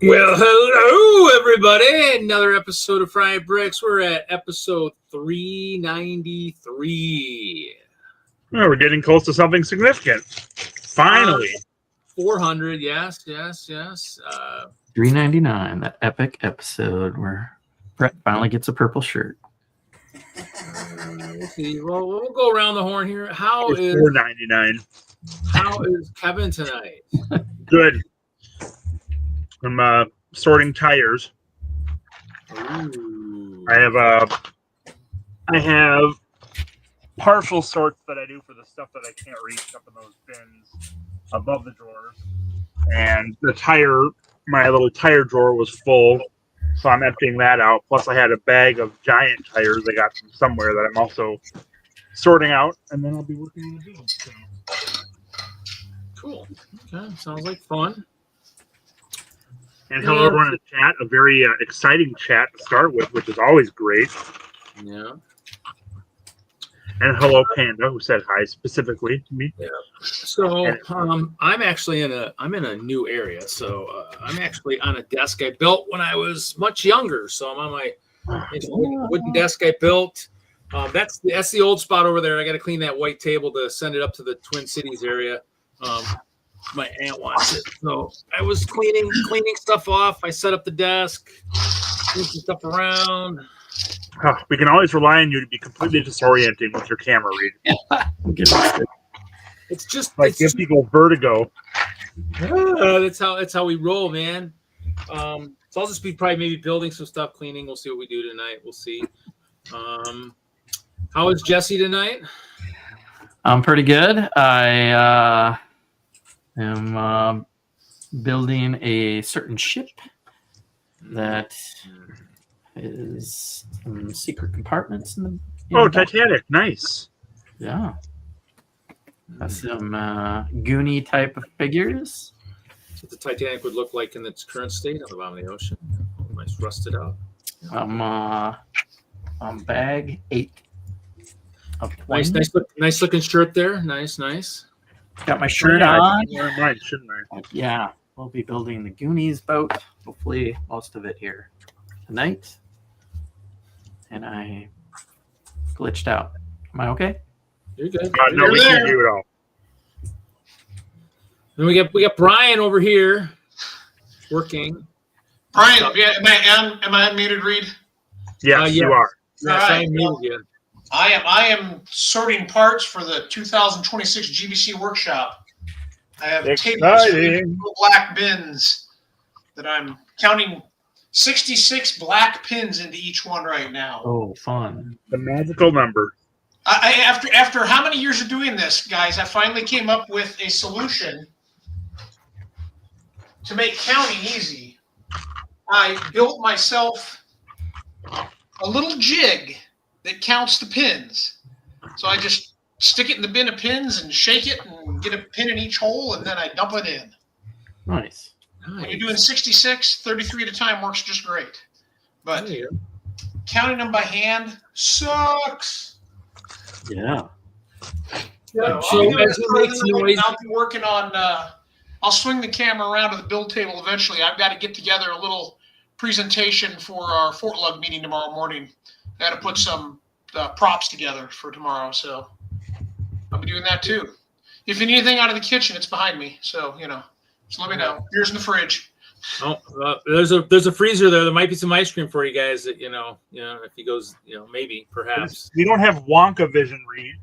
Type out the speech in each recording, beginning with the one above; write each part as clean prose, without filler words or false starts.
Well, hello, everybody. Another episode of Fried Bricks. We're at episode 393. Oh, we're getting close to something significant. Finally. 400, yes. 399, that epic episode where Brett finally gets a purple shirt. We'll see. Well, we'll go around the horn here. How It's is $4.99. Kevin tonight? Good. I'm sorting tires. Ooh. I have partial sorts that I do for the stuff that I can't reach up in those bins above the drawers. And my little tire drawer was full, so I'm emptying that out. Plus, I had a bag of giant tires I got from somewhere that I'm also sorting out, and then I'll be working on the build. So. Cool. Okay, sounds like fun. And hello, everyone in the chat. A very exciting chat to start with, which is always great. Yeah. And hello, Panda, who said hi specifically to me. Yeah. So I'm actually in a new area. So I'm actually on a desk I built when I was much younger. So I'm on my wooden desk I built. That's the old spot over there. I got to clean that white table to send it up to the Twin Cities area. My aunt wants it. So I was cleaning stuff off. I set up the desk, moved some stuff around. We can always rely on you to be completely disorienting with your camera read. It's just give people vertigo. That's how we roll, man. So I'll just be maybe building some stuff, cleaning. We'll see what we do tonight. We'll see. How is Jesse tonight? I'm pretty good. I am building a certain ship that is some secret compartments in the. Titanic, nice. Yeah. Got some Goonie type of figures. What the Titanic would look like in its current state on the bottom of the ocean. Nice rusted out. On bag 8 of 20. Nice looking shirt there. Nice. Got my shirt on. Mine, shouldn't I? Yeah, we'll be building the Goonies boat. Hopefully, most of it here tonight. And I glitched out. Am I okay? You're good. No, we can't do it all. Then we got Brian over here working. Brian, am I unmuted, Reed? Yes, you are. Yes, All right. I'm muted again. I am sorting parts for the 2026 GBC workshop. I have exciting black bins that I'm counting 66 black pins into each one right now. Oh, fun. The magical number. After how many years of doing this, guys, I finally came up with a solution to make counting easy. I built myself a little jig that counts the pins. So I just stick it in the bin of pins and shake it and get a pin in each hole, and then I dump it in. Nice. When you're doing 66, 33 at a time works just great. But counting them by hand sucks. Yeah. I'll be working on I'll swing the camera around to the build table eventually. I've got to get together a little presentation for our Fort Lug meeting tomorrow morning. I got to put some props together for tomorrow, so I'll be doing that too. If you need anything out of the kitchen, it's behind me, so just let me know. Beer's in the fridge. Oh, there's a freezer there. There might be some ice cream for you guys. That if he goes, maybe, perhaps. We don't have Wonka vision, Reed.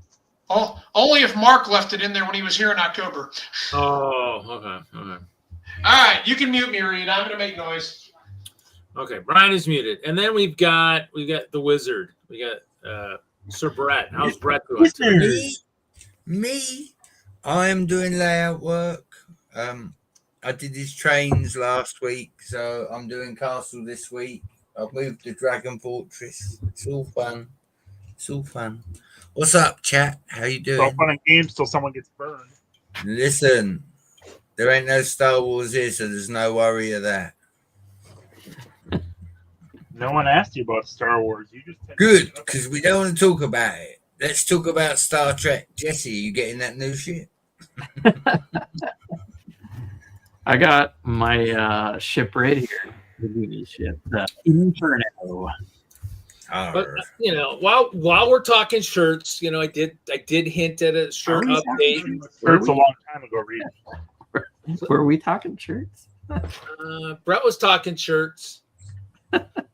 Oh, only if Mark left it in there when he was here in October. Oh, okay. All right, you can mute me, Reed. I'm gonna make noise. Okay, Brian is muted, and then we've got the wizard. We got Sir Brett. How's Brett doing? Me, I am doing layout work. I did his trains last week, so I'm doing castle this week. I've moved to Dragon Fortress. It's all fun. What's up, chat? How you doing? It's all fun and games till someone gets burned. Listen, there ain't no Star Wars here, so there's no worry of that. No one asked you about Star Wars. You just good, because we don't want to talk about it. Let's talk about Star Trek. Jesse, you getting that new shit? I got my ship right here. The Goonie ship, the Inferno. But while we're talking shirts, I did hint at a shirt update. Shirts a long time ago, Reed. Were we talking shirts? Brett was talking shirts.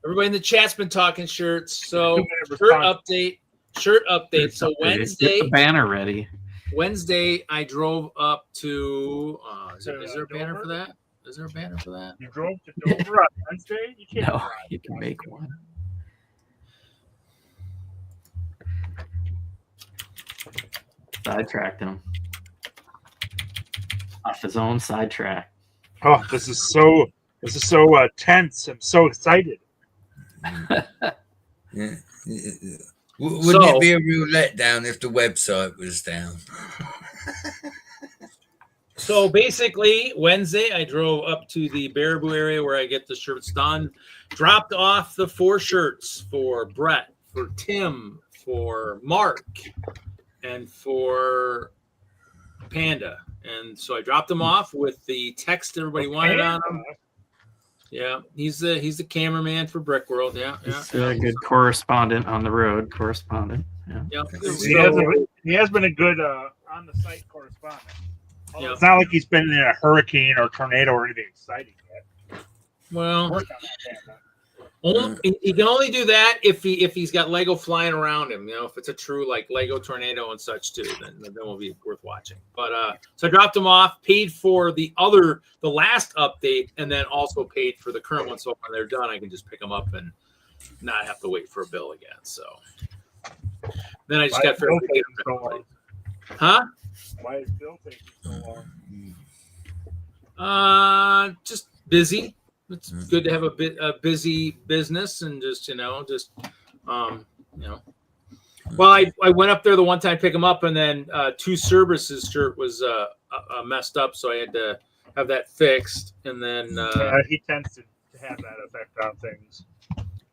Everybody in the chat's been talking shirts. So shirt update. So Wednesday, get the banner ready. Wednesday, I drove up to. Is there a banner for that? Is there a banner for that? You drove to Dover on Wednesday? You can't. No, you can make one. Sidetracked him off his own sidetrack. Oh, this is so tense. I'm so excited. Yeah. Wouldn't it be a real letdown if the website was down? So basically, Wednesday, I drove up to the Baraboo area where I get the shirts done, dropped off the 4 shirts for Brett, for Tim, for Mark, and for Panda. And so I dropped them off with the text everybody wanted on them. Yeah, he's the cameraman for Brick World. Yeah. He's a good correspondent on the road. Yeah. He has been a good on the site correspondent. Yeah. It's not like he's been in a hurricane or tornado or anything exciting yet. Well, he can only do that if he's got Lego flying around him. If it's a true like Lego tornado and such too, then will be worth watching. But so I dropped him off, paid for the last update, and then also paid for the current one. So when they're done, I can just pick them up and not have to wait for a bill again. So then I just got fairly to get them ready. Huh? Why is bill taking so long? Just busy. It's good to have a busy business and Well, I went up there the one time to pick them up, and then 2 Cerberus's shirt was messed up, so I had to have that fixed. And then he tends to have that effect on things.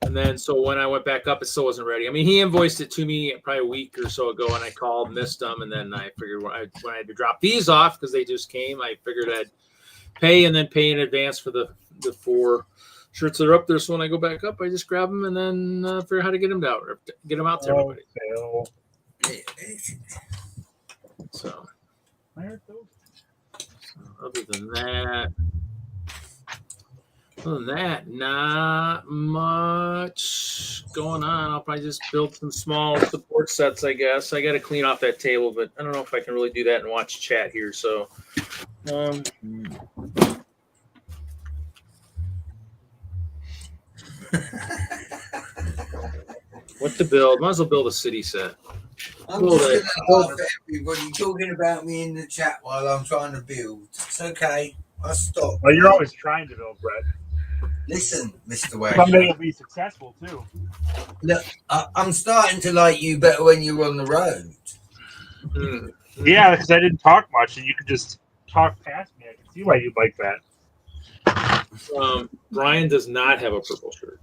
And then so when I went back up, it still wasn't ready. I mean, he invoiced it to me probably a week or so ago, and I called, missed them, and then I figured when I had to drop these off because they just came, I figured I'd pay and then pay in advance for the 4 shirts that are up there. So when I go back up, I just grab them and then figure out how to get them out to everybody. So other than that, not much going on. I'll probably just build some small support sets, I guess. I got to clean off that table, but I don't know if I can really do that and watch chat here. So, what to build? Might as well build a city set. I'm just going to laugh at everybody talking about me in the chat while I'm trying to build. It's okay. I'll stop. Well, you're always trying to build, Brett. Listen, Mr. Wagner. Someday you'll be successful, too. Look, I'm starting to like you better when you're on the road. Yeah, because I didn't talk much, and you could just talk past me. I can see why you'd like that. Brian does not have a purple shirt.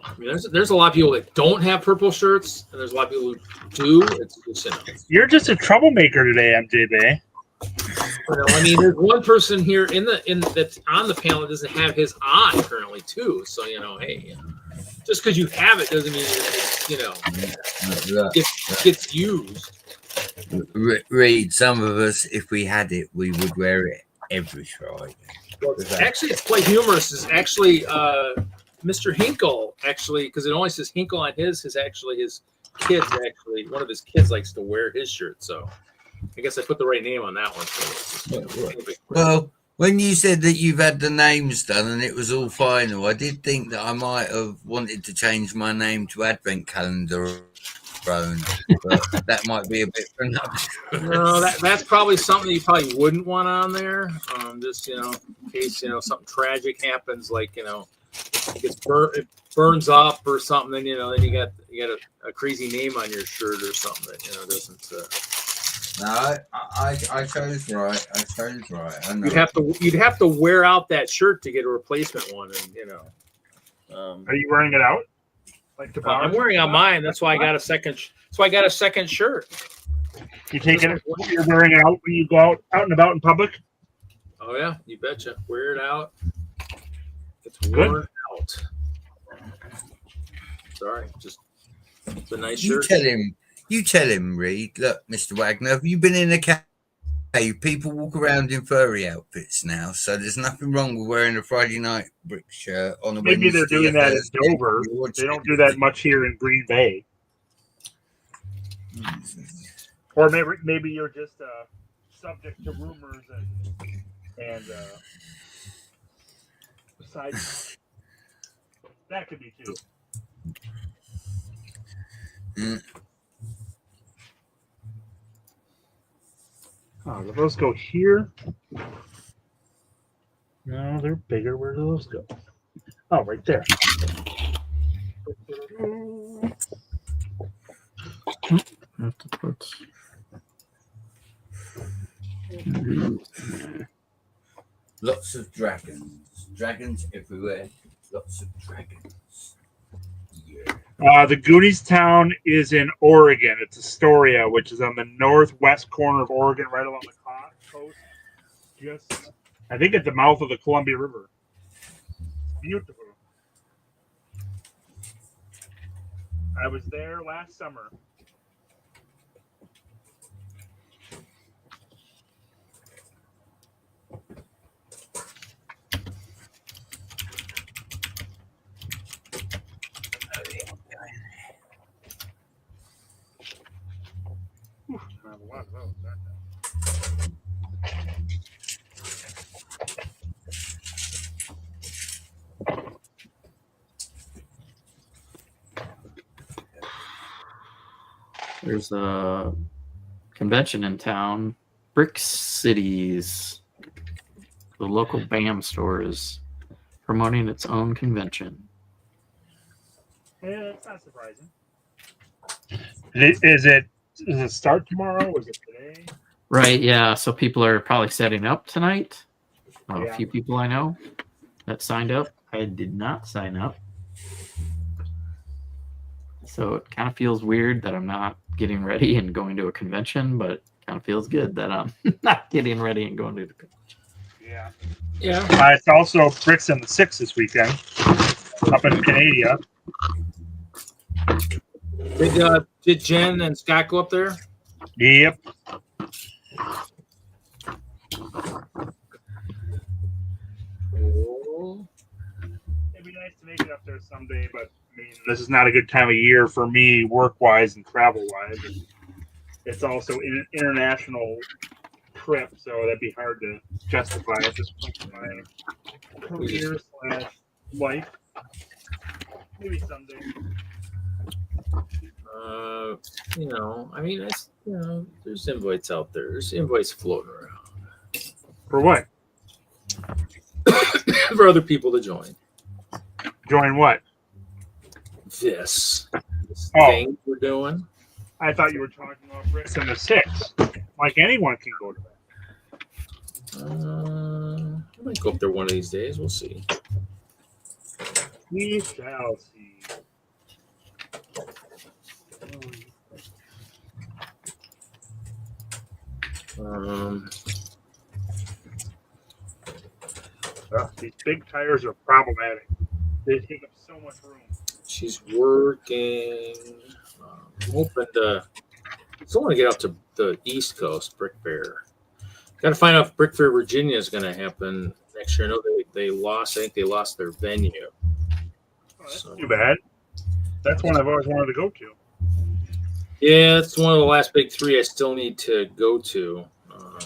I mean, there's a lot of people that don't have purple shirts, and there's a lot of people who do. It's just, You're just a troublemaker today, MJB. I mean, there's one person here that's on the panel that doesn't have his on currently too. So hey, just because you have it doesn't mean it gets used. Read, some of us, if we had it, we would wear it every Friday. Well, actually, it's quite humorous. Is actually Mr. Hinkle, actually, because it only says Hinkle on his kids, actually, one of his kids likes to wear his shirt. So I guess I put the right name on that one. So well, when you said that you've had the names done and it was all final, I did think that I might have wanted to change my name to Advent Calendar. But that might be a bit for another. No, that's probably something you probably wouldn't want on there. Just in case something tragic happens, like it burns up or something. Then then you got a crazy name on your shirt or something that doesn't. No, I chose right. I chose right. I know. You'd have to wear out that shirt to get a replacement one, and Are you wearing it out? Like I'm wearing out mine. That's why I got a second. So I got a second shirt. You're wearing it out when you go out and about in public. Oh yeah, you betcha. Wear it out. It's worn out. Sorry, just it's a nice You shirt. tell him, Reed. Look, Mr. Wagner, have you been in a cave? People walk around in furry outfits now, so there's nothing wrong with wearing a Friday night brick shirt on a Maybe Wednesday. they're doing that in Thursday. Dover. They don't do that much here in Green Bay. Or maybe you're just subject to rumors and besides that could be too. Oh, do those go here? No, they're bigger. Where do those go? Oh, right there. Have to put. Lots of dragons everywhere. Lots of dragons. Yeah. The Goonies town is in Oregon. It's Astoria, which is on the northwest corner of Oregon, right along the coast. Just, I think, at the mouth of the Columbia River. Beautiful. I was there last summer. Oof, I have a lot of those, aren't there? There's a convention in town, Brick Cities. The local BAM store is promoting its own convention. Yeah, that's not surprising. Does it start tomorrow? Is it today? Right, yeah. So people are probably setting up tonight. A Yeah. few people I know that signed up. I did not sign up. So it kind of feels weird that I'm not getting ready and going to a convention, but it kind of feels good that I'm not getting ready and going to the convention. Yeah. Yeah. It's also Bricks in the Six this weekend up in Canada. Did Jen and Scott go up there? Yep. Oh. It'd be nice to make it up there someday, but I mean, this is not a good time of year for me, work-wise and travel-wise. It's also an international trip, so that'd be hard to justify at this point in my career / life. Maybe someday. I mean, there's invites out there. There's invites floating around For what? for other people to join. Join what? This Oh. thing we're doing. I thought you were talking about Bricks in the Six. Like anyone can go to that. I might go up there one of these days. We'll see. We shall see. These big tires are problematic. They take up so much room. She's working. I'm hoping to. Still want to get up to the East Coast Brick Fair. Got to find out if Brick Fair Virginia is going to happen next year. I know they lost. I think they lost their venue. Oh, that's too bad. That's one I've always wanted to go to. Yeah, it's one of the last big three I still need to go to.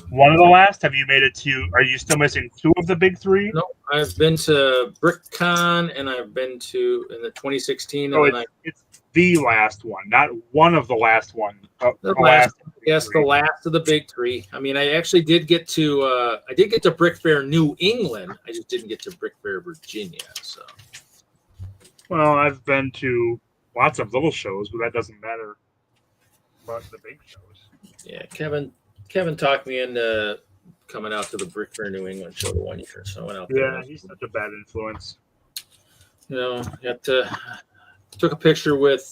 One of the last? Have you made it to? Are you still missing two of the big three? No, I've been to BrickCon and I've been to in the 2016. Oh, and it's the last one, not one of the last one. the last of the big three. I mean, I actually did get to Brick Fair New England. I just didn't get to Brick Fair Virginia. So, well, I've been to lots of little shows, but that doesn't matter about the big shows. yeah, Kevin talked me into coming out to the Brick Fair New England show the one year, so I went out there. Yeah, he's such a bad influence. Took a picture with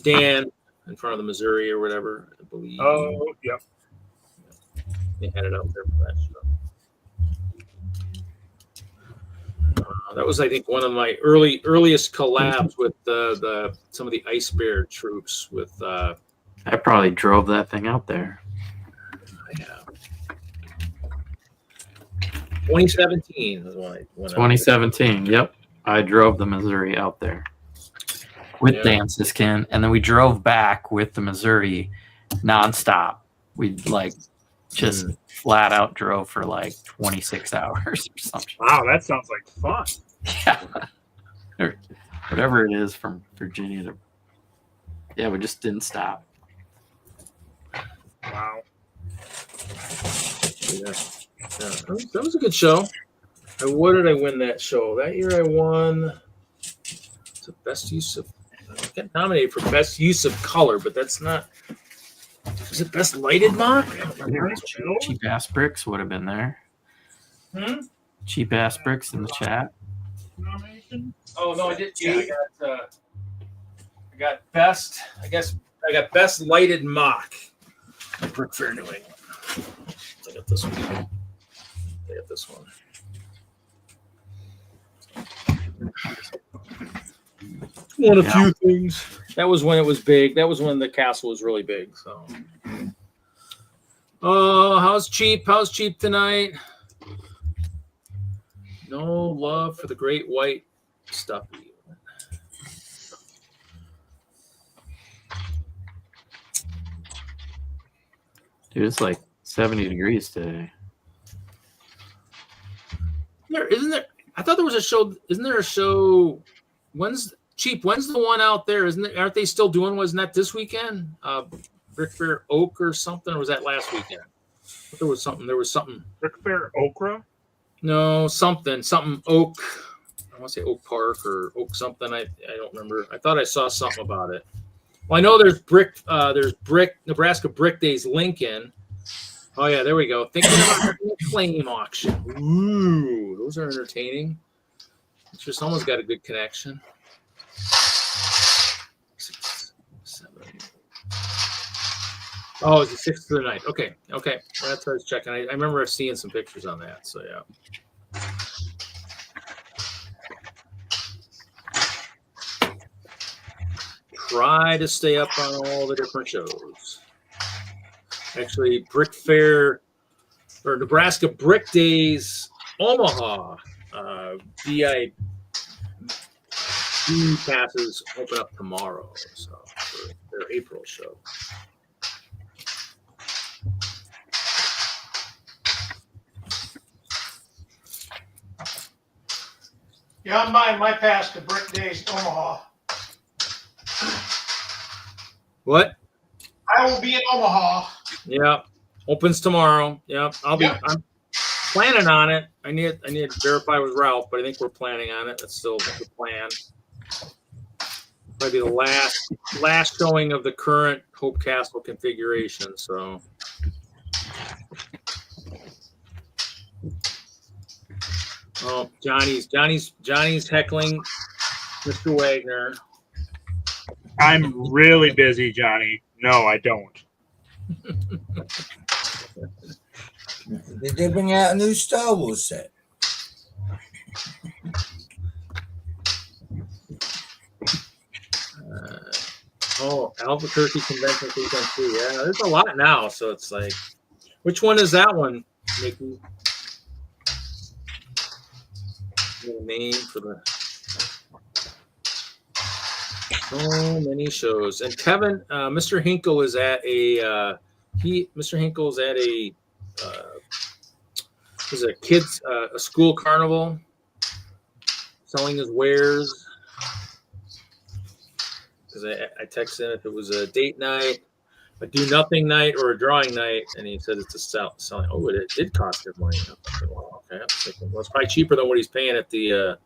Dan in front of the Missouri or whatever, I believe. Oh, yep. They had it out there for that show. That was, I think, one of my earliest collabs with some of the Ice Bear troops. With I probably drove that thing out there. yeah, 2017 is when 2017. Yep, I drove the Missouri out there with Dan Siskin, and then we drove back with the Missouri nonstop. We just flat out drove for 26 hours or something. Wow, that sounds like fun. Yeah. Or whatever it is from Virginia to. Yeah, we just didn't stop. Wow. Yeah. That was a good show. What did I win that show? That year I won the best use of. I got nominated for best use of color, but that's not. Was it best lighted mock? Cheap ass bricks would have been there. Cheap ass bricks in the chat. Oh no, I did. Yeah, I got best. I guess I got best lighted mock. Brick Fair New England. I got this one. I got this one. Won a few things. That was when it was big. That was when the castle was really big. So, oh, how's cheap? How's cheap tonight? No love for the great white stuffy. Dude, it's 70 degrees today. Isn't there? I thought there was a show. Isn't there a show? When's cheap? When's the one out there? Isn't it? Aren't they still doing? Wasn't that this weekend? Brick Fair Oak or something? Or was that last weekend? There was something. Brick Fair Okra? No, something Oak. I want to say Oak Park or Oak something. I don't remember. I thought I saw something about it. Well, I know there's Nebraska Brick Days Lincoln. Oh yeah, there we go. Thinking about the claim auction. Ooh, those are entertaining. I'm sure someone's got a good connection. 6, 7. Oh, it's the 6th to the 9th. Okay. Well, that's what I was checking. I remember seeing some pictures on that. So yeah. Try to stay up on all the different shows. Actually, Brick Fair or Nebraska Brick Days Omaha VIP passes open up tomorrow, so for their April show. Yeah, I'm buying my pass to Brick Days Omaha. What? I will be in Omaha. Yeah, opens tomorrow. Yeah, I'm planning on it. I need to verify with Ralph, but I think we're planning on it. That's still the plan. Probably the last showing of the current Hope Castle configuration. So. Oh, Johnny's heckling Mr. Wagner. I'm really busy, Johnny. No, I don't. Did they bring out a new Star Wars set? Albuquerque Convention Weekend 2. Yeah, there's a lot now. So it's like, which one is that one, Nikki? Name for the so many shows. And Kevin, Mr. Hinkle is at a a school carnival selling his wares. Because I texted him if it was a date night, a do nothing night, or a drawing night, and he said it's a selling. Oh, it did cost him money. I'm thinking, well, okay, I'm thinking, well, it's probably cheaper than what he's paying at the.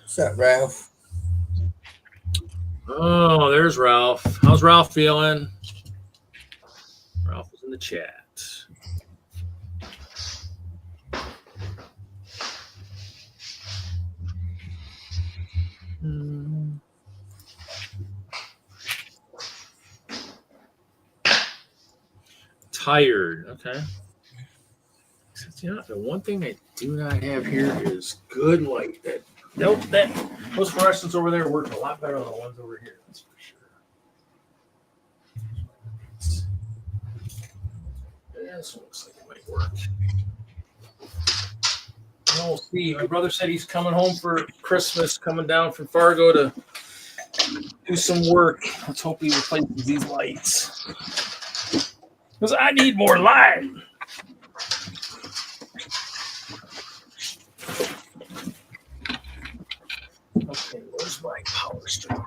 What's up, Ralph? Oh, there's Ralph. How's Ralph feeling? Ralph is in the chat. tired. Okay. You know, the one thing I do not have here is good light. Those fluorescents over there work a lot better than the ones over here. That's for sure. This looks like it might work. We'll see. My brother said he's coming home for Christmas, coming down from Fargo to do some work. Let's hope he replaces these lights. Because I need more light. Okay, where's my power strip?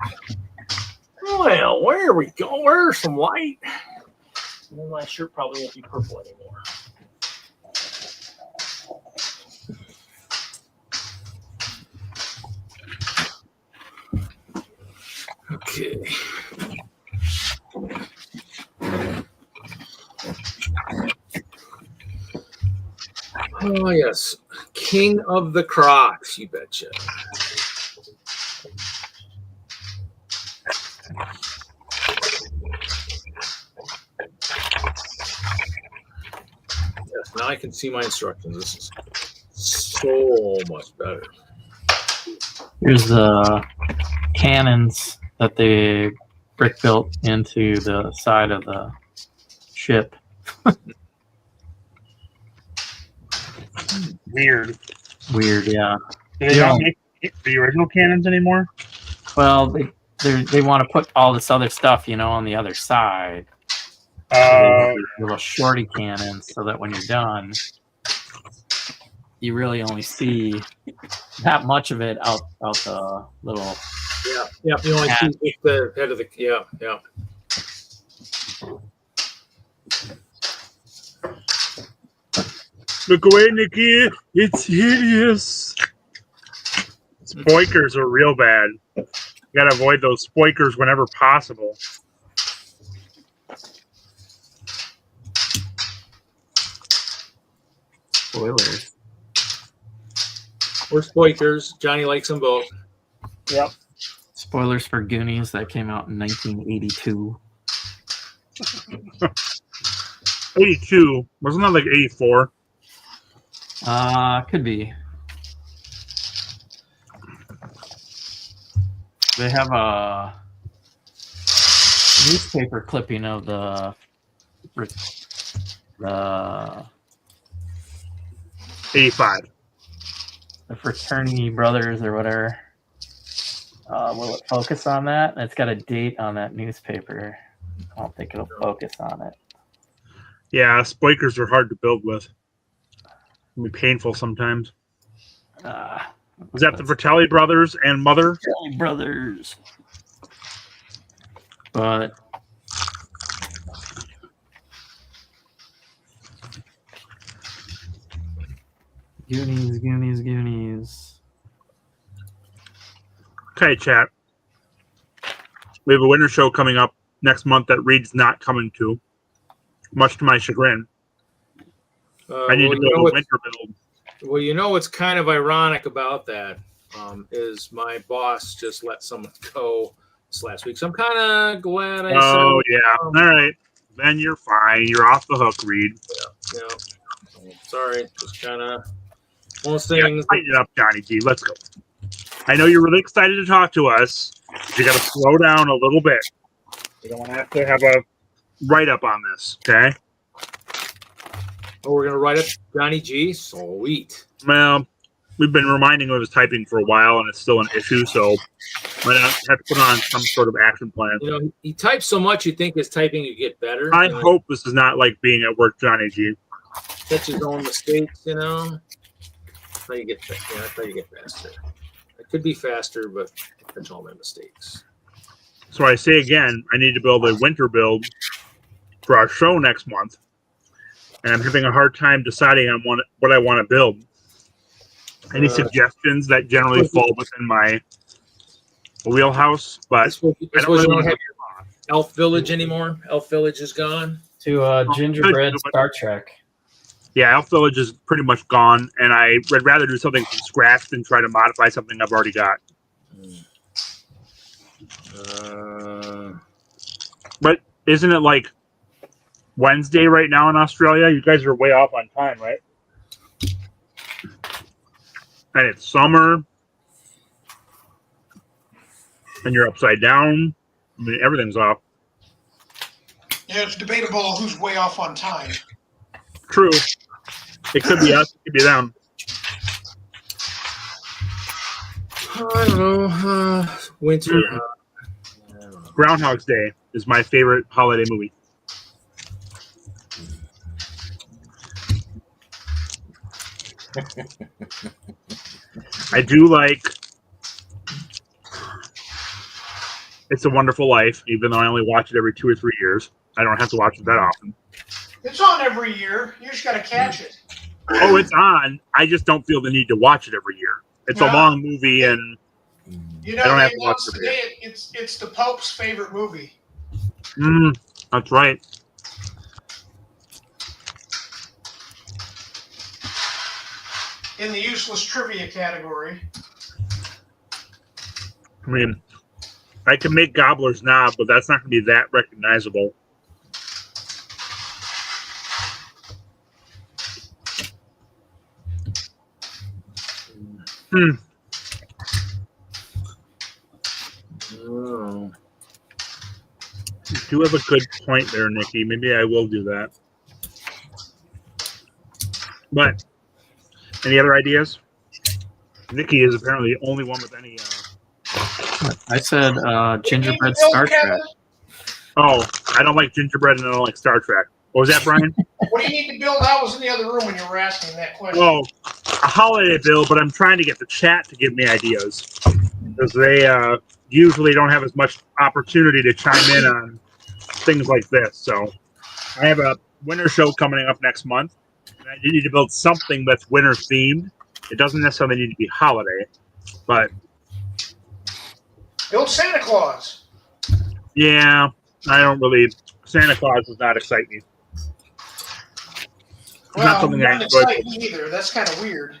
Well, where are we going? Where's some light? Well, my shirt probably won't be purple anymore. Okay. Oh, yes. King of the Crocs, you betcha. Yes, now I can see my instructions. This is so much better. Here's the cannons that they brick built into the side of the ship. Weird. Weird, yeah. Do they not make the original cannons anymore? Well, they want to put all this other stuff, on the other side. So they have these little shorty cannons, so that when you're done, you really only see that much of it out the little. Yeah. You only see the head of the yeah. Look away, Nikki. It's hideous. Spoikers are real bad. You gotta avoid those spoikers whenever possible. Spoilers. We're spoikers. Johnny likes them both. Yep. Spoilers for Goonies that came out in 1982. 82. Wasn't that like 84? Could be. They have a newspaper clipping of the 85. The fraternity brothers or whatever. Will it focus on that? It's got a date on that newspaper. I don't think it'll focus on it. Yeah, spoikers are hard to build with. It can be painful sometimes. Was that the Fratelli brothers and mother? Fratelli brothers. But Goonies. Okay, chat. We have a winter show coming up next month that Reed's not coming to, much to my chagrin. I need to build a winter build. Well, what's kind of ironic about that is my boss just let someone go this last week. So I'm kind of glad I said. Oh, yeah. All right. Then you're fine. You're off the hook, Reed. Yeah. Sorry. Just kind of one of those things. Tighten it up, Johnny G. Let's go. I know you're really excited to talk to us, but you got to slow down a little bit. You don't have to have a write-up on this, okay? Oh, we're going to write up Johnny G? Sweet. Well, we've been reminding him of his typing for a while, and it's still an issue, so might have to put on some sort of action plan. He types so much you think his typing would get better. I hope this is not like being at work, Johnny G. Catch his own mistakes, That's how you get faster. It could be faster, but I catch all my mistakes. So I say again, I need to build a winter build for our show next month. And I'm having a hard time deciding on what I want to build. Any suggestions that generally fall within my wheelhouse? But I don't have Elf Village anymore. Elf Village is gone. To Gingerbread Star Trek. Yeah, Elf Village is pretty much gone, and I'd rather do something from scratch than try to modify something I've already got. But isn't it like Wednesday right now in Australia. You guys are way off on time, right? And it's summer. And you're upside down. I mean, everything's off. Yeah, it's debatable who's way off on time. True. It could be us. It could be them. I don't know. Winter. Groundhog's Day is my favorite holiday movie. I do like It's a Wonderful Life, even though I only watch it every 2 or 3 years. I don't have to watch it that often. It's on every year. You just got to catch it. Oh, it's on. I just don't feel the need to watch it every year. It's a long movie, and you know, I don't have to watch it every year. It's the Pope's favorite movie. That's right. In the useless trivia category. I mean, I can make Gobbler's Knob, but that's not going to be that recognizable. Oh. You do have a good point there, Nikki. Maybe I will do that. But any other ideas? Nikki is apparently the only one with any. I said gingerbread Star Trek. Oh, I don't like gingerbread and I don't like Star Trek. What was that, Brian? What do you need to build? I was in the other room when you were asking that question. Oh, a holiday build, but I'm trying to get the chat to give me ideas because they usually don't have as much opportunity to chime in on things like this. So I have a winter show coming up next month, and I need to build something that's winter themed. It doesn't necessarily need to be holiday, but build Santa Claus. yeah, I don't really. Santa Claus does not excite me. Well, not something I enjoy. Me either. That's kind of weird.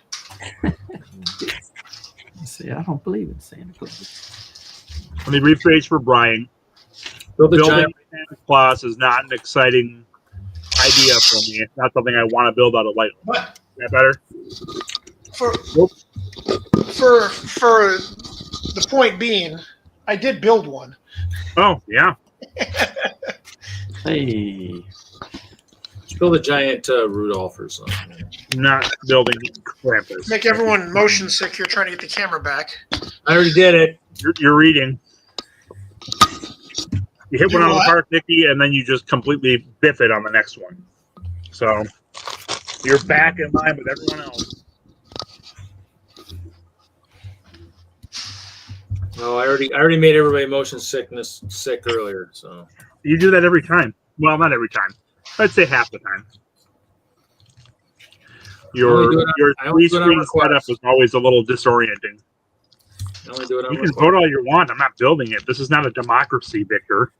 See, I don't believe in Santa Claus. Let me rephrase for Brian. Building Santa Claus is not an exciting idea for me. It's not something I want to build out of light. But Is that better? for the point being, I did build one. Oh, yeah. Hey. Build a giant Rudolph or something. Not building Krampus. Make everyone motion sick here trying to get the camera back. I already did it. You're reading. You hit one out of the what? park, Nikki, and then you just completely biff it on the next one. So you're back in line with everyone else. No, I already made everybody motion sick earlier. So You do that every time. Well, not every time. I'd say half the time. Your three-screen setup is always a little disorienting. I only do it on You can vote all you want. I'm not building it. This is not a democracy, Victor.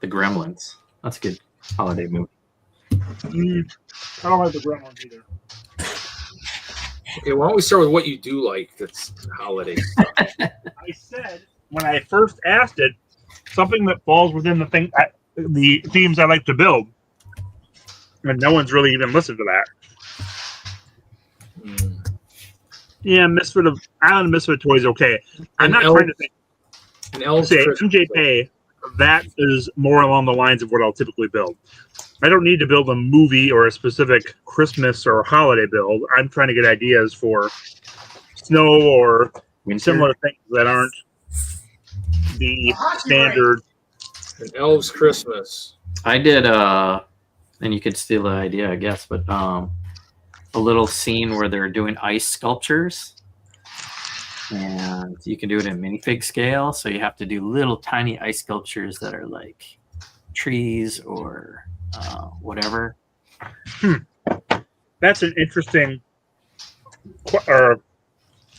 The Gremlins. That's a good holiday movie. I don't like the Gremlins either. Okay, why don't we start with what you do like that's holiday stuff? I said when I first asked it, something that falls within the themes I like to build, and no one's really even listened to that. Yeah, Island of Misfit Toys. Okay, I'm not trying to think. Say MJK. That is more along the lines of what I'll typically build. I don't need to build a movie or a specific Christmas or holiday build. I'm trying to get ideas for snow or similar things that aren't the standard. An Elves Christmas. I did, and you could steal the idea, I guess, but a little scene where they're doing ice sculptures. And you can do it in minifig scale. So you have to do little tiny ice sculptures that are like trees or whatever. That's an interesting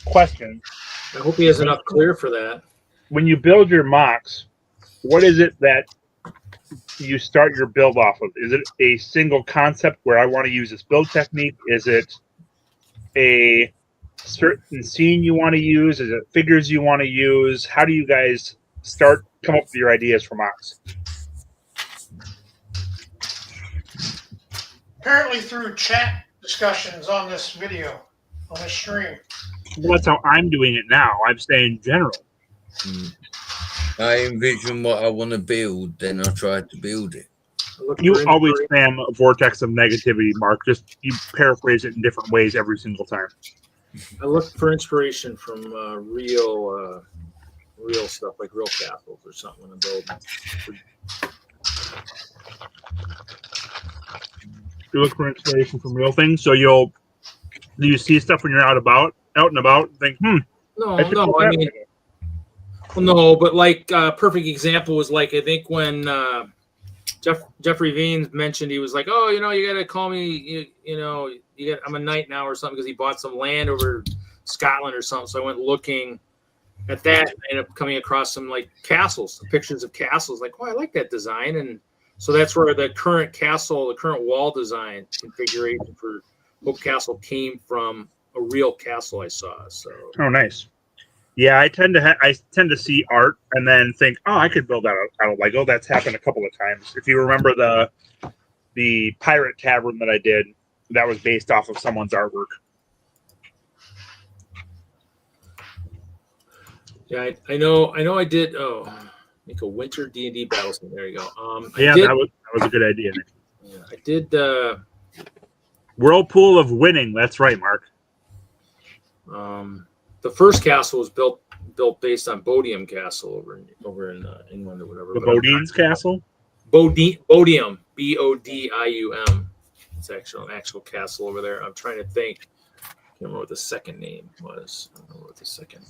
question. I hope he has enough clear for that. When you build your mocks, what is it that you start your build off of? Is it a single concept where I want to use this build technique? Is it a certain scene you want to use? Is it figures you want to use? How do you guys come up with your ideas for mocks? Apparently through chat discussions on this video, on this stream. Well, that's how I'm doing it now. I'm saying general. I envision what I want to build, then I try to build it. You always spam a vortex of negativity, Mark. Just you paraphrase it in different ways every single time. I look for inspiration from real stuff, like real castles or something when I'm building. You look for inspiration from real things, so do you see stuff when you're out and about, and think, No, I mean, well, no, but like perfect example was like I think when Jeffrey Veen mentioned, he was like, oh, you got to call me, I'm a knight now or something, because he bought some land over Scotland or something. So I went looking at that and ended up coming across some like castles, some pictures of castles. Like, oh, I like that design. And so that's where the current wall design configuration for Hope Castle came from, a real castle I saw. So. Oh, nice. Yeah, I tend to see art and then think, oh, I could build that out of Lego. That's happened a couple of times. If you remember the pirate tavern that I did, that was based off of someone's artwork. Yeah, I know. I did. Oh, make a winter D&D battle scene. There you go. That was a good idea. Yeah, I did. Whirlpool of winning. That's right, Mark. The first castle was built based on Bodiam Castle over in England or whatever. The Bodiam's Castle. Bodiam, Bodium. It's actual castle over there. I'm trying to think. I can't remember what the second name was. I don't know what the second.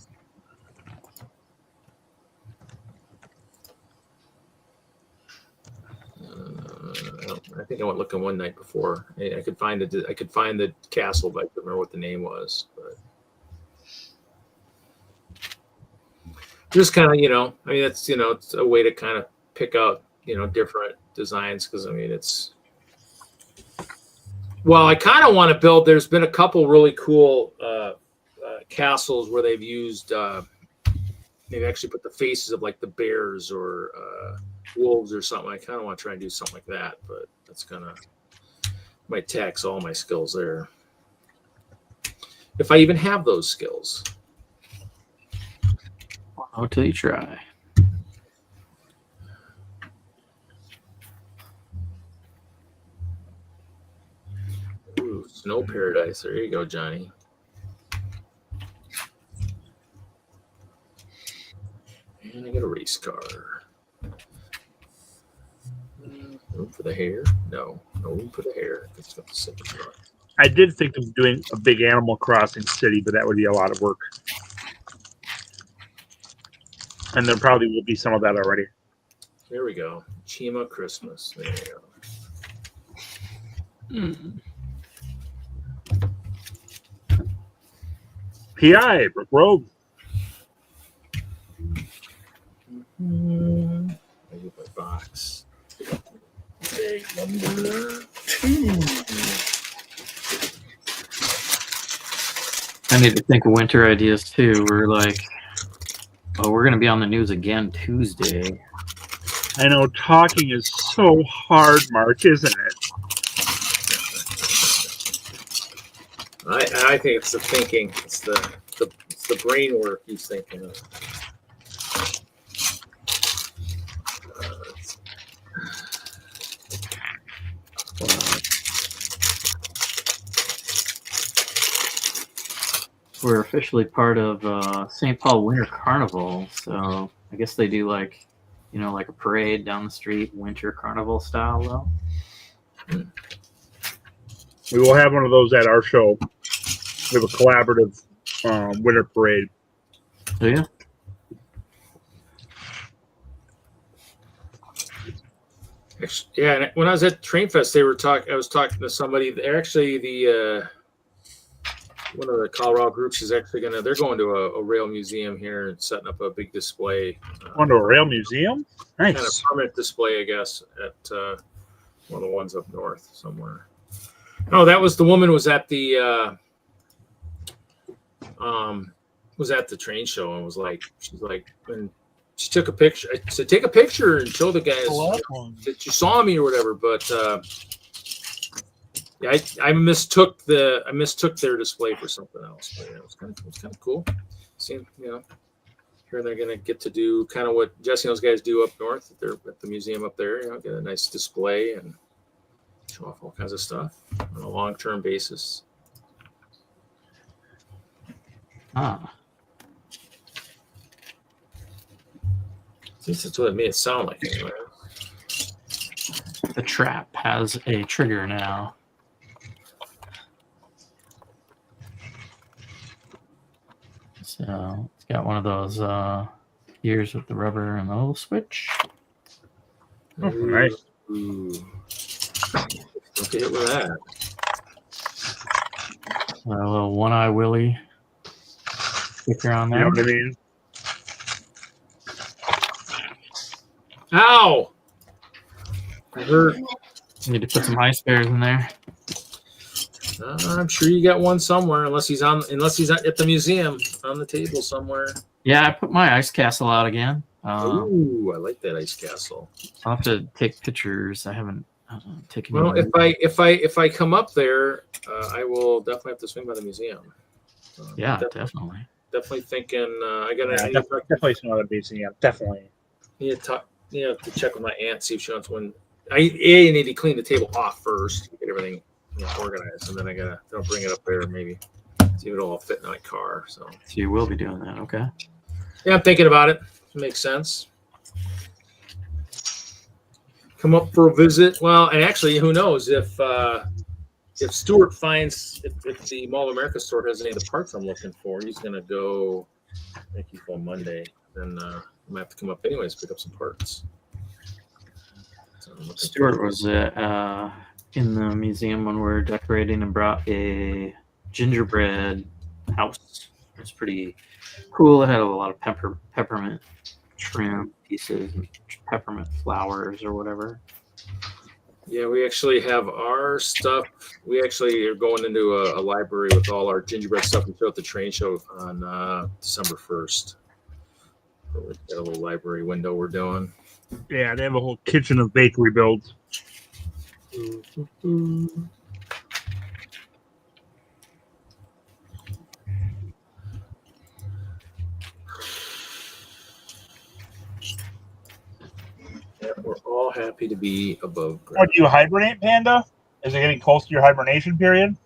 I think I went looking one night before. I could find the castle, but I couldn't remember what the name was. But just kind of, I mean, that's it's a way to kind of pick out different designs, because I mean it's. Well, I kind of want to build. There's been a couple really cool castles where they've used. They've actually put the faces of like the bears or wolves or something. I kind of want to try and do something like that, but that's might tax all my skills there. If I even have those skills. How till you try. Ooh, Snow Paradise. There you go, Johnny. And I get a race car. Room for the hair? No room for the hair. It's got the second car. I did think of doing a big Animal Crossing city, but that would be a lot of work. And there probably will be some of that already. There we go. Chima Christmas. There you go. PI, Brook Road. I get my box. Bag number 2. I need to think of winter ideas too. We're like, we're going to be on the news again Tuesday. I know talking is so hard, Mark, isn't it? I think it's the thinking. It's the brain work he's thinking of. We're officially part of St. Paul Winter Carnival, so I guess they do like a parade down the street, winter carnival style though. We will have one of those at our show. We have a collaborative winter parade. Oh yeah. Yeah, and when I was at Train Fest, I was talking to somebody. They're actually one of the Colorado groups is actually they're going to a rail museum here and setting up a big display. Going to a rail museum? Nice. Kind of permanent display, I guess, at one of the ones up north somewhere. No, that was the woman was at the was at the train show and was like, she's like, when she took a picture, I said, take a picture and show the guys that you saw me or whatever. But yeah, I mistook their display for something else. But yeah, it was kind of cool. Seeing, here they're gonna get to do kind of what Jesse and those guys do up north. They're at the museum up there. Get a nice display and show off all kinds of stuff on a long-term basis. Ah. At least that's what it made it sound like. Anyway. The trap has a trigger now. So it's got one of those ears with the rubber and the little switch. Oh, nice. Ooh. Look at it with that. A little one-eye Willie sticker on there. You know what I mean? Ow! I hurt. Need to put some ice bears in there. I'm sure you got one somewhere, unless he's at the museum on the table somewhere. Yeah, I put my ice castle out again. Ooh, I like that ice castle. I'll have to take pictures. I haven't taken. Well, if I come up there, I will definitely have to swing by the museum. Yeah, definitely. Definitely thinking. I got definitely some other beats. Yeah, definitely. Need to check with my aunt, see if she wants one. I need to clean the table off first, get everything organized, and then I'll bring it up there, maybe see if it'll all fit in my car. So you will be doing that, okay? Yeah, I'm thinking about it. It makes sense. Come up for a visit. Well, and actually, who knows if Stuart finds if the Mall of America store has any of the parts I'm looking for, he's gonna go. I think he's on Monday. Then I might have to come up anyways, pick up some parts. So Stuart was in the museum when we were decorating and brought a gingerbread house. It was pretty cool. It had a lot of peppermint trim pieces, and peppermint flowers or whatever. Yeah, we actually have our stuff. We actually are going into a library with all our gingerbread stuff and show at the train show on December 1st. We've got a little library window we're doing. Yeah, they have a whole kitchen of bakery builds. Yeah, we're all happy to be above ground. What, do you hibernate, Panda? Is it getting close to your hibernation period?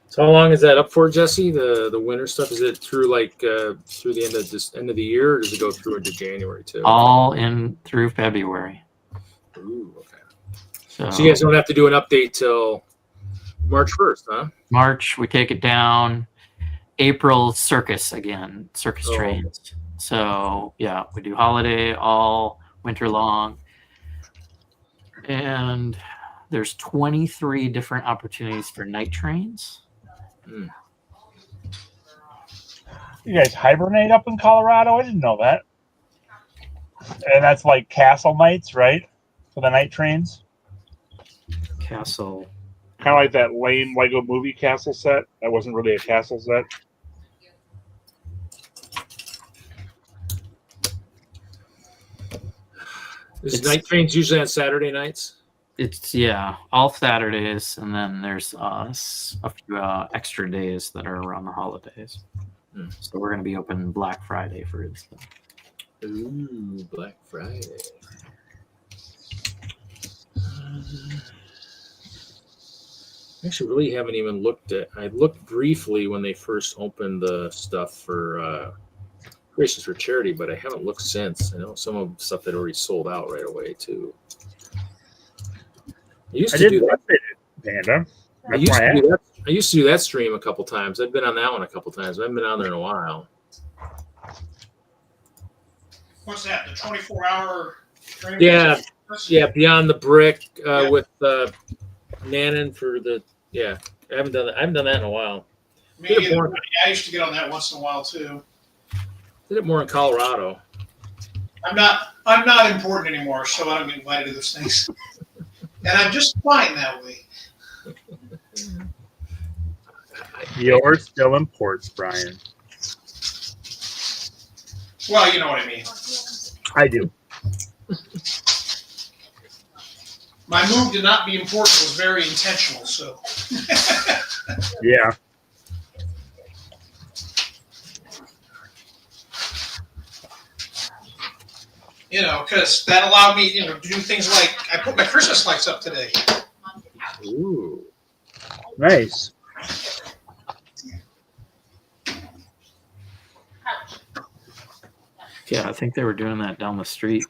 So how long is that up for, Jesse? The winter stuff, is it through through the end of the year, or does it go through into January too? All in through February. Ooh, okay. So you guys don't have to do an update till March 1st, huh? March, we take it down. April, circus again, circus Oh. trains. So yeah, we do holiday all winter long. And there's 23 different opportunities for night trains. You guys hibernate up in Colorado? I didn't know that. And that's like castle nights, right? For the night trains? Castle. Kind of like that lame Lego movie castle set. That wasn't really a castle set. Is night trains usually on Saturday nights? It's all Saturdays, and then there's a few extra days that are around the holidays. So we're going to be open Black Friday, for instance. Ooh, Black Friday. Actually, really haven't even looked at. I looked briefly when they first opened the stuff for Gracious for Charity, but I haven't looked since. I know some of the stuff that already sold out right away too. I used to do that. Panda. I used to do that stream a couple times. I've been on that one a couple times. I haven't been on there in a while. What's that? The 24-hour training? Yeah, Beyond the Brick with Nannon for the I haven't done that. I haven't done that in a while. Me Did it either. more- I used to get on that once in a while too. Did it more in Colorado. I'm not important anymore, so I don't get invited to those things. And I'm just fine that way. You're still in ports, Brian. Well, you know what I mean. I do. My move to not be important was very intentional, so. Yeah. You know, because that allowed me, to do things like I put my Christmas lights up today. Ooh. Nice. Yeah, I think they were doing that down the street.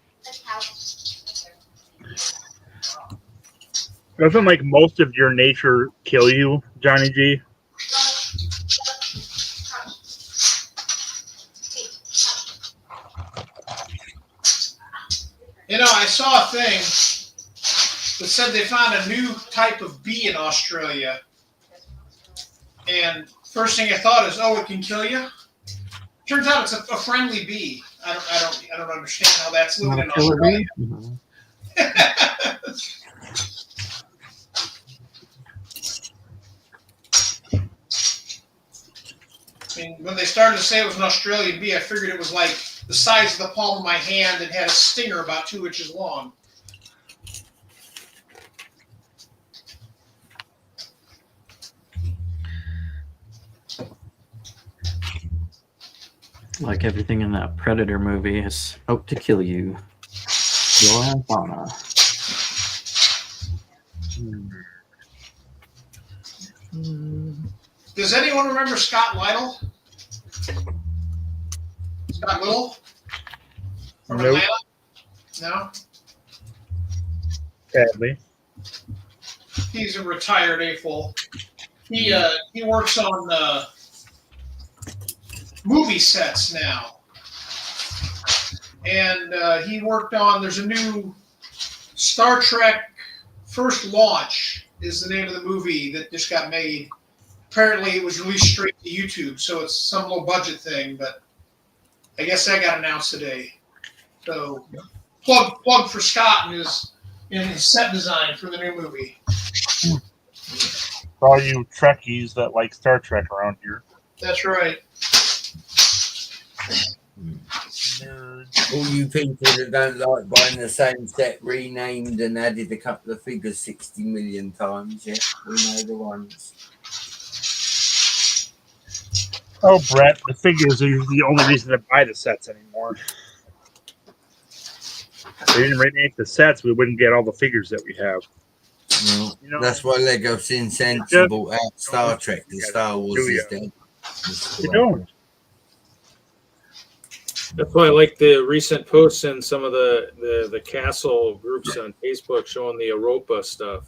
Doesn't like most of your nature kill you, Johnny G? You know, I saw a thing that said they found a new type of bee in Australia. And first thing I thought is, oh, it can kill you. Turns out it's a friendly bee. I don't understand how that's living in Australia. Mhm. I mean, when they started to say it was an Australian bee, I figured it was like the size of the palm of my hand and had a stinger about 2 inches long. Like everything in that Predator movie is out to kill you. Flora and fauna. Does anyone remember Scott Lytle? Scott Little? From Nope. Atlanta? No? Sadly. He's a retired AFOL. He works on movie sets now. And he worked on, there's a new Star Trek First Launch is the name of the movie that just got made. Apparently it was released straight to YouTube, so it's some low budget thing, but I guess that got announced today. So plug for Scott and his set design for the new movie. For all you Trekkies that like Star Trek around here. That's right. All you people that don't like buying the same set renamed and added a couple of figures 60 million times, yeah, we know the ones. Oh, Brett, the figures are the only reason to buy the sets anymore. If they didn't remake the sets, we wouldn't get all the figures that we have. Well, You know, that's why Lego since Just- bought out Star Trek. The Star Wars Do is ya? dead. you don't. That's why I like the recent posts in some of the castle groups on Facebook showing the Europa stuff.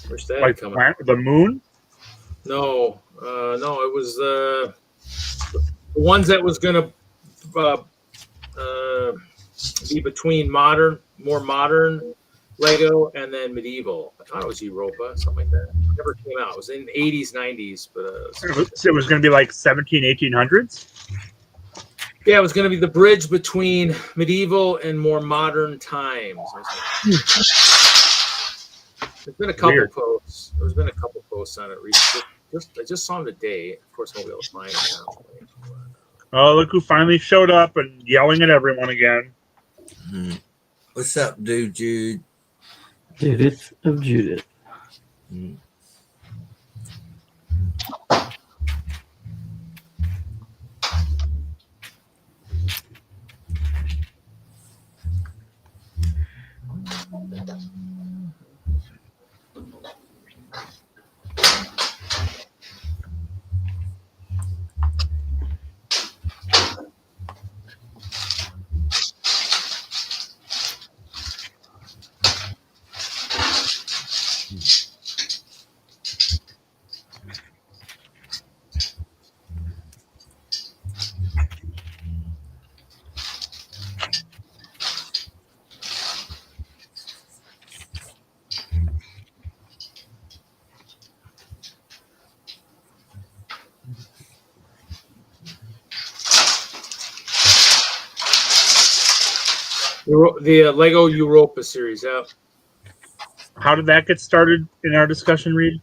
Where's that Like coming? the moon? No, it was the ones that was going to be between more modern Lego and then medieval. I thought it was Europa, something like that. It never came out. It was in the 80s, 90s, but It was going to be like 1800s? yeah, it was going to be the bridge between medieval and more modern times. There's been a couple Weird. posts. There's been a couple posts on it recently. I just saw them today. Of course, nobody else find it now. Oh, look who finally showed up and yelling at everyone again. What's up, dude, Jude? Judith of Judith. Mm. The Lego Europa series out. How did that get started in our discussion, Reed?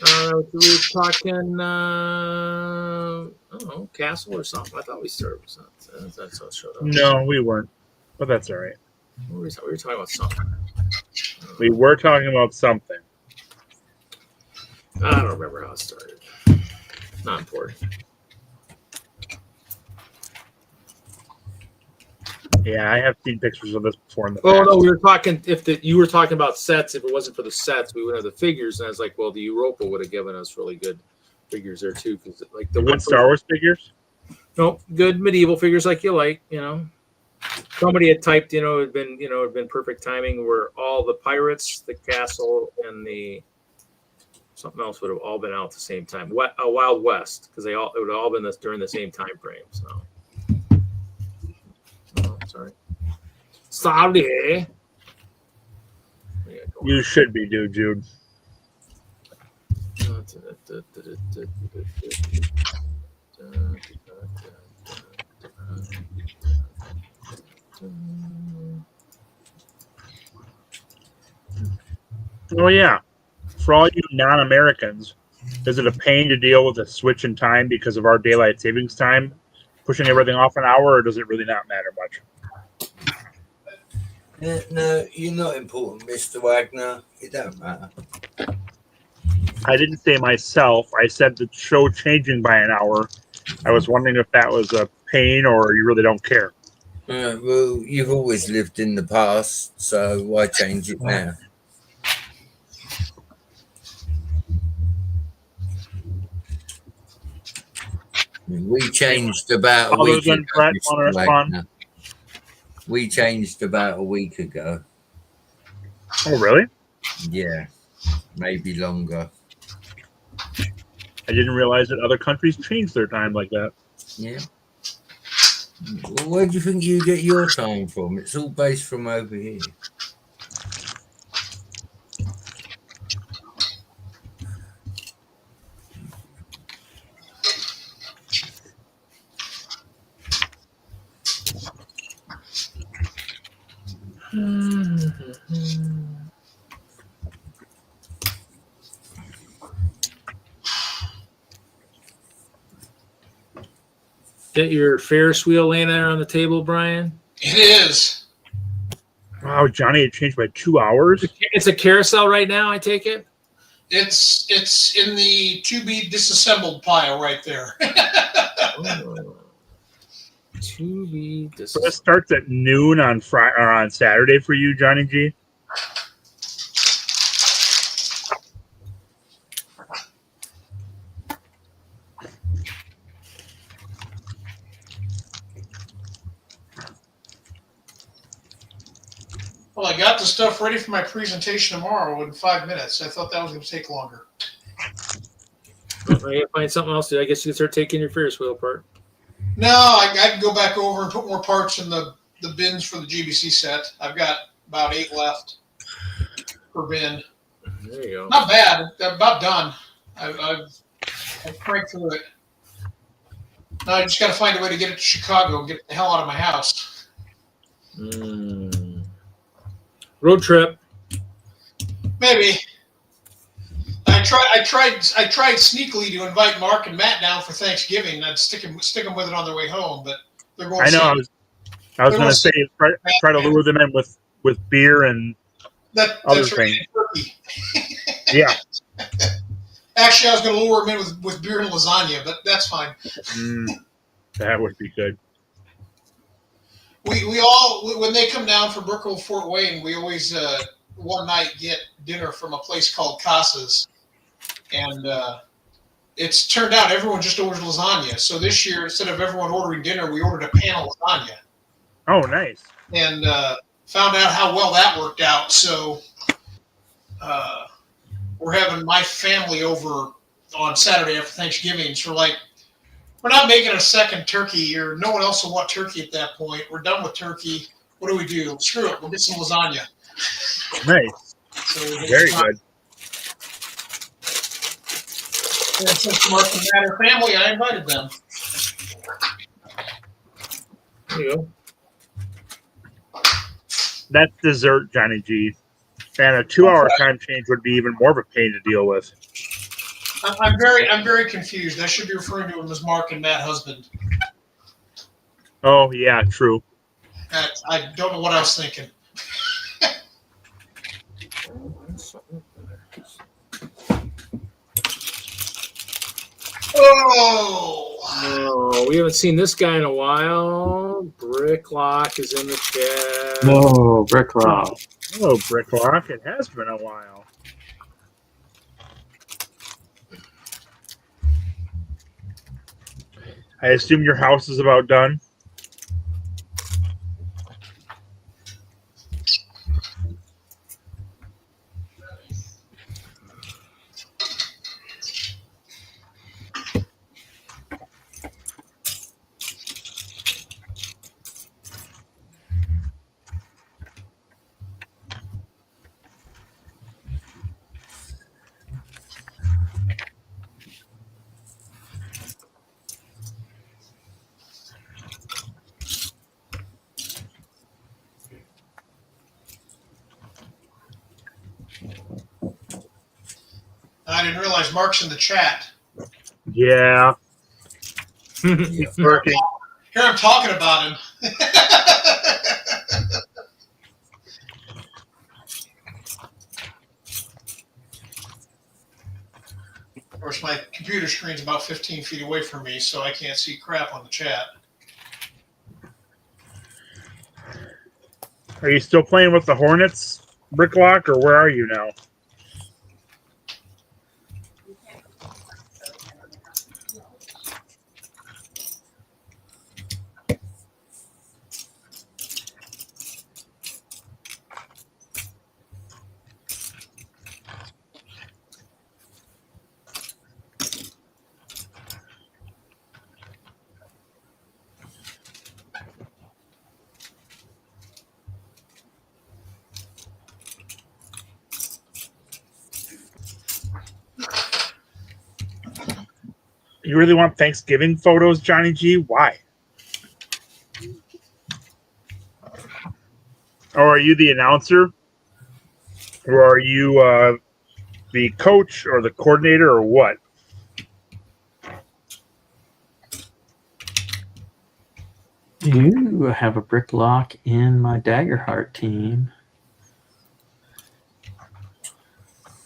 We were talking, I don't know, Castle or something. I thought we started with something. That's how it showed up. No, we weren't, but that's all right. We were talking about something. We were talking about something. I don't remember how it started. Not important. Yeah, I have seen pictures of this before in the Oh past. no, we were talking. You were talking about sets. If it wasn't for the sets, we would have the figures. And I was like, well, the Europa would have given us really good figures there too, because like the good Star Wars figures. No, good medieval figures like you like. Somebody had typed. It had been perfect timing where all the pirates, the castle, and the something else would have all been out at the same time. Wild West, because it would have all been during the same time frame. So. Oh, sorry. Sorry. You should be, Jude. Oh yeah. For all you non-Americans, is it a pain to deal with a switch in time because of our daylight savings time, pushing everything off an hour, or does it really not matter much? No, you're not important, Mr. Wagner. It don't matter. I didn't say myself. I said the show changing by an hour. I was wondering if that was a pain or you really don't care. Well, you've always lived in the past, so why change it now? We changed about a Other week than ago. Brett, Mr. want to respond? Wagner. We changed about a week ago. Oh, really? Yeah, maybe longer. I didn't realize that other countries change their time like that. Yeah. Well, where do you think you get your time from? It's all based from over here. Get your Ferris wheel laying there on the table, Brian. It is. Wow, Johnny, it changed by 2 hours. It's a carousel right now, I take it. It's in the to be disassembled pile right there. To be So this starts at noon on Friday or on Saturday for you, Johnny G. Well, I got the stuff ready for my presentation tomorrow in 5 minutes. I thought that was going to take longer. I gotta find something else to do. I guess you can start taking your Ferris wheel apart. No, I can go back over and put more parts in the bins for the GBC set. I've got about 8 left per bin. There you go. Not bad. I'm about done. I've cranked through it. Now I just got to find a way to get it to Chicago and get the hell out of my house. Road trip. Maybe. I tried sneakily to invite Mark and Matt down for Thanksgiving. I'd stick them with it on their way home, but they're going. I know. I was going to say try to lure them in with beer and other things. Yeah. Actually, I was going to lure them in with beer and lasagna, but that's fine. That would be good. We all, when they come down from Brookville, Fort Wayne, we always one night get dinner from a place called Casas, and it's turned out everyone just orders lasagna. So this year, instead of everyone ordering dinner, we ordered a pan of lasagna. Oh, nice. And found out how well that worked out. So we're having my family over on Saturday after Thanksgiving. So we're not making a second turkey, or no one else will want turkey at that point. We're done with turkey. What do we do? Screw it. We'll get some lasagna. Nice. So very good. And since Mark and Matt are family, I invited them. There you go. That's dessert, Johnny G. And a 2-hour time change would be even more of a pain to deal with. I'm very confused. I should be referring to him as Mark and Matt husband. Oh yeah, true. I don't know what I was thinking. Oh, we haven't seen this guy in a while. Bricklock is in the chat. No, Bricklock. Hello, Bricklock. It has been a while. I assume your house is about done. I didn't realize Mark's in the chat. Yeah. It's working. Here I'm talking about him. Of course, my computer screen's about 15 feet away from me, so I can't see crap on the chat. Are you still playing with the Hornets, Bricklock, or where are you now? You really want Thanksgiving photos, Johnny G? Why? Or are you the announcer? Or are you the coach or the coordinator or what? You have a Bricklock in my Daggerheart team.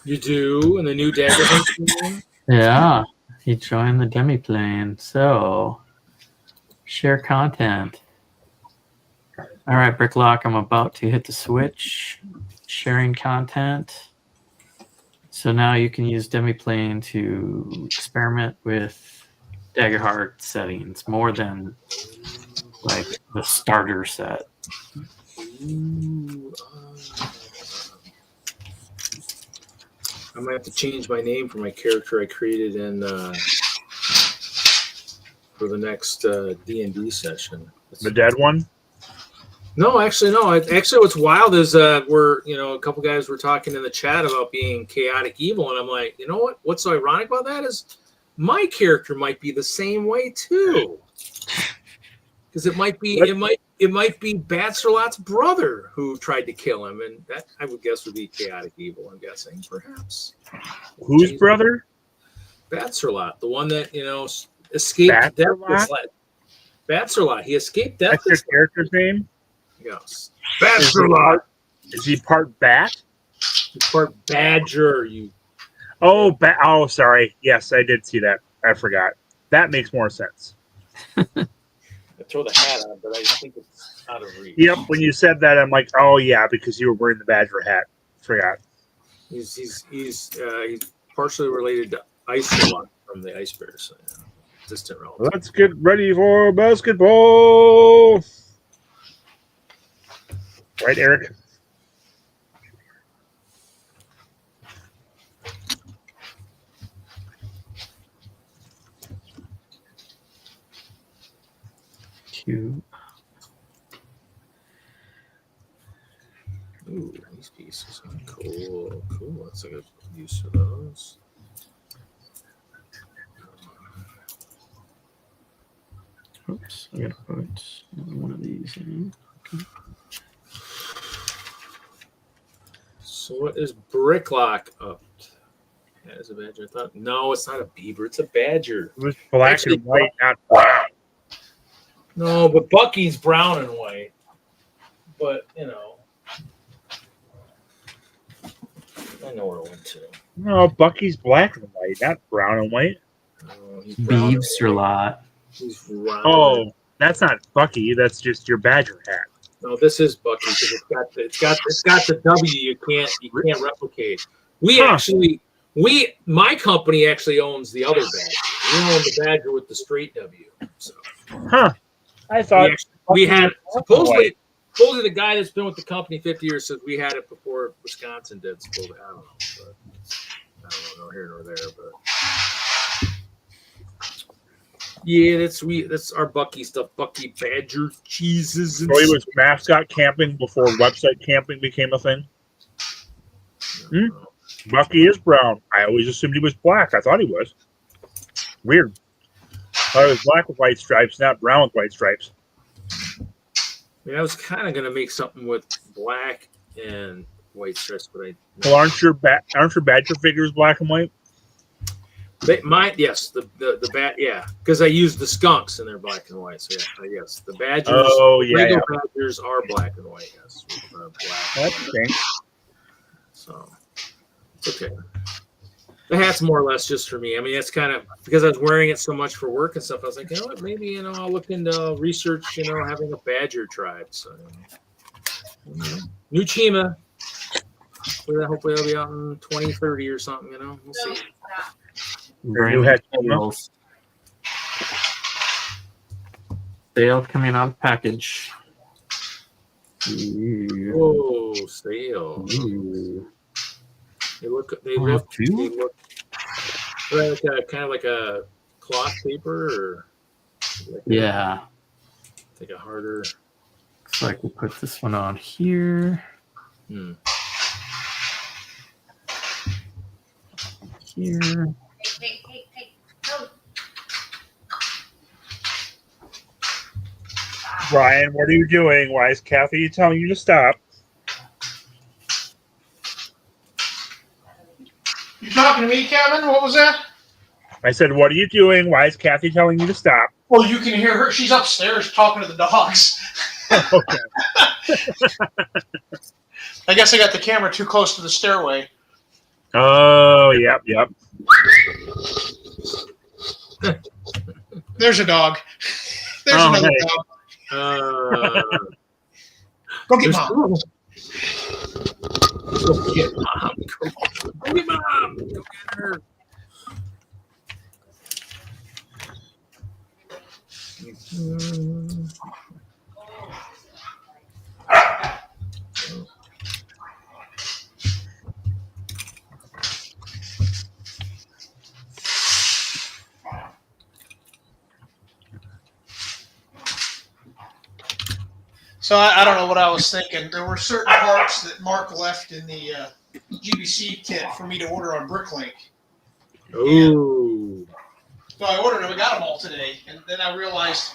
You do in the new Dagger team? Yeah, he joined the demiplane. So, share content. All right, Bricklock, I'm about to hit the switch. Sharing content. So now you can use demiplane to experiment with Daggerheart settings more than like the starter set. Ooh, I might have to change my name for my character I created in for the next D&D session. The dead one? No, actually, no. Actually, what's wild is we're a couple guys were talking in the chat about being chaotic evil, and I'm like, you know what? What's so ironic about that is my character might be the same way too, because it might be Batserlot's brother who tried to kill him, and that I would guess would be chaotic evil. I'm guessing, perhaps. Whose brother? Batserlot, the one that escaped death. Batserlot. He escaped death. That's your character's name? Yes. Batserlot. Is he part bat? He's part badger. Oh, sorry. Yes, I did see that. I forgot. That makes more sense. I throw the hat on, but I think it's out of reach. Yep. When you said that, I'm like, oh yeah, because you were wearing the badger hat. Forgot. He's partially related to Isolot from the Ice Bears. So, distant relative. Let's get ready for basketball. Right, Eric? Cute. Ooh, these pieces. Cool. That's a good use for those. Oops, I gotta put one of these in. Okay. So what is Bricklock up? That is a badger. I thought no, it's not a beaver. It's a badger. It was black Actually, and white, not brown. No, but Bucky's brown and white. But I know where it went to. No, Bucky's black and white, not brown and white. Oh, he's brown. Beeves a lot. He's brown. Oh, that's not Bucky. That's just your badger hat. No, this is Bucky because it's got the W you can't replicate. My company actually owns the other badger. We own the badger with the straight W. So I thought we had supposedly the guy that's been with the company 50 years says we had it before Wisconsin did. Supposedly, I don't know, but I don't know here nor there, but. Yeah, that's our Bucky stuff. Bucky badger cheeses. And so he was mascot camping before website camping became a thing. Bucky is brown. I always assumed he was black. I thought he was. Weird. I thought it was black with white stripes, not brown with white stripes. I mean, I was kind of gonna make something with black and white stripes, but Well, aren't your badger figures black and white? Yes, the bat, yeah, because I used the skunks and they're black and white. So yeah, yes, the badgers. Oh yeah, badgers are black and white. Yes, with, black. That's okay. So it's okay. The hat's more or less just for me. I mean, it's kind of because I was wearing it so much for work and stuff. I was like, you know what, maybe I'll look into research. Having a badger tribe. So new Chima. Hopefully, it'll be out in 2030 or something. We'll see. You had Sale coming on package. Whoa, sale. They look like kind of like a cloth paper or Yeah. Like a harder. So I can put this one on here. Here. Brian, what are you doing? Why is Kathy telling you to stop? You talking to me, Kevin? What was that? I said, what are you doing? Why is Kathy telling you to stop? Well, you can hear her. She's upstairs talking to the dogs. Okay. I guess I got the camera too close to the stairway. Oh, yep. There's a dog. There's another dog. Go get mom. Go get mom. Go get mom. Go get her. So I don't know what I was thinking. There were certain parts that Mark left in the GBC kit for me to order on Bricklink. Ooh. So I ordered them. I got them all today, and then I realized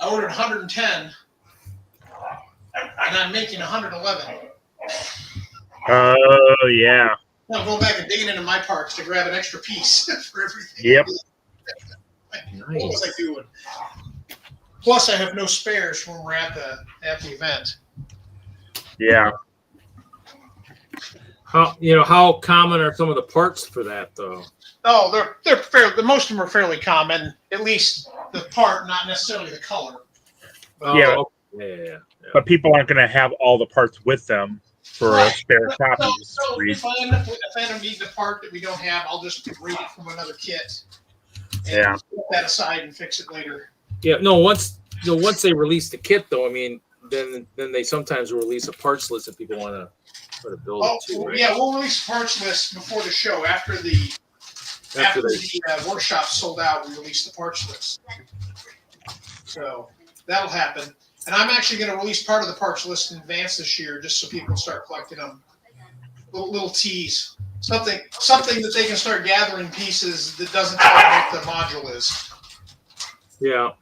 I ordered 110, and I'm making 111. Oh, yeah. I'm going back and digging into my parts to grab an extra piece for everything. Yep. What was I doing? Plus, I have no spares when we're at the event. Yeah. How common are some of the parts for that though? Oh, they're fairly. Most of them are fairly common. At least the part, not necessarily the color. Yeah. Yeah. But people aren't going to have all the parts with them for a spare copy. So if I end up needing the part that we don't have, I'll just read it from another kit. And put that aside and fix it later. Yeah. No. Once they release the kit, though, I mean, then they sometimes will release a parts list if people want to put a build it too. Right? Yeah, we'll release a parts list before the show. After the workshop sold out, we release the parts list. So that'll happen. And I'm actually going to release part of the parts list in advance this year, just so people can start collecting them. Little teas, something that they can start gathering pieces that doesn't tell them what the module is. Yeah.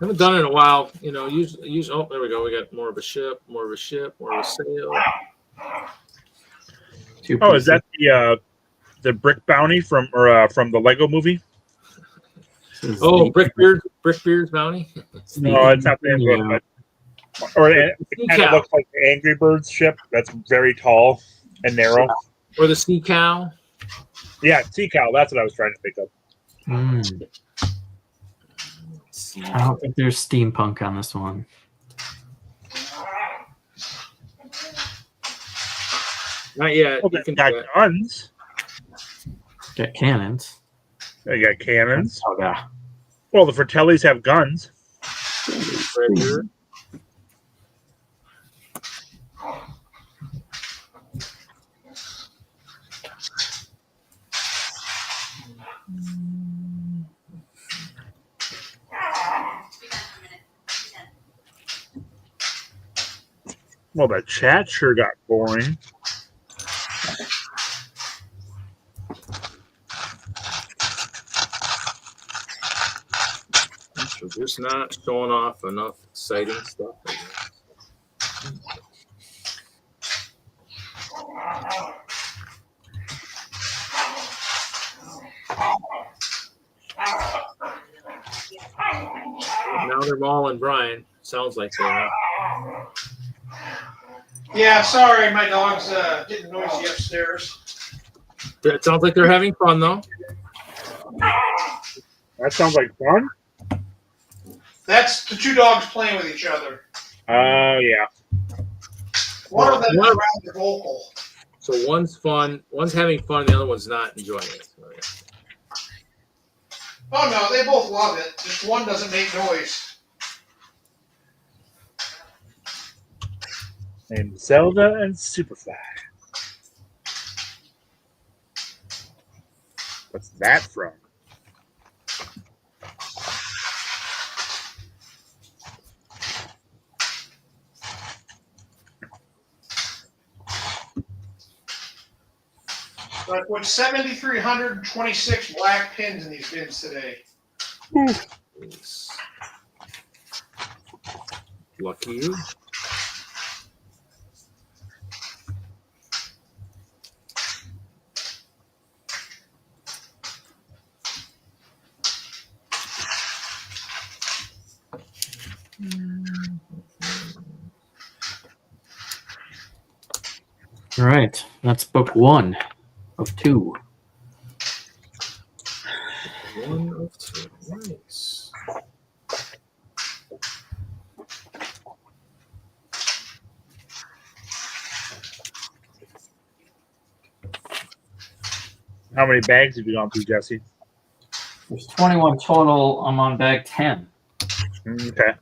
Haven't done it in a while. You know, use. Oh, there we go. We got more of a ship, more of a sail. Oh, is that the Brick Bounty from the Lego movie? Oh, Brickbeard's bounty. No, it's not the but or it kind of looks like the Angry Birds ship. That's very tall and narrow. Or the Sea Cow. Yeah, Sea Cow. That's what I was trying to think of. I don't think there's steampunk on this one. Not yet. Well, they got guns. Got cannons. They got cannons. Oh, yeah. Well, the Fratellis have guns. Right here. Well, the chat sure got boring. We're just not showing off enough exciting stuff. Now they're mauling Brian. Sounds like they are. Yeah, sorry, my dog's getting noisy upstairs. It sounds like they're having fun, though. That sounds like fun. That's the two dogs playing with each other. Oh, yeah. One of them is rather vocal. So one's fun, one's having fun, the other one's not enjoying it. Oh, no, they both love it. Just one doesn't make noise. And Zelda and Superfly. What's that from? So I put 7,326 black pins in these bins today. Lucky you. All right, that's book 1 of 2. 1 of 2. Nice. How many bags have you gone through, Jesse? There's 21 total. I'm on bag 10. Okay.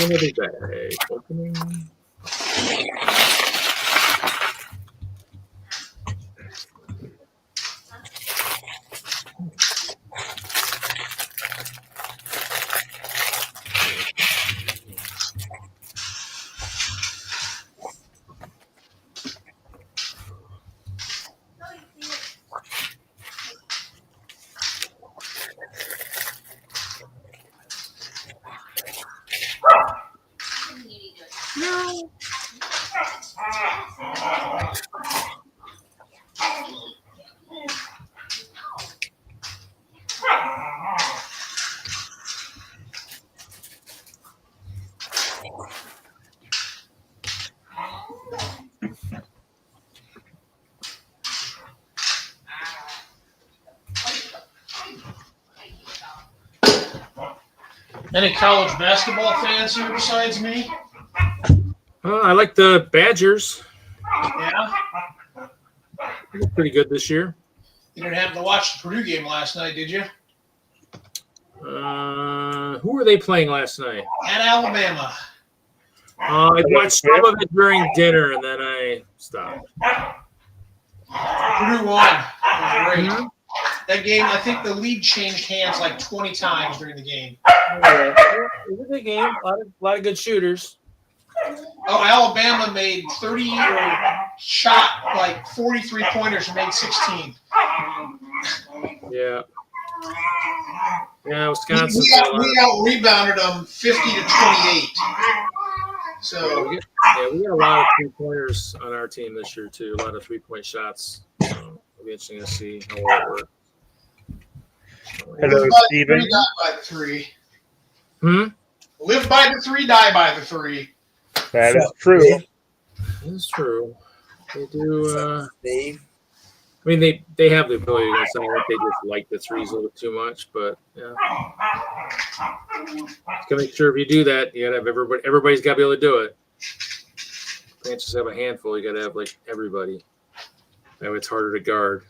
Another bag opening. Any college basketball fans here besides me? I like the Badgers. Yeah? They're pretty good this year. You didn't happen to watch the Purdue game last night, did you? Who were they playing last night? At Alabama. I watched some of it during dinner, and then I stopped. Purdue won. It was great. Mhm. That game, I think the lead changed hands like 20 times during the game. Yeah, it was a good game. A lot of good shooters. Oh, Alabama made 30 or shot like 43 pointers and made 16. Yeah. Yeah, Wisconsin. We out rebounded them 50 to 28. So we got a lot of 3-pointers on our team this year too. A lot of 3-point shots. It'll be interesting to see how well it works. Hello, live by the Steven. three, die by the three. Live by the three, die by the three. That is true. It's true. They do. Steve. I mean, they have the ability to sound like they just like the threes a little bit too much, but yeah. Just gotta make sure if you do that, you gotta have everybody. Everybody's gotta be able to do it. You can't just have a handful. You gotta have like everybody. That way it's harder to guard.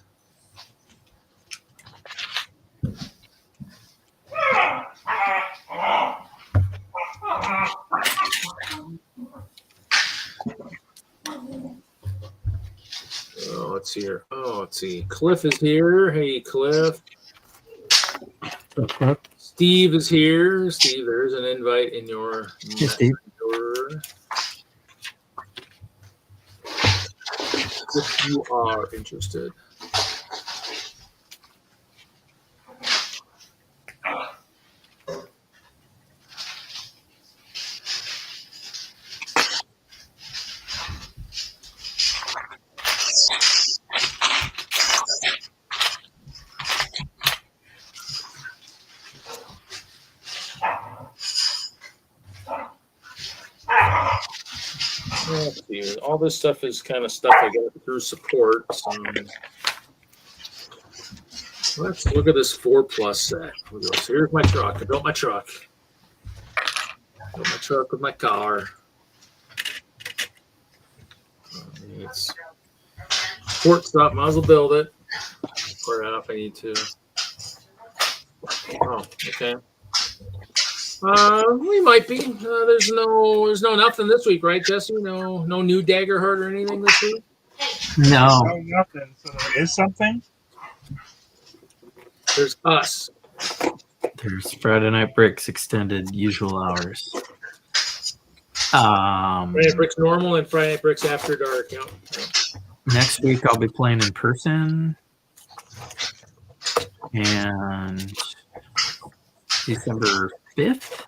Oh, let's see here. Oh, let's see. Cliff is here. Hey, Cliff. Steve is here. Steve, there's an invite in your Hey, Steve. messenger. If you are interested. Let's see. All this stuff is kind of stuff I got through support. So let's look at this 4+ set. So here's my truck. I built my truck. Built my truck with my car. It's support stuff. Might as well build it. Square it up. I need to. Oh, okay. We might be. There's no nothing this week, right, Jesse? No new dagger hurt or anything this week. No. No, nothing. So there is something. There's us. There's Friday Night Bricks extended usual hours. Friday Night Bricks normal and Friday Night Bricks after dark. Yep. Next week I'll be playing in person. And December 5th,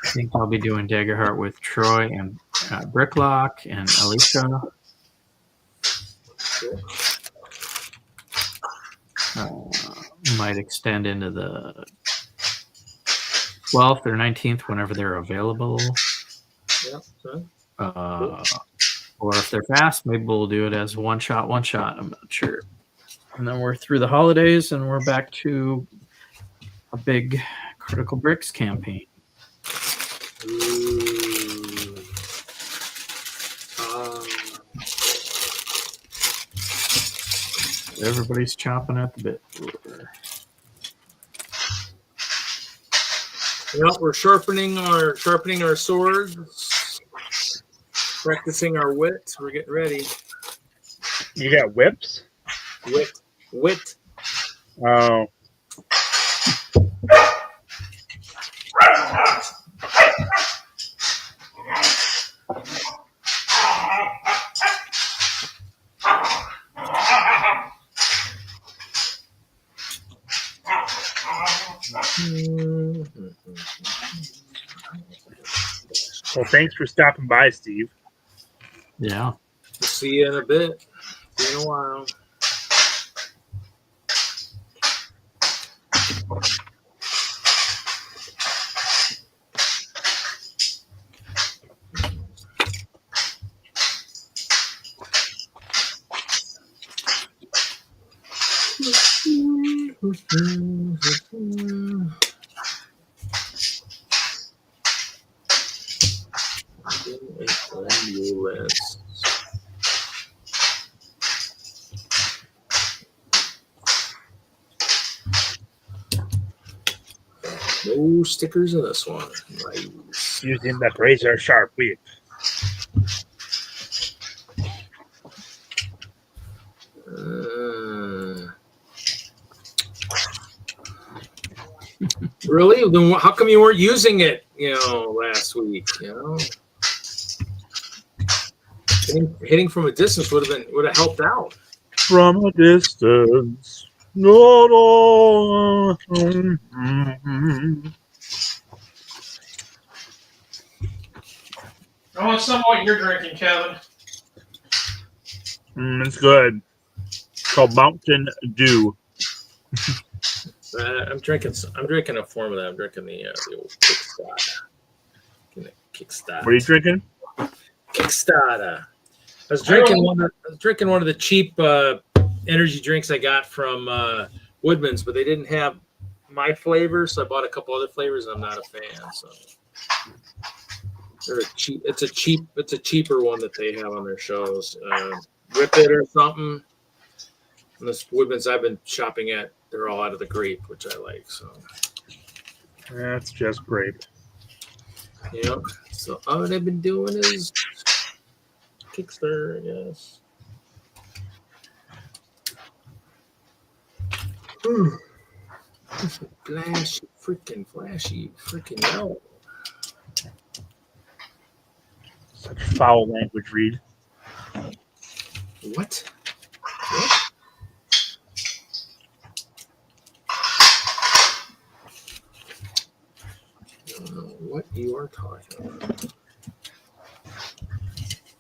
I think I'll be doing Daggerheart with Troy and Bricklock and Alicia. Might extend into the 12th or 19th whenever they're available. Yep. So, Or if they're fast, maybe we'll do it as one shot. I'm not sure. And then we're through the holidays and we're back to a big Critical Bricks campaign. Everybody's chomping at the bit. Well, we're sharpening our swords, practicing our wit. We're getting ready. You got whips? Wit. Oh. Well, thanks for stopping by, Steve. Yeah. See you in a bit. See you in a while. No stickers in this one. Nice. Using that razor sharp whip. Really? Then how come you weren't using it, last week? Hitting from a distance would have helped out. From a distance. No. I want some of what you're drinking, Kevin. It's good. It's called Mountain Dew. I'm drinking a form of that. I'm drinking the old Kickstarter. What are you drinking? Kickstarter. I was drinking one of the cheap energy drinks I got from Woodman's, but they didn't have my flavor, so I bought a couple other flavors. And I'm not a fan, so they're cheap. It's a cheaper one that they have on their shows. Rip It or something. And this Woodman's I've been shopping at, they're all out of the grape, which I like. So That's just grape. So all I've been doing is Kickstarter, I guess. Flashy, freaking yellow. Such foul language, Reed. What? I don't know what you are talking about.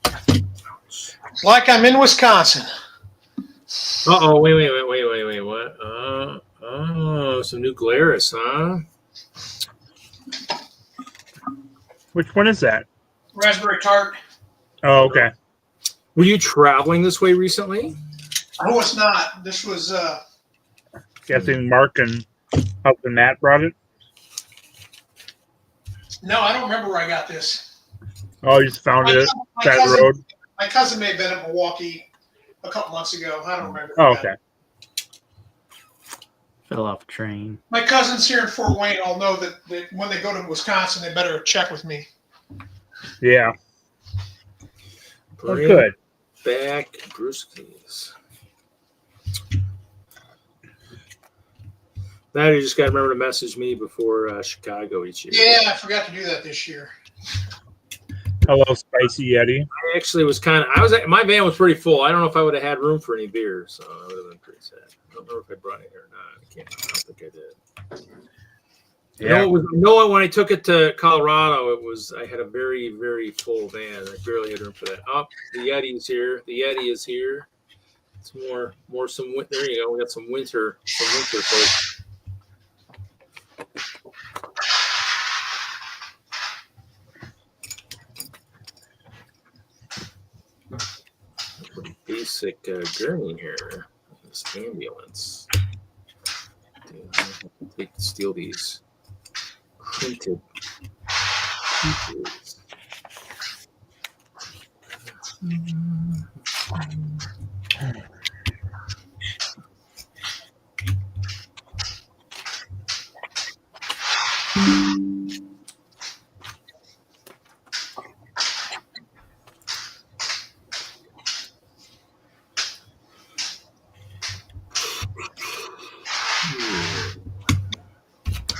Ouch. Like I'm in Wisconsin. Uh-oh, wait, what? Some new Glarus, huh? Which one is that? Raspberry tart. Oh, okay. Were you traveling this way recently? No, it's not. This was Guessing Mark and Matt brought it. no, I don't remember where I got this. Oh, you just found it at that road. My cousin may have been in Milwaukee a couple months ago. I don't remember. Oh, okay. Fell off a train. My cousins here in Fort Wayne all know that when they go to Wisconsin, they better check with me. Yeah. Bring Good. back brewskis. Now you just got to remember to message me before Chicago each year. Yeah, I forgot to do that this year. Hello, Spicy Yeti. I actually was my van was pretty full. I don't know if I would have had room for any beer, so I would have been pretty sad. I don't know if I brought it or not. I don't think I did. Yeah. When I took it to Colorado, I had a very, very full van. I barely had room for that. Oh, the Yeti's here. The Yeti is here. It's some winter. There you go. We got some winter folks. Pretty basic journey here. This ambulance. Dude, I have to steal these printed pieces.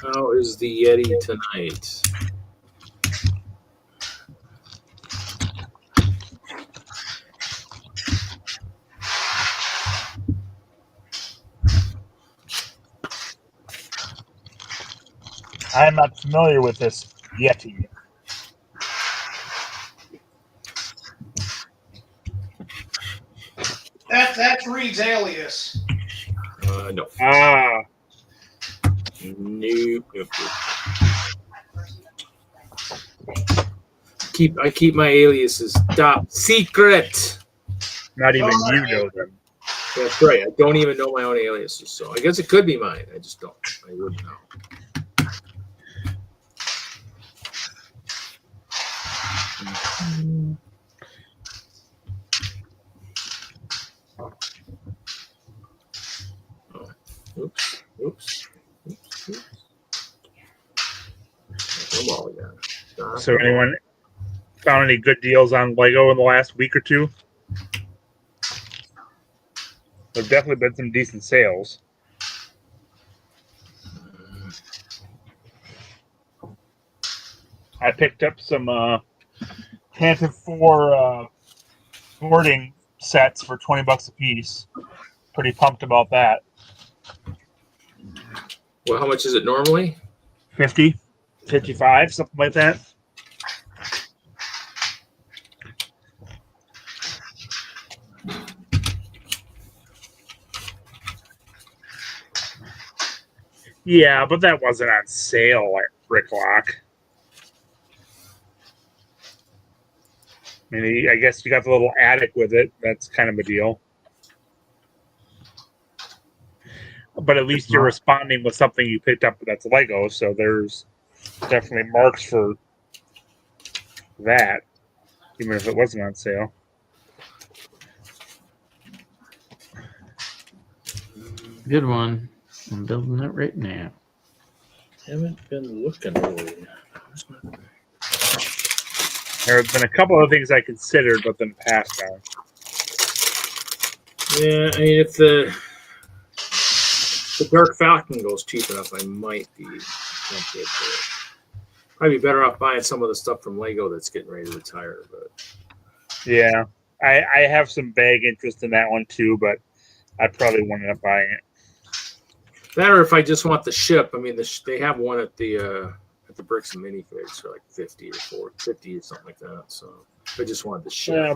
How is the Yeti tonight? I am not familiar with this Yeti. That's Reed's alias. No. Ah. Nope. I keep my aliases top secret. Not even you know them. That's right. I don't even know my own aliases, so I guess it could be mine. I just don't. I wouldn't know. Oops. So anyone found any good deals on Lego in the last week or two? There's definitely been some decent sales. I picked up some Phantom 4 boarding sets for $20 a piece. Pretty pumped about that. Well, how much is it normally? 50, 55, something like that. Yeah, but that wasn't on sale at Bricklock. I mean, I guess you got the little attic with it. That's kind of a deal. But at least you're responding with something you picked up that's Lego, so there's definitely marks for that, even if it wasn't on sale. Good one. I'm building it right now. Haven't been looking really. There have been a couple of things I considered, but then passed on. Yeah, I mean, if the Dark Falcon goes cheap enough, I might be tempted. Probably better off buying some of the stuff from Lego that's getting ready to retire. But Yeah, I have some vague interest in that one too, but I probably won't end up buying it. that, or if I just want the ship. I mean, they have one at the Bricks and Minifigs for like 50 or 50 or something like that. So I just wanted the ship. Yeah,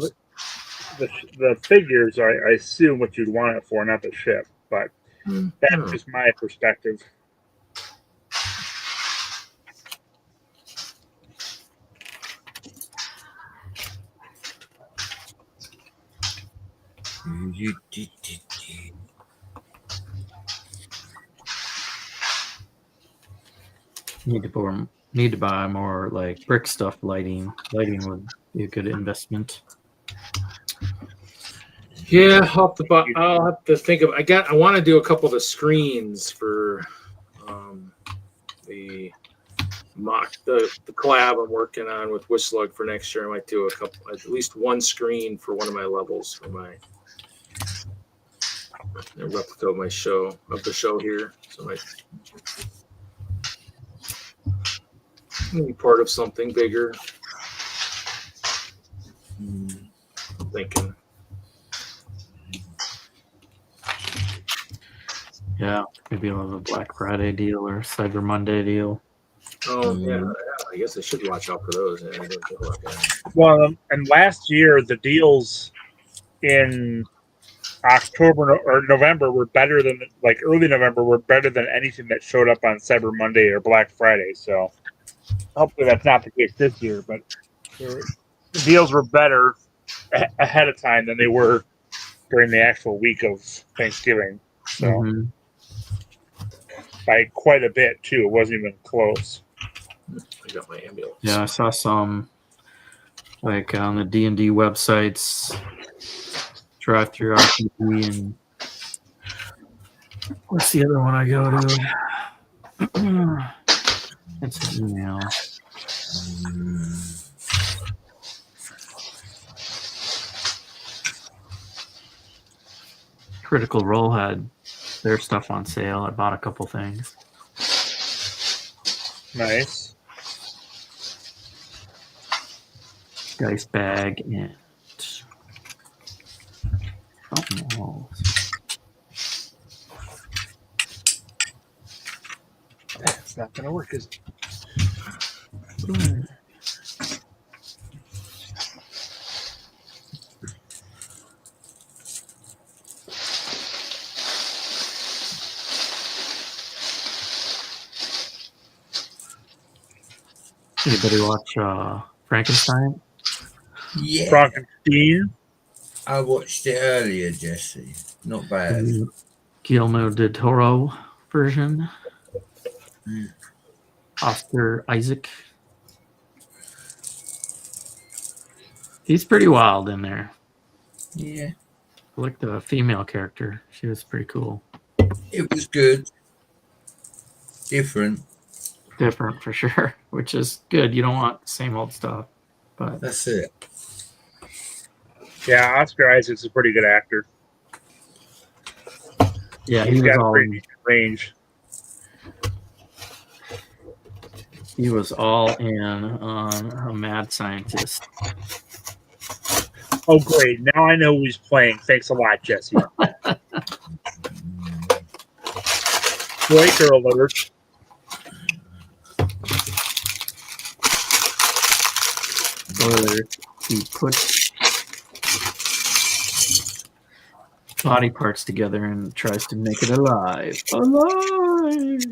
but the figures, I assume what you'd want it for, not the ship. But that's just my perspective. Need to buy more like brick stuff. Lighting would be a good investment. Yeah, I'll have to think of. I want to do a couple of the screens for the collab I'm working on with WISLUG for next year. I might do at least one screen for one of my levels for my replica of the show here. So I might be part of something bigger. I'm thinking. Yeah, maybe a little Black Friday deal or Cyber Monday deal. Oh yeah, I guess I should watch out for those. Yeah, I didn't think about that. Well, and last year the deals in October or November were better than, like early November, were better than anything that showed up on Cyber Monday or Black Friday. So hopefully that's not the case this year, but the deals were better ahead of time than they were during the actual week of Thanksgiving. So by quite a bit too. It wasn't even close. I got my ambulance. Yeah, I saw some like on the D&D websites, drive-through RPG, and what's the other one I go to? It's an email. Critical Role had their stuff on sale. I bought a couple things. Nice. Dice bag and That's not going to work, is it? Anybody watch Frankenstein? Yeah, Frankenstein. I watched it earlier, Jesse. Not bad. Guillermo del Toro version. Oscar Isaac. He's pretty wild in there. Yeah, I like the female character. She was pretty cool. it was good. Different. Different for sure. which is good. You don't want the same old stuff. But That's it. Yeah, Oscar Isaac's a pretty good actor. yeah, He's got a pretty decent range. he was all in on a mad scientist. Oh, great. Now I know who he's playing. Thanks a lot, Jesse. Breaker alert. Where he puts body parts together and tries to make it alive. Alive!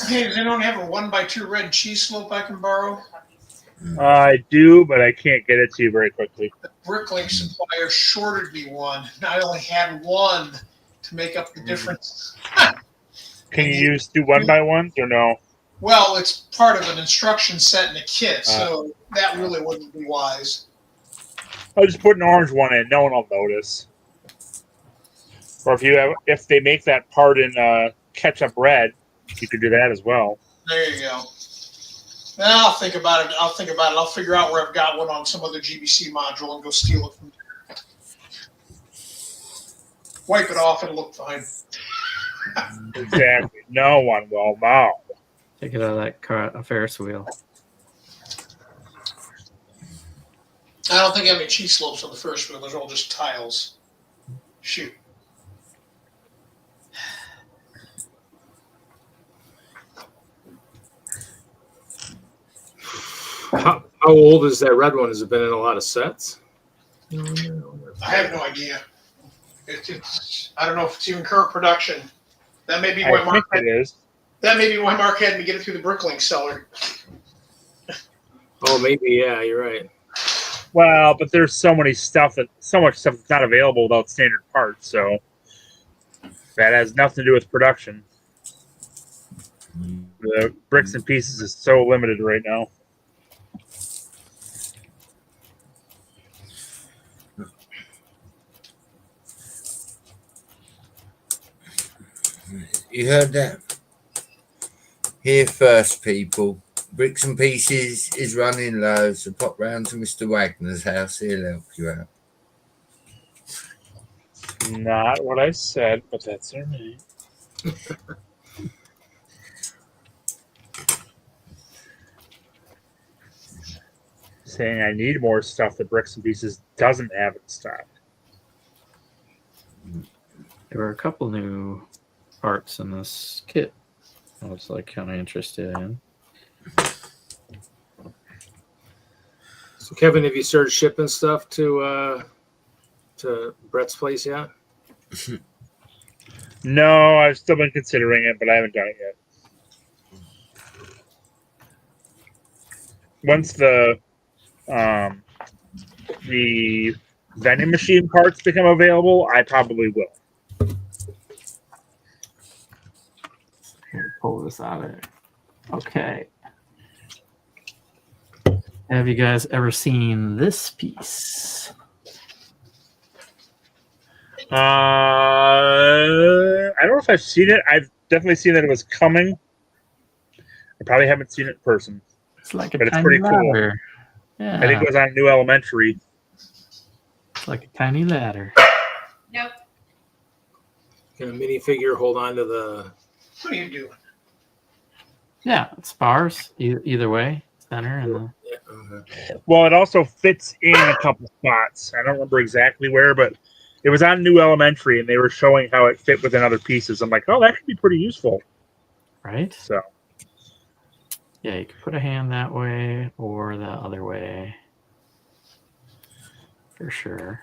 Hey, does anyone have a 1x2 red cheese slope I can borrow? I do, but I can't get it to you very quickly. The Bricklink supplier shorted me one. And I only had one to make up the difference. Can you use 2 1x1s or no? Well, it's part of an instruction set in a kit, so that really wouldn't be wise. I'll just put an orange one in. No one will notice. Or if they make that part in ketchup red, you could do that as well. There you go. I'll think about it. I'll figure out where I've got one on some other GBC module and go steal it from there. Wipe it off and look fine. Exactly. No one will know. Take it out of that car, a Ferris wheel. I don't think I have any cheese slopes on the first wheel. Those are all just tiles. Shoot. How old is that red one? Has it been in a lot of sets? I have no idea. I don't know if it's even current production. That may be why Mark had me get it through the Bricklink seller. Oh, maybe. Yeah, you're right. Well, but there's so much stuff that's not available without standard parts, so that has nothing to do with production. The bricks and pieces is so limited right now. You heard that? Here first, people. Bricks and Pieces is running low, so pop round to Mr. Wagner's house. He'll help you out. Not what I said, but that's all right. Saying I need more stuff that Bricks and Pieces doesn't have in stock. There were a couple new parts in this kit I was like kind of interested in. So, Kevin, have you started shipping stuff to Brett's place yet? No, I've still been considering it, but I haven't done it yet. Once the vending machine parts become available, I probably will. Pull this out of there. Okay. Have you guys ever seen this piece? I don't know if I've seen it. I've definitely seen that it was coming. I probably haven't seen it in person. It's like but it's pretty ladder. Cool. Yeah. I think it was on New Elementary. It's like a tiny ladder. Nope. Can a minifigure hold on to the... What are you doing? Yeah, it's bars either way. Center and the... Well, it also fits in a couple spots. I don't remember exactly where, but it was on New Elementary, and they were showing how it fit within other pieces. I'm like, oh, that could be pretty useful. Right? So, yeah, you could put a hand that way or the other way. For sure.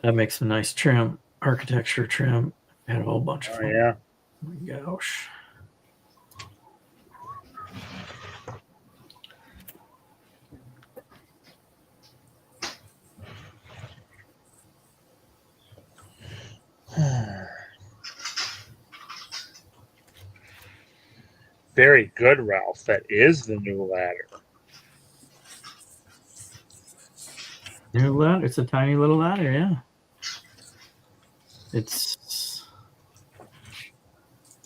That makes some nice trim, architecture trim. I had a whole bunch of Oh them. yeah. Oh my gosh. Very good, Ralph. That is the new ladder. New ladder. It's a tiny little ladder, yeah. It's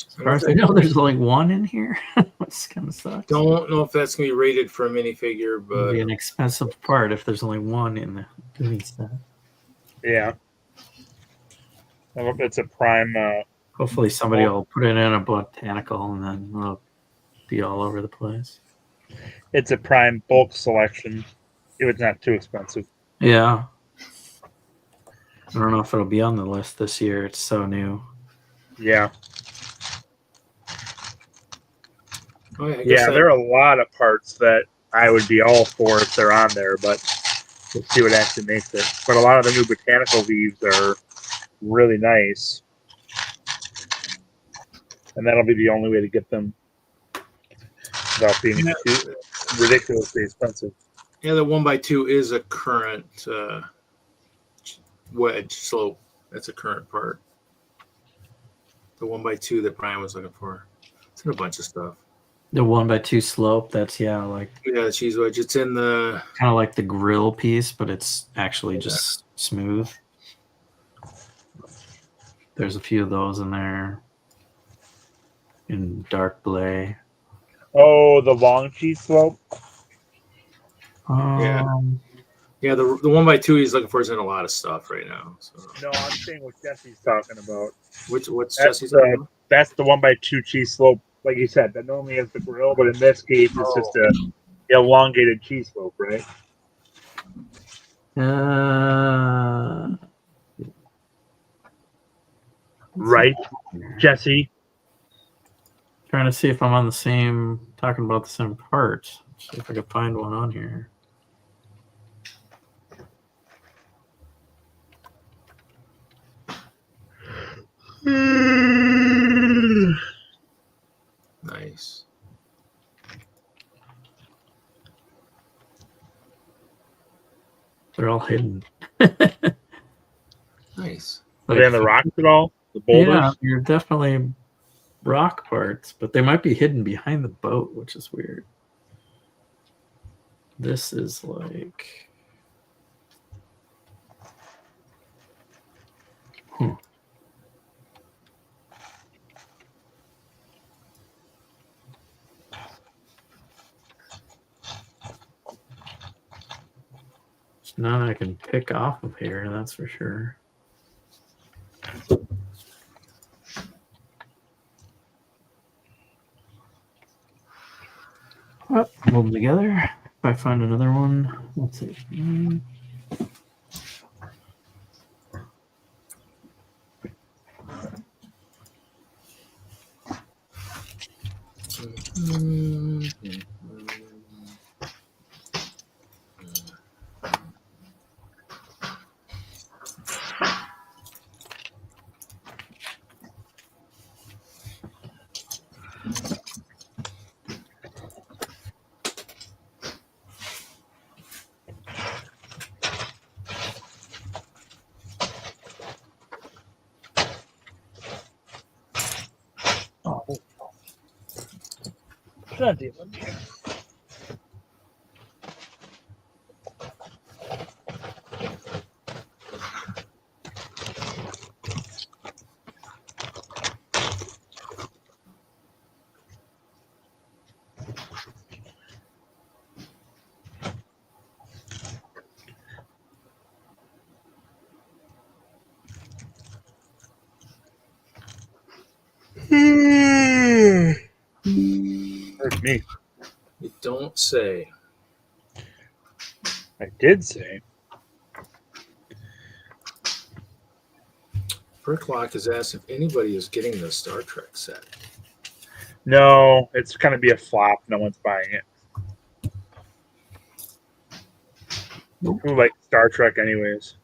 as far as I know, there's only one in here. Which kind of sucks. Don't know if that's gonna be rated for a minifigure, It'd but be an expensive part if there's only one in the doing stuff. Yeah. It's a prime. Hopefully somebody will put it in a botanical and then it'll be all over the place. It's a prime bulk selection. If it's not too expensive. Yeah. I don't know if it'll be on the list this year. It's so new. Yeah. oh, yeah, I Yeah, guess there are a lot of parts that I would be all for if they're on there, but we'll see what actually makes it. But a lot of the new botanical leaves are really nice. And that'll be the only way to get them without being too ridiculously expensive. yeah, the 1x2 is a current wedge slope. That's a current part. The 1x2 that Brian was looking for. It's in a bunch of stuff. The 1x2 slope, that's like Yeah, the cheese wedge. It's in the kind of like the grill piece, but it's actually just smooth. There's a few of those in there in dark gray. Oh, the long cheese slope? Yeah, the 1x2 he's looking for is in a lot of stuff right now. So. No, I'm saying what Jesse's talking about. What's That's Jesse's talking about? That's the 1x2 cheese slope, like you said, that normally has the grill, but in this case, it's just a elongated cheese slope, right? Right, Jesse? Trying to see if I'm on the same, talking about the same part. See if I can find one on here. Nice. They're all hidden. Nice. Are they on the rocks at all? The boulders? Yeah, you're definitely rock parts, but they might be hidden behind the boat, which is weird. This is like... There's none I can pick off of here, that's for sure. Well, move them together. If I find another one, let's see. Plenty of them here. That's me. You don't say. I did say. Bricklock has asked if anybody is getting the Star Trek set. No, it's going to be a flop. No one's buying it. Nope. Who likes Star Trek anyways?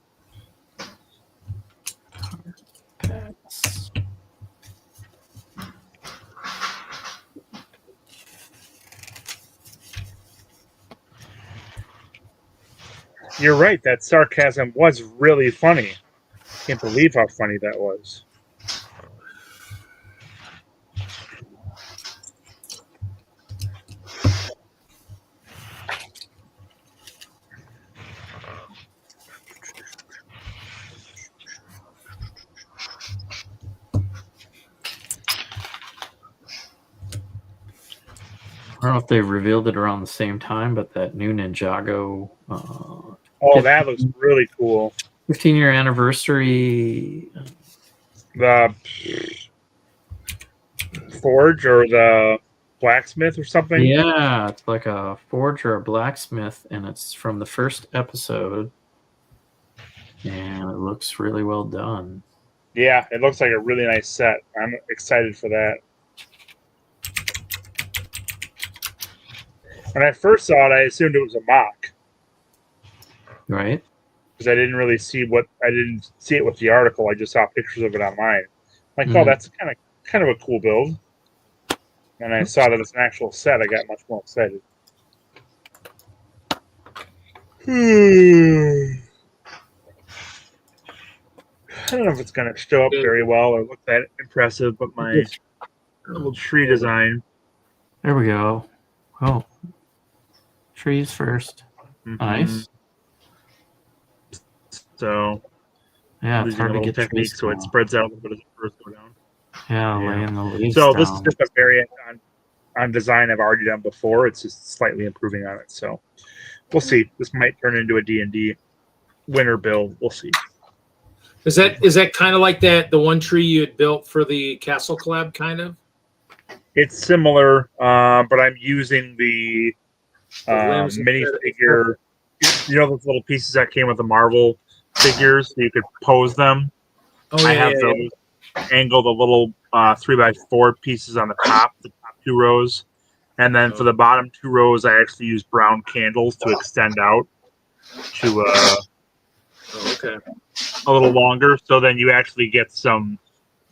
You're right. That sarcasm was really funny. Can't believe how funny that was. I don't know if they revealed it around the same time, but that new Ninjago Oh, that looks really cool. 15-year anniversary. The forge or the blacksmith or something. Yeah, it's like a forge or a blacksmith, and it's from the first episode. And it looks really well done. Yeah, it looks like a really nice set. I'm excited for that. When I first saw it, I assumed it was a mock Right? because I didn't see it with the article. I just saw pictures of it online. Like, oh, that's kind of a cool build. And I saw that it's an actual set. I got much more excited. I don't know if it's going to show up very well or look that impressive, but my little tree design. There we go. Oh, trees first. Nice. So, yeah, it's using hard a to little get technique trees so it spreads out a little bit as the first go down. Yeah, laying the leaves So down. this is just a variant on design I've already done before. It's just slightly improving on it. So we'll see. This might turn into a D&D winter build. We'll see. Is that kind of like the one tree you had built for the Castle collab, kind of? It's similar, but I'm using the minifigure. You know those little pieces that came with the Marvel figures, so you could pose them. Oh, I have those angled a little 3x4 pieces on the top 2 rows, and then for the bottom 2 rows, I actually use brown candles to extend out to a little longer. So then you actually get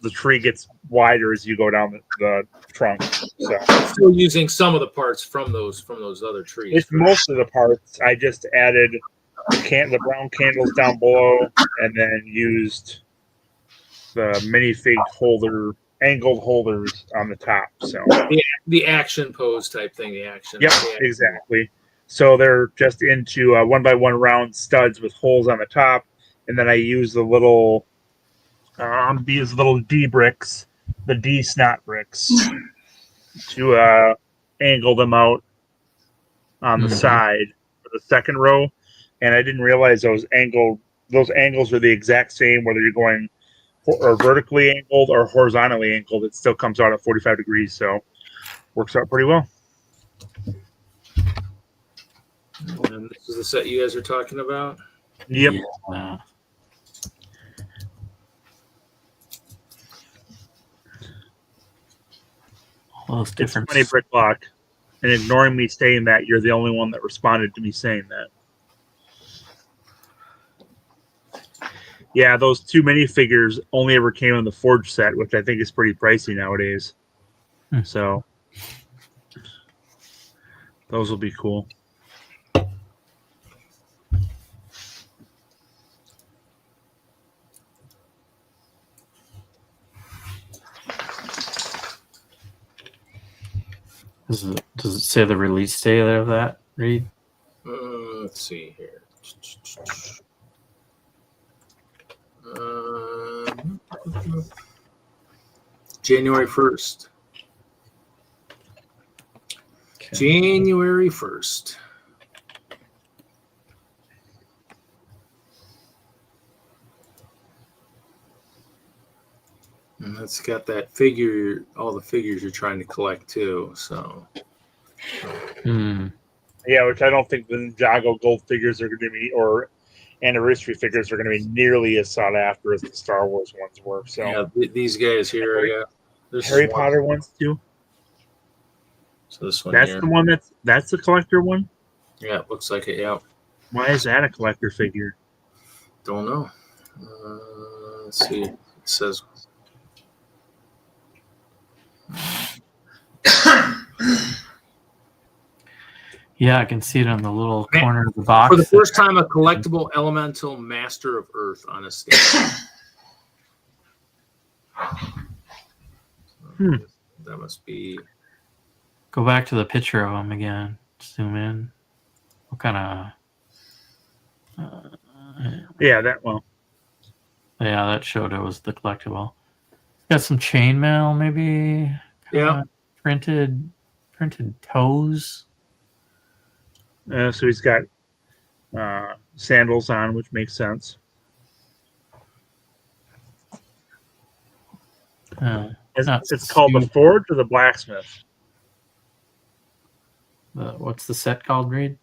the tree gets wider as you go down the trunk. So still using some of the parts from those other trees. It's most of the parts. I just added the brown candles down below, and then used the minifig angled holders on the top. So the action pose type thing. The action. Yep, exactly. So they're just into 1x1 round studs with holes on the top, and then I use the little these little D bricks, the D snot bricks, to angle them out on the side for the second row. And I didn't realize those angles are the exact same whether you're going or vertically angled or horizontally angled. It still comes out at 45 degrees, so works out pretty well. And this is the set you guys are talking about? Yep. Yeah. All those different. It's funny, Bricklock, and ignoring me saying that, you're the only one that responded to me saying that. Yeah, those 2 minifigures only ever came in the Forge set, which I think is pretty pricey nowadays. So those will be cool. Does it say the release date of that, Reed? Let's see here. January 1st. Okay. January 1st. And it's got that figure, all the figures you're trying to collect too. So, yeah, which I don't think the Ninjago gold figures are going to be, or anniversary figures are going to be nearly as sought after as the Star Wars ones were. So yeah, these guys here, I got Harry Potter ones too. So this one, that's here. The one that's the collector one. Yeah, it looks like it. Yeah. Why is that a collector figure? Don't know. Let's see. It says. Yeah, I can see it on the little Man, corner of the box. For the first time, a collectible elemental master of Earth on a stand. That must be. Go back to the picture of him again. Zoom in. What kind of? Yeah, that one. Yeah, that showed it was the collectible. Got some chainmail, maybe. Yeah. Printed toes. So he's got sandals on, which makes sense. It's called the Forge or the Blacksmith. What's the set called, Reed?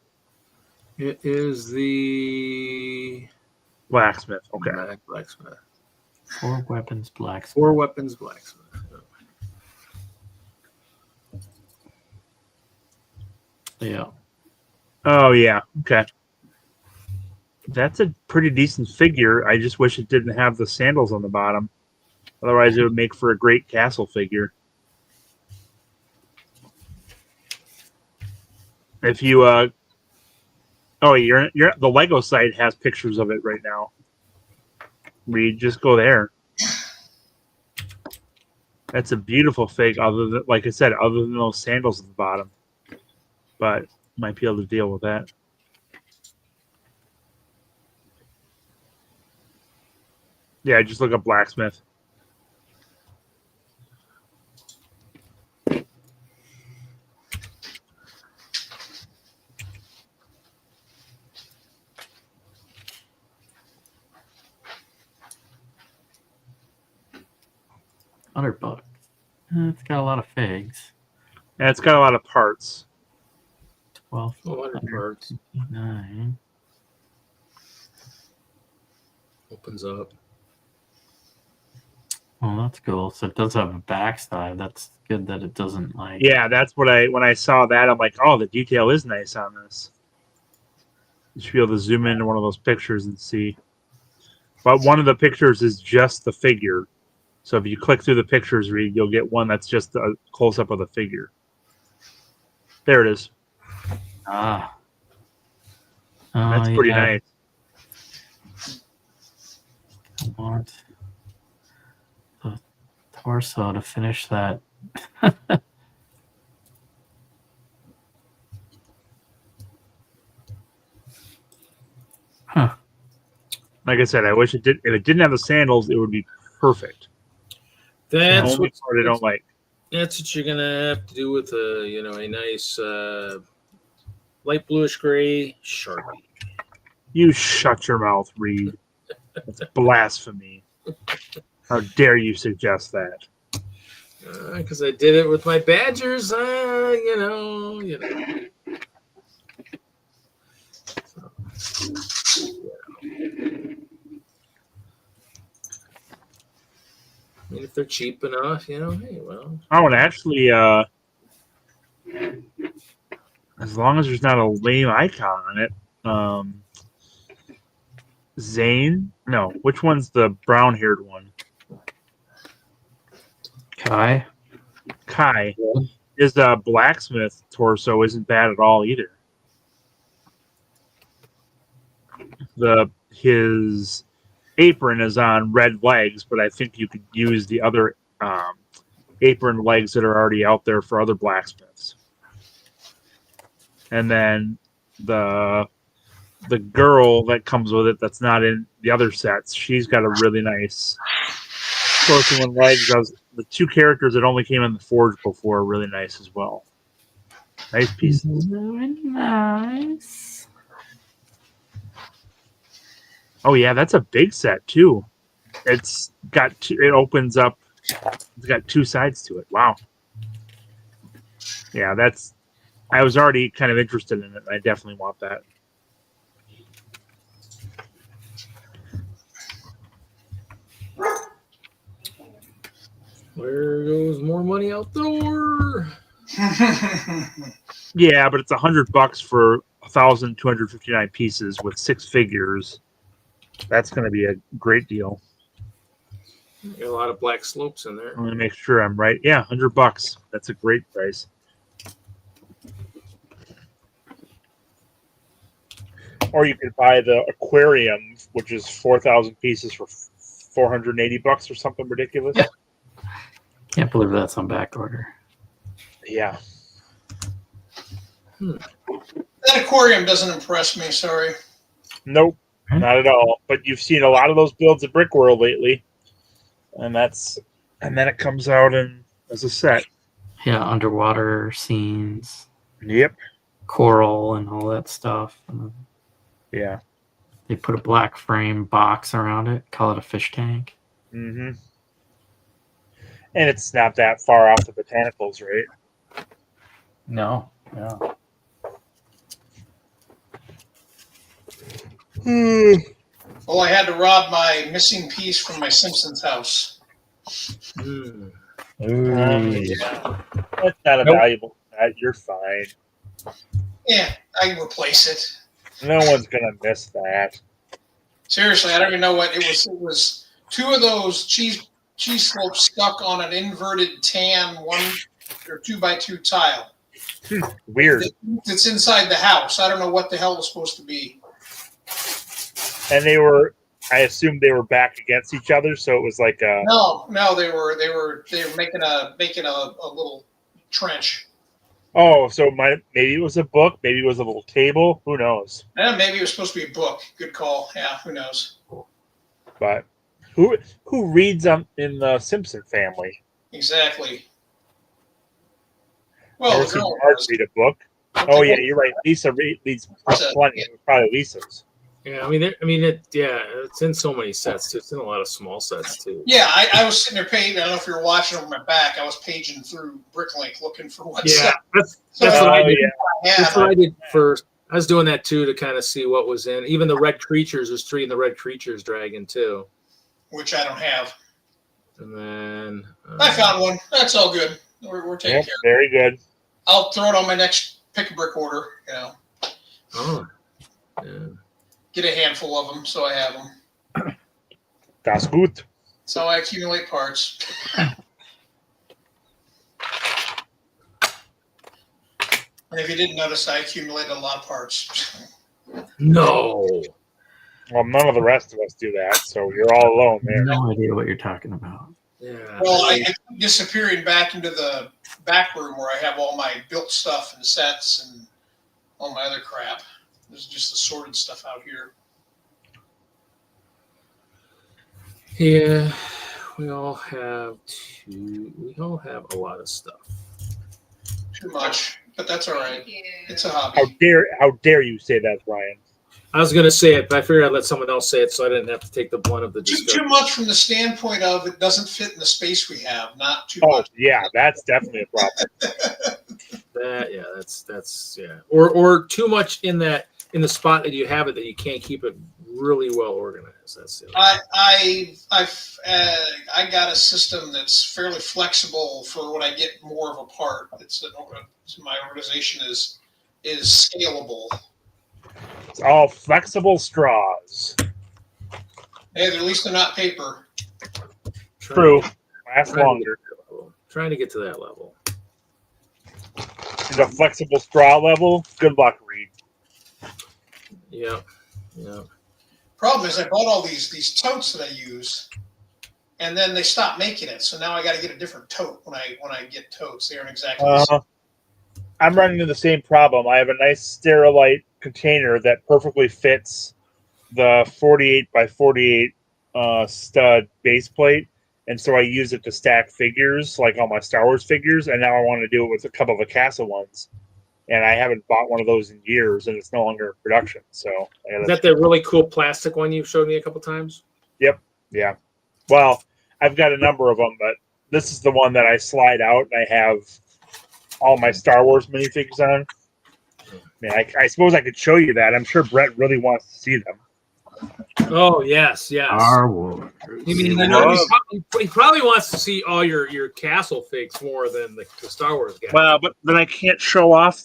It is the Blacksmith. Okay. Blacksmith. 4 weapons blacksmith. 4 weapons blacksmith. Yeah. Oh yeah. Okay. That's a pretty decent figure. I just wish it didn't have the sandals on the bottom. Otherwise, it would make for a great castle figure. If you, the Lego site has pictures of it right now. We just go there. That's a beautiful fig. Other than, like I said, other than those sandals at the bottom, but might be able to deal with that. Yeah, just look up blacksmith. $100. It's got a lot of figs. And it's got a lot of parts. 1,200 parts. 9. Opens up. Oh, that's cool. So it does have a backside. That's good that it doesn't like. Yeah, that's what when I saw that, I'm like, oh, the detail is nice on this. You should be able to zoom into one of those pictures and see. But one of the pictures is just the figure. So if you click through the pictures, Reed, you'll get one that's just a close-up of the figure. There it is. Ah. That's pretty nice. I want the torso to finish that. Huh. Like I said, I wish it did. If it didn't have the sandals, it would be perfect. That's the only part I don't like. That's what you're gonna have to do with a nice light bluish gray Sharpie. You shut your mouth, Reed. That's blasphemy. How dare you suggest that? Because I did it with my Badgers, you know. I mean, if they're cheap enough, hey, well. Oh, and actually, as long as there's not a lame icon on it, Zane? No, which one's the brown-haired one? Kai? Kai. His blacksmith torso isn't bad at all either. His apron is on red legs, but I think you could use the other apron legs that are already out there for other blacksmiths. And then the girl that comes with it that's not in the other sets, she's got a really nice torso and legs. The 2 characters that only came in the Forge before are really nice as well. Nice pieces. Very nice. Oh yeah, that's a big set too. It's got it opens up. It's got 2 sides to it. Wow. Yeah, I was already kind of interested in it. I definitely want that. There goes more money out the door. Yeah, but it's $100 for 1,259 pieces with 6 figures. That's going to be a great deal. Got a lot of black slopes in there. I'm going to make sure I'm right. Yeah, $100. That's a great price. Or you could buy the aquarium, which is 4,000 pieces for $480 or something ridiculous. Can't believe that's on back order. Yeah. That aquarium doesn't impress me. Sorry. Nope, not at all. But you've seen a lot of those builds at Brick World lately, and then it comes out as a set. Yeah, underwater scenes, Yep. coral, and all that stuff. Yeah. They put a black frame box around it, call it a fish tank. Mm-hmm. And it's not that far off the botanicals, right? No, no. Well, I had to rob my missing piece from my Simpsons house. Mm. Yeah. That's not a valuable set. You're fine. Yeah, I can replace it. No one's gonna miss that. Seriously, I don't even know what it was. It was two of those cheese slopes stuck on an inverted tan 1 or 2x2 tile. Weird. It's inside the house. I don't know what the hell it was supposed to be. And I assumed they were back against each other, so it was like a. No, they were making a little trench. Oh, so maybe it was a book, maybe it was a little table. Who knows? Maybe it was supposed to be a book. Good call. Yeah, who knows? But who reads in the Simpson family? Exactly. Well, Never the seen girl Marge was. read a book. Oh yeah, you're right. Lisa reads plenty. It was probably Lisa's. Yeah, it's in so many sets too. It's in a lot of small sets too. Yeah, I was sitting there paging. I don't know if you were watching over my back. I was paging through Bricklink looking for what. Yeah, set. that's what I did. Yeah, That's what I did first. I was doing that too to kind of see what was in. Even the Red Creatures, there's 3 in the Red Creatures Dragon too. which I don't have. And then I found one. That's all good. We're taking care of it. Very good. I'll throw it on my next pick a brick order. You know, oh, yeah. get a handful of them so I have them. Das gut. So I accumulate parts. And if you didn't notice, I accumulated a lot of parts. No. Well, none of the rest of us do that, so you're all alone there. No idea what you're talking about. Yeah. Well, I keep disappearing back into the back room where I have all my built stuff and sets and all my other crap. There's just the sorted stuff out here. Yeah, we all have a lot of stuff. Too much, but that's all right. It's a hobby. How dare you say that, Brian? I was going to say it, but I figured I'd let someone else say it so I didn't have to take the brunt of the Too discussion. much from the standpoint of it doesn't fit in the space we have. Not too Oh, much. yeah, that's definitely a problem. That's or too much in the spot that you have it that you can't keep it really well organized. That's it. I got a system that's fairly flexible for when I get more of a part. My organization is scalable. It's all flexible straws. Hey, at least they're not paper. True. Last longer. Trying to get to that level. The flexible straw level. Good luck, Reed. Yeah. Problem is, I bought all these totes that I use, and then they stopped making it. So now I got to get a different tote when I get totes. They aren't exactly the same. I'm running into the same problem. I have a nice Sterilite container that perfectly fits the 48 by 48 stud base plate, and so I use it to stack figures, like all my Star Wars figures, and now I want to do it with a couple of the Casa ones, and I haven't bought one of those in years, and it's no longer in production. So Is that the really cool plastic one you showed me a couple times? Yep. Yeah. Well, I've got a number of them, but this is the one that I slide out, and I have all my Star Wars minifigures on. I suppose I could show you that. I'm sure Brett really wants to see them. Oh yes. Star Wars. He probably wants to see all your castle figs more than the Star Wars guy. Well, but then I can't show off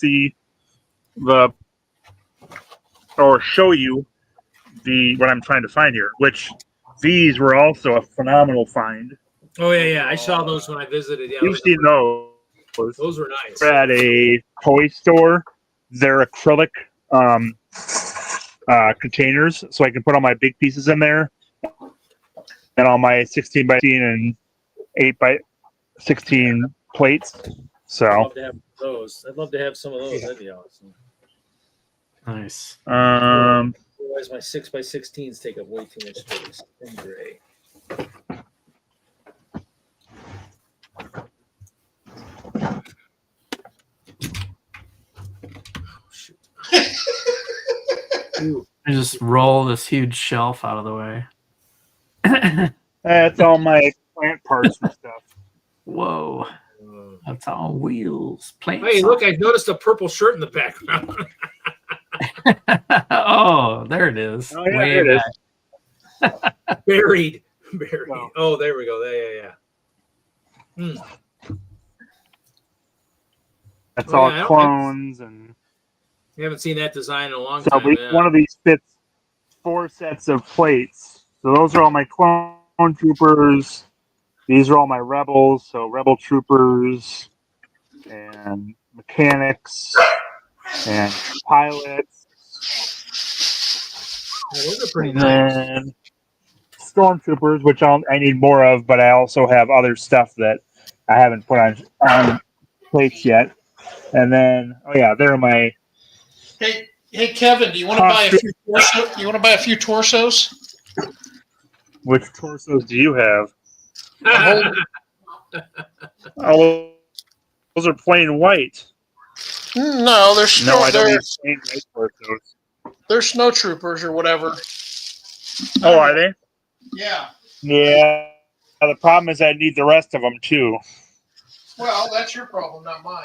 or show you what I'm trying to find here, which these were also a phenomenal find. Oh yeah. I saw those when I visited. Yeah, You've seen those. Those were nice. At a toy store. They're acrylic containers, so I can put all my big pieces in there, and all my 16 by 16 and 8 by 16 plates. I'd So, love to have those. I'd love to have some of those. That'd be awesome. Nice. um, Otherwise, my 6x16s take up way too much space. In gray. Shoot. Ooh. I just roll this huge shelf out of the way. that's all my plant parts and stuff. Whoa. That's all wheels. Plants. Hey, look! I noticed a purple shirt in the background. Oh, there it is. Oh, yeah, Way there it back. Buried. Wow. Oh, there we go. Yeah. That's Oh, all yeah, I don't- clones and. You haven't seen that design in a long So time. each one of these fits 4 sets of plates. So those are all my clone troopers. These are all my rebels. So rebel troopers and mechanics and pilots. Yeah, those are pretty And nice. then stormtroopers, which I need more of, but I also have other stuff that I haven't put on plates yet. And then, oh yeah, there are my. Hey, Kevin, do you want to buy a few torsos? You want to buy a few torsos? Which torsos do you have? I'm Oh, those are plain white. No, they're No, I don't they're, need plain white torsos. they're snow troopers or whatever. Oh, are they? Yeah. Yeah. The problem is I need the rest of them too. Well, that's your problem, not mine.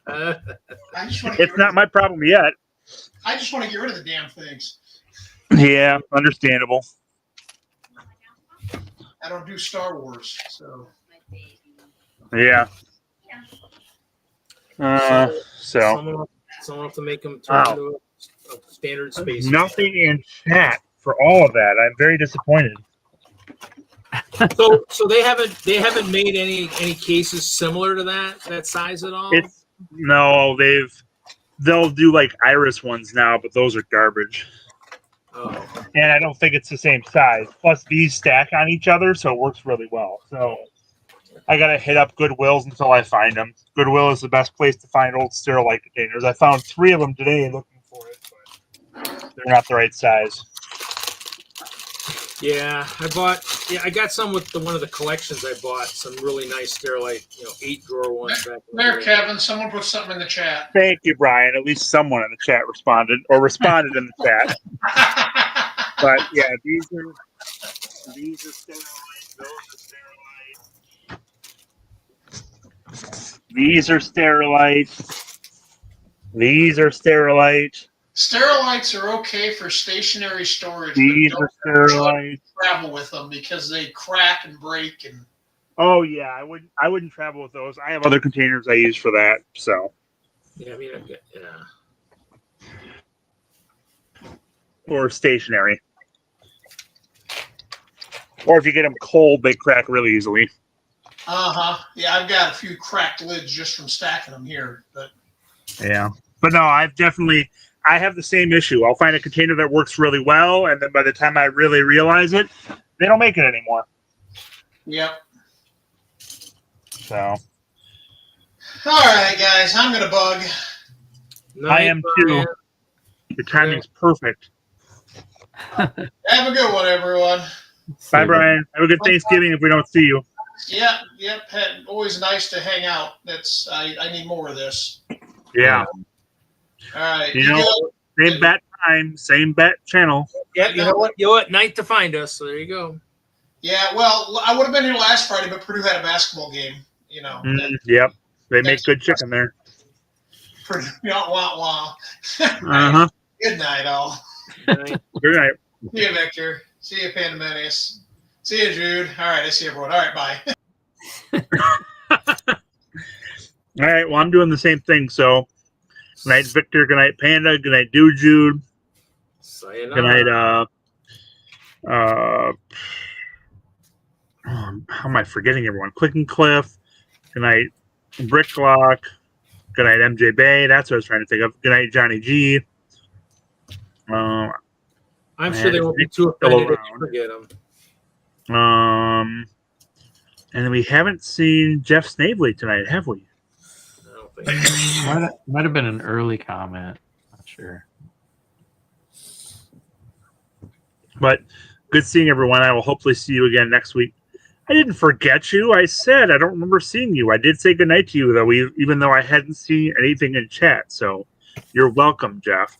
I just want It's not my problem yet. I just want to get rid of the damn things. Yeah, understandable. I don't do Star Wars, so. Yeah. So someone will have to make them turn Wow. into a standard space. nothing in chat for all of that. I'm very disappointed. So they haven't made any cases similar to that size at all. It's no, they'll do like Iris ones now, but those are garbage. Oh. And I don't think it's the same size. Plus, these stack on each other, so it works really well. So I gotta hit up Goodwill's until I find them. Goodwill is the best place to find old Sterilite containers. I found 3 of them today looking for it, but they're not the right size. Yeah, I got some with one of the collections I bought. Some really nice Sterilite, 8-drawer ones back in the There, day. Kevin, someone put something in the chat. Thank you, Brian. At least someone in the chat responded in the chat. But yeah, these are Sterilite. Those are Sterilite. These are Sterilite. These are Sterilite. Sterilites are okay for stationary storage. These but are don't Sterilite. travel with them because they crack and break and. Oh yeah, I wouldn't travel with those. I have other containers I use for that. So Yeah, I mean, or stationary, or if you get them cold, they crack really easily. Yeah, I've got a few cracked lids just from stacking them here, but. Yeah, but no, I have the same issue. I'll find a container that works really well, and then by the time I really realize it, they don't make it anymore. Yep. So All right, guys, I'm gonna bug. I am too. Your timing's perfect. Have a good one, everyone. Bye, Brian. Have a good Thanksgiving if we don't see you. Yep. Always nice to hang out. I need more of this. Yeah. All right. You know, same bat time, same bat channel. yeah, you know what? Night to find us. So there you go. Yeah, well, I would have been here last Friday, but Purdue had a basketball game. Yep. They make good chicken there. Wah. Uh-huh. Good night, all. Good night. See you, Victor. See you, Pandemanius. See you, Jude. All right, I see everyone. All right, bye. All right, well, I'm doing the same thing. So, good night, Victor. Good night, Panda. Good night, Jude. Sayonara. Good night, how am I forgetting everyone? Click and Cliff. Good night, Bricklock. Good night, MJ Bay. That's what I was trying to think of. Good night, Johnny G. I'm sure they won't be too still offended if you around. forget them. And then we haven't seen Jeff Snavely tonight, have we? I don't think so. Might have been an early comment. Not sure. But good seeing everyone. I will hopefully see you again next week. I didn't forget you. I said I don't remember seeing you. I did say goodnight to you, though, even though I hadn't seen anything in chat. So you're welcome, Jeff.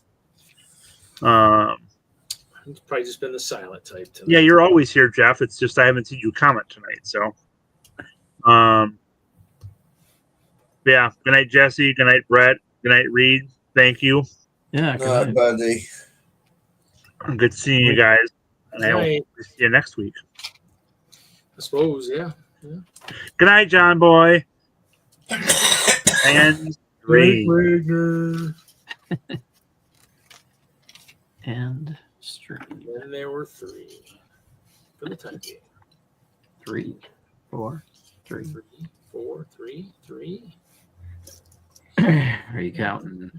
It's probably just been the silent type tonight. Yeah, you're always here, Jeff. It's just I haven't seen you comment tonight. So, yeah. Good night, Jesse. Good night, Brett. Good night, Reed. Thank you. Yeah, good night. buddy. Good seeing you guys. And I will Night. see you next week. I suppose, yeah. Good night, John Boy. And Reed. And stream. And there were 3 for the time being. 3, 4, 3. 3, 4, 3, 3. Are you counting?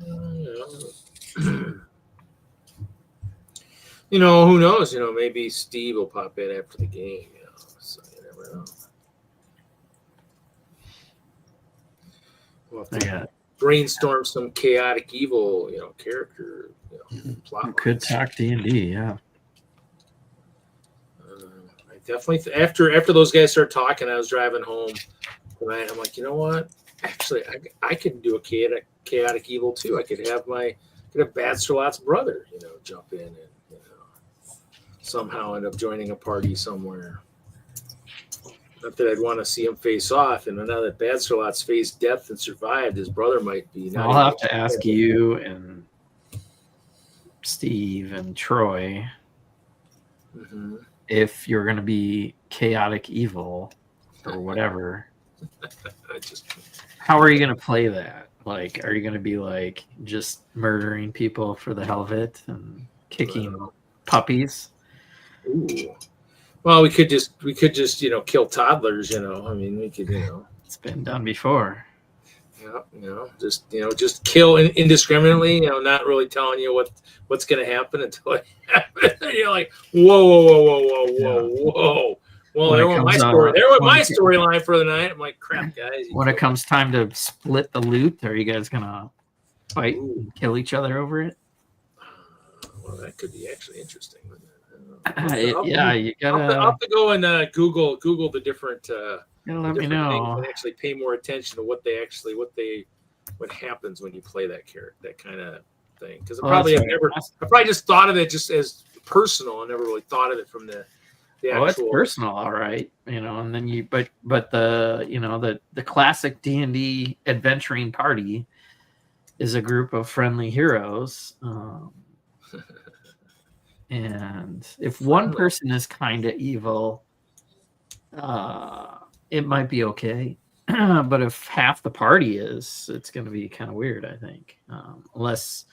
You know, who knows? You know, maybe Steve will pop in after the game. You know, so you never know. We'll have I to got. brainstorm some chaotic evil, you know, character, plot. Could talk D&D, yeah. I definitely after those guys started talking, I was driving home tonight. I'm like, you know what? Actually, I could do a chaotic evil too. I could have Bad Sherlock's brother, you know, jump in and somehow end up joining a party somewhere. Not that I'd want to see him face off, and now that Bad Sherlock's faced death and survived, his brother might be. I'll have to ask you and Steve and Troy if you're going to be chaotic evil or whatever. How are you going to play that? Like, are you going to be like just murdering people for the hell of it and kicking puppies? Ooh. Well, we could just kill toddlers. You know, I mean, we could. It's been done before. Yeah, just kill indiscriminately. You know, not really telling you what's going to happen until it happens. You're like, whoa. Well, there went my story. There went my storyline for the night. I'm like, crap, guys. When it comes time to split the loot, are you guys gonna fight and kill each other over it? Well, that could be actually interesting. You gotta. I'll have to go and Google the different. Let me know. And actually pay more attention to what happens when you play that character, that kind of thing. Because I probably just thought of it just as personal. I never really thought of it from the actual. It's personal, all right. And then but the classic D&D adventuring party is a group of friendly heroes. And if one person is kind of evil, it might be okay. But if half the party is, it's going to be kind of weird, I think. Unless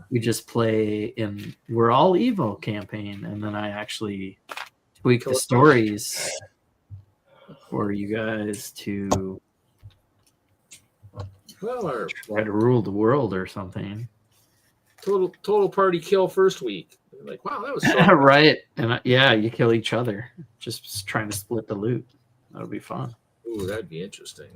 we just play in We're All Evil campaign, and then I actually tweak the stories for you guys to try to rule the world or something. Total party kill first week. Like, wow, that was so right. And you kill each other. Just trying to split the loot. That'll be fun. Ooh, that'd be interesting.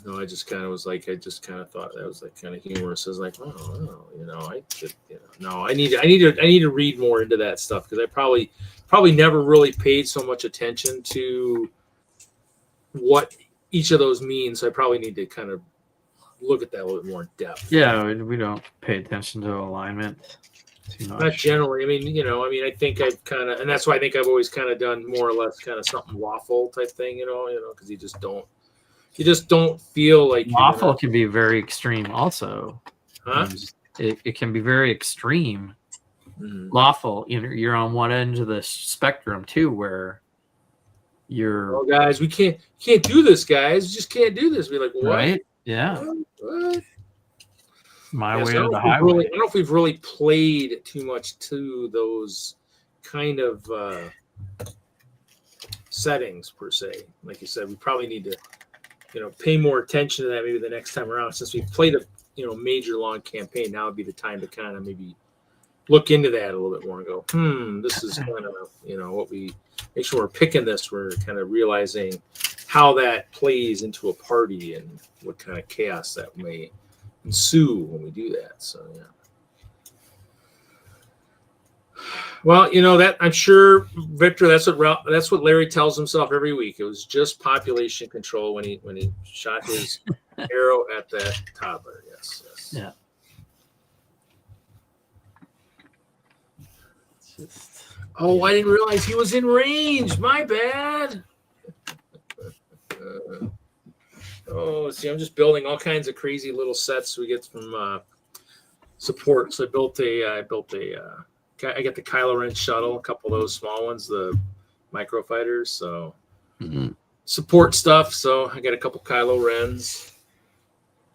No, I just kind of thought that was like kind of humorous. I was like, oh, I need to read more into that stuff, because I probably never really paid so much attention to what each of those means. So I probably need to kind of look at that a little bit more in depth. Yeah, we don't pay attention to alignment too much. Not generally. I mean, I think I've kind of, and that's why I think I've always kind of done more or less kind of something lawful type thing, because you just don't feel like lawful can be very extreme also. Huh? It can be very extreme. Lawful, you're on one end of the spectrum too, where you're guys, we can't do this, guys. We just can't do this. We're like, what? Right? Yeah. What? My way to the highway. I don't know if we've really played too much to those kind of settings per se. Like you said, we probably need to pay more attention to that maybe the next time around. Since we've played a major long campaign, now would be the time to kind of maybe look into that a little bit more and go, this is kind of what we make sure we're picking this. We're kind of realizing how that plays into a party and what kind of chaos that may ensue when we do that. So yeah. Well, that I'm sure, Victor, that's what Larry tells himself every week. It was just population control when he shot his arrow at that toddler. Yes. Yeah. Oh, I didn't realize he was in range. My bad. See, I'm just building all kinds of crazy little sets we get from support. So I got the Kylo Ren shuttle, a couple of those small ones, the microfighters. So support stuff. So I got a couple Kylo Rens.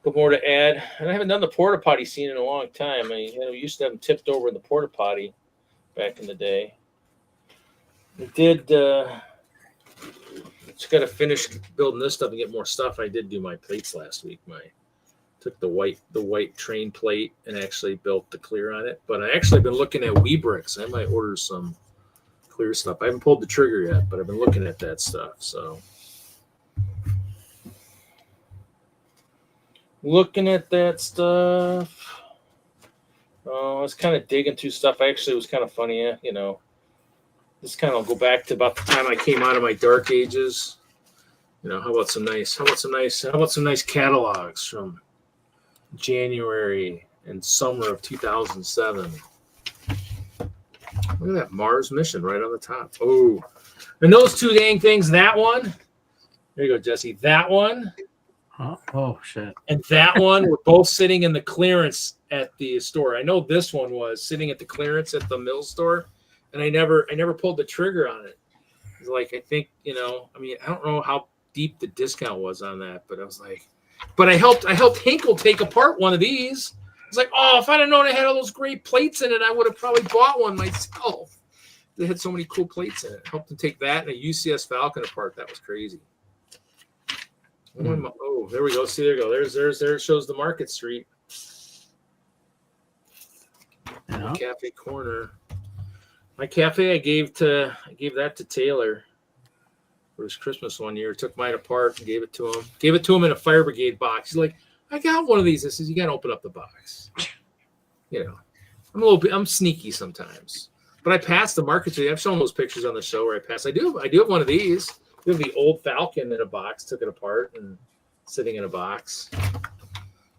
A couple more to add. And I haven't done the porta potty scene in a long time. We used to have them tipped over in the porta potty back in the day. I did. Just got to finish building this stuff and get more stuff. I did do my plates last week. Took the white train plate and actually built the clear on it. But I actually been looking at Webricks. I might order some clear stuff. I haven't pulled the trigger yet, but I've been looking at that stuff. So looking at that stuff. Oh, I was kind of digging through stuff. It was kind of funny, This kind of go back to about the time I came out of my dark ages. How about some nice catalogs from January and summer of 2007. Look at that Mars mission right on the top. Oh, and those two dang things. That one. There you go, Jesse. That one. Oh shit. And that one were both sitting in the clearance at the store. I know this one was sitting at the clearance at the Mills store. And I never pulled the trigger on it. It's like, I think, I don't know how deep the discount was on that, but I was like, but I helped Hinkle take apart one of these. It's like, if I'd have known I had all those great plates in it, I would have probably bought one myself. They had so many cool plates in it. I helped them take that and a UCS Falcon apart. That was crazy. Oh, there we go. See, there you go. There it shows the Market Street. Yeah. Cafe corner. My cafe, I gave that to Taylor for his Christmas one year. Took mine apart and gave it to him. Gave it to him in a fire brigade box. He's like, I got one of these. I says, you got to open up the box. I'm sneaky sometimes, but I passed the Market. I've shown those pictures on the show where I passed. I do have one of these. I have the old Falcon in a box. Took it apart and sitting in a box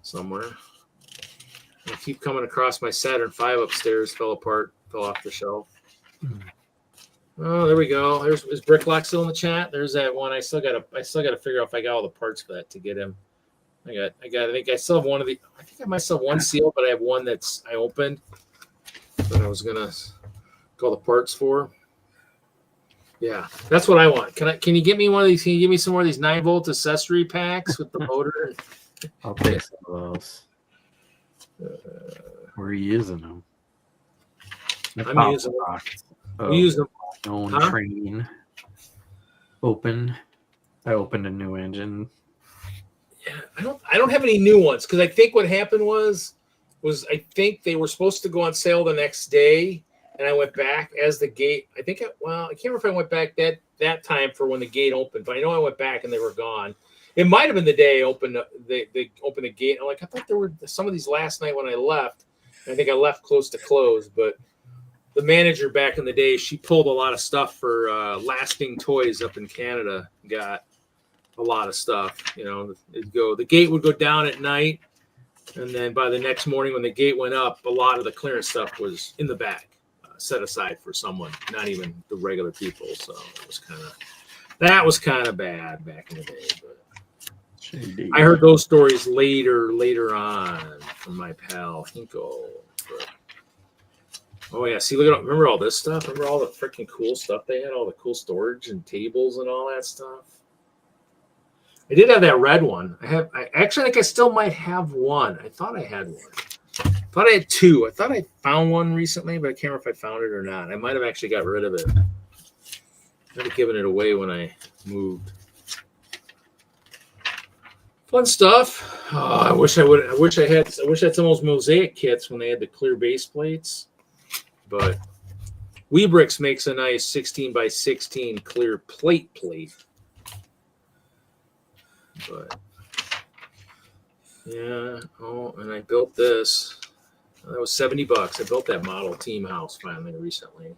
somewhere. I keep coming across my Saturn V upstairs. Fell apart. Fell off the shelf. Oh, there we go. Is Bricklock still in the chat? There's that one. I still gotta figure out if I got all the parts for that to get him. I think I still have one of the. I think I might still have one seal, but I have one that's I opened that I was gonna call the parts for. Yeah, that's what I want. Can you get me one of these? Can you give me some more of these 9-volt accessory packs with the motor? I'll take some of those. We're using them. I'm using them. We use them. Own train. I opened a new engine. Yeah, I don't have any new ones because I think what happened was I think they were supposed to go on sale the next day, and I went back as the gate. I can't remember if I went back that time for when the gate opened, but I know I went back and they were gone. It might have been the day they opened the gate. I'm like, I thought there were some of these last night when I left. I think I left close to close, but the manager back in the day, she pulled a lot of stuff for Lasting Toys up in Canada. Got a lot of stuff. The gate would go down at night, and then by the next morning when the gate went up, a lot of the clearance stuff was in the back, set aside for someone, not even the regular people. So that was kind of bad back in the day. But I heard those stories later on from my pal Hinkle. Oh yeah, see, remember all this stuff? Remember all the freaking cool stuff they had? All the cool storage and tables and all that stuff? I did have that red one. I actually think I still might have one. I thought I had one. I thought I had two. I thought I found one recently, but I can't remember if I found it or not. I might have actually got rid of it. I'd have given it away when I moved. Fun stuff. I wish I had some of those mosaic kits when they had the clear base plates. But Weebricks makes a nice 16 by 16 clear plate. But yeah, oh, and I built this. That was $70. I built that model team house finally recently.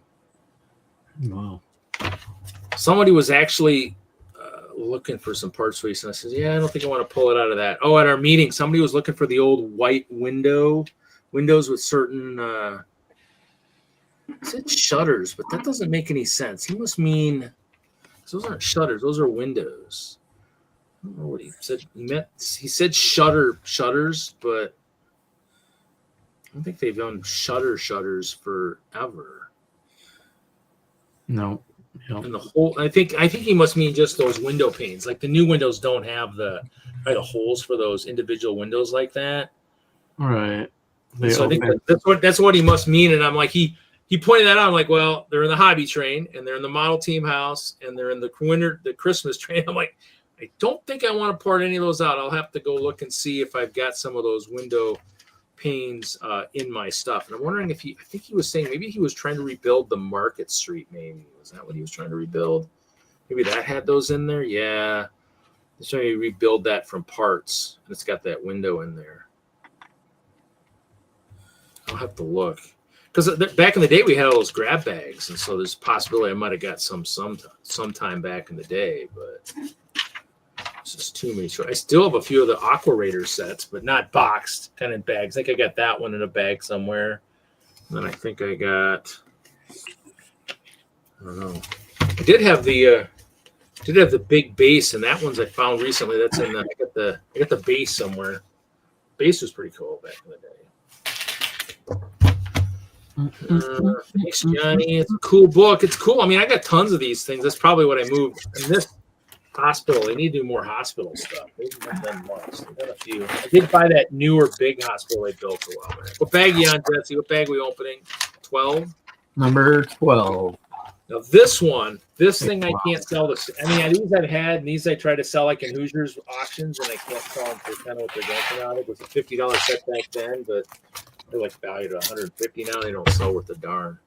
Wow. Somebody was actually looking for some parts for you, and I said, "Yeah, I don't think I want to pull it out of that." Oh, at our meeting, somebody was looking for the old white windows with certain. It said shutters, but that doesn't make any sense. He must mean those aren't shutters; those are windows. I don't know what he said. He said shutters, but I don't think they've done shutters forever. No. Yep. And the whole, I think he must mean just those window panes. Like the new windows don't have the holes for those individual windows like that. Right. So I think that's what he must mean. And I'm like, he pointed that out. I'm like, well, they're in the hobby train and they're in the model team house and they're in the Christmas train. I'm like, I don't think I want to part any of those out. I'll have to go look and see if I've got some of those window panes in my stuff. And I'm wondering if I think he was saying maybe he was trying to rebuild the Market Street. Maybe was that what he was trying to rebuild? Maybe that had those in there. Yeah, he's trying to rebuild that from parts, and it's got that window in there. I'll have to look because back in the day we had all those grab bags, and so there's a possibility I might have got sometime back in the day, but. It's just too many. I still have a few of the Aqua Raider sets, but not boxed, kind of bags. I think I got that one in a bag somewhere. And then I think I got, I don't know. I did have the big base, and that one's I found recently. That's in the I got the base somewhere. Base was pretty cool back in the day. Thanks, Johnny. It's a cool book. It's cool. I mean, I got tons of these things. That's probably what I moved. And this hospital, they need to do more hospital stuff. They've done much. They've done a few. I did buy that newer big hospital they built a while back. What bag you on, Jesse? What bag we opening? 12? Number 12. Now this thing I can't sell this. I mean, these I've had, and these I try to sell like in Hoosiers auctions, and I can't sell them for kind of what they're going for now. It was a $50 set back then, but they're like valued at $150 now. They don't sell worth a darn.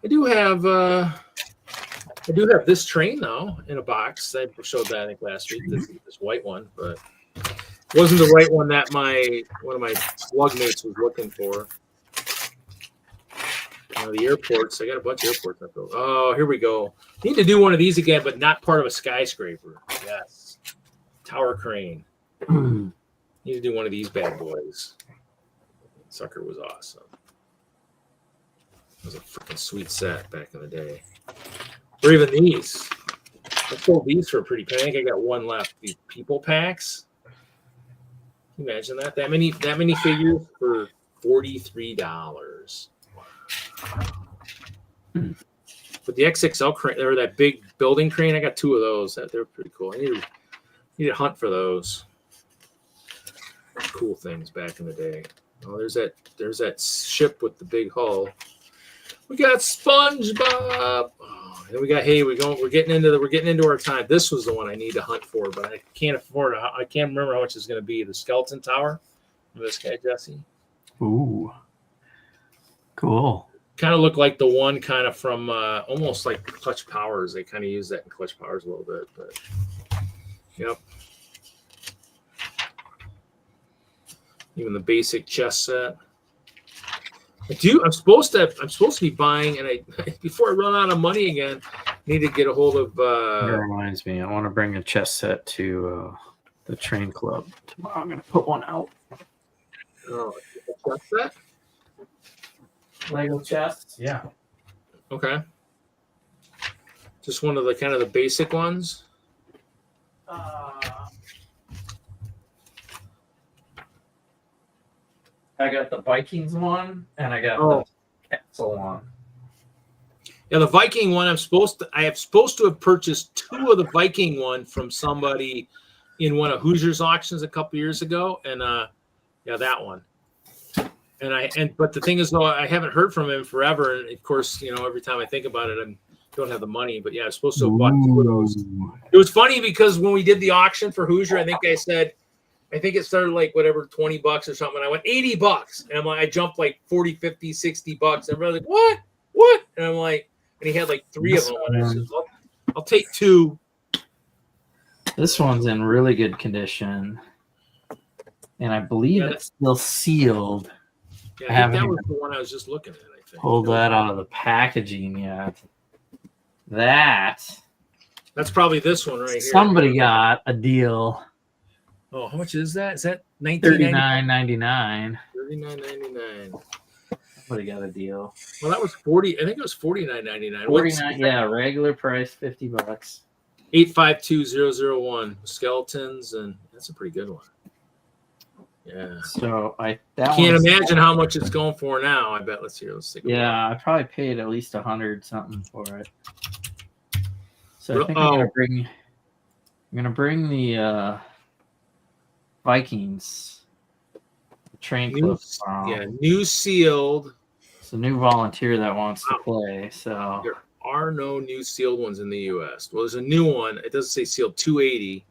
I do have this train though in a box. I showed that I think last week. This white one, but it wasn't the right one that one of my slug mates was looking for. The airports. I got a bunch of airports. Oh, here we go. Need to do one of these again, but not part of a skyscraper. Yes, tower crane. Need to do one of these bad boys. Sucker was awesome. It was a freaking sweet set back in the day. Or even these. I sold these for a pretty penny. I think I got one left. These people packs. Can you imagine that? That many figures for $43. But the XXL crane or that big building crane, I got two of those. They're pretty cool. I need to hunt for those. Cool things back in the day. Oh, there's that ship with the big hull. We got SpongeBob. Oh, and we got we're getting into our time. This was the one I need to hunt for, but I can't afford it. I can't remember how much it's going to be. The Skeleton Tower. Remember this guy, Jesse? Ooh. Cool. Kind of looked like the one kind of from almost like Clutch Powers. They kind of use that in Clutch Powers a little bit, but yep. Even the basic chess set. I'm supposed to be buying, and before I run out of money again, I need to get a hold of. That reminds me, I want to bring a chess set to the train club tomorrow. I'm going to put one out. Oh, a chess set? Lego chests? Yeah. Okay. Just one of the kind of the basic ones. I got the Vikings one, and I got the Castle one. Yeah, the Viking one. I have supposed to have purchased two of the Viking one from somebody in one of Hoosiers auctions a couple years ago, and that one. But the thing is, though, I haven't heard from him forever, and of course, every time I think about it, I'm don't have the money, but yeah, I was supposed to have bought 2 of those. It was funny because when we did the auction for Hoosier, I think it started like whatever, $20 or something. And I went $80. And I'm like, I jumped like 40, 50, $60. And everybody's like, what? And I'm like, and he had like 3 of them. And I said, I'll take 2. This one's in really good condition. And I believe it's still sealed. Yeah, I think that was the one I was just looking at, I think. Pulled that out of the packaging yet. That's probably this one right here. Somebody got a deal. Oh, how much is that? Is that $39.99? $39.99. Somebody got a deal. Well, that was 40. I think it was $49.99. $49, yeah, regular price, $50. 852001 skeletons, and that's a pretty good one. Yeah. So I can't imagine how much it's going for now. I bet. Let's see. Let's take a look. I probably paid at least $100 something for it. So I think I'm gonna bring the Vikings train club. Yeah, new sealed. It's a new volunteer that wants to play. So there are no new sealed ones in the U.S. Well, there's a new one. It doesn't say sealed 280.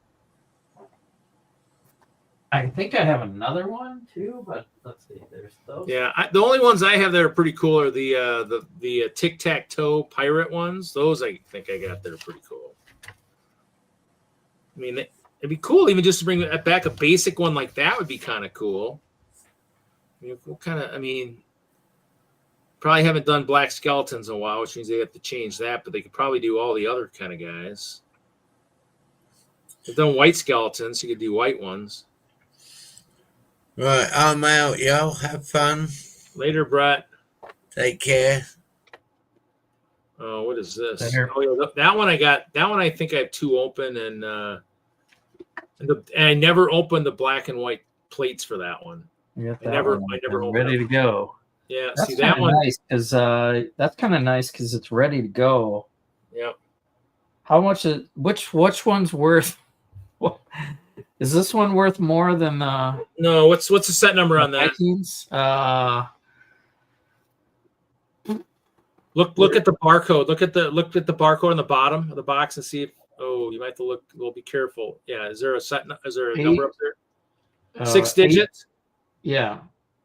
I think I have another one too, but let's see. There's those. Yeah, the only ones I have that are pretty cool are the tic tac toe pirate ones. Those I think I got that are pretty cool. I mean, it'd be cool even just to bring back a basic one like that would be kind of cool. Probably haven't done black skeletons in a while, which means they have to change that, but they could probably do all the other kind of guys. They've done white skeletons, so you could do white ones. Right, I'm out, y'all. Have fun. Later, Brett. Take care. Oh, what is this? Later. Oh, yeah, that one I got. That one I think I have 2 open, and I never opened the black and white plates for that one. I never opened ready to go. Yeah, that's see that one. Nice because that's kind of nice because it's ready to go. Yep. How much is which one's worth? Is this one worth more than No, what's the set number on that? Vikings? Look at the barcode. Look at the barcode on the bottom of the box and see if you might have to look. Well, be careful. Yeah, is there a number up there? 6 digits? Yeah.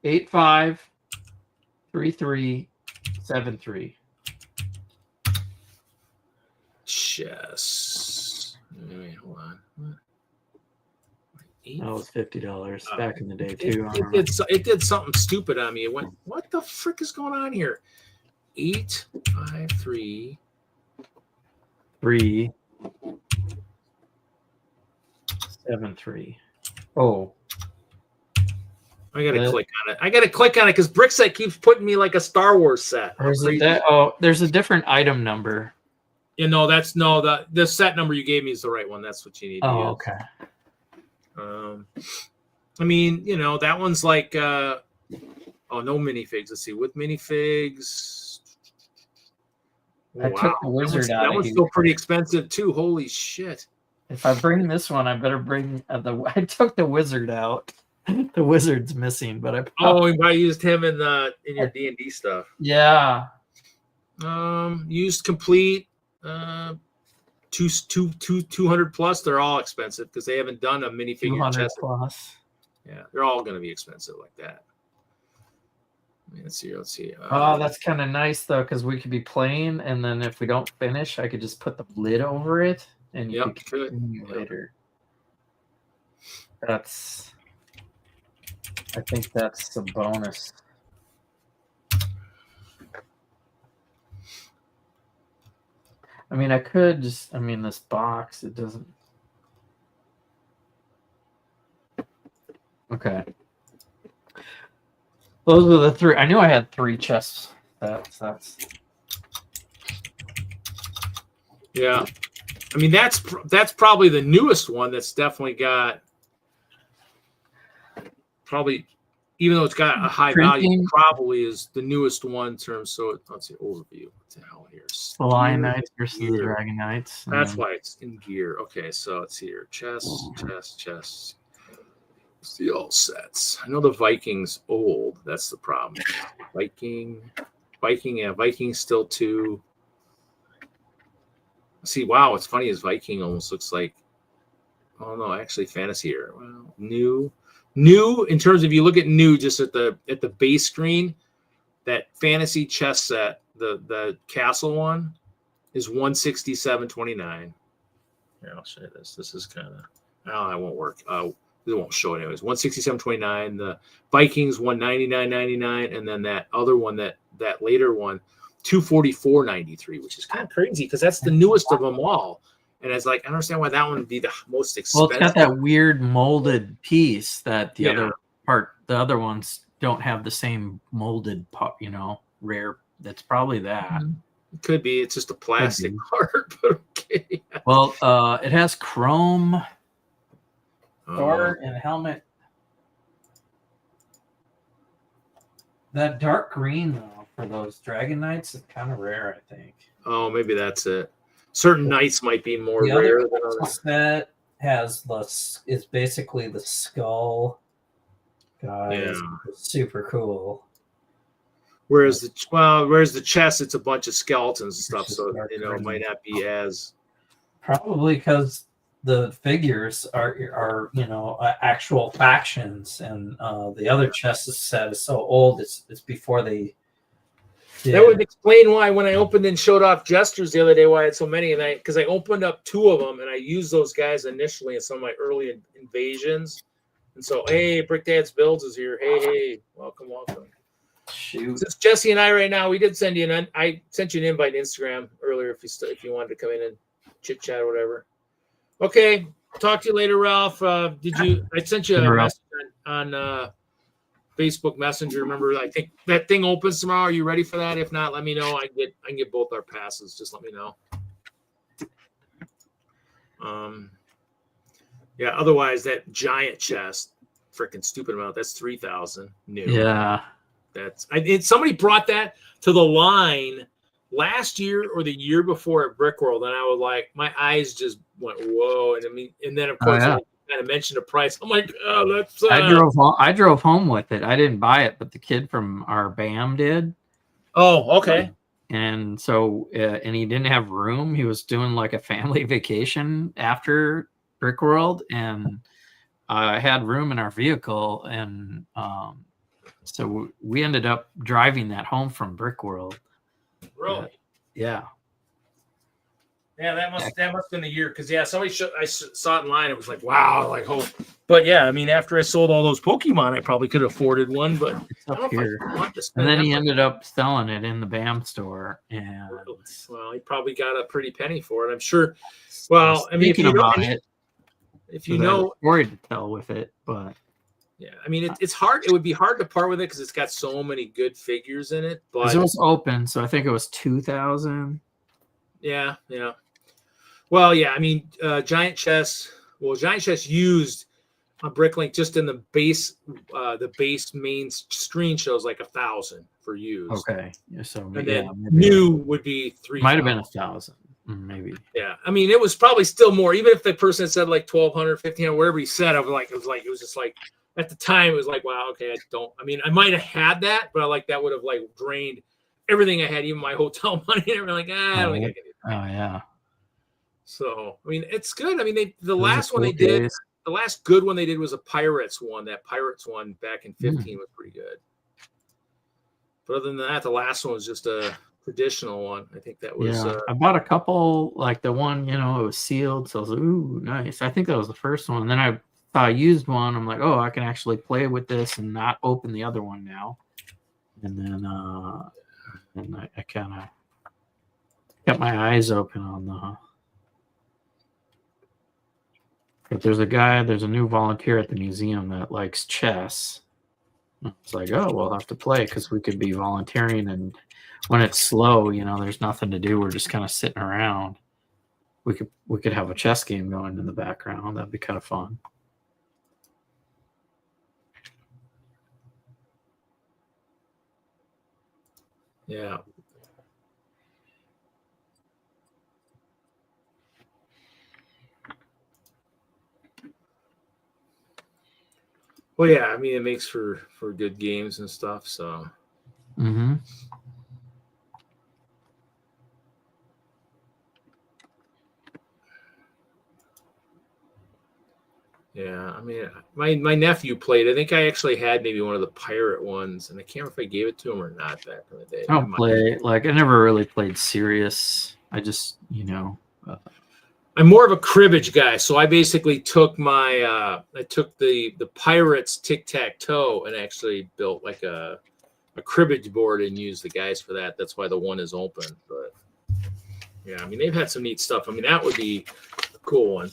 853373. Chess. Wait, hold on. That was $50 back in the day too. It did something stupid on me. It went, what the frick is going on here? 853 373. Oh. I gotta click on it. I gotta click on it because Brickset keeps putting me like a Star Wars set. There's a different item number. The set number you gave me is the right one. That's what you need to use. Okay. I mean, that one's like no minifigs. Let's see, with minifigs. I took the wizard out. That one's still pretty expensive too. Holy shit! If I bring this one, I better bring I took the wizard out. The wizard's missing, but you probably used him in your D&D stuff. Yeah. Used complete. 200 plus. They're all expensive because they haven't done a minifigure 200 chest plus. Yeah, they're all going to be expensive like that. Let's see. That's kind of nice though, because we could be playing, and then if we don't finish, I could just put the lid over it, and you could continue later. I think that's a bonus. I mean, I could just. This box. It doesn't. Okay. Those are the 3. I knew I had 3 chests. That's. Yeah, I mean that's probably the newest one. That's definitely got. Probably, even though it's got a high value, probably is the newest one in terms. So let's see overview. What the hell here? The Lion Knights versus the Dragon Knights. That's why it's in gear. Okay, so let's see here. Chess. See all sets. I know the Vikings old. That's the problem. Viking. Yeah, Vikings still 2. See, wow, it's funny. His Viking almost looks like. Oh no, actually, fantasy here. Well, new in terms of you look at new just at the base screen. That fantasy chess set, the castle one, is 167.29. Here, I'll show you this. This is kind of. Oh, that won't work. It won't show anyways. 167.29. The Vikings 199.99, and then that other one, that later one, 244.93, which is kind of crazy because that's the newest of them all. And it's like I don't understand why that one would be the most expensive. Well, it's got that weird molded piece that the other ones don't have the same molded, rare. That's probably that. It could be. It's just a plastic part, but okay. Well, it has chrome sword and helmet. That dark green though for those Dragon Knights is kind of rare, I think. Oh, maybe that's it. Certain knights might be more the rare other than others. Set has is basically the skull. Guys, super cool. Whereas the chest, it's a bunch of skeletons and stuff, so it might not be as. Probably because the figures are actual factions, and the other chest set is so old. It's before they. That would explain why when I opened and showed off Jesters the other day, why I had so many, because I opened up 2 of them and I used those guys initially in some of my early invasions, and so hey, Brick Dad's Builds is here. Hey, welcome. Shoot. Since Jesse and I right now, we did send you I sent you an invite on Instagram earlier if you wanted to come in and chit chat or whatever. Okay, talk to you later, Ralph. I sent you a message on Facebook Messenger. Remember, I think that thing opens tomorrow. Are you ready for that? If not, let me know. I can get both our passes. Just let me know. Yeah. Otherwise, that giant chest, freaking stupid amount. That's 3,000 new. Yeah. Somebody brought that to the line last year or the year before at Brickworld, and I was like, my eyes just went whoa. And then of course I kind of mentioned a price. I'm like, oh, that's. I drove home with it. I didn't buy it, but the kid from our BAM did. Oh, okay. And so, and he didn't have room. He was doing like a family vacation after Brickworld, and I had room in our vehicle, and so we ended up driving that home from Brickworld. Really? Yeah. Yeah, that must have been the year because somebody I saw it in line. It was like, wow, like hope. But yeah, after I sold all those Pokemon, I probably could have afforded one. But it's up here. And then he ended up selling it in the BAM store, and he probably got a pretty penny for it, I'm sure. Well, if you know, story to tell with it, but yeah, it's hard. It would be hard to part with it because it's got so many good figures in it. But it was open, so I think it was 2,000. Yeah. Well, yeah, giant chess. Well, giant chess used on Bricklink just in the base main screen shows like 1,000 for used. Okay, so and then new would be 3,000. Might have been 1,000, maybe. Yeah, it was probably still more. Even if the person said like 1,200, 1,500, whatever he said, it was just like at the time it was like, wow, okay, I might have had that, but that would have drained everything I had, even my hotel money, and everything. I don't think I can do that. Oh yeah. So it's good. The last one they did, the last good one they did was a Pirates one. That Pirates one back in 15 was pretty good. But other than that, the last one was just a traditional one. I think that was. Yeah, I bought a couple, like the one, it was sealed, so I was like, ooh, nice. I think that was the first one. And then I saw a used one. I'm like, oh, I can actually play with this and not open the other one now. And then, I kind of kept my eyes open on the. But there's a new volunteer at the museum that likes chess. It's like, oh, we'll have to play because we could be volunteering, and when it's slow, there's nothing to do. We're just kind of sitting around. We could have a chess game going in the background. That'd be kind of fun. Yeah. Well, yeah, it makes for good games and stuff. So. Mm-hmm. Yeah, I mean, my nephew played. I think I actually had maybe one of the pirate ones, and I can't remember if I gave it to him or not back in the day. I don't play, like, I never really played serious. I just, I'm more of a cribbage guy, so I basically took the Pirates tic-tac-toe and actually built like a cribbage board and used the guys for that. That's why the one is open. But yeah, I mean, they've had some neat stuff. I mean, that would be a cool one.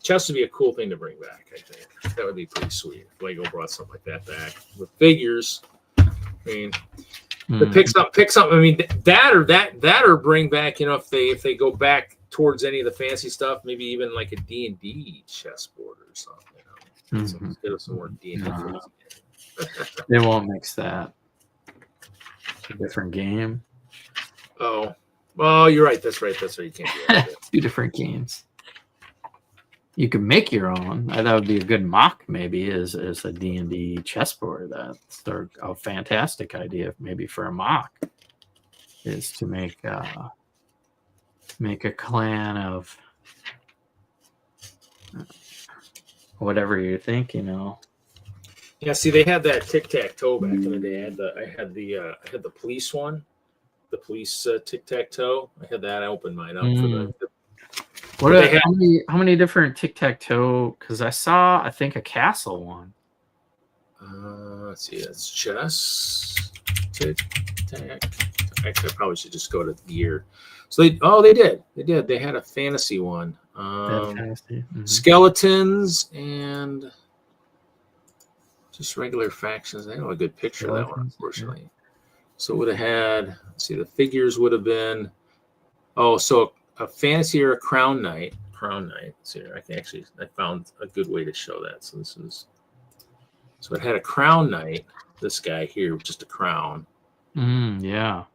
Chess would be a cool thing to bring back. I think that would be pretty sweet. If Lego brought something like that back with figures. I mean, to pick something. I mean, that or bring back. If they go back towards any of the fancy stuff, maybe even like a D&D chessboard or something. So get us some more D&D. They won't mix that. It's a different game. Oh, well, you're right. That's right. You can't do that. Two different games. You can make your own. That would be a good mock, maybe, is a D&D chessboard. That's a fantastic idea, maybe, for a mock, is to make a clan of whatever you think, Yeah, see, they had that tic-tac-toe back in the day. I had the police one, the police tic-tac-toe. I had that. I opened mine up for how many different tic-tac-toe? Because I think a castle one. Let's see, that's chess, tic-tac. Actually, I probably should just go to the year. So they did. They had a fantasy one. Skeletons and just regular factions. I don't have a good picture of that one, unfortunately. Yeah. So it would have had, let's see, the figures would have been, so a fantasy or a crown knight. So I found a good way to show that. So it had a crown knight, this guy here, just a crown. Yeah.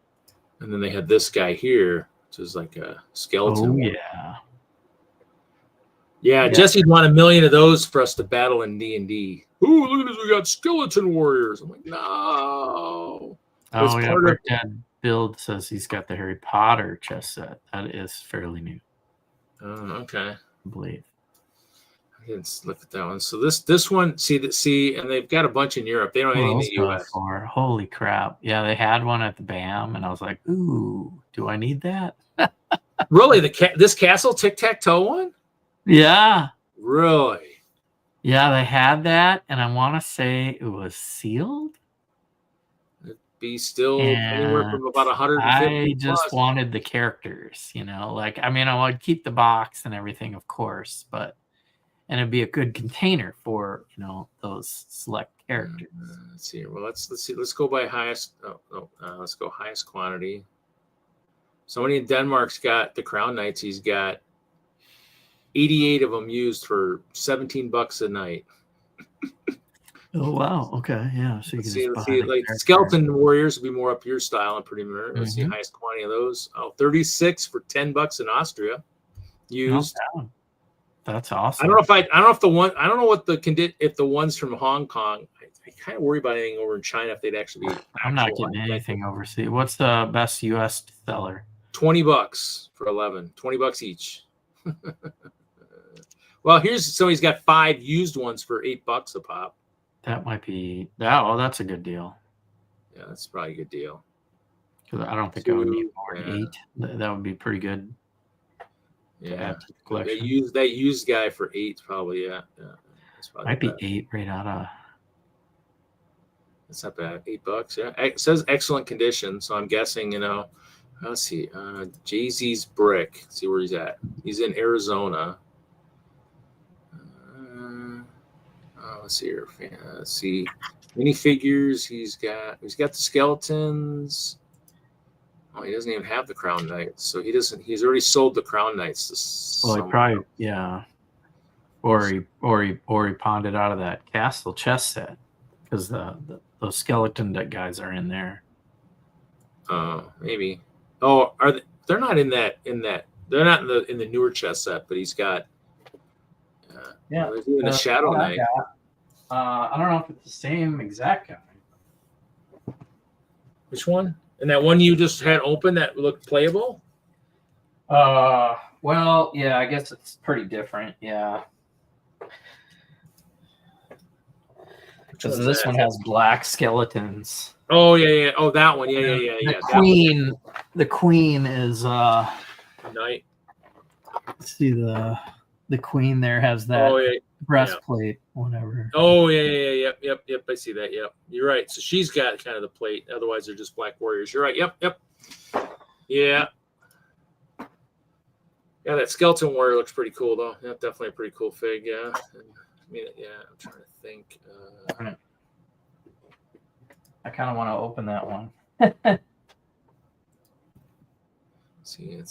And then they had this guy here, which is like a skeleton. Oh, yeah. Yeah, Jesse'd want 1 million of those for us to battle in D&D. Ooh, look at this. We got skeleton warriors. I'm like, no. Oh, yeah. Dad Build says he's got the Harry Potter chess set. That is fairly new. Oh, okay. I believe. I didn't look at that one. So this one, see, and they've got a bunch in Europe. They don't have any in the U.S. Holy crap. Yeah, they had one at the BAM, and I was like, ooh, do I need that? Really? This castle tic-tac-toe one? Yeah. Really? Yeah, they had that, and I want to say it was sealed. It'd be still anywhere from about 150. I just wanted the characters, I would keep the box and everything, of course, and it'd be a good container for those select characters. Let's see. Well, let's see. Let's go by highest. Let's go highest quantity. Somebody in Denmark's got the Crown Knights. He's got 88 of them used for $17 a night. Oh wow! Okay, yeah. So you let's see, like skeleton warriors would be more up your style and pretty much. Let's see highest quantity of those. 36 for $10 in Austria used. Oh, that's awesome. I don't know if the ones from Hong Kong. I kind of worry about anything over in China if they'd actually be. I'm not getting anything overseas. What's the best U.S. seller? $20 for 11. $20 each. Well, somebody's got 5 used ones for $8 a pop. That might be that. Oh, that's a good deal. Yeah, that's probably a good deal. Because I don't think I would need more than 8. That would be pretty good. Yeah, that used guy for 8 probably. Yeah. Might be 8 right out of. That's not bad. $8. Yeah, it says excellent condition. So I'm guessing let's see. Jay-Z's brick. Let's see where he's at. He's in Arizona. Let's see here. Let's see. Minifigures. He's got the skeletons. Oh, he doesn't even have the Crown Knights. So he doesn't. He's already sold the Crown Knights. Well, he probably or he pawned it out of that castle chess set because those skeleton guys are in there. Maybe. Oh, they're not in that? They're not in the newer chess set, but he's got. There's even a Shadow Knight. I don't know if it's the same exact guy. Which one? And that one you just had open that looked playable? Well, yeah, I guess it's pretty different. Yeah. Because one's this that? one has black skeletons. Oh yeah. Oh, that one. Yeah. The queen is Night. see the queen there has that Oh yeah. breastplate, whatever. Oh yeah. Yep. I see that. Yep. You're right. So she's got kind of the plate. Otherwise, they're just black warriors. You're right. Yep. Yeah. Yeah, that skeleton warrior looks pretty cool though. Yeah, definitely a pretty cool fig. Yeah. I mean, yeah. I'm trying to think. I kind of want to open that one. Let's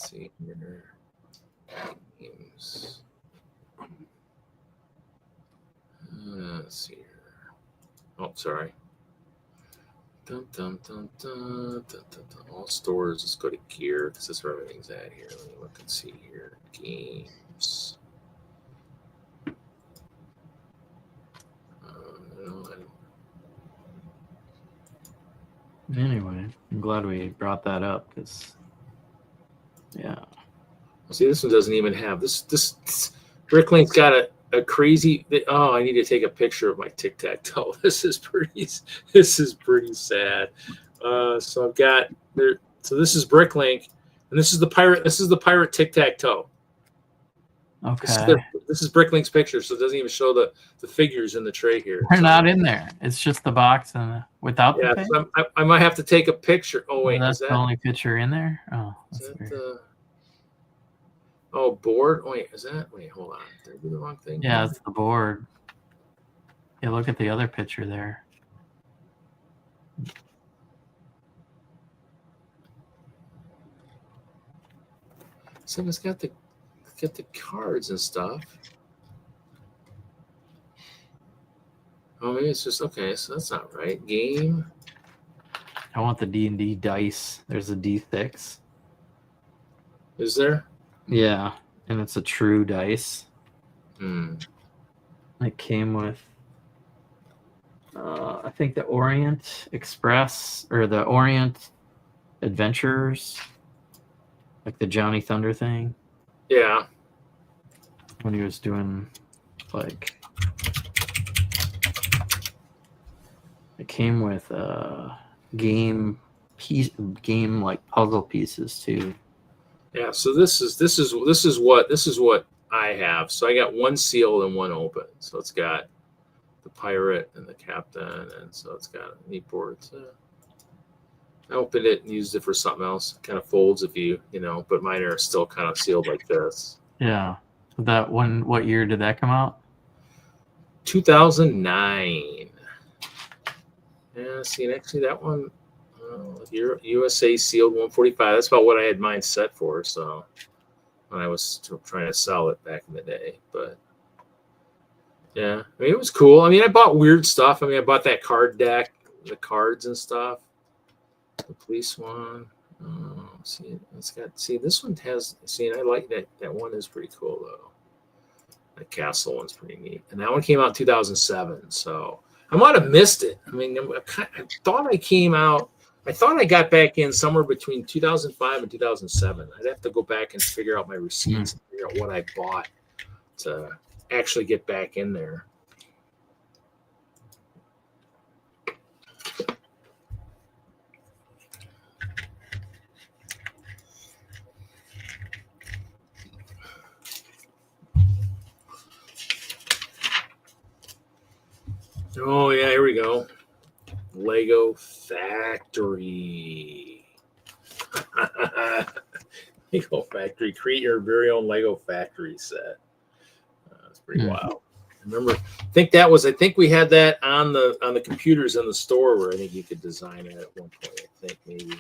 see here. Games. Let's see here. Oh, sorry. Dun, dun, dun, dun, dun, dun, dun. All stores. Let's go to gear because that's where everything's at here. Let me look and see here. Games. No, I don't. Anyway, I'm glad we brought that up because, yeah. See, this one doesn't even have this. Bricklink's got a crazy. Oh, I need to take a picture of my tic-tac-toe. This is pretty sad. So I've got there. So this is Bricklink, and this is the pirate. This is the pirate tic-tac-toe. Okay. This is Bricklink's picture, so it doesn't even show the figures in the tray here. They're not in there. It's just the box and without Yeah, the thing. so I might have to take a picture. Oh wait, That's is the only picture in there. Oh, is that's that weird. the? Oh, board. Oh, wait, is that? Wait, hold on. Did I do the wrong thing? Yeah, it's the board. Yeah, look at the other picture there. So it's got the cards and stuff. Oh, maybe it's just okay. So that's not right. Game. I want the D&D dice. There's a D6. Is there? Yeah, and it's a true dice. Hmm. It came with, I think, the Orient Express or the Orient Adventures, like the Johnny Thunder thing. Yeah. When he was doing, like, it came with game like puzzle pieces too. Yeah. So this is what I have. So I got one sealed and one open. So it's got the pirate and the captain, and so it's got a neat board. I opened it and used it for something else. It kind of folds if you know, but mine are still kind of sealed like this. Yeah. That one, what year did that come out? 2009. Yeah, see, and actually that one, USA sealed 145. That's about what I had mine set for. So when I was trying to sell it back in the day, but yeah, I mean, it was cool. I mean, I bought weird stuff. I mean, I bought that card deck, the cards and stuff. The police one. See, it's got. See, this one has. See, and I like that. That one is pretty cool though. The castle one's pretty neat, and that one came out in 2007. So I might have missed it. I mean, I thought I came out. I thought I got back in somewhere between 2005 and 2007. I'd have to go back and figure out my receipts and figure out what I bought to actually get back in there. Oh yeah, here we go. Lego Factory. Lego Factory. Create your very own Lego Factory set. That's pretty wild. I think we had that on the computers in the store where I think you could design it at one point. I think maybe.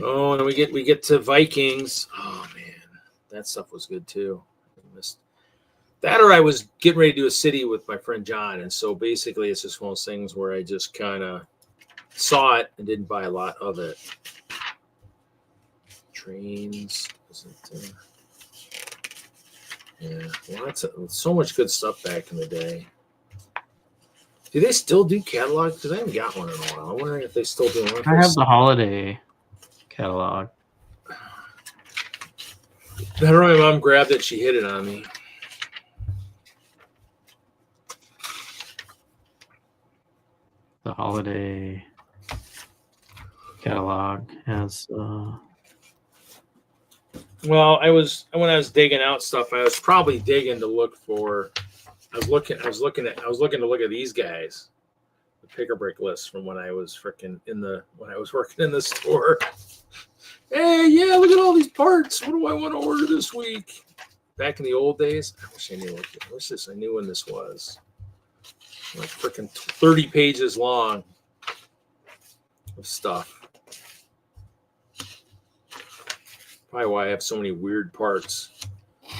Oh, and then we get to Vikings. Oh man, that stuff was good too. I missed that, or I was getting ready to do a city with my friend John, and so basically it's just one of those things where I just kind of saw it and didn't buy a lot of it. Trains, yeah, so much good stuff back in the day. Do they still do catalog? Because I haven't got one in a while. I'm wondering if they still do one. I have the holiday catalog. I don't know. My mom grabbed it. She hid it on me. the holiday catalog has. Well, when I was digging out stuff, I was probably digging to look for. I was looking to look at these guys, the pick or brick list from when I was working in the store. Hey, yeah, look at all these parts. What do I want to order this week? Back in the old days, I wish I knew. I knew when this was. Like freaking 30 pages long of stuff. Probably why I have so many weird parts.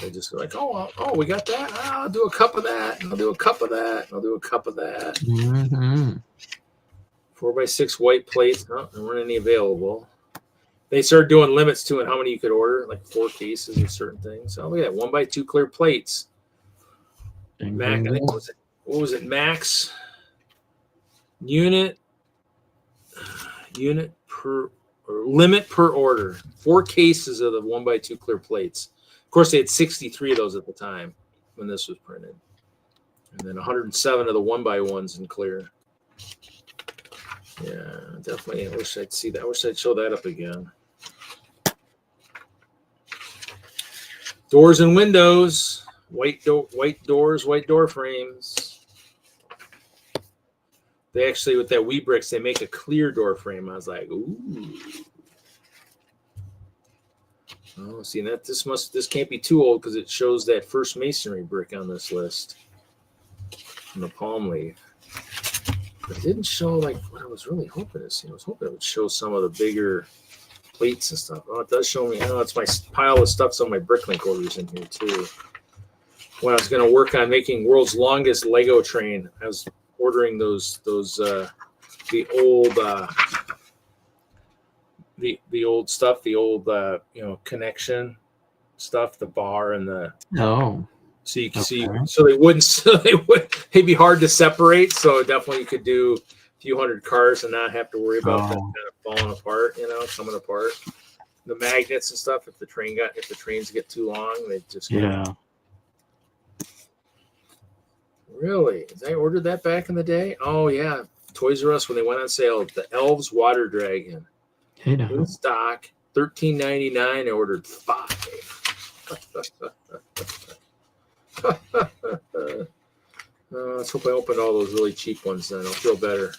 They just go like, oh, we got that. I'll do a cup of that. And I'll do a cup of that. And I'll do a cup of that. Mm-hmm. 4x6 white plates. No, there weren't any available. They started doing limits to it, how many you could order, like 4 cases of certain things. Oh, look at that. 1x2 clear plates. Mac, I think, what was it? Max unit per or limit per order. 4 cases of the 1x2 clear plates. Of course, they had 63 of those at the time when this was printed, and then 107 of the 1x1s in clear. Yeah, definitely. I wish I'd see that. I wish I'd show that up again. Doors and windows, white doors, white door frames. They actually, with that Webricks, they make a clear door frame. I was like, ooh. Oh, see that this can't be too old because it shows that first masonry brick on this list from the palm leaf. But it didn't show like what I was really hoping to see. I was hoping it would show some of the bigger plates and stuff. Oh, it does show me. Oh, it's my pile of stuff's on my Bricklink orders in here too. When I was going to work on making world's longest Lego train, I was ordering the old stuff, the old connection stuff, the bar and the So you can see, so they'd be hard to separate. So definitely you could do a few hundred cars and not have to worry about them kind of falling apart, coming apart. The magnets and stuff. If the trains get too long, they just Really? I ordered that back in the day. Oh yeah, Toys R Us when they went on sale. The Elves Water Dragon in stock, $13.99. I ordered 5. Let's hope I opened all those really cheap ones then. I'll feel better.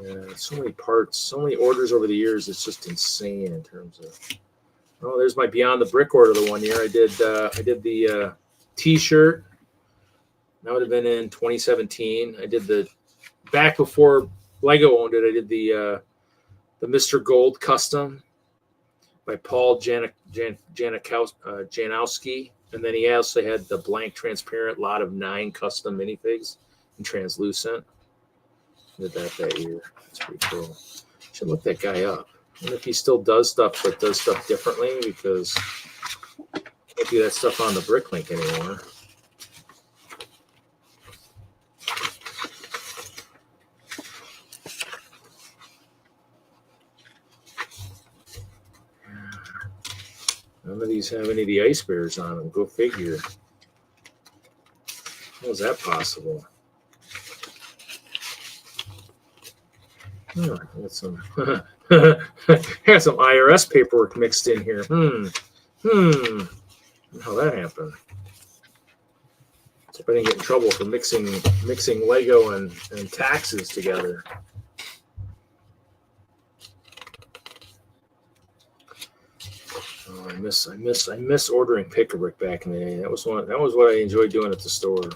Yeah, so many parts, so many orders over the years. It's just insane in terms of. Oh, there's my Beyond the Brick order the one year. I did the T-shirt. That would have been in 2017. I did the back before Lego owned it. I did the Mr. Gold custom by Paul Janowski. And then he also had the blank transparent lot of 9 custom minifigs in translucent. Did that year. That's pretty cool. Should look that guy up. I wonder if he still does stuff, but does stuff differently because can't do that stuff on the Bricklink anymore. None of these have any of the ice bears on them. Go figure. How is that possible? Oh, I got some IRS paperwork mixed in here. How that happened? So I didn't get in trouble for mixing Lego and taxes together. Oh, I miss ordering pick-a-brick back in the day. That was what I enjoyed doing at the store.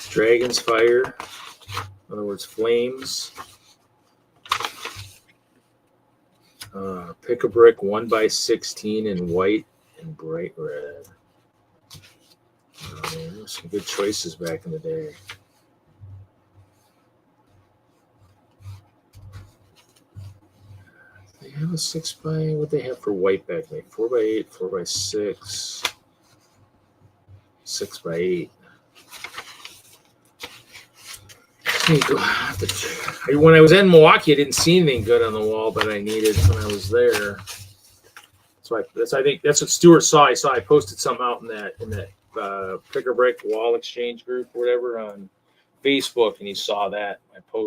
Dragon's Fire, in other words, flames. Pick-a-brick 1x16 in white and bright red. Oh, man, there were some good choices back in the day. They have a 6x. What they have for white back then? 4x8, 4x6, 6x8. When I was in Milwaukee, I didn't see anything good on the wall that I needed when I was there. I think that's what Stuart saw. I posted something out in that pick or break wall exchange group or whatever on Facebook, and he saw that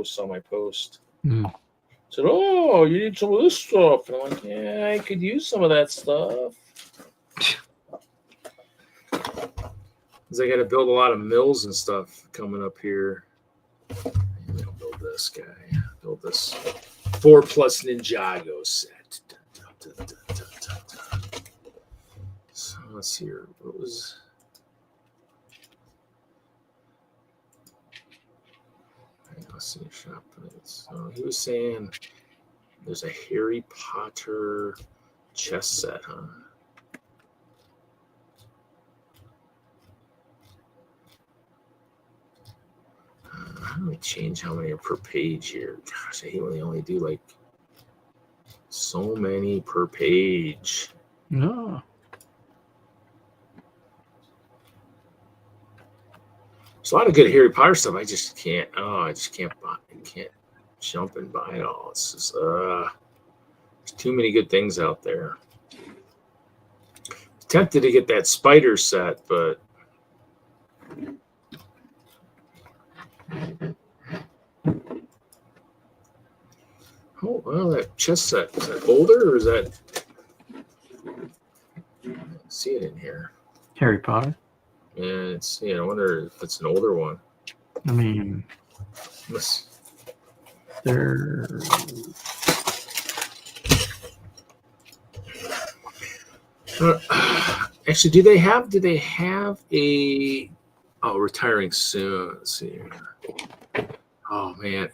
saw my post. Said, "Oh, you need some of this stuff," and I'm like, "Yeah, I could use some of that stuff." Because I got to build a lot of mills and stuff coming up here. Maybe I'll build this guy. Build this 4+ Ninjago set. So let's see here. What was? Let's see. Shop. So he was saying there's a Harry Potter chess set, huh? How do we change how many are per page here? Gosh, I hate when they only do like so many per page. No. There's a lot of good Harry Potter stuff. I just can't. I can't buy. I can't jump and buy it all. It's just there's too many good things out there. Tempted to get that spider set, but oh well, that chess set, is that older or is that? I see it in here. Harry Potter. Yeah, it's I wonder if it's an older one. I mean, they're actually, do they have a retiring soon? Let's see here. Oh man,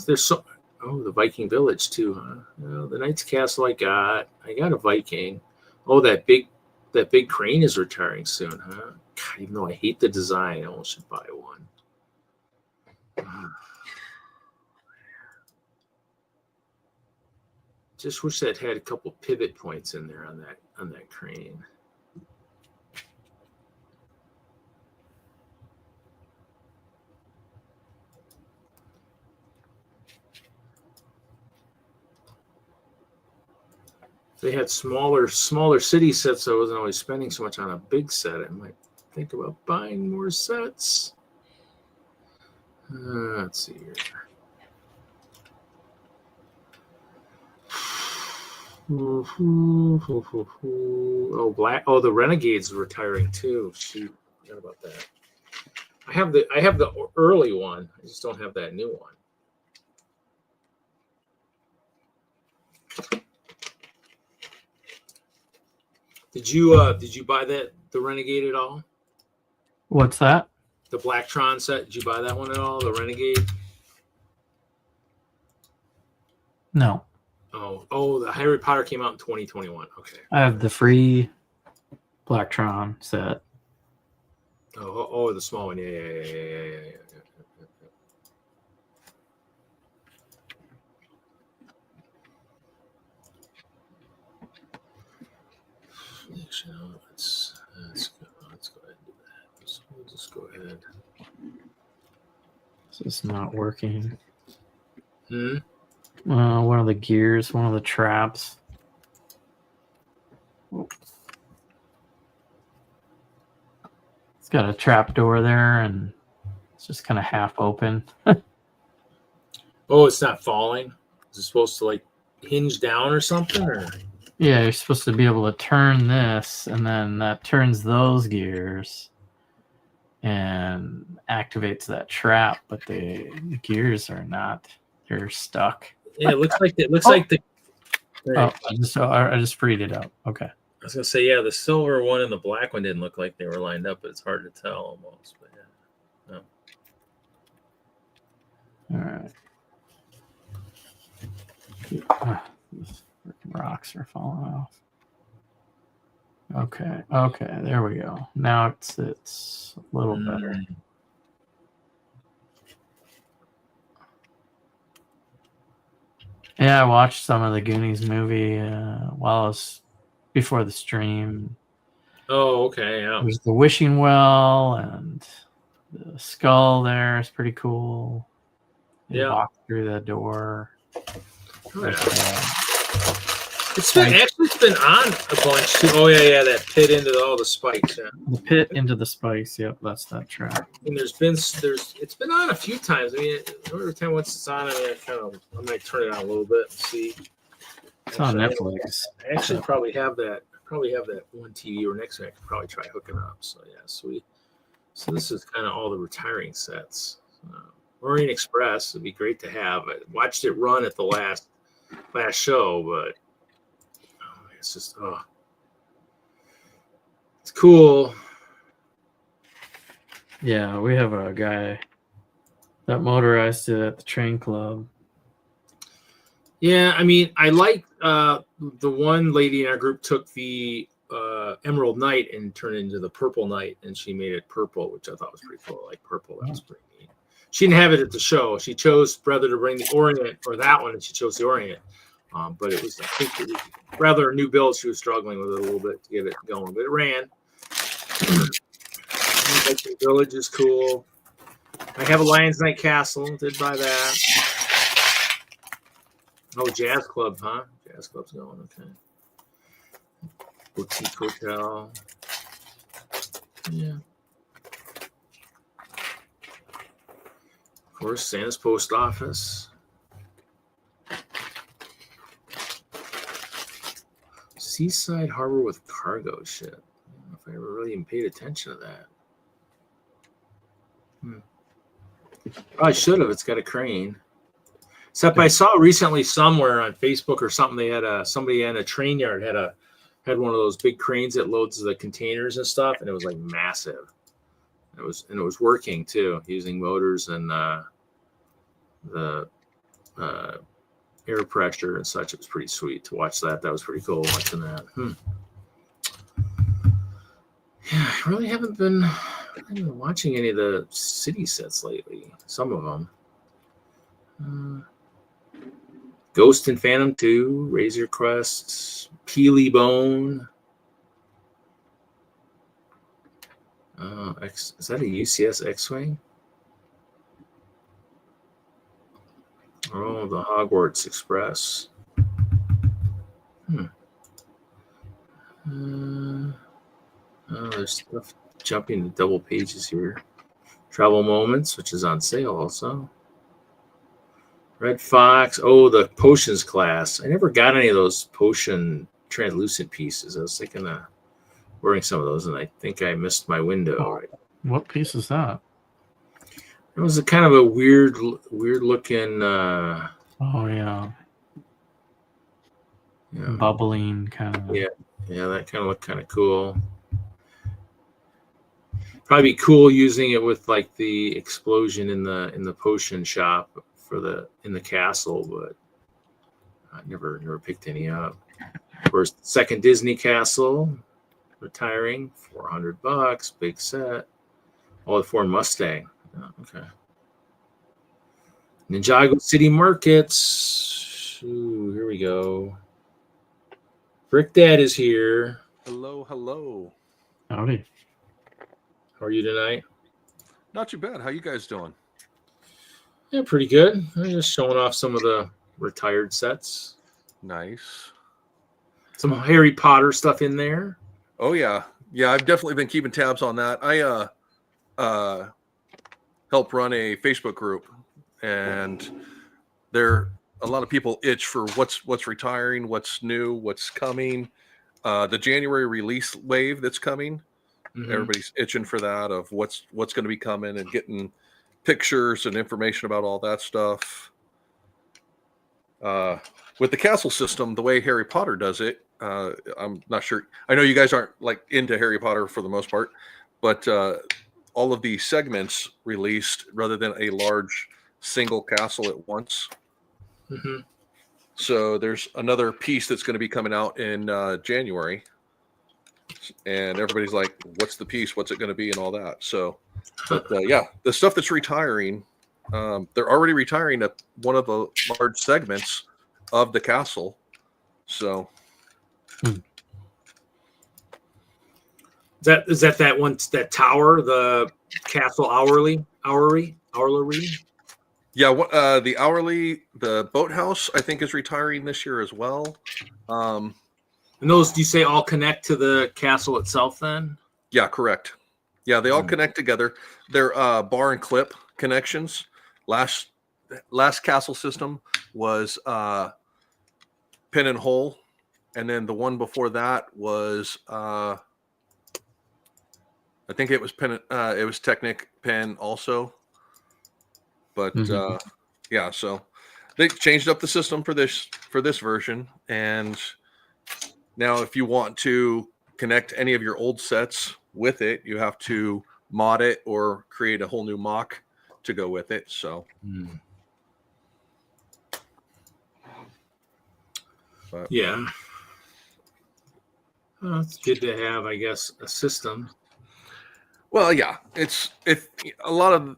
there's so the Viking Village too, huh? Well, the Knight's Castle I got a Viking. Oh, that big crane is retiring soon, huh? God, even though I hate the design, I almost should buy one. Just wish that had a couple pivot points in there on that crane. If they had smaller city sets, I wasn't always spending so much on a big set. I might think about buying more sets. Let's see here. Oh, the Renegade's retiring too. Shoot, forgot about that. I have the early one. I just don't have that new one. Did you buy the Renegade at all? what's that? The Blacktron set. Did you buy that one at all? The Renegade? No. Oh, the Harry Potter came out in 2021. Okay. I have the free Blacktron set. Oh, the small one. Yeah. Let's go ahead and do that. So we'll just go ahead. This is not working. Hmm. One of the gears, one of the traps. It's got a trap door there, and it's just kind of half open. Oh, it's not falling. Is it supposed to like hinge down or something? Or Yeah, you're supposed to be able to turn this, and then that turns those gears and activates that trap, but the gears are not. They're stuck. yeah, it looks like the. Oh, I just freed it up. Okay. I was gonna say, yeah, the silver one and the black one didn't look like they were lined up, but it's hard to tell almost. But yeah, no. All right. These freaking rocks are falling off. Okay, there we go. Now it's a little better. Yeah, I watched some of the Goonies movie while I was before the stream. Oh, okay, yeah. There's the wishing well and the skull there is pretty cool. You Yeah. walk through the door. Oh, yeah. It's been on a bunch too. Oh yeah, that pit into all the spikes. Yeah. The pit into the spikes. Yep, that's that track. And it's been on a few times. I mean, every time once it's on, I might turn it on a little bit and see. It's on Netflix. I actually probably have that. One TV or next week. I could probably try hooking up. So yeah, sweet. So this is kind of all the retiring sets. Orient Express would be great to have. I watched it run at the last show, but it's just it's cool. Yeah, we have a guy that motorized it at the train club. Yeah, I mean, I like the one lady in our group took the Emerald Knight and turned it into the Purple Knight, and she made it purple, which I thought was pretty cool. Like purple, that was pretty neat. She didn't have it at the show. She chose rather to bring the Orient or that one, and she chose the Orient. But it was, I think, it was rather a new build. She was struggling with it a little bit to get it going, but it ran. The Village is cool. I have a Lions Night Castle. Did buy that. Oh, Jazz Club, huh? Jazz Club's going, okay. Boutique Hotel. Yeah. Of course, Santa's Post Office. Seaside Harbor with cargo ship. I don't know if I ever really even paid attention to that. Probably should have. It's got a crane. Except I saw recently somewhere on Facebook or something, they had somebody in a train yard had one of those big cranes that loads the containers and stuff, and it was like massive. It was working too, using motors and the air pressure and such. It was pretty sweet to watch that. That was pretty cool watching that. Yeah, I really haven't been watching any of the city sets lately. Some of them. Ghost and Phantom 2, Razor Crest, Peely Bone. Is that a UCS X-Wing? Oh, the Hogwarts Express. There's stuff jumping to double pages here. Travel Moments, which is on sale also. Red Fox. Oh, the potions class. I never got any of those potion translucent pieces. I was thinking of wearing some of those, and I think I missed my window. What piece is that? It was a kind of a weird looking. Oh yeah. Bubbling kind of. Yeah, that kind of looked kind of cool. Probably be cool using it with like the explosion in the potion shop in the castle, but I never picked any up. Of course, second Disney Castle, retiring, $400, big set. Oh, the Ford Mustang. Oh, okay. Ninjago City Markets. Ooh, here we go. Brick Dad is here. Hello. Howdy. How are you tonight? Not too bad. How you guys doing? Yeah, pretty good. I'm just showing off some of the retired sets. Nice. Some Harry Potter stuff in there. Oh yeah. I've definitely been keeping tabs on that. I help run a Facebook group, and a lot of people itch for what's retiring, what's new, what's coming. The January release wave that's coming. Mm-hmm. Everybody's itching for that, of what's going to be coming, and getting pictures and information about all that stuff. With the castle system, the way Harry Potter does it, I'm not sure. I know you guys aren't like into Harry Potter for the most part, but all of the segments released rather than a large single castle at once. Mm-hmm. So there's another piece that's going to be coming out in January, and everybody's like, what's the piece? What's it going to be? And all that. So, but yeah, the stuff that's retiring, they're already retiring one of the large segments of the castle. So is that one, that tower, the castle hourly? Yeah, the hourly, the boathouse, I think, is retiring this year as well. And those, do you say all connect to the castle itself then? Yeah, correct. Yeah, they all connect together. They're bar and clip connections. Last castle system was pin and hole, and then the one before that was I think it was pin. It was Technic pin also. But yeah, so they changed up the system for this version, and now if you want to connect any of your old sets with it, you have to mod it or create a whole new mock to go with it. So, but, yeah, well, it's good to have, I guess, a system. well, yeah, it's a lot of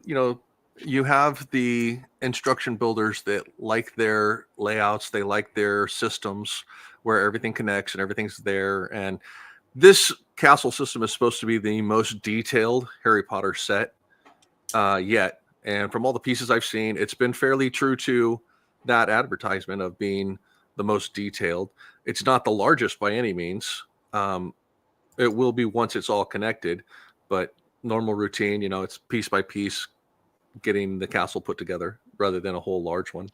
you have the instruction builders that like their layouts, they like their systems where everything connects and everything's there. And this castle system is supposed to be the most detailed Harry Potter set yet. And from all the pieces I've seen, it's been fairly true to that advertisement of being the most detailed. It's not the largest by any means. It will be once it's all connected, but normal routine, it's piece by piece getting the castle put together rather than a whole large one.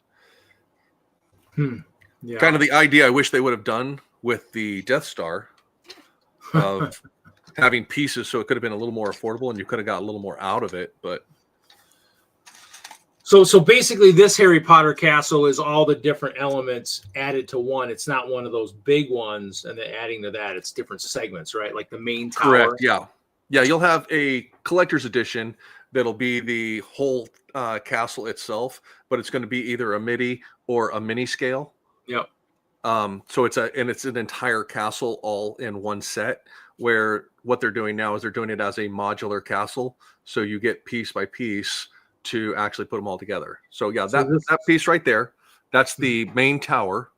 Yeah. Kind of the idea I wish they would have done with the Death Star of having pieces, so it could have been a little more affordable and you could have got a little more out of it. But so basically this Harry Potter castle is all the different elements added to one. It's not one of those big ones and then adding to that, it's different segments, right? Like the main tower. correct, yeah, you'll have a collector's edition that'll be the whole castle itself, but it's going to be either a MIDI or a mini scale. Yep. So it's an entire castle all in one set, where what they're doing now is they're doing it as a modular castle. So you get piece by piece to actually put them all together. So yeah, that piece right there, that's the main tower.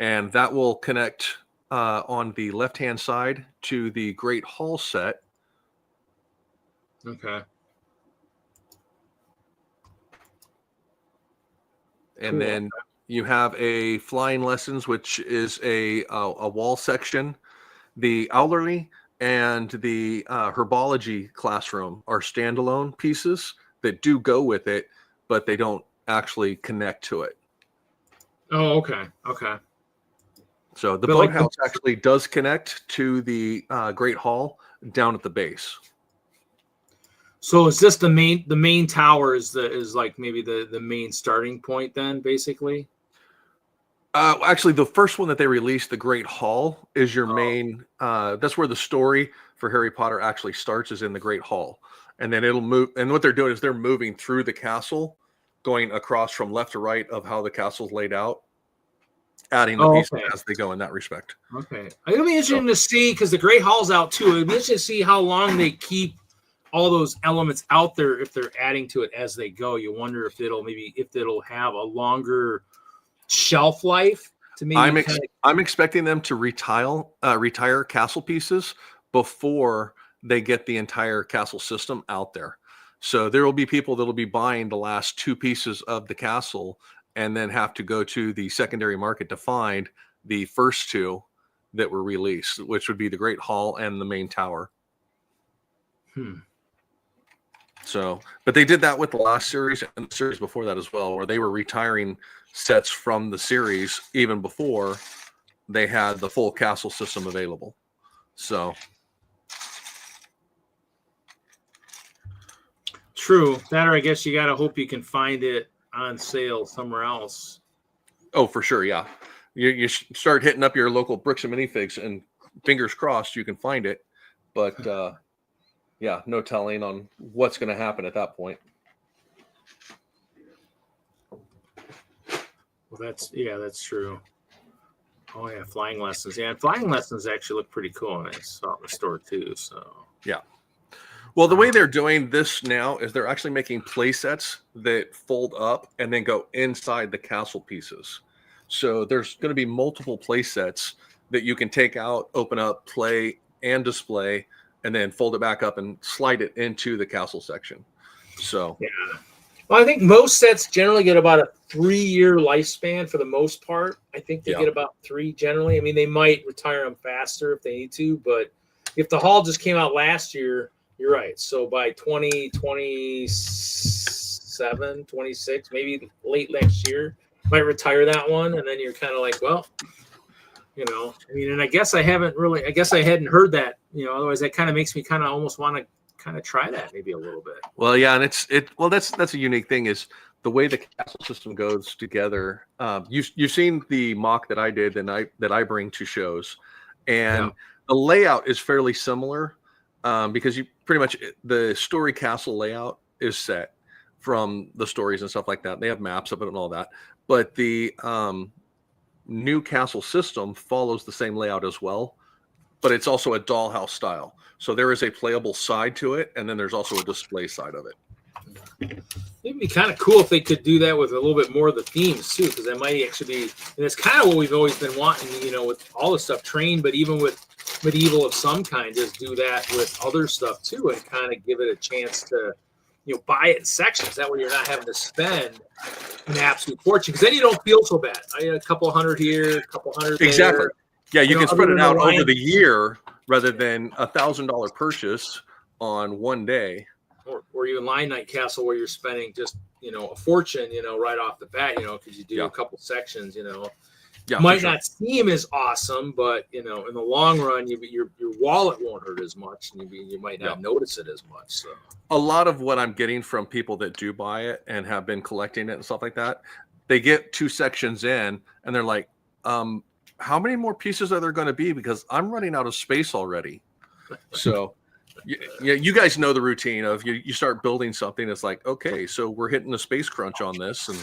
And that will connect on the left-hand side to the Great Hall set. Okay. And then you have a flying lessons, which is a wall section. The Owlerly and the herbology classroom are standalone pieces that do go with it, but they don't actually connect to it. Oh, okay. Okay. So the But like boathouse actually does connect to the Great Hall down at the base. So is this the main tower is like maybe the main starting point then, basically? Actually, the first one that they released, the Great Hall, is your main. That's where the story for Harry Potter actually starts, is in the Great Hall, and then it'll move. And what they're doing is they're moving through the castle, going across from left to right of how the castle's laid out, adding the pieces as they go in that respect. Okay, it'll be interesting to see because the Great Hall's out too. It'll be interesting to see how long they keep all those elements out there if they're adding to it as they go. You wonder if it'll have a longer shelf life to maybe. I'm expecting them to retire castle pieces before they get the entire castle system out there. So there will be people that will be buying the last two pieces of the castle and then have to go to the secondary market to find the first two that were released, which would be the Great Hall and the main tower. So, but they did that with the last series and the series before that as well, where they were retiring sets from the series even before they had the full castle system available. So True. That, or I guess you got to hope you can find it on sale somewhere else. Oh, for sure. Yeah. You start hitting up your local bricks and minifigs and fingers crossed you can find it. But, yeah, no telling on what's going to happen at that point. Well, that's true. Oh yeah, flying lessons. Yeah, flying lessons actually look pretty cool, and I saw it in the store too. So yeah. Well, the way they're doing this now is they're actually making play sets that fold up and then go inside the castle pieces. So there's going to be multiple play sets that you can take out, open up, play, and display, and then fold it back up and slide it into the castle section. So yeah. Well, I think most sets generally get about a 3-year lifespan for the most part. I think they get about 3 generally. I mean, they might retire them faster if they need to, but if the haul just came out last year, you're right. So by 2027, 26, maybe late next year, might retire that one, and then you're kind of like, well, I mean, and I guess I hadn't heard that, otherwise that kind of makes me kind of almost want to kind of try that maybe a little bit. Well, yeah, and that's a unique thing is the way the castle system goes together. You've seen the mock that I did and that I bring to shows, and the layout is fairly similar because you pretty much the story castle layout is set from the stories and stuff like that. They have maps of it and all that, but the new castle system follows the same layout as well, but it's also a dollhouse style. So there is a playable side to it, and then there's also a display side of it. It'd be kind of cool if they could do that with a little bit more of the themes too, because that might actually be, and it's kind of what we've always been wanting, with all the stuff trained, but even with medieval of some kind, just do that with other stuff too, and kind of give it a chance to, buy it in sections. That way you're not having to spend an absolute fortune, because then you don't feel so bad. I had a couple hundred here, a couple hundred there. Exactly. Yeah, you can spread it out over the year rather than $1,000 purchase on one day. Or even Line Knight Castle, where you're spending just a fortune, right off the bat, because you do a couple sections, might not seem as awesome, but in the long run, your wallet won't hurt as much, and you might not notice it as much. So a lot of what I'm getting from people that do buy it and have been collecting it and stuff like that, they get 2 sections in and they're like, how many more pieces are there going to be? Because I'm running out of space already. So you guys know the routine of you start building something. It's like, okay, so we're hitting a space crunch on this. And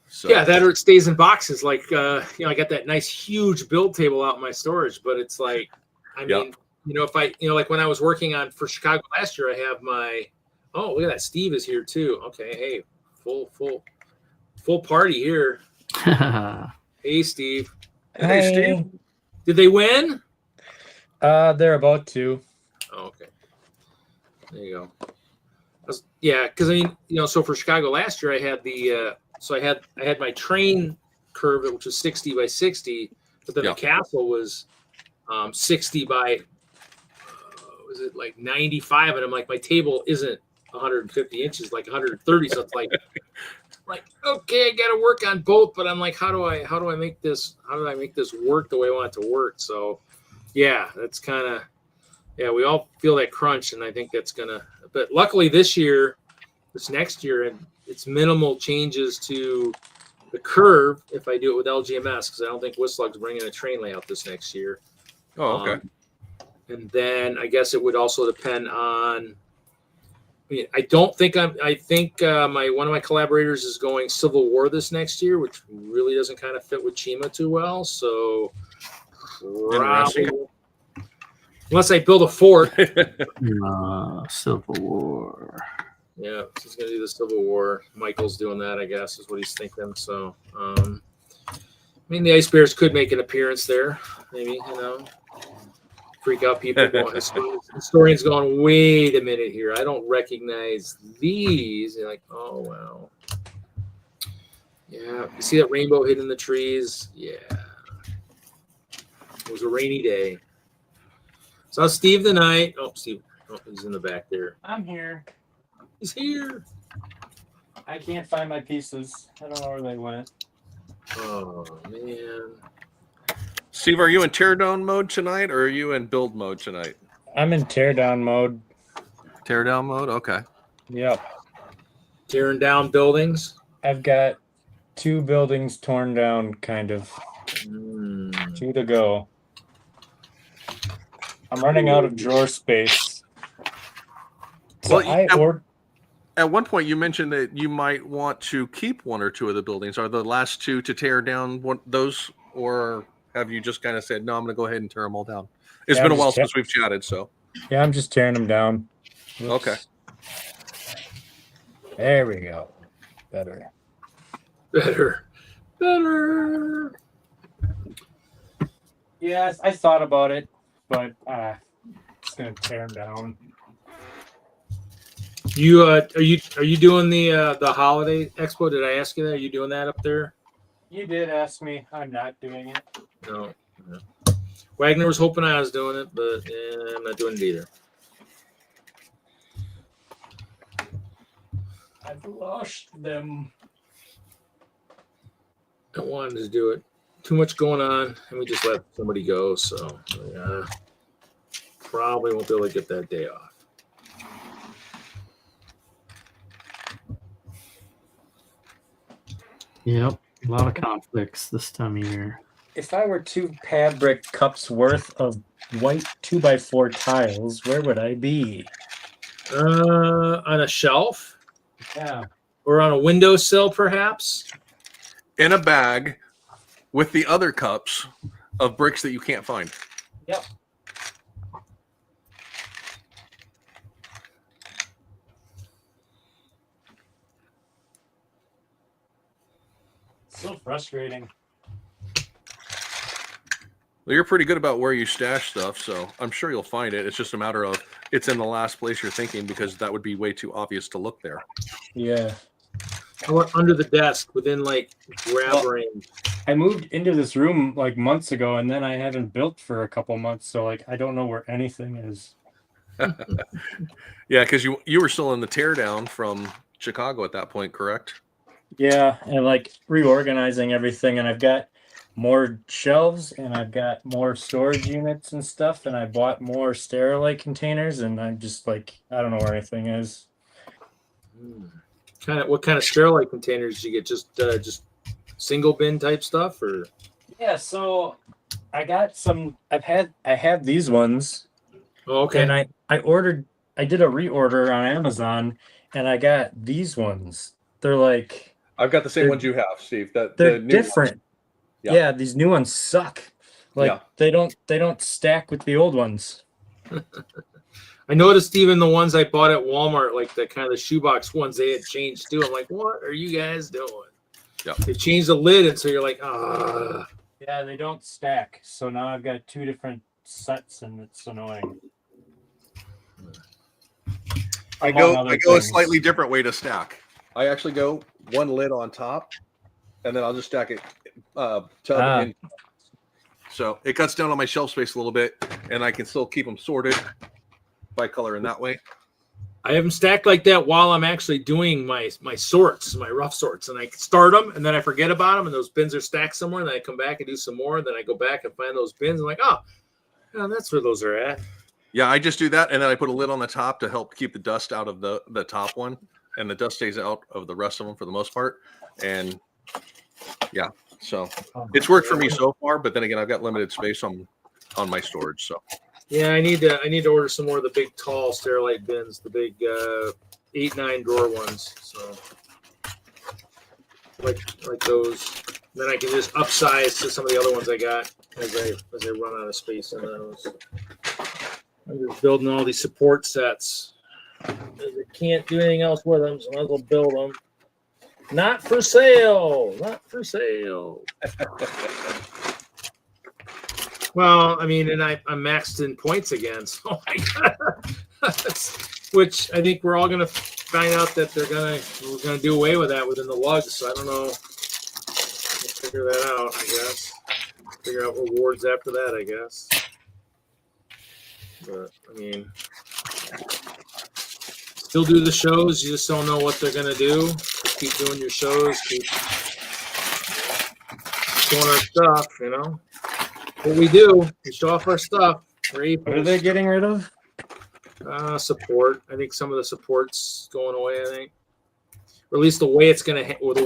so, that or it stays in boxes. Like, I got that nice, huge build table out in my storage, but it's like, I mean, if I, like when I was working for Chicago last year, I have look at that. Steve is here too. Okay. Hey, full party here. Hey, Steve. Hey, Steve. Did they win? They're about to. Oh, okay. There you go. Because I mean, so for Chicago last year, I had I had my train curve, which was 60 by 60, but then the castle was 60 by was it like 95, and I'm like, my table isn't 150 inches, like 130, so it's like okay, I got to work on both, but I'm like, how do I make this work the way I want it to work? So that's kind of we all feel that crunch, and I think that's but luckily this next year, and it's minimal changes to the curve if I do it with LGMS, because I don't think WISLUG's bringing a train layout this next year. Oh, okay. And then I guess it would also depend on. I think one of my collaborators is going Civil War this next year, which really doesn't kind of fit with Chima too well. So probably, unless I build a fort. Civil War. Yeah, he's going to do the Civil War. Michael's doing that, I guess, is what he's thinking. So, I mean, the Ice Bears could make an appearance there, maybe, freak out people. Historians going, wait a minute here. I don't recognize these. You're like, oh, wow. Yeah, you see that rainbow hidden in the trees? Yeah. It was a rainy day. Saw Steve tonight. Oh, Steve. Oh, he's in the back there. I'm here. He's here. I can't find my pieces. I don't know where they went. Oh, man. Steve, are you in teardown mode tonight, or are you in build mode tonight? I'm in teardown mode. Teardown mode? Okay. Yep. Tearing down buildings? I've got 2 buildings torn down, kind of. 2 to go. I'm running out of drawer space. So at one point, you mentioned that you might want to keep 1 or 2 of the buildings. Are the last 2 to tear down those, or have you just kind of said, no, I'm going to go ahead and tear them all down? It's been a while since we've chatted, so. Yeah, I'm just tearing them down. Oops. Okay. There we go. Better. Yes, I thought about it, but just going to tear them down. You are you doing the holiday expo? Did I ask you that? Are you doing that up there? You did ask me. I'm not doing it. No. Wagner was hoping I was doing it, but I'm not doing it either. I've lost them. I wanted to do it. Too much going on, and we just let somebody go, so probably won't be able to get that day off. Yep. A lot of conflicts this time of year. If I were 2 pad brick cups worth of white 2x4 tiles, where would I be? On a shelf Yeah. or on a windowsill, perhaps. In a bag with the other cups of bricks that you can't find. Yep. So frustrating. Well, you're pretty good about where you stash stuff, so I'm sure you'll find it. It's just a matter of it's in the last place you're thinking, because that would be way too obvious to look there. Yeah. How about under the desk within like grab range? I moved into this room like months ago, and then I haven't built for a couple months, so like I don't know where anything is. Yeah, because you were still in the teardown from Chicago at that point, correct? Yeah, and like reorganizing everything, and I've got more shelves, and I've got more storage units and stuff, and I bought more Sterilite containers, and I'm just like, I don't know where anything is. What kind of Sterilite containers did you get? Just single bin type stuff, or? Yeah, so I got some. I have these ones. Oh, okay. And I did a reorder on Amazon, and I got these ones. They're like, I've got the same ones you have, Steve. they're different. Yeah. These new ones suck. Like they don't stack with the old ones. I noticed even the ones I bought at Walmart, like the kind of the shoebox ones, they had changed too. I'm like, what are you guys doing? Yeah. They changed the lid, and so you're like, ah. Yeah, they don't stack. So now I've got 2 different sets, and it's annoying. I go a slightly different way to stack. I actually go one lid on top, and then I'll just stack it in. So it cuts down on my shelf space a little bit, and I can still keep them sorted by color in that way. I have them stacked like that while I'm actually doing my sorts, my rough sorts, and I start them, and then I forget about them, and those bins are stacked somewhere, and then I come back and do some more, and then I go back and find those bins. I'm like, oh, that's where those are at. Yeah, I just do that, and then I put a lid on the top to help keep the dust out of the top one, and the dust stays out of the rest of them for the most part. And yeah, so it's worked for me so far, but then again, I've got limited space on my storage. So yeah, I need to order some more of the big tall Sterilite bins, the big 8-9 drawer ones. So like those. Then I can just upsize to some of the other ones I got as I run out of space in those. I'm just building all these support sets. I can't do anything else with them, so I might as well build them. Not for sale. Not for sale. Well, I mean, and I'm maxed in points again, so which I think we're all gonna find out that we're gonna do away with that within the lugs. So I don't know. We'll figure that out, I guess. Figure out rewards after that, I guess. But I mean, still do the shows. You just don't know what they're gonna do. Just keep doing your shows. Keep doing our stuff. You know what we do. We show off our stuff. What are they getting rid of? Support. I think some of the support's going away. I think, or at least the way it's gonna the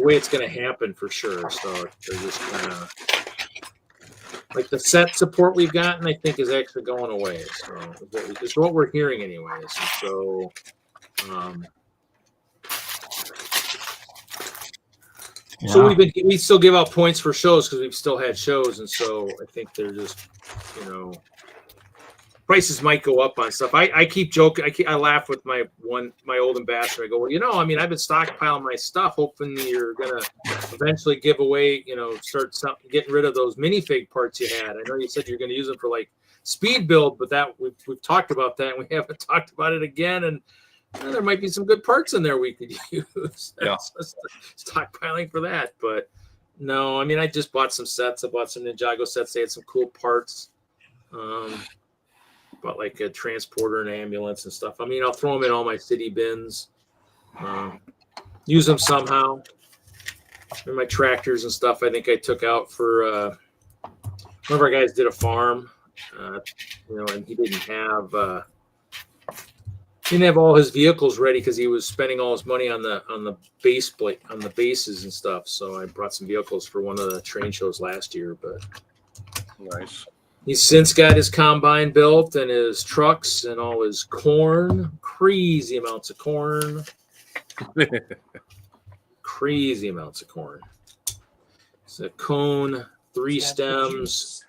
way it's gonna happen for sure. So they're just kind of. Like the set support we've gotten, I think, is actually going away. So it's what we're hearing, anyways. And so, so we still give out points for shows because we've still had shows, and so I think they're just, prices might go up on stuff. I keep joking. I laugh with my old ambassador. I go, well, I mean, I've been stockpiling my stuff, hoping you're gonna eventually give away, start getting rid of those minifig parts you had. I know you said you're gonna use them for like speed build, but that we've talked about that, and we haven't talked about it again. And there might be some good parts in there we could use. Yeah. Stockpiling for that, but no, I mean, I just bought some sets. I bought some Ninjago sets. They had some cool parts. Bought like a transporter and ambulance and stuff. I mean, I'll throw them in all my city bins. Use them somehow. And my tractors and stuff, I think I took out for one of our guys did a farm, and he didn't have all his vehicles ready because he was spending all his money on the base plate, on the bases and stuff. So I brought some vehicles for one of the train shows last year. But Nice. he's since got his combine built and his trucks and all his corn, crazy amounts of corn. Crazy amounts of corn. It's a cone, 3 stems,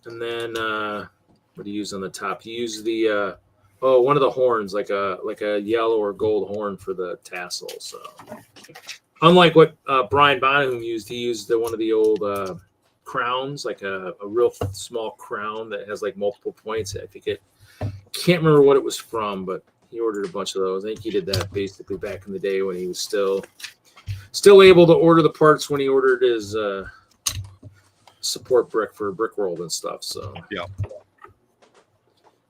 and then what do you use on the top? You use the one of the horns, like a yellow or gold horn for the tassel. So unlike what Brian Bonham used, he used one of the old crowns, like a real small crown that has like multiple points. I think can't remember what it was from, but he ordered a bunch of those. I think he did that basically back in the day when he was still able to order the parts when he ordered his support brick for brick world and stuff. So Yeah.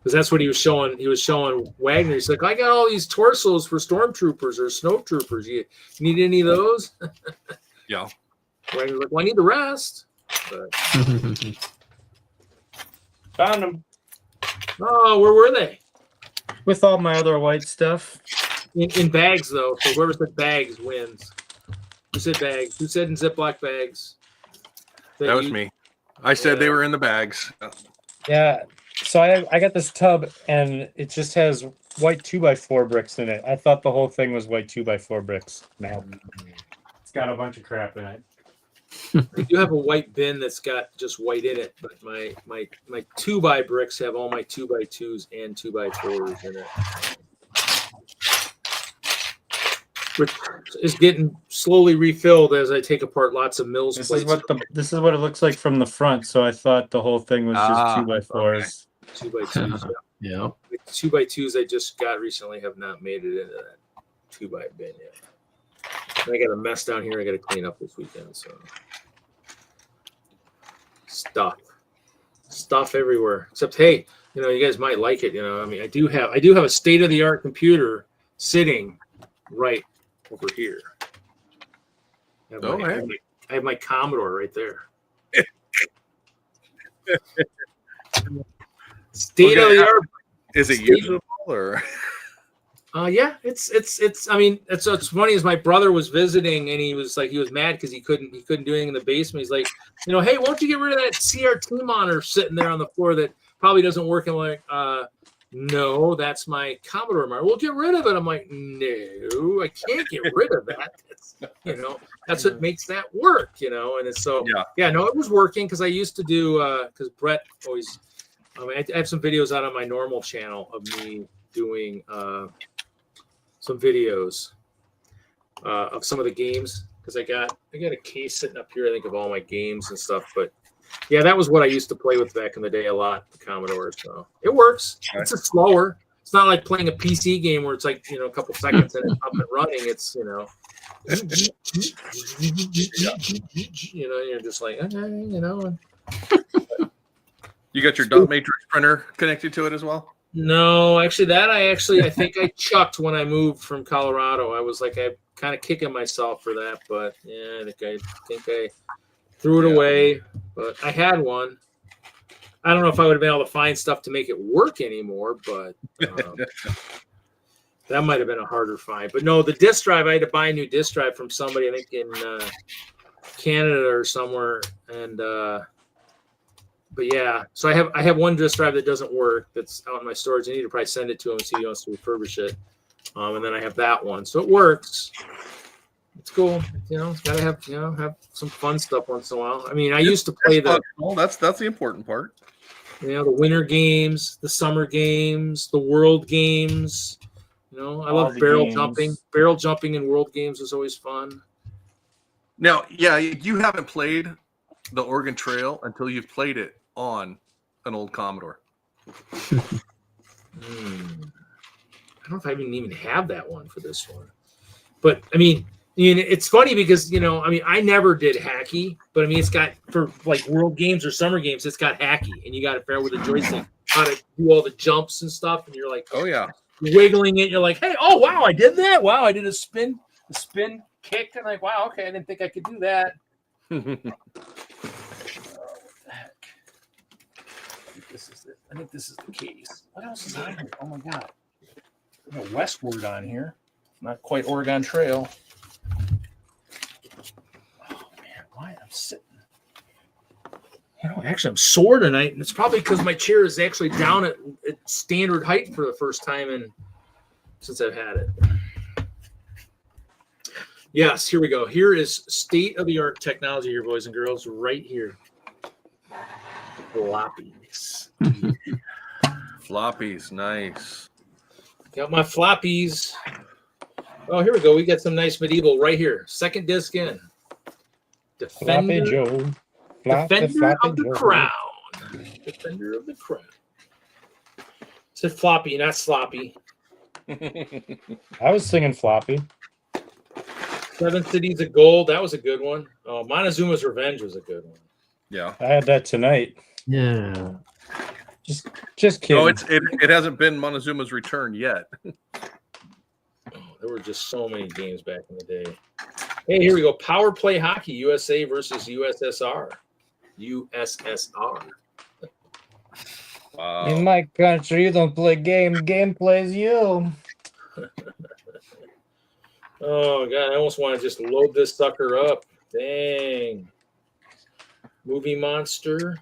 because that's what he was showing. He was showing Wagner. He's like, I got all these torsos for stormtroopers or snow troopers. You need any of those? Yeah. Wagner's like, well, I need the rest. But, Found them oh, where were they? with all my other white stuff. In bags, though. So whoever said bags wins. Who said bags? Who said in Ziploc bags? That was me. I said they were in the bags. Yeah. So I got this tub and it just has white 2x4 bricks in it. I thought the whole thing was white 2x4 bricks. No. It's got a bunch of crap in it. I do have a white bin that's got just white in it, but my 2x bricks have all my 2x2s and 2x4s in it. Which is getting slowly refilled as I take apart lots of mills This plates. is what it looks like from the front. So I thought the whole thing was just 2x4s. 2x2s. Yeah. The 2x2s I just got recently have not made it into that 2x bin yet. And I got a mess down here I got to clean up this weekend. So stuff everywhere. Except, hey, you guys might like it. I mean, I do have a state of the art computer sitting right over here. I have my Commodore right there. State of the art. Is it usable or? Yeah, it's. I mean, it's funny. As my brother was visiting, and he was mad because he couldn't do anything in the basement. He's like, hey, won't you get rid of that CRT monitor sitting there on the floor that probably doesn't work? I'm like, no, that's my Commodore monitor. Well, get rid of it. I'm like, no, I can't get rid of that. That's what makes that work. And it's so yeah, no, it was working because I used to do because Brett always. I have some videos out on my normal channel of me doing some videos of some of the games because I got a case sitting up here, I think, of all my games and stuff. But yeah, that was what I used to play with back in the day a lot, the Commodore. So it works. Okay. It's just slower. It's not like playing a PC game where it's like a couple seconds and it's up and running. It's you're just like okay, You got your dot matrix printer connected to it as well? No, actually, I think I chucked when I moved from Colorado. I was like, I'm kind of kicking myself for that, but yeah, I think I threw it away. But I had one. I don't know if I would have been able to find stuff to make it work anymore, but that might have been a harder find. But no, the disk drive, I had to buy a new disk drive from somebody, I think in Canada or somewhere, and. But yeah, so I have one disk drive that doesn't work that's out in my storage. I need to probably send it to him and see if he wants to refurbish it. And then I have that one, so it works. It's cool, It's got to have some fun stuff once in a while. I mean, I used to play that's the important part. The winter games, the summer games, the world games. I love barrel jumping. Barrel jumping in world games was always fun. Now, yeah, you haven't played the Oregon Trail until you've played it on an old Commodore. I don't know if I even have that one for this one. But I mean, it's funny because I never did hacky, but I mean, it's got for like world games or summer games, it's got hacky, and you got to figure out with the joystick how to do all the jumps and stuff, and you're like, Oh yeah. you're wiggling it, you're like, hey, oh wow, I did that. Wow, I did a spin kick, and like, wow, okay, I didn't think I could do that. What the heck? I think this is the case. What else is on here? Oh my god. We got Westward on here. Not quite Oregon Trail. Oh man, why I'm sitting? Actually, I'm sore tonight, and it's probably because my chair is actually down at standard height for the first time since I've had it. Yes, here we go. Here is state-of-the-art technology here, boys and girls, right here. Floppies. Floppies, nice. Got my floppies. Oh, here we go. We got some nice medieval right here. Second disc in. Floppy Joe. Defender of the Crown. Defender of the Crown. Said floppy, not sloppy. I was singing floppy. Seven Cities of Gold. That was a good one. Oh, Montezuma's Revenge was a good one. Yeah. I had that tonight. Yeah. Just kidding. No, it hasn't been Montezuma's Return yet. Oh, there were just so many games back in the day. Hey, here we go. Power Play Hockey, USA versus USSR. USSR. Wow. In my country, you don't play game plays you. Oh, God, I almost want to just load this sucker up. Dang. Movie Monster.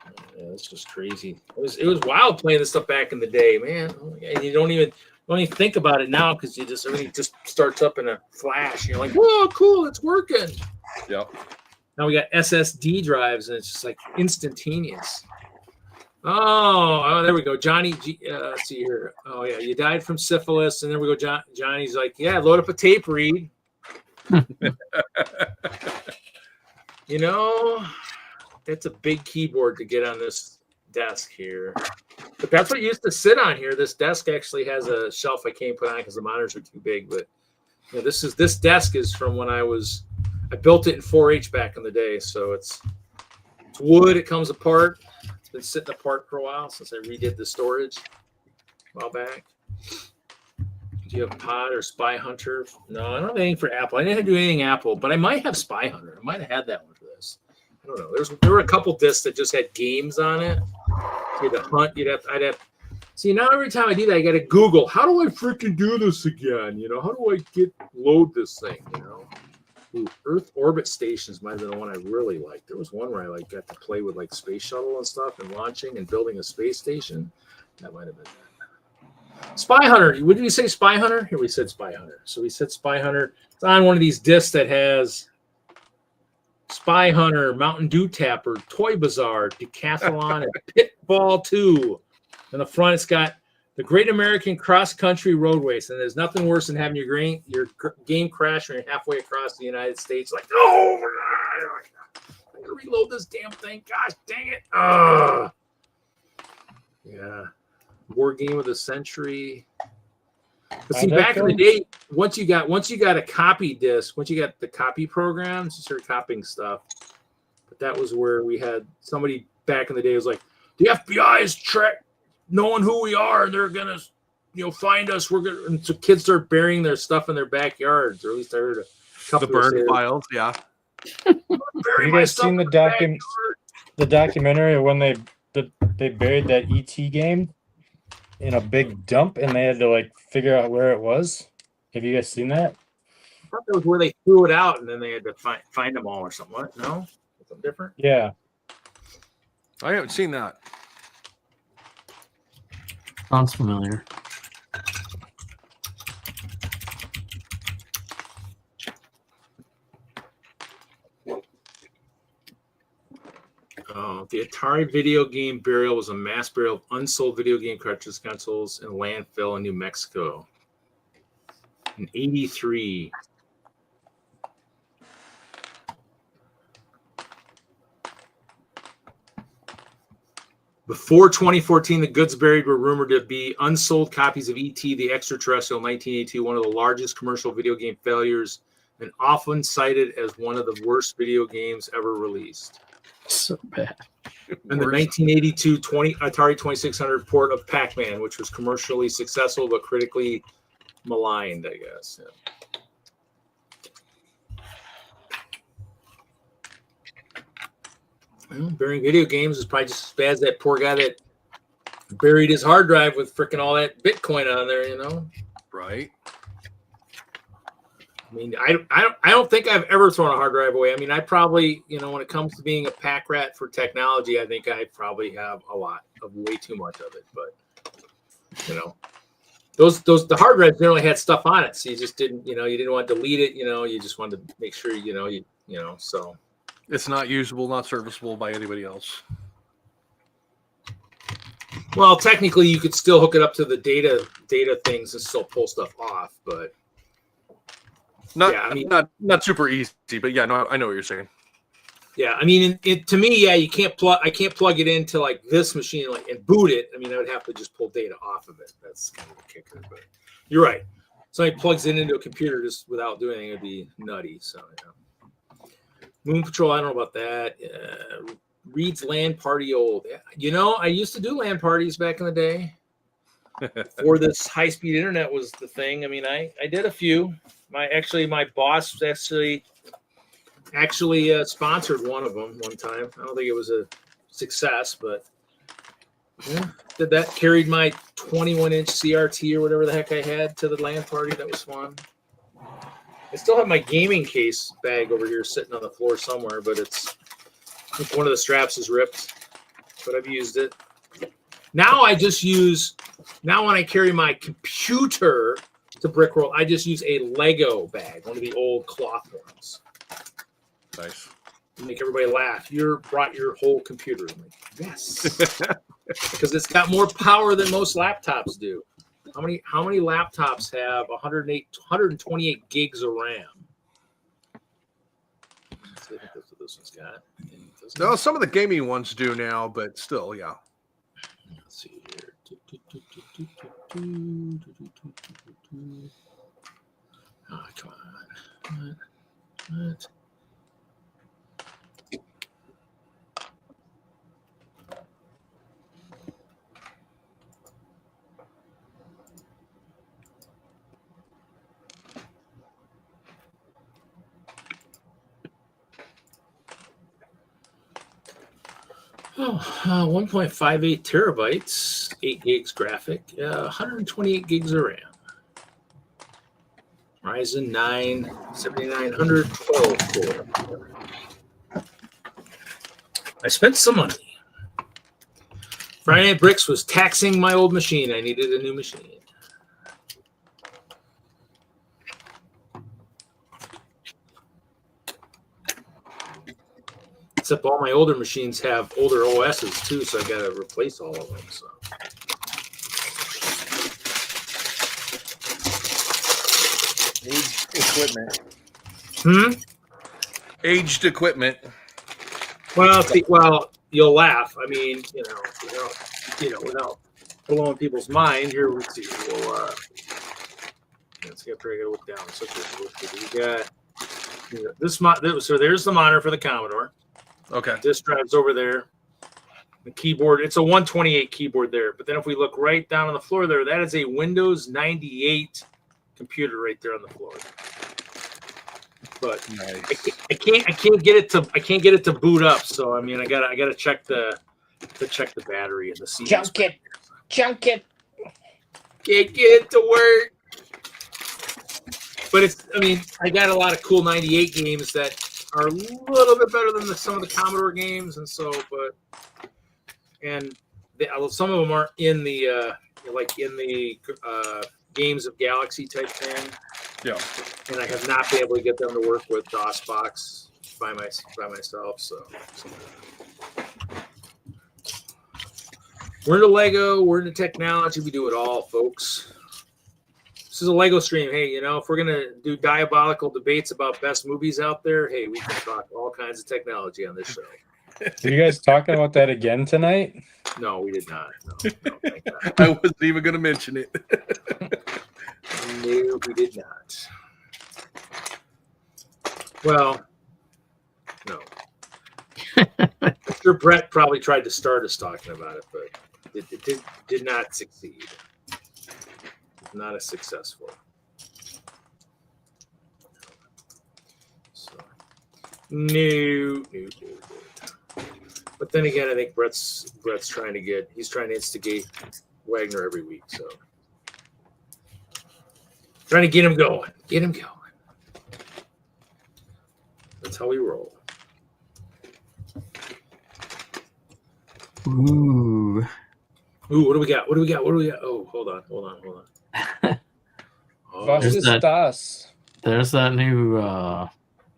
Oh, yeah, that's just crazy. It was wild playing this stuff back in the day, man. Oh, and you don't even think about it now because everything just starts up in a flash. You're like, whoa, cool, it's working. Yep. Now we got SSD drives, and it's just like instantaneous. Oh, there we go. Johnny, let's see here. Oh, yeah, you died from syphilis. And there we go. Johnny's like, yeah, load up a tape read. That's a big keyboard to get on this desk here. But that's what used to sit on here. This desk actually has a shelf I can't put on because the monitors are too big. But this desk is from when I built it in 4-H back in the day. So it's wood. It comes apart. It's been sitting apart for a while since I redid the storage a while back. Do you have Pod or Spy Hunter? No, I don't have anything for Apple. I didn't do anything Apple, but I might have Spy Hunter. I might have had that one for this. I don't know. There were a couple discs that just had games on it. So you had to hunt. I'd have. See, now every time I do that, I got to Google. How do I freaking do this again? How do I load this thing? Ooh, Earth Orbit Stations might have been the one I really liked. There was one where I got to play with space shuttle and stuff and launching and building a space station. That might have been that. Spy Hunter. What did we say? Spy Hunter? Here we said Spy Hunter. So we said Spy Hunter. It's on one of these discs that has Spy Hunter, Mountain Dew Tapper, Toy Bazaar, Decathlon, and Pitball 2. In the front, it's got the Great American Cross Country Roadways, and there's nothing worse than having your game crash when you're halfway across the United States. Like, oh my God, I gotta reload this damn thing. Gosh, dang it! Yeah, War Game of the Century. But see, back in the day, once you got a copy disc, once you got the copy programs, you started copying stuff. But that was where we had somebody back in the day was like, the FBI is knowing who we are, and they're gonna, find us. And so kids start burying their stuff in their backyards, or at least I heard a couple. The burn files, yeah. Have you guys seen the documentary of when they buried that ET game in a big dump, and they had to figure out where it was? Have you guys seen that? I thought that was where they threw it out, and then they had to find them all or something. What? No, something different. Yeah, I haven't seen that. Sounds familiar. The Atari video game burial was a mass burial of unsold video game cartridge consoles in a landfill in New Mexico in '83. Before 2014, the goods buried were rumored to be unsold copies of E.T. the Extraterrestrial 1982, one of the largest commercial video game failures, and often cited as one of the worst video games ever released. So bad. And the 1982 Atari 2600 port of Pac-Man, which was commercially successful but critically maligned, I guess. Yeah. Well, burying video games is probably just as bad as that poor guy that buried his hard drive with freaking all that Bitcoin on there, you know? Right. I mean, I don't think I've ever thrown a hard drive away. I mean, I probably, you know, when it comes to being a pack rat for technology, I think I probably have a lot of way too much of it. But, you know, the hard drives generally had stuff on it. So you just didn't, you know, you didn't want to delete it, you know, you just wanted to make sure, you know, so. It's not usable, not serviceable by anybody else. Well, technically, you could still hook it up to the data things and still pull stuff off, but not super easy. But yeah, no, I know what you're saying. Yeah, I mean, to me, yeah, I can't plug it into like this machine and boot it. I mean, I would have to just pull data off of it. That's kind of a kicker. But you're right. Somebody plugs it into a computer just without doing anything, it'd be nutty. So yeah. Moon Patrol, I don't know about that. Reed's LAN party old. You know, I used to do LAN parties back in the day. Before this high-speed internet was the thing. I mean, I did a few. My boss actually sponsored one of them one time. I don't think it was a success, but yeah, did that. Carried my 21-inch CRT or whatever the heck I had to the LAN party. That was fun. I still have my gaming case bag over here sitting on the floor somewhere, but I think one of the straps is ripped, but I've used it. Now when I carry my computer to Brickroll, I just use a Lego bag, one of the old cloth ones. Nice. Make everybody laugh. You brought your whole computer. I'm like, yes. Because it's got more power than most laptops do. How many laptops have 128 gigs of RAM? Let's see, I think that's what this one's got. No, some of the gaming ones do now, but still, yeah. Let's see here. Oh, come on. What? Oh, 1.58 terabytes, 8 gigs graphic, 128 gigs of RAM. Ryzen 9 7900 12 core. I spent some money. Friday Night Bricks was taxing my old machine. I needed a new machine. Except all my older machines have older OSs too, so I got to replace all of them. So. Aged equipment. Aged equipment. Well, you'll laugh. I mean, without blowing people's mind. Here, let's see. Let's get pretty good look down. So we got this. So there's the monitor for the Commodore. Okay. Disk drive's over there. The keyboard, it's a 128 keyboard there. But then if we look right down on the floor there, that is a Windows 98 computer right there on the floor. But nice. I can't get it to boot up. So I mean, I gotta check the battery and the CD. Chunk it. Can't get it to work. But I got a lot of cool 98 games that are a little bit better than some of the Commodore games, and so, some of them aren't in the Games of Galaxy type thing. Yeah. And I have not been able to get them to work with DOSBox by myself. So we're into Lego, we're into technology, we do it all, folks. This is a Lego stream. Hey, if we're gonna do diabolical debates about best movies out there, hey, we can talk all kinds of technology on this show. Are you guys talking about that again tonight? No, we did not. No, thank God. I wasn't even going to mention it. No, we did not. Well, no. I'm sure Brett probably tried to start us talking about it, but it did not succeed. Not as successful. So, no. But then again, I think Brett's trying to instigate Wagner every week. So trying to get him going. That's how we roll. Ooh. What do we got? Oh, hold on. Was There's ist that- das? There's that new Oh,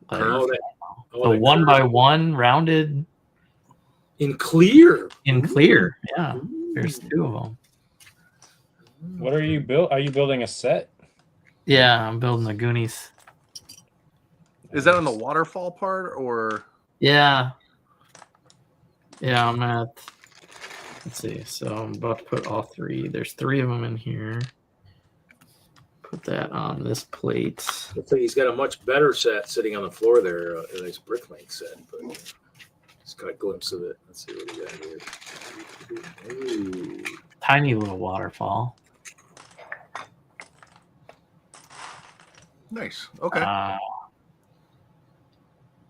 the that 1x1 rounded in clear. in clear. Yeah, there's 2 of them. What are you build? Are you building a set? Yeah, I'm building the Goonies. Is that on the waterfall part or? Yeah. Yeah, I'm at. Let's see. So I'm about to put all 3. There's 3 of them in here. Put that on this plate. Looks like he's got a much better set sitting on the floor there, a nice bricklink set. But just got a glimpse of it. Let's see what we got here. Ooh. Tiny little waterfall. Nice. Okay.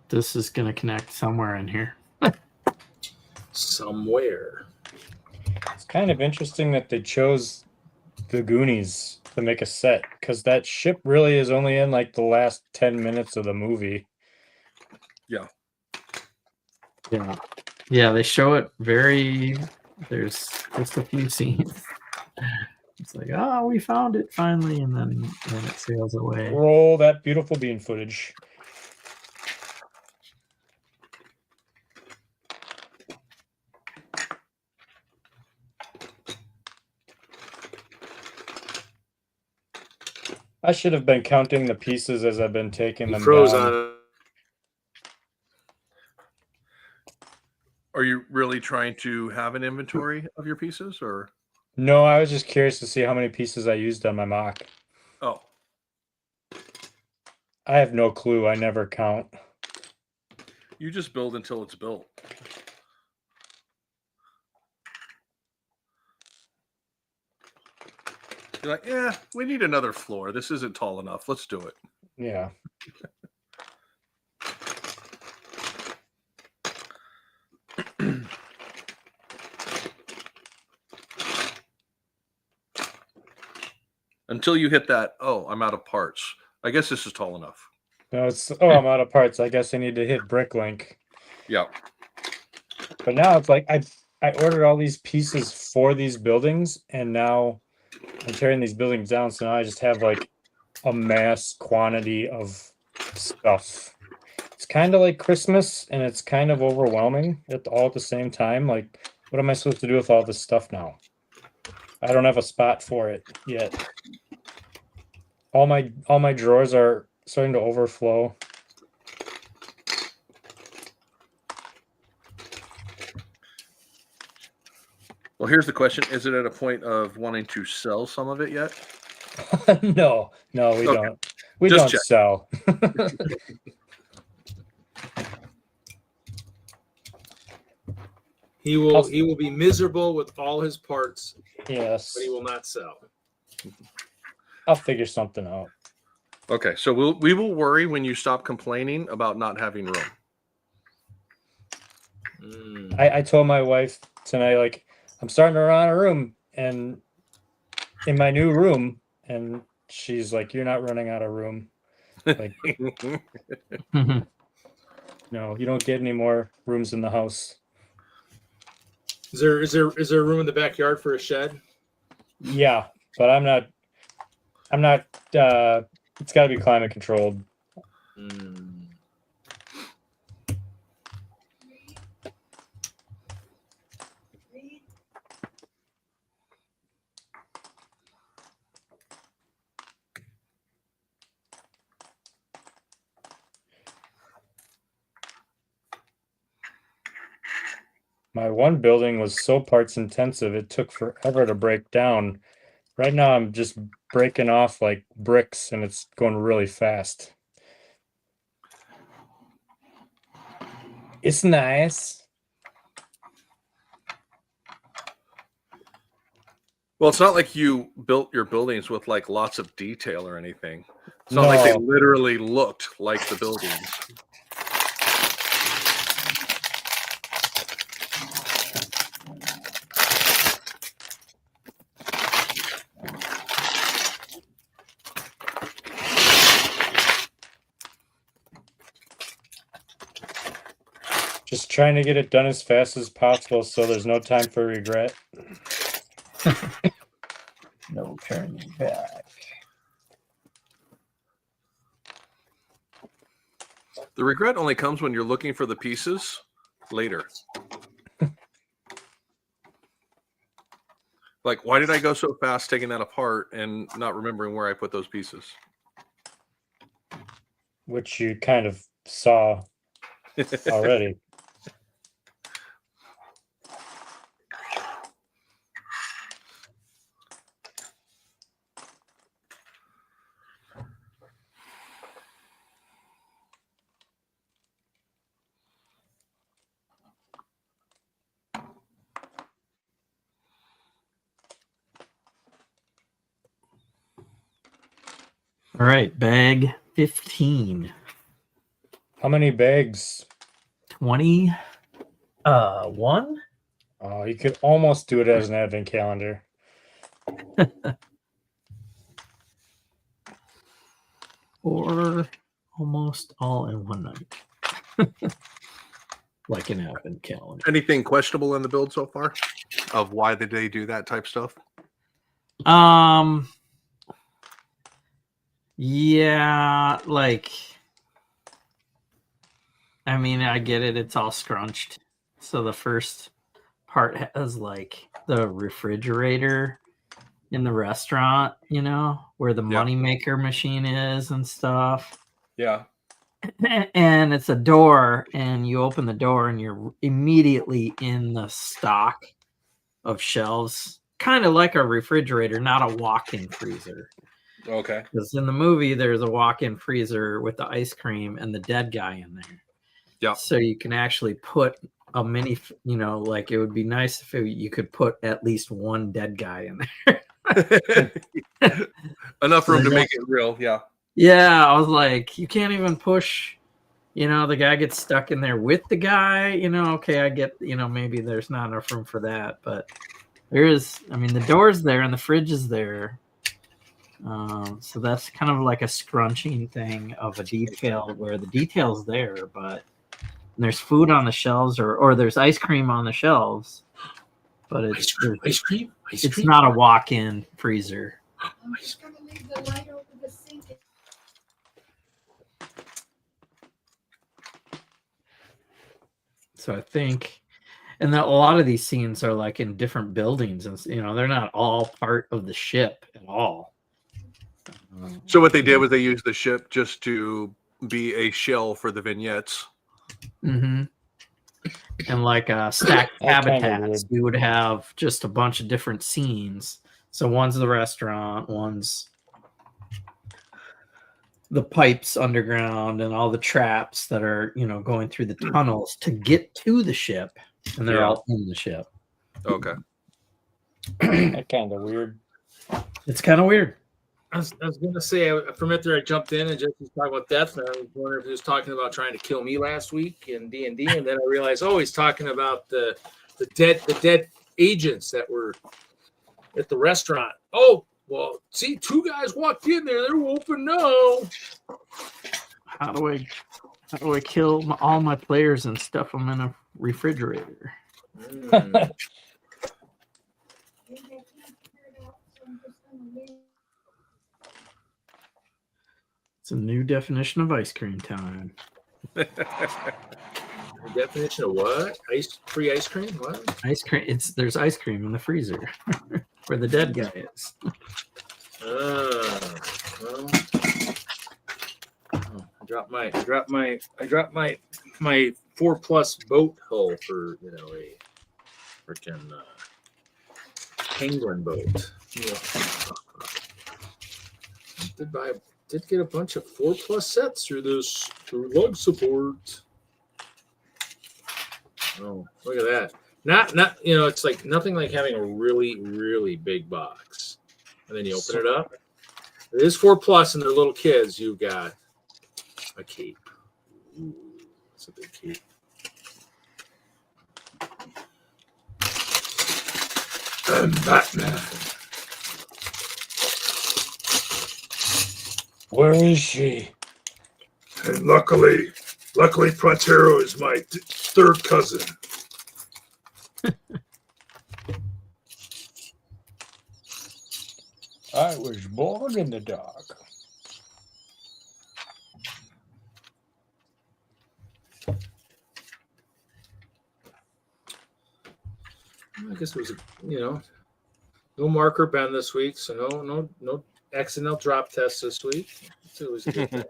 This is going to connect somewhere in here. Somewhere. It's kind of interesting that they chose the Goonies to make a set, because that ship really is only in like the last 10 minutes of the movie. Yeah. Yeah, they show it very. There's just a few scenes. It's like, oh, we found it finally, and then it sails away. Roll that beautiful bean footage. I should have been counting the pieces as I've been taking He them froze down. on it. Are you really trying to have an inventory of your pieces or? No, I was just curious to see how many pieces I used on my mock. Oh, I have no clue. I never count. you just build until it's built. You're like, yeah, we need another floor. This isn't tall enough. Let's do it. Yeah. Until you hit that, oh, I'm out of parts. I guess this is tall enough. No, it's I'm out of parts. I guess I need to hit Bricklink. Yeah. But now it's like I ordered all these pieces for these buildings, and now I'm tearing these buildings down. So now I just have like a mass quantity of stuff. It's kind of like Christmas, and it's kind of overwhelming all at the same time. Like, what am I supposed to do with all this stuff now? I don't have a spot for it yet. All my drawers are starting to overflow. Well, here's the question. Is it at a point of wanting to sell some of it yet? No, we Okay. don't. We Just don't check. sell. He will be miserable with all his parts, Yes, but he will not sell. I'll figure something out. Okay, so we will worry when you stop complaining about not having room. I told my wife tonight, like, I'm starting to run out of room, and in my new room, and she's like, "You're not running out of room. Like, no, you don't get any more rooms in the house." Is there room in the backyard for a shed? Yeah, but I'm not. It's got to be climate controlled. My one building was so parts intensive, it took forever to break down. Right now, I'm just breaking off like bricks and it's going really fast. It's nice. Well, it's not like you built your buildings with like lots of detail or anything. It's not like they No. literally looked like the buildings. Just trying to get it done as fast as possible so there's no time for regret. No turning back. The regret only comes when you're looking for the pieces later. Like, why did I go so fast taking that apart and not remembering where I put those pieces? Which you kind of saw already. All right, bag 15. How many bags? 21. Oh, you could almost do it as an advent calendar. Or almost all in one night. Like an advent calendar. Anything questionable in the build so far? Of why did they do that type stuff? Yeah, like, I mean, I get it. It's all scrunched. So the first part has like the refrigerator in the restaurant, you know, where the moneymaker machine is and stuff. Yeah. And it's a door, and you open the door, and you're immediately in the stock of shelves, kind of like a refrigerator, not a walk-in freezer. Okay. Because in the movie, there's a walk-in freezer with the ice cream and the dead guy in there. Yeah. So you can actually put a mini, you know, like it would be nice if you could put at least one dead guy in there. Enough room to make it real. Yeah. Yeah, I was like, you can't even push, you know, the guy gets stuck in there with the guy, you know, okay, I get, you know, maybe there's not enough room for that, but there is, I mean, the door's there and the fridge is there. So that's kind of like a scrunching thing of a detail where the detail's there, but there's food on the shelves or there's ice cream on the shelves, but it's Ice cream. It's not a walk-in freezer. I'm just gonna leave the light over the sink. So I think, and a lot of these scenes are like in different buildings, and you know they're not all part of the ship at all. So what they did was they used the ship just to be a shell for the vignettes. Mm-hmm. And like stacked habitats, we would have just a bunch of different scenes. So one's the restaurant, one's the pipes underground and all the traps that are, you know, going through the tunnels to get to the ship, and they're all in the ship. Okay. That's kind of weird. It's kind of weird. I was going to say, from it there, I jumped in and just was talking about death, and I was wondering if he was talking about trying to kill me last week in D&D, and then I realized, oh, he's talking about the dead agents that were at the restaurant. Oh, well, see, two guys walked in there. They're open now. How do I kill all my players and stuff them in a refrigerator? It's a new definition of ice cream time. Definition of what? Free ice cream? What? Ice cream. There's ice cream in the freezer where the dead guy is. Well, I dropped my 4+ boat hull for, you know, freaking penguin boat. Yeah. Did get a bunch of 4+ sets through lug support. Oh, look at that. Not it's like nothing like having a really, really big box. And then you open it up. It is 4+ and they're little kids. You got a cape. Ooh, that's a big cape. I'm Batman. Where is she? And luckily, Prontero is my third cousin. I was born in the dark. I guess it was no marker bend this week, so no accidental drop test this week. So it was a good thing.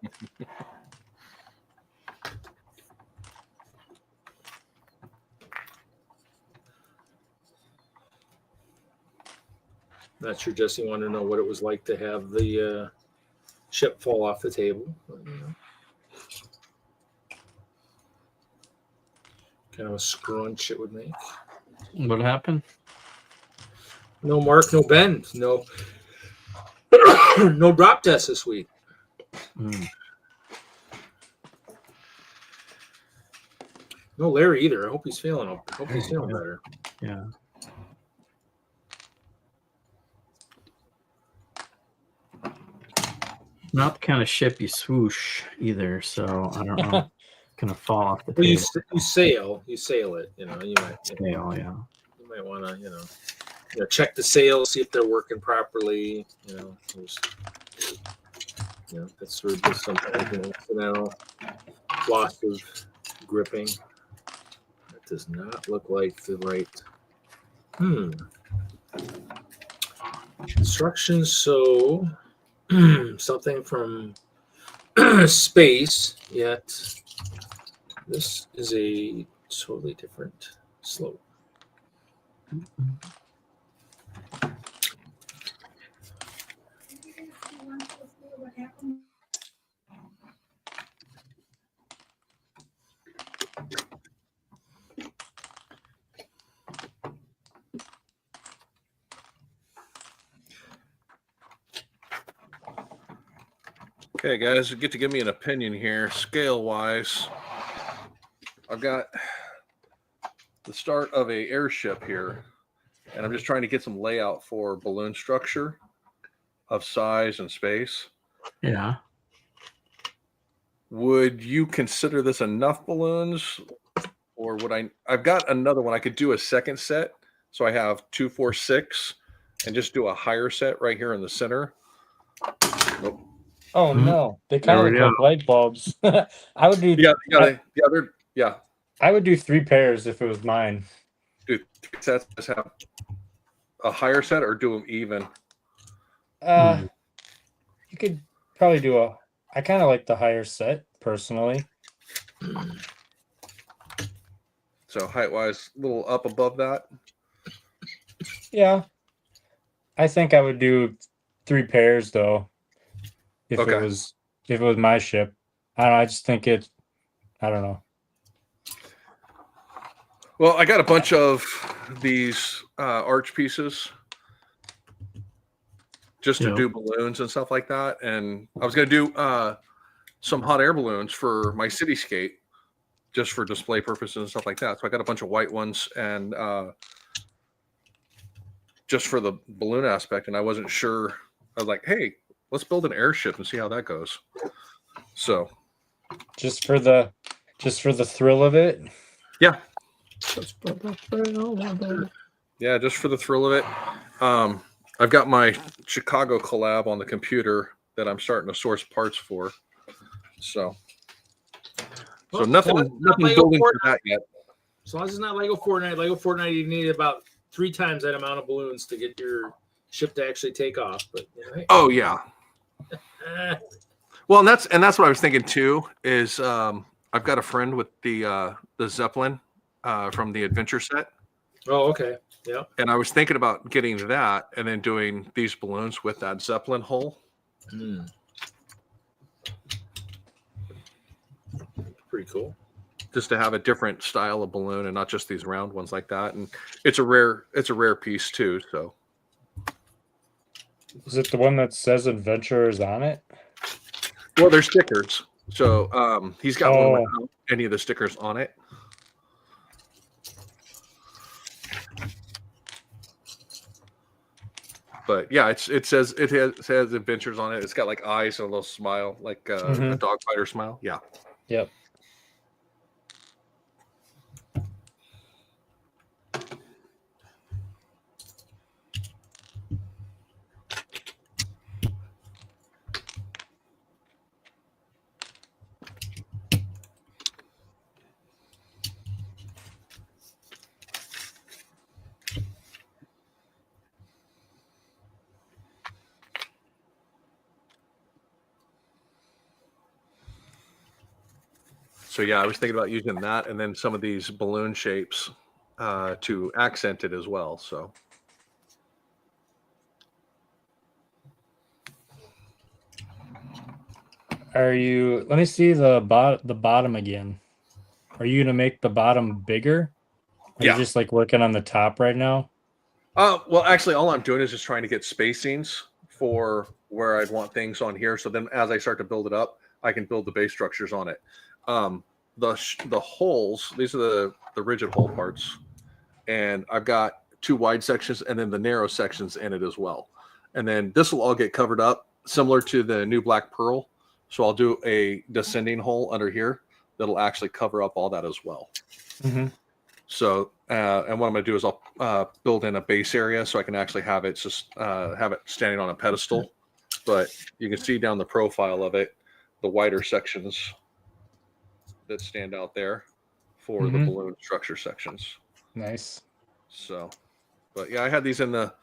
Not sure Jesse wanted to know what it was like to have the chip fall off the table. But, kind of a scrunch it would make. What happened? No mark, no bend, no no drop test this week. No Larry either. I hope he's feeling better. Yeah. Not the kind of ship you swoosh either, so I don't know. Gonna fall off the Well, table. you sail it. You might Scale, yeah. You might want to check the sails, see if they're working properly. That's sort of just some accidental loss of gripping. That does not look like the right. Instructions. So something from space, yet this is a totally different slope. Okay, guys, you get to give me an opinion here, scale-wise. I've got the start of a airship here, and I'm just trying to get some layout for balloon structure of size and space. Yeah. Would you consider this enough balloons, or would I've got another one. I could do a second set, so I have 2, 4, 6, and just do a higher set right here in the center. Nope. Oh no, they kind of look like light bulbs. I would do. Yeah. I would do 3 pairs if it was mine. Do 3 sets. Just have a higher set, or do them even. You could probably do I kind of like the higher set personally. So height wise, a little up above that. Yeah, I think I would do 3 pairs though. If Okay. it was my ship, I don't know. I just think I don't know. Well, I got a bunch of these arch pieces just to do balloons and stuff like that. And I was going to do some hot air balloons for my cityscape just for display purposes and stuff like that. So I got a bunch of white ones and just for the balloon aspect. And I wasn't sure. I was like, hey, let's build an airship and see how that goes. So Just for the thrill of it. yeah. Yeah, just for the thrill of it. I've got my Chicago collab on the computer that I'm starting to source parts for. So nothing building for that yet. As long as it's not Lego Fortnite. Lego Fortnite, you need about 3 times that amount of balloons to get your ship to actually take off. But oh yeah. Well, and that's what I was thinking too. Is I've got a friend with the Zeppelin from the adventure set. Oh, okay. Yeah. And I was thinking about getting that and then doing these balloons with that Zeppelin hole. Mm. Pretty cool. Just to have a different style of balloon and not just these round ones like that. And it's a rare piece too. So Is it the one that says adventurers on it? well, there's stickers. So he's got one Oh. without any of the stickers on it. But yeah, it says adventures on it. It's got like eyes and a little smile, like a dog fighter smile. Yeah. Yep. So yeah, I was thinking about using that and then some of these balloon shapes to accent it as well. So Are you? Let me see the bottom again. Are you gonna make the bottom bigger? Are Yeah. you just like working on the top right now? well, actually, all I'm doing is just trying to get spacings for where I'd want things on here. So then as I start to build it up, I can build the base structures on it. The holes, these are the rigid hole parts. And I've got 2 wide sections and then the narrow sections in it as well. And then this will all get covered up similar to the new black pearl. So I'll do a descending hole under here that'll actually cover up all that as well. Mm-hmm. So, and what I'm going to do is I'll build in a base area so I can actually have it have it standing on a pedestal. But you can see down the profile of it, the wider sections that stand out there for the balloon structure sections. Nice. So, but yeah, I had these in the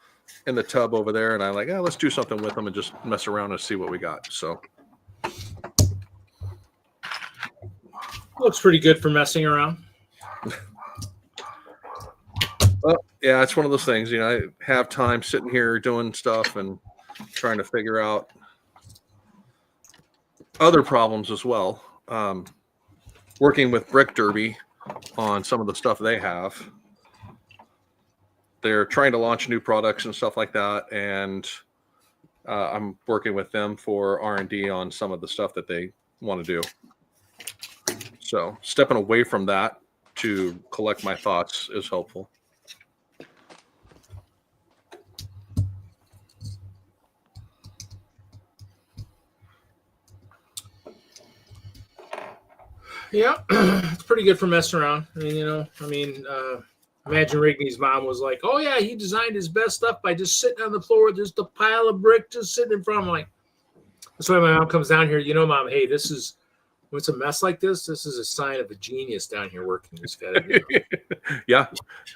tub over there, and I'm like, let's do something with them and just mess around and see what we got. So, Looks pretty good for messing around. well, yeah, it's one of those things. I have time sitting here doing stuff and trying to figure out other problems as well. Working with Brick Derby on some of the stuff they have. They're trying to launch new products and stuff like that, and I'm working with them for R&D on some of the stuff that they want to do. So stepping away from that to collect my thoughts is helpful. Yeah, it's pretty good for messing around. Imagine Rigney's mom was like, "Oh yeah, he designed his best stuff by just sitting on the floor, just a pile of brick just sitting in front of him." Like, that's why my mom comes down here. Mom, hey, when it's a mess like this is a sign of a genius down here working. This guy, Yeah,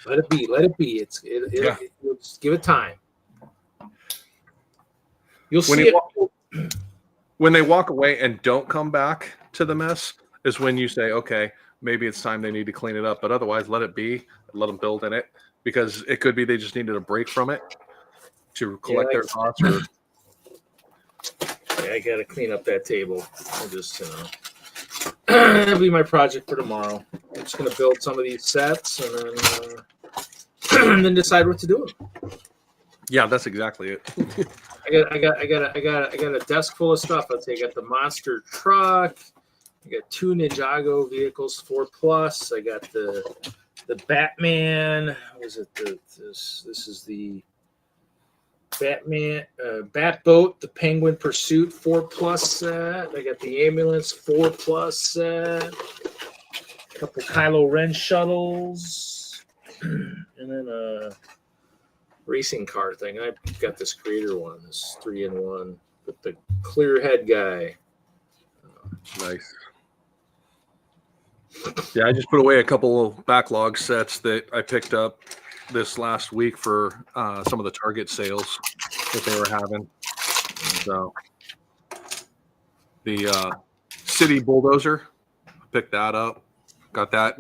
let it be. Just give it time. You'll see it. When they walk away and don't come back to the mess is when you say, okay, maybe it's time they need to clean it up. But otherwise, let it be. Let them build in it, because it could be they just needed a break from it to collect their thoughts. Yeah, I got to clean up that table. I'll just, that'll be my project for tomorrow. I'm just going to build some of these sets and then, and then decide what to do with them. Yeah, that's exactly it. I got a desk full of stuff. Let's say I got the monster truck. I got 2 Ninjago vehicles, 4+. I got the Batman. What is it? This is the Batman Batboat, the Penguin Pursuit 4+ set. I got the ambulance 4+ set. A couple Kylo Ren shuttles, and then a racing car thing. I've got this creator one, this 3-in-1 with the clear head guy. Nice. Yeah, I just put away a couple of backlog sets that I picked up this last week for some of the Target sales that they were having. So the City Bulldozer, picked that up. Got that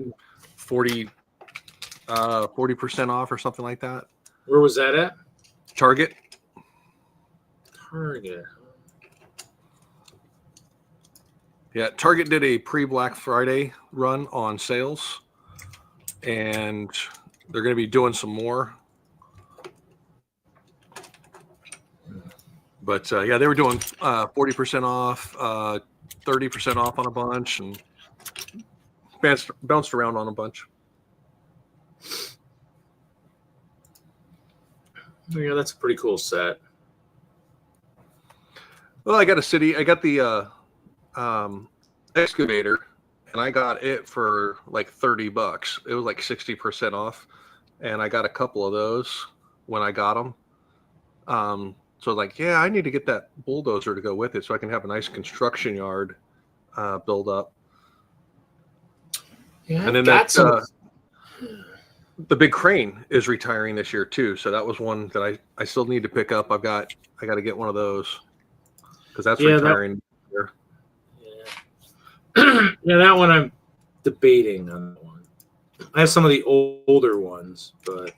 40 40% off or something like that. Where was that at? Target. Target. Yeah, Target did a pre-Black Friday run on sales, and they're going to be doing some more. But yeah, they were doing 40% off, 30% off on a bunch, and bounced around on a bunch. Yeah, that's a pretty cool set. Well, I got the excavator, and I got it for like $30. It was like 60% off, and I got a couple of those when I got them. So like, yeah, I need to get that bulldozer to go with it so I can have a nice construction yard build up. Yeah, And then the big crane is retiring this year too. So that was one that I still need to pick up. I got to get one of those because that's retiring. Yeah, that one I'm debating on that one. I have some of the older ones, but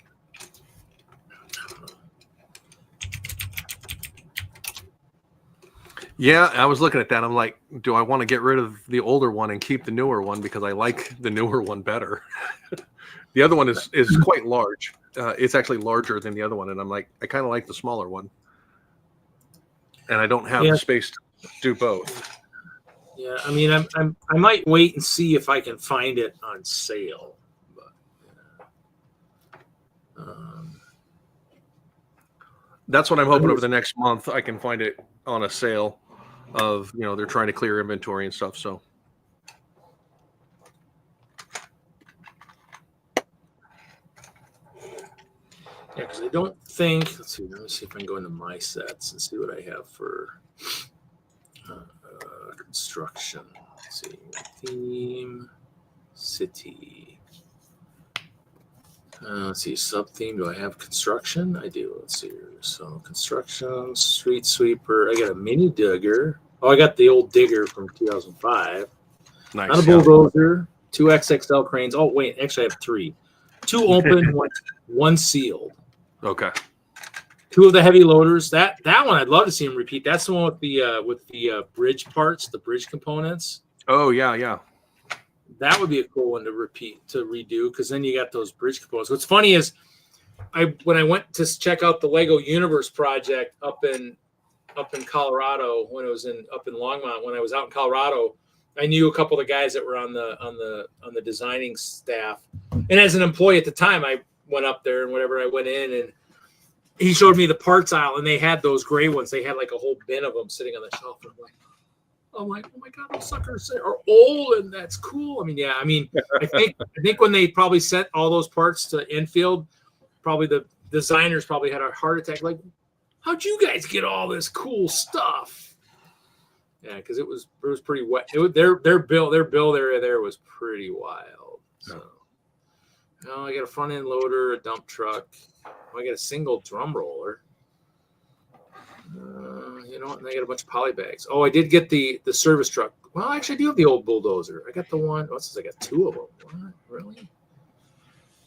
yeah, I was looking at that. I'm like, do I want to get rid of the older one and keep the newer one because I like the newer one better? The other one is quite large. It's actually larger than the other one, and I'm like, I kind of like the smaller one, and I don't have the space to do both. Yeah, I mean, I might wait and see if I can find it on sale. But, that's what I'm hoping over the next month I can find it on a sale. Of they're trying to clear inventory and stuff. So yeah, because I don't think. Let's see. Let me see if I can go into my sets and see what I have for construction. Let's see. Theme, city. Let's see. Sub theme. Do I have construction? I do. Let's see here. So construction, street sweeper. I got a mini digger. Oh, I got the old digger from 2005. nice. Not a bulldozer. 2 XXL cranes. Oh wait, actually I have 3. 2 open, one sealed. Okay. 2 of the heavy loaders. That one I'd love to see him repeat. That's the one with the bridge parts, the bridge components. Oh yeah. That would be a cool one to redo, because then you got those bridge components. What's funny is when I went to check out the Lego Universe project up in Colorado when it was up in Longmont, when I was out in Colorado, I knew a couple of the guys that were on the designing staff. And as an employee at the time, I went up there and whatever, I went in and he showed me the parts aisle, and they had those gray ones. They had like a whole bin of them sitting on the shelf. And I'm like, oh my God, those suckers are old, and that's cool. I mean, yeah, I think when they probably sent all those parts to Enfield, probably the designers probably had a heart attack. Like, how'd you guys get all this cool stuff? Yeah, because it was pretty wet. Their bill there was pretty wild. So, I got a front end loader, a dump truck. I got a single drum roller. You know what? And I got a bunch of poly bags. Oh, I did get the service truck. Well, actually, I do have the old bulldozer. I got the one. What's this? I got 2 of them. What? Really?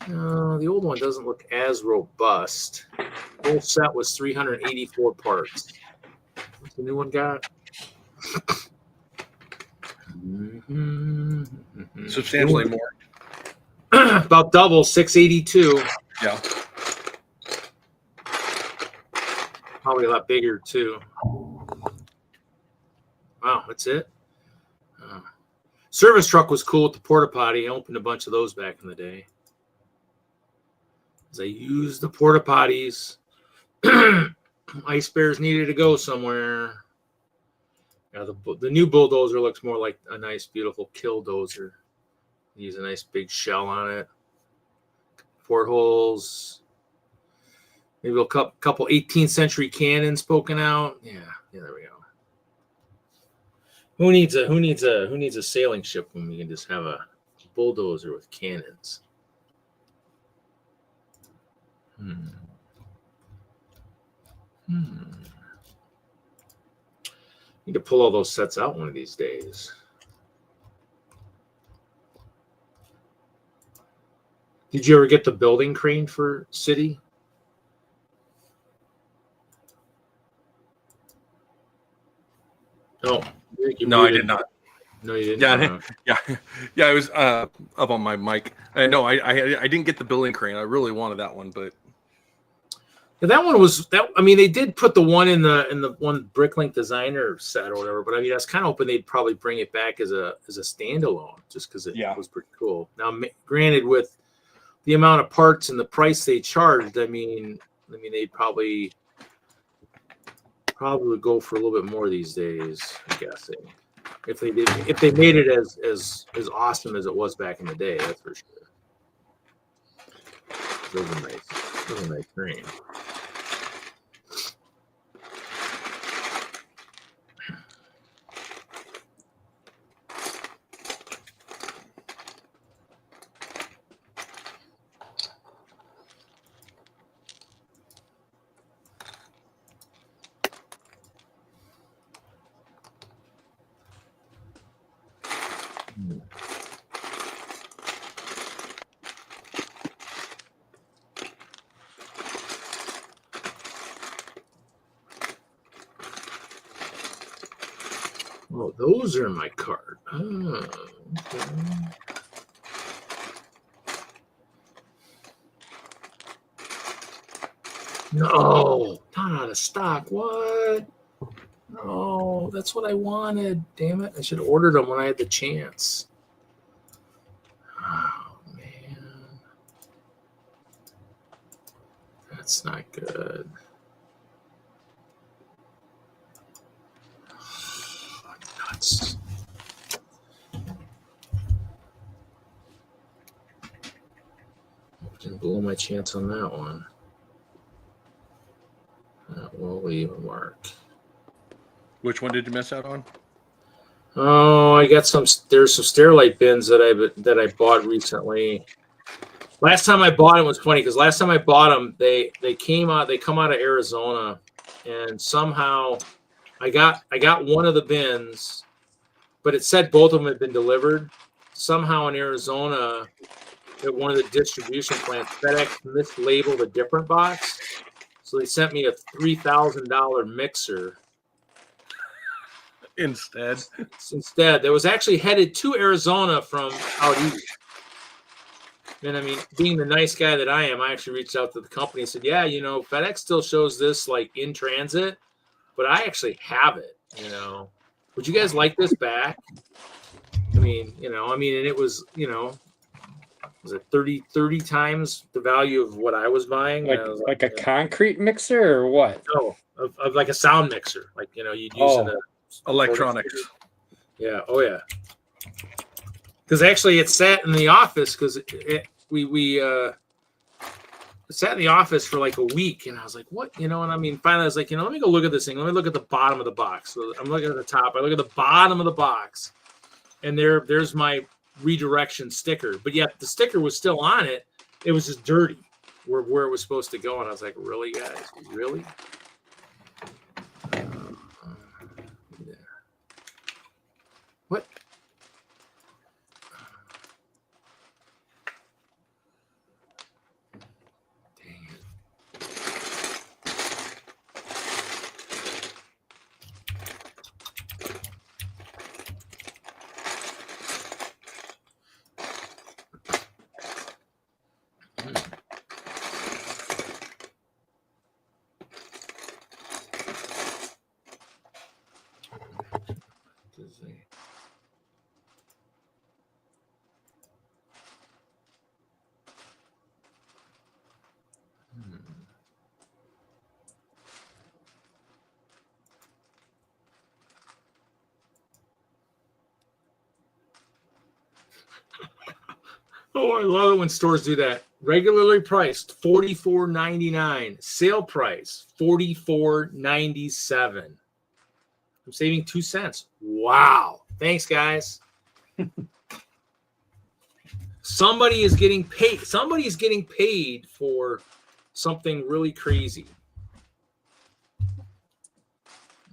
No, the old one doesn't look as robust. The whole set was 384 parts. What's the new one got? Substantially more. About double, 682. Yeah. Probably a lot bigger too. Wow, that's it. Service truck was cool with the porta potty. I opened a bunch of those back in the day. As I used the porta potties. Ice bears needed to go somewhere. Yeah, the new bulldozer looks more like a nice, beautiful kill dozer. Use a nice big shell on it. Portholes. Maybe a couple 18th century cannons poking out. Yeah, there we go. Who needs a sailing ship when we can just have a bulldozer with cannons? Need to pull all those sets out one of these days. Did you ever get the building crane for city? No. No, I did not. No, you didn't. Yeah. I was up on my mic. No, I didn't get the building crane. I really wanted that one, but Yeah, that one was that. I mean, they did put the one in the one Bricklink designer set or whatever. But I mean, I was kind of hoping they'd probably bring it back as a standalone, just because it was pretty cool. Now, granted, with the amount of parts and the price they charged, I mean, they'd probably would go for a little bit more these days. I'm guessing if they made it as awesome as it was back in the day, that's for sure. Those are nice. Those are nice green. Oh, those are in my cart. Oh, okay. No, not out of stock. What? No, that's what I wanted. Damn it. I should have ordered them when I had the chance. Oh, man. That's not good. Nuts. Didn't blow my chance on that one. That will leave a mark. which one did you miss out on? Oh, I got there's some Sterilite bins that I bought recently. Last time I bought them was funny because last time I bought them, they come out of Arizona, and somehow I got one of the bins, but it said both of them had been delivered. Somehow in Arizona, at one of the distribution plants, FedEx mislabeled a different box, so they sent me a $3,000 mixer. Instead, that was actually headed to Arizona from out east. And I mean, being the nice guy that I am, I actually reached out to the company and said, yeah, FedEx still shows this like in transit, but I actually have it, Would you guys like this back? I mean, and it was, was it 30 times the value of what I was buying? Like a concrete mixer or what? No, of like a sound mixer. Like, you'd use in the electronics. Yeah. Oh, yeah. Because actually, it sat in the office because we sat in the office for like a week, and I was like, "What?" And I mean, finally, I was like, let me go look at this thing. Let me look at the bottom of the box. So I'm looking at the top. I look at the bottom of the box, and there's my redirection sticker. But yet the sticker was still on it. It was just dirty where it was supposed to go, and I was like, "Really, guys? Really?" What? Dang it. Oh, I love it when stores do that. Regularly priced $44.99. Sale price $44.97. I'm saving 2 cents. Wow. Thanks, guys. Somebody is getting paid. Somebody is getting paid for something really crazy.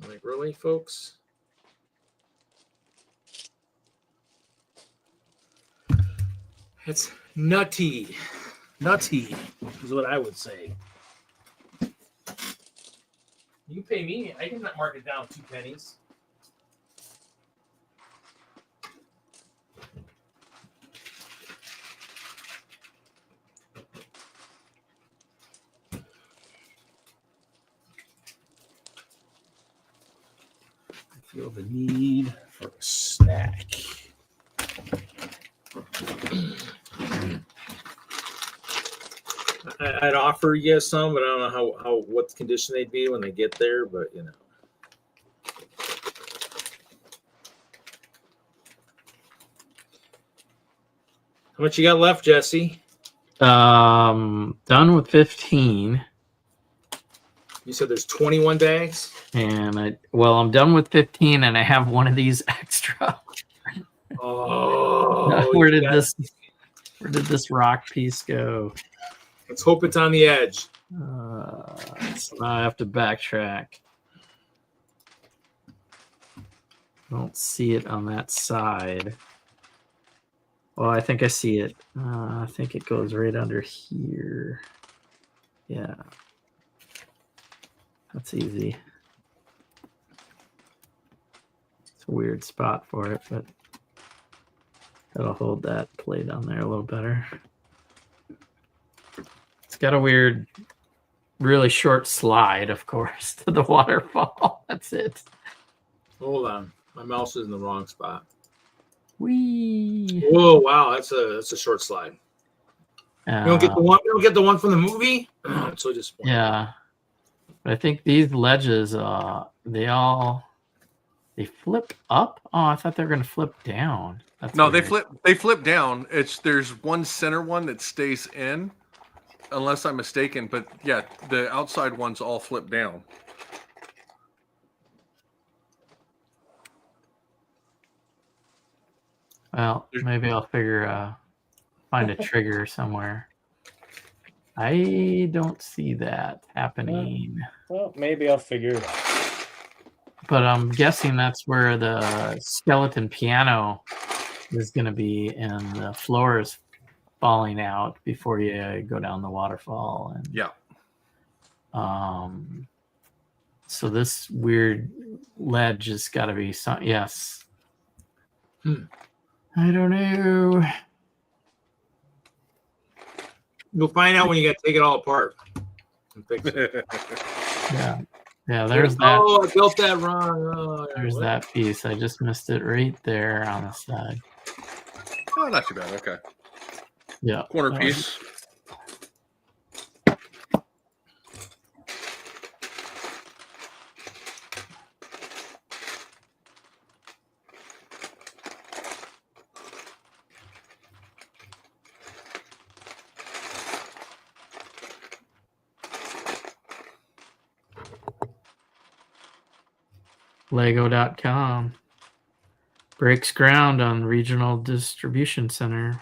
Like, really, folks? It's nutty. Nutty is what I would say. You pay me. I can mark it down 2 pennies. I feel the need for a snack. I'd offer you some, but I don't know how what condition they'd be when they get there. But you know, how much you got left, Jesse? Done with 15. You said there's 21 bags. And I'm done with 15, and I have one of these extra. Oh, where did this rock piece go? Let's hope it's on the edge. So now I have to backtrack. I don't see it on that side. Well, I think I see it. I think it goes right under here. Yeah. That's easy. It's a weird spot for it, but that'll hold that plate on there a little better. It's got a weird, really short slide, of course, to the waterfall. That's it. Hold on. My mouse is in the wrong spot. Whee! Whoa! Wow, that's a short slide. You don't get the one. You don't get the one from the movie. So disappointing. Yeah, but I think these ledges, they flip up. Oh, I thought they were going to flip down. That's No, weird. they flip down. There's one center one that stays in, unless I'm mistaken. But yeah, the outside ones all flip down. Well, maybe I'll find a trigger somewhere. I don't see that happening. Well, maybe I'll figure it out. But I'm guessing that's where the skeleton piano is going to be, and the floor is falling out before you go down the waterfall. And Yeah. So this weird ledge has got to be some. Yes. I don't know. You'll find out when you got to take it all apart and fix it. Yeah. Yeah, there's that. Oh, I built that wrong. Oh, There's what? that piece. I just missed it right there on the side. Oh, not too bad. Okay. Yeah. Corner piece. Lego.com breaks ground on regional distribution center.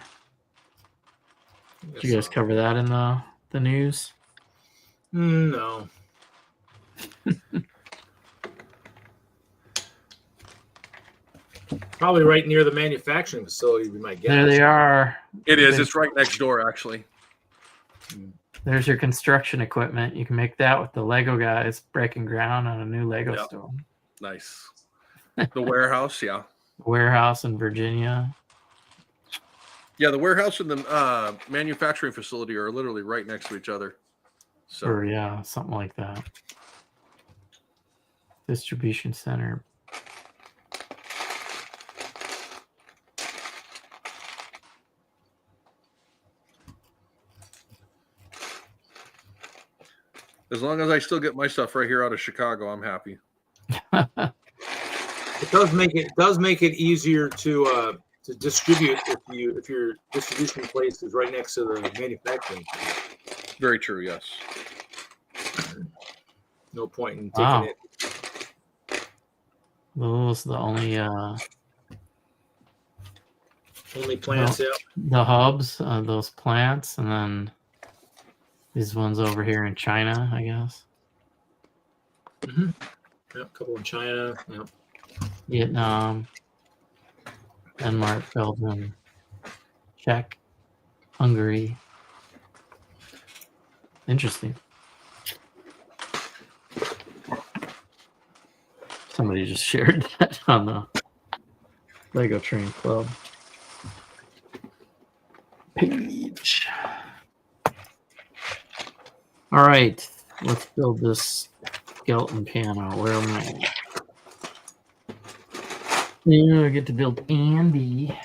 Did you guys cover that in the news? No. Probably right near the manufacturing facility, we might guess. There they are. It is. It's right next door, actually. There's your construction equipment. You can make that with the Lego guys breaking ground on a new Lego Yep. store. Nice. The warehouse, yeah. Warehouse in Virginia. Yeah, the warehouse and the manufacturing facility are literally right next to each other. So Or yeah, something like that. Distribution center. as long as I still get my stuff right here out of Chicago, I'm happy. It does make it easier to distribute if your distribution place is right next to the manufacturing. Very true. Yes. No point in taking Wow. it. Those are the only Plants, yeah. the hubs, those plants, and then these ones over here in China, I guess. Mm-hmm. Yeah, a couple in China. Yeah. Vietnam, Denmark, Belgium, Czech, Hungary, Interesting. Somebody just shared that on the Lego Train Club page. All right, let's build this skeleton piano. Where am I? Yeah, I get to build Andy.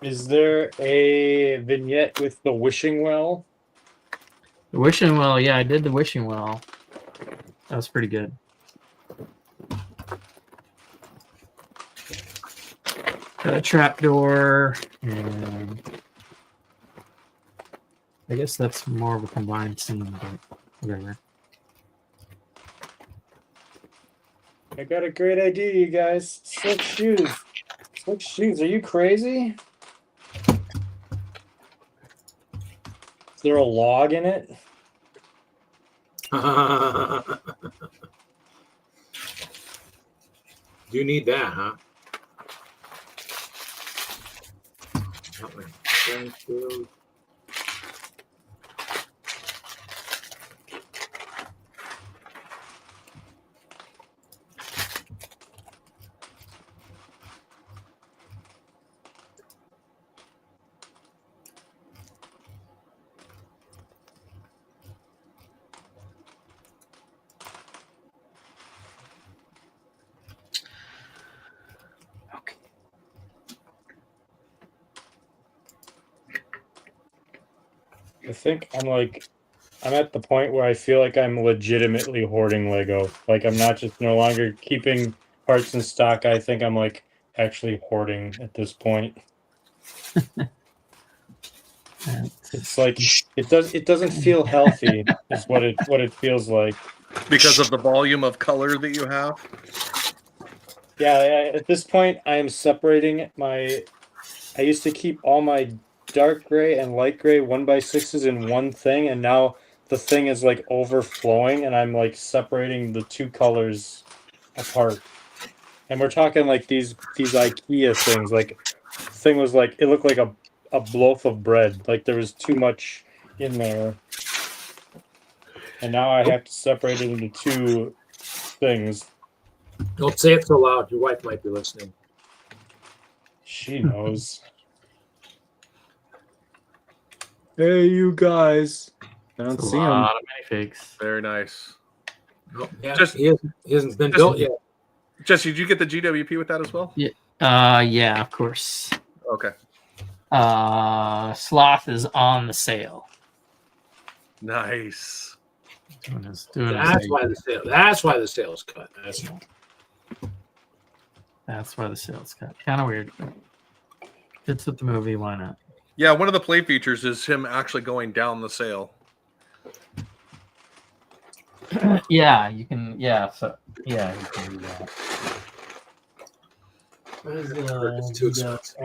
Is there a vignette with the wishing well? The wishing well, yeah, I did the wishing well. That was pretty good. Got a trapdoor, and I guess that's more of a combined scene, but whatever. I got a great idea, you guys. Slick shoes. Slick shoes. Are you crazy? Is there a log in it? You need that, huh? Thank you. I think I'm at the point where I feel like I'm legitimately hoarding Lego. Like I'm not just no longer keeping parts in stock. I think I'm like actually hoarding at this point. It's like it doesn't feel healthy is what it feels like. Because of the volume of color that you have. Yeah, at this point I am separating I used to keep all my dark gray and light gray 1x6s in one thing, and now the thing is like overflowing, and I'm like separating the two colors apart. And we're talking like these IKEA things. Like thing was like it looked like a loaf of bread. Like there was too much in there, and now I have to separate it into two things. Don't say it so loud. Your wife might be listening. She knows. Hey, you guys. I don't see A him. lot of minifigs. Very nice. Oh, yeah, Just- he hasn't been built yet. Jesse, did you get the GWP with that as well? Yeah, of course. Okay. Sloth is on the sale. Nice. Doing his That's why the sale. That's why the sale's cut. That's why the sale's cut. Kind of weird. Fits with the movie. Why not? Yeah, one of the play features is him actually going down the sale. Yeah, you can. Yeah, so yeah, you can do that. What is It's too expensive.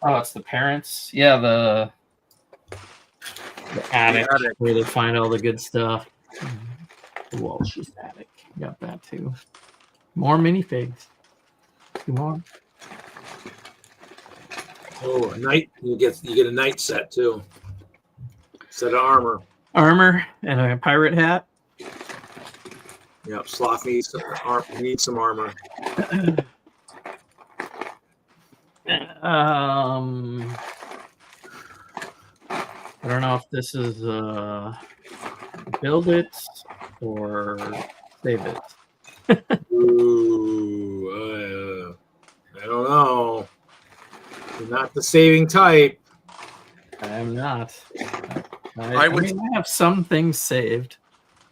Oh, it's the parents. Yeah, the attic, attic. where they find all the good stuff. The Walsh's attic. Got that too. More minifigs. 2 more. Oh, a knight. You get a knight set too. Set of armor. Armor and a pirate hat. Yep. Sloth needs some armor. Needs some armor. I don't know if this is build it or save it. Ooh, I don't know. You're not the saving type. I am not. I I have some things saved.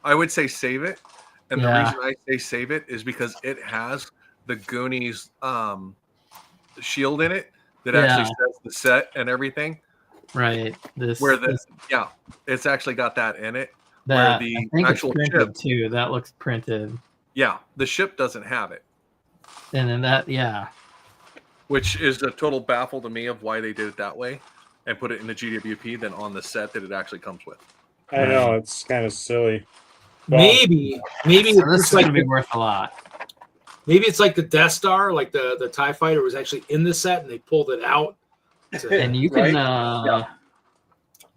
I would say save it. And Yeah. the reason I say save it is because it has the Goonies shield in it that actually says the set and everything. Right. This It's actually got that in it. that where the I think actual it's printed ship, too. That looks printed. yeah, the ship doesn't have it, And then that which is a total baffle to me of why they did it that way and put it in the GWP than on the set that it actually comes with. I know it's kind of silly. Well, Maybe so it's this is like gonna be worth a lot. maybe it's like the Death Star, like the TIE fighter was actually in the set and they pulled it out. And you can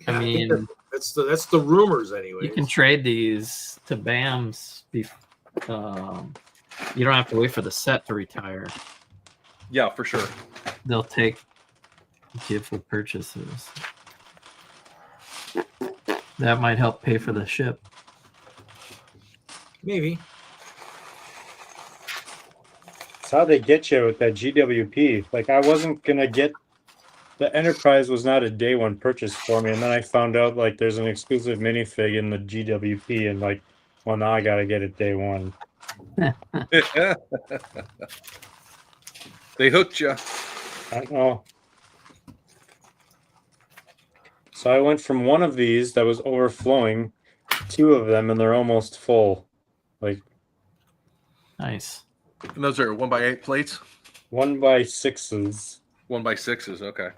I think mean, that's the rumors anyway. you can trade these to BAMs. You don't have to wait for the set to retire. Yeah, for sure. They'll take giftful purchases. That might help pay for the ship. Maybe. It's how they get you with that GWP. Like, I wasn't gonna get the Enterprise was not a day one purchase for me, and then I found out like there's an exclusive minifig in the GWP, and like, well, now I gotta get it day one. They hooked you. I don't know. So I went from one of these that was overflowing, two of them, and they're almost full. Like, Nice. And those are 1x8 plates? 1x6s. 1x6s, okay.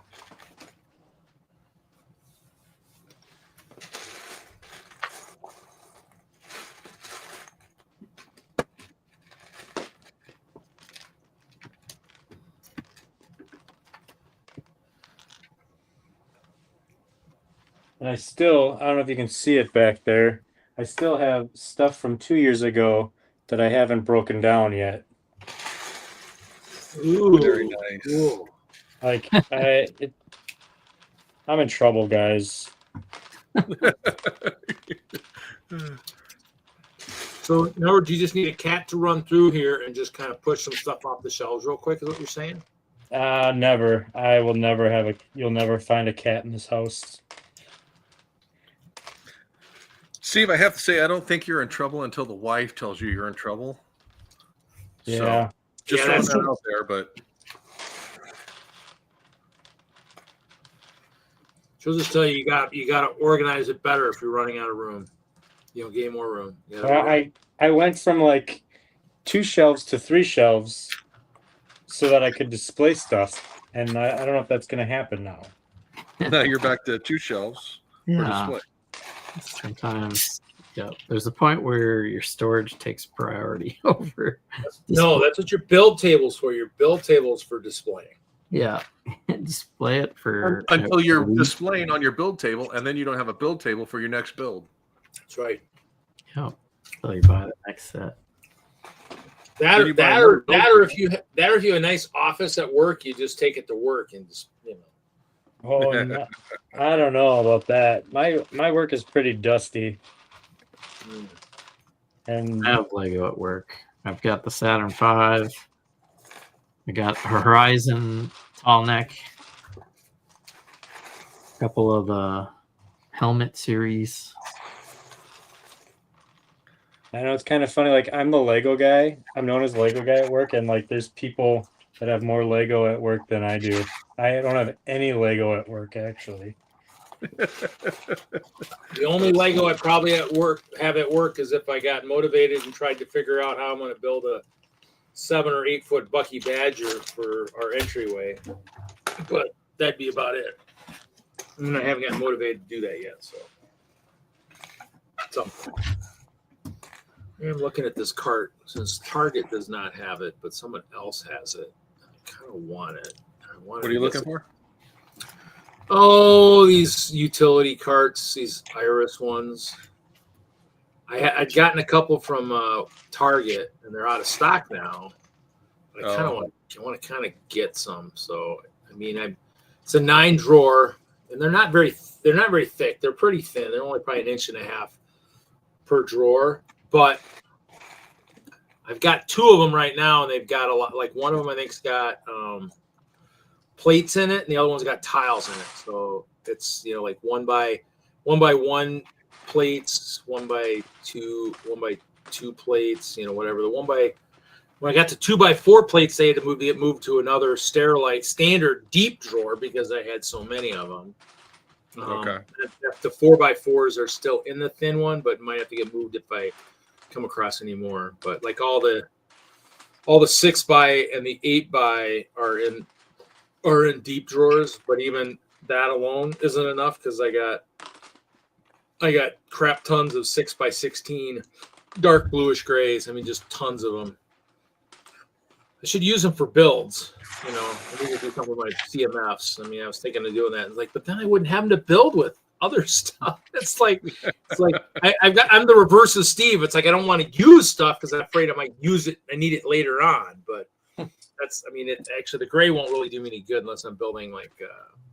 And I don't know if you can see it back there. I still have stuff from 2 years ago that I haven't broken down yet. Ooh, Very nice. Ooh. Like, I'm in trouble, guys. So, in other words, you just need a cat to run through here and just kind of push some stuff off the shelves real quick, is what you're saying? Never. I will never have you'll never find a cat in this house. Steve, I have to say, I don't think you're in trouble until the wife tells you you're in trouble. Yeah. So, just Yeah, throwing that's that true. out there, but She'll just tell you you got to organize it better if you're running out of room. You know, gain more room. You gotta Well, I went from like 2 shelves to 3 shelves so that I could display stuff, and I don't know if that's going to happen now. now you're back to 2 shelves for Yeah. display. Sometimes, yeah. There's a point where your storage takes priority over. No, that's what your build table's for. Your build table's for displaying. Yeah. Display it for Until you're a week. displaying on your build table, and then you don't have a build table for your next build. That's right. Yeah. Until you buy the next set. That Then or you buy that another or build that or if table. you have a nice office at work, you just take it to work and just Oh, no, I don't know about that. My work is pretty dusty, and I have Lego at work. I've got the Saturn V. I got Horizon tall neck. A couple of the helmet series. I know it's kind of funny. Like, I'm the Lego guy. I'm known as the Lego guy at work, and like, there's people that have more Lego at work than I do. I don't have any Lego at work, actually. The only Lego I probably have at work is if I got motivated and tried to figure out how I'm going to build a 7 or 8 foot Bucky Badger for our entryway. But that'd be about it. And I haven't gotten motivated to do that yet. So I'm looking at this cart since Target does not have it, but someone else has it. I kind of want it. What are you looking for? Oh, these utility carts, these Iris ones. I'd gotten a couple from Target, and they're out of stock now. But I kind of want to kind of get some. So I mean, it's a 9 drawer, and they're not very thick. They're pretty thin. They're only probably 1.5 inches per drawer. But I've got 2 of them right now, and they've got a lot. Like one of them, I think's got plates in it, and the other one's got tiles in it. So it's like 1x1 plates, 1x2 plates, whatever. When I got to 2x4 plates, they had to get moved to another Sterilite standard deep drawer because I had so many of them. Okay. The 4x4s are still in the thin one, but might have to get moved if I come across any more. But like all the 6x and the 8x are in deep drawers, but even that alone isn't enough because I got crap tons of 6x16 dark bluish grays. I mean, just tons of them. I should use them for builds. I need to do something with my CMFs. I mean, I was thinking of doing that. But then I wouldn't have them to build with other stuff. It's like I'm the reverse of Steve. It's like I don't want to use stuff because I'm afraid I might use it. I need it later on. But it actually the gray won't really do me any good unless I'm building like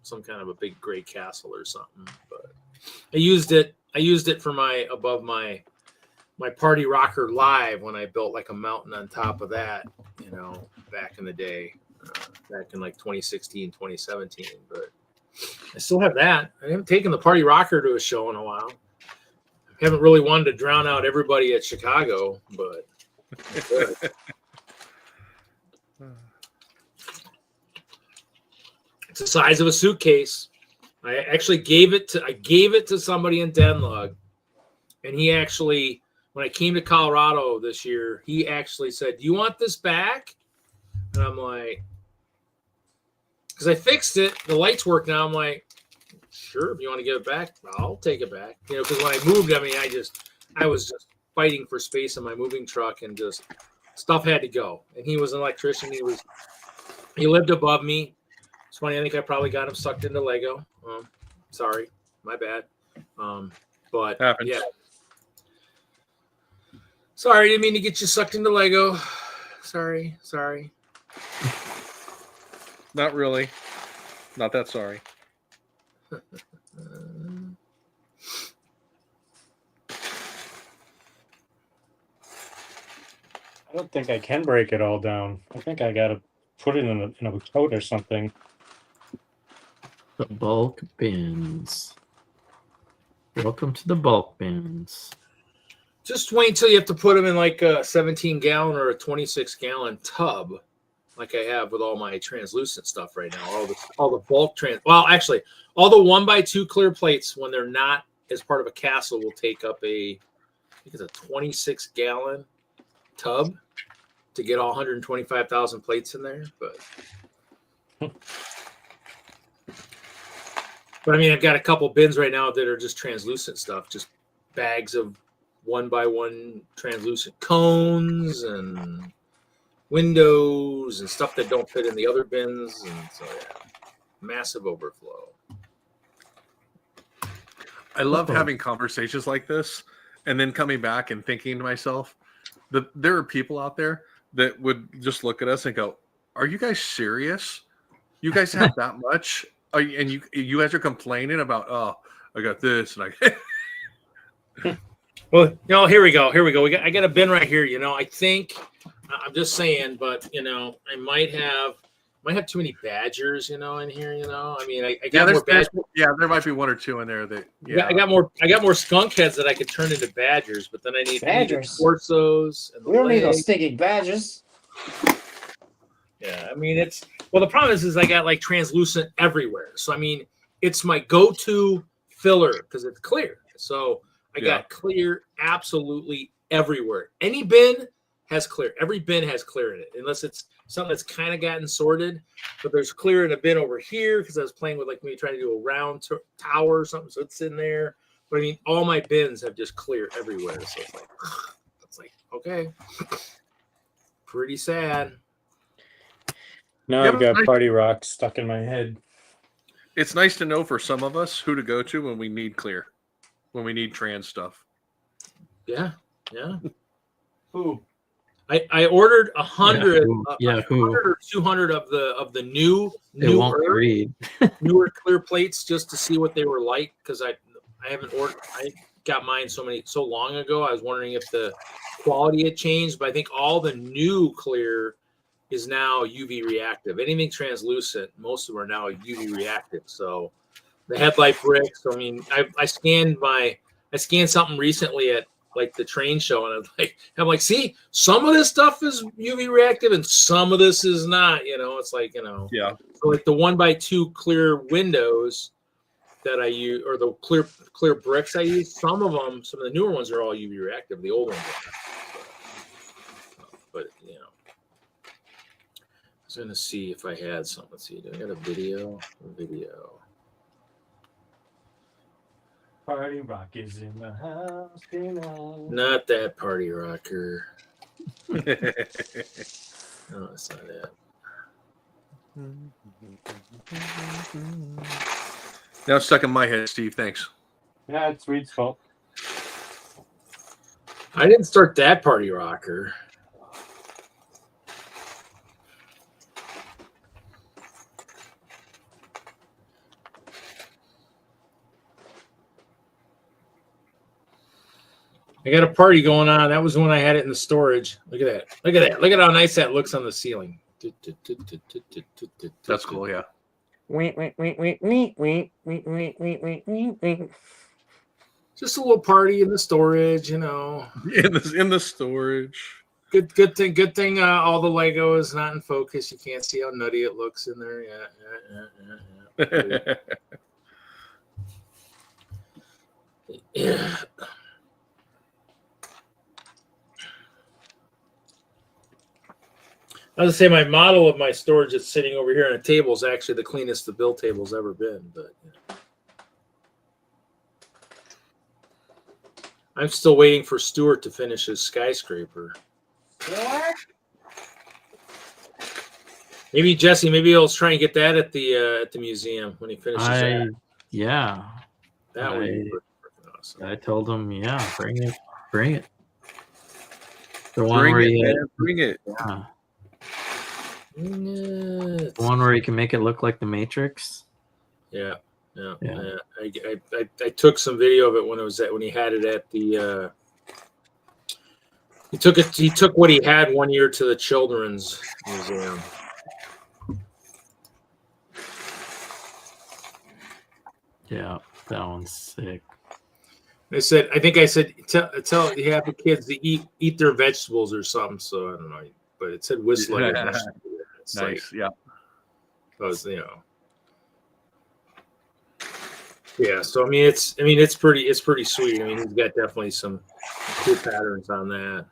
some kind of a big gray castle or something. But I used it for my party rocker live when I built like a mountain on top of that, back in the day, back in like 2016, 2017. But I still have that. I haven't taken the party rocker to a show in a while. I haven't really wanted to drown out everybody at Chicago, but it's the size of a suitcase. I actually gave it to somebody in DENLUG, and he actually, when I came to Colorado this year, he actually said, "Do you want this back?" And I'm like, because I fixed it, the lights work now. I'm like, sure, if you want to give it back, I'll take it back. Because when I moved, I was just fighting for space in my moving truck, and just stuff had to go. And he was an electrician. He lived above me. It's funny. I think I probably got him sucked into Lego. Sorry, my bad. But Happens. yeah. Sorry, didn't mean to get you sucked into Lego. Sorry. Not really. Not that sorry. I don't think I can break it all down. I think I gotta put it in a coat or something. The bulk bins. Welcome to the bulk bins. Just wait until you have to put them in like a 17-gallon or a 26-gallon tub, like I have with all my translucent stuff right now. All the bulk well, actually, all the 1x2 clear plates, when they're not as part of a castle, will take up I think it's a 26-gallon tub to get all 125,000 plates in there. But I mean, I've got a couple bins right now that are just translucent stuff, just bags of 1x1 translucent cones and windows and stuff that don't fit in the other bins. And so, yeah, massive overflow. I love having conversations like this and then coming back and thinking to myself that there are people out there that would just look at us and go, "Are you guys serious? You guys have that much? And you guys are complaining about, oh, I got this and I." Well, here we go. I got a bin right here. I think I'm just saying, but I might have too many badgers, in here. I mean, I got more badgers. Yeah, there might be one or two in there that. Yeah, I got more skunk heads that I could turn into badgers, but then I need Badgers? the torsos. And We don't need legs. those stinking badges. Yeah, I mean the problem is I got like translucent everywhere. So I mean, it's my go-to filler because it's clear. So I got clear absolutely everywhere. Any bin has clear. Every bin has clear in it, unless it's something that's kind of gotten sorted. But there's clear in a bin over here because I was playing with like maybe trying to do a round tower or something, so it's in there. But I mean, all my bins have just clear everywhere. So it's like okay, pretty sad. Now I've got party rock stuck in my head. It's nice to know for some of us who to go to when we need clear, when we need trans stuff. Yeah. Who? I ordered 100, Yeah, 100 or 200 of the It won't read. newer clear plates just to see what they were like because I haven't ordered. I got mine so long ago. I was wondering if the quality had changed, but I think all the new clear is now UV reactive. Anything translucent, most of them are now UV reactive. So the headlight bricks. I mean, I scanned something recently at like the train show, and I'm like, see, some of this stuff is UV reactive and some of this is not. It's like Yeah. So like the 1x2 clear windows that I use, or the clear bricks I use, some of the newer ones are all UV reactive. The older ones are not. But I was gonna see if I had something. Let's see. Do I got a video? Party rock is in the house tonight. Not that party rocker. No, it's not it. Now it's stuck in my head, Steve. Thanks. Yeah, it's Reed's fault. I didn't start that party rocker. I got a party going on. That was when I had it in the storage. Look at that. Look at that. Look at how nice that looks on the ceiling. That's cool. Yeah. Just a little party in the storage, you know. In the storage. Good thing. All the Lego is not in focus. You can't see how nutty it looks in there. Yeah. I was gonna say my model of my storage that's sitting over here on a table is actually the cleanest the build table's ever been. But I'm still waiting for Stuart to finish his skyscraper. What? Maybe Jesse, maybe he'll try and get that at the museum when he finishes that. Yeah. That would be freaking awesome. I told him, yeah, bring it. The one Bring where it, you, man. Bring it. yeah. The one where you can make it look like the Matrix. Yeah. I took some video of it when he had it at the. He took what he had one year to the Children's Museum. Yeah, that one's sick. I said tell you have the kids to eat their vegetables or something. So I don't know, but it said WISLUG. It's Nice. like, Yeah. because yeah. So I mean it's pretty sweet. I mean he's got definitely some cool patterns on that.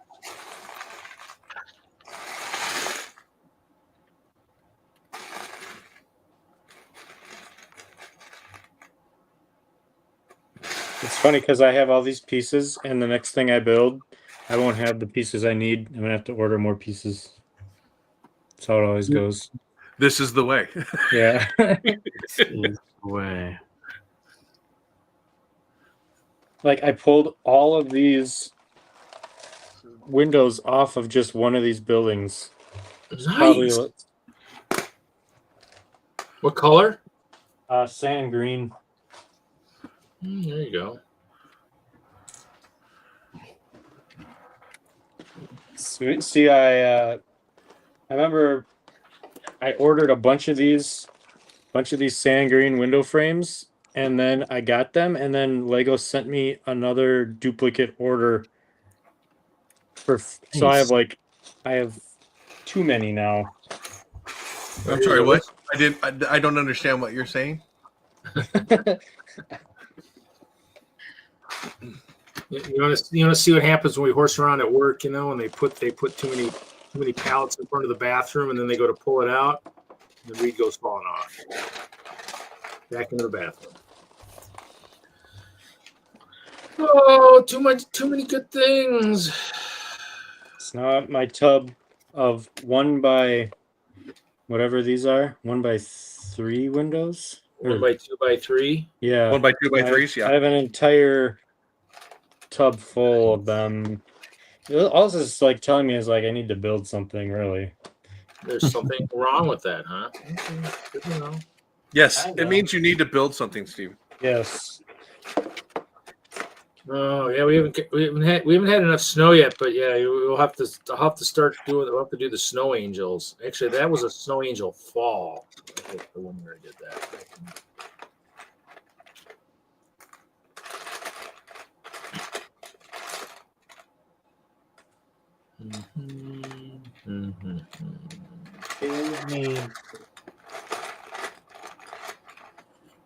It's funny because I have all these pieces, and the next thing I build, I won't have the pieces I need. I'm gonna have to order more pieces. That's how it always goes. This is the way. Yeah. This is the way. Like I pulled all of these windows off of just one of these buildings. Probably Nice. What color? sand green. There you go. Sweet. See, I remember I ordered a bunch of these sand green window frames, and then I got them, and then Lego sent me another duplicate order for. So I have too many now. I'm sorry. What? I don't understand what you're saying. You want to see what happens when we horse around at work, and they put too many pallets in front of the bathroom, and then they go to pull it out, and the reed goes falling off. Back into the bathroom. Oh, too many good things. It's not my tub of 1 by whatever these are, 1 by 3 windows. 1 by 2 by 3. Yeah. 1 by 2 by 3s. I Yeah. have an entire tub full of them. All this is like telling me is like I need to build something really. There's something wrong with that, huh? Okay, good to know. Yes, I it know. means you need to build something, Steve. Yes. Oh yeah, we haven't had enough snow yet, but yeah, I'll have to do the snow angels. Actually, that was a snow angel fall. I think the one where I did that.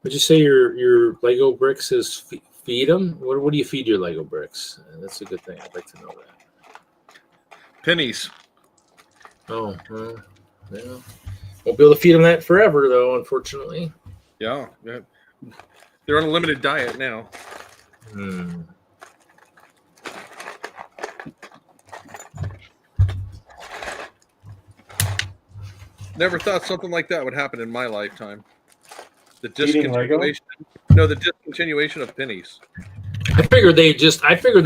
Would you say your Lego bricks is feed them? What do you feed your Lego bricks? That's a good thing. I'd like to know that. Pennies. Oh, well, yeah. Won't be able to feed them that forever, though, unfortunately. Yeah. They're on a limited diet now. Never thought something like that would happen in my lifetime. The Eating Lego? discontinuation. No, the discontinuation of pennies. I figured they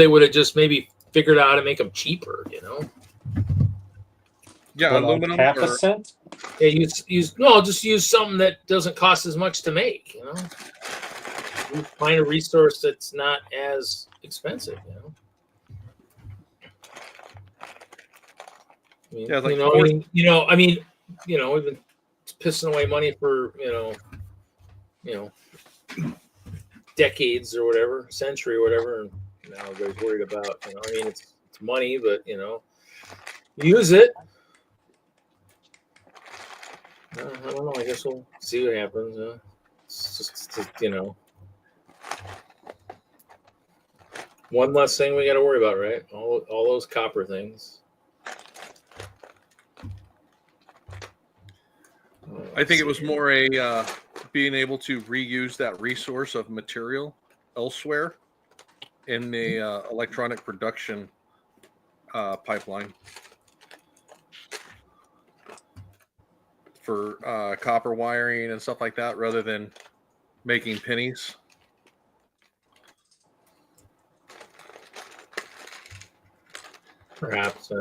would have just maybe figured out how to make them cheaper, you know? Yeah, But aluminum. half a Or, cent. Yeah, just use something that doesn't cost as much to make, you know? You find a resource that's not as expensive, you know? I mean, Yeah, like we've been pissing away money for, decades or whatever, century or whatever, and now everybody's worried about, it's money, but use it. I don't know. I guess we'll see what happens. It's just one less thing we got to worry about, right? All those copper things. I think it was more a being able to reuse that resource of material elsewhere in the electronic production pipeline for copper wiring and stuff like that, rather than making pennies. Perhaps.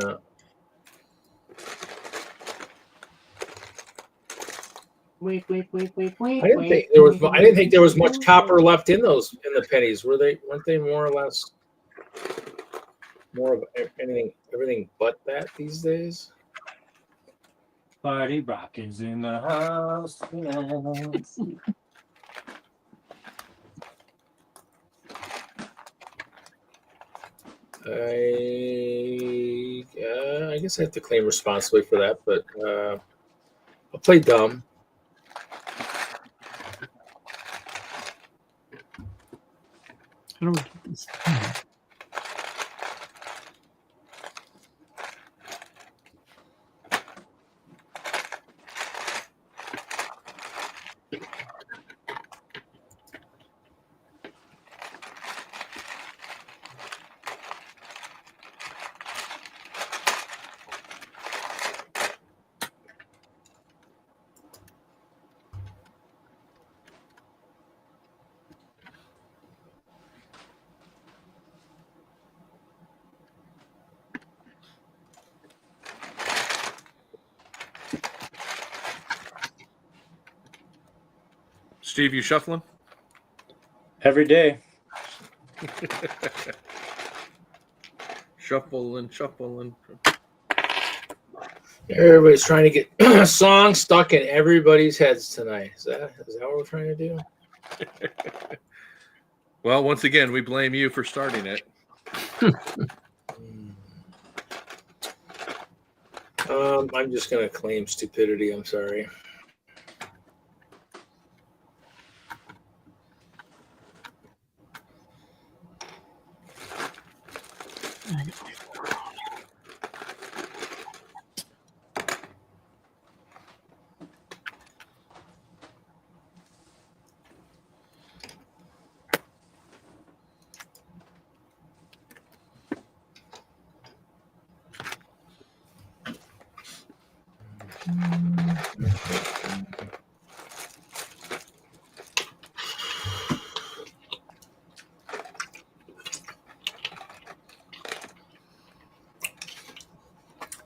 Wait. I didn't think there was much copper left in the pennies. Weren't they more or less more of everything but that these days? Party rock is in the house. I guess I have to claim responsibility for that, but I'll play dumb. How do we get this? Steve, you shuffling? Every day. Shuffling. Everybody's trying to get a song stuck in everybody's heads tonight. Is that what we're trying to do? Well, once again, we blame you for starting it. I'm just going to claim stupidity. I'm sorry.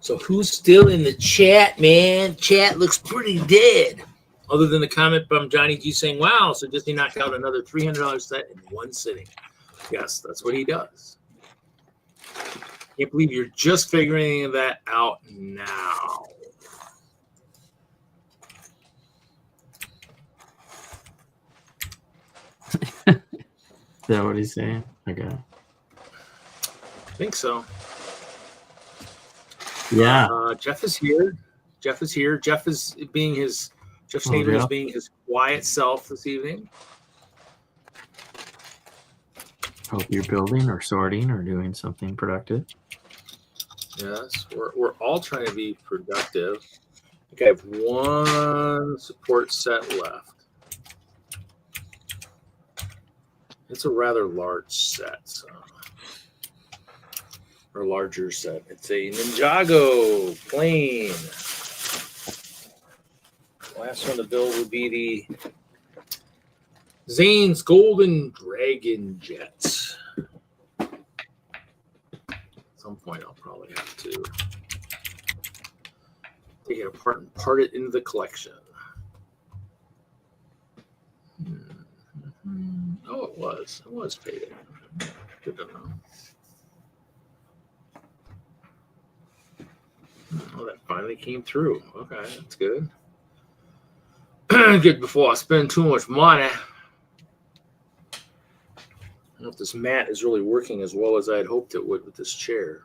So who's still in the chat, man? Chat looks pretty dead. Other than the comment from Johnny G saying, wow, so Disney knocked out another $300 set in one sitting. Yes, that's what he does. Can't believe you're just figuring that out now. Is that what he's saying? Okay. I think so. Yeah. Jeff is here. Jeff is being Jeff Snyder is being his quiet self this evening. Hope you're building or sorting or doing something productive. Yes, we're all trying to be productive. I think I have one support set left. It's a rather large set, so. Or larger set. It's a Ninjago plane. Last one to build would be the Zane's Golden Dragon Jets. At some point, I'll probably have to take it apart and part it into the collection. Oh, it was. It was faded. Good to know. Oh, that finally came through. Okay, that's good. Good before I spend too much money. I don't know if this mat is really working as well as I had hoped it would with this chair.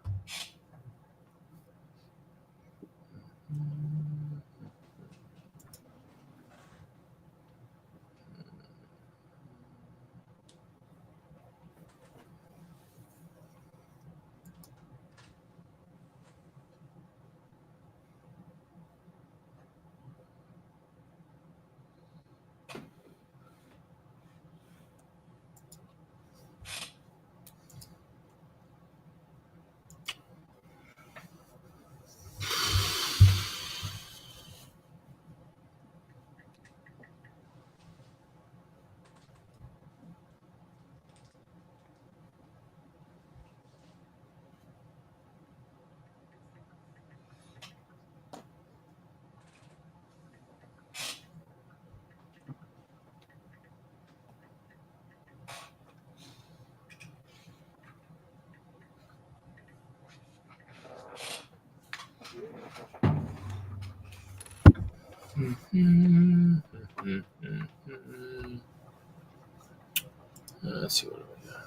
Let's see what we got.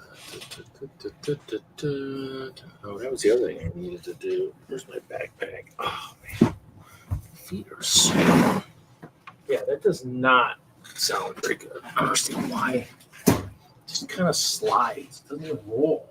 Oh, that was the other thing I needed to do. Where's my backpack? Oh man, feet are sore. Yeah, that does not sound very good. I don't understand why. It just kind of slides. It doesn't even roll.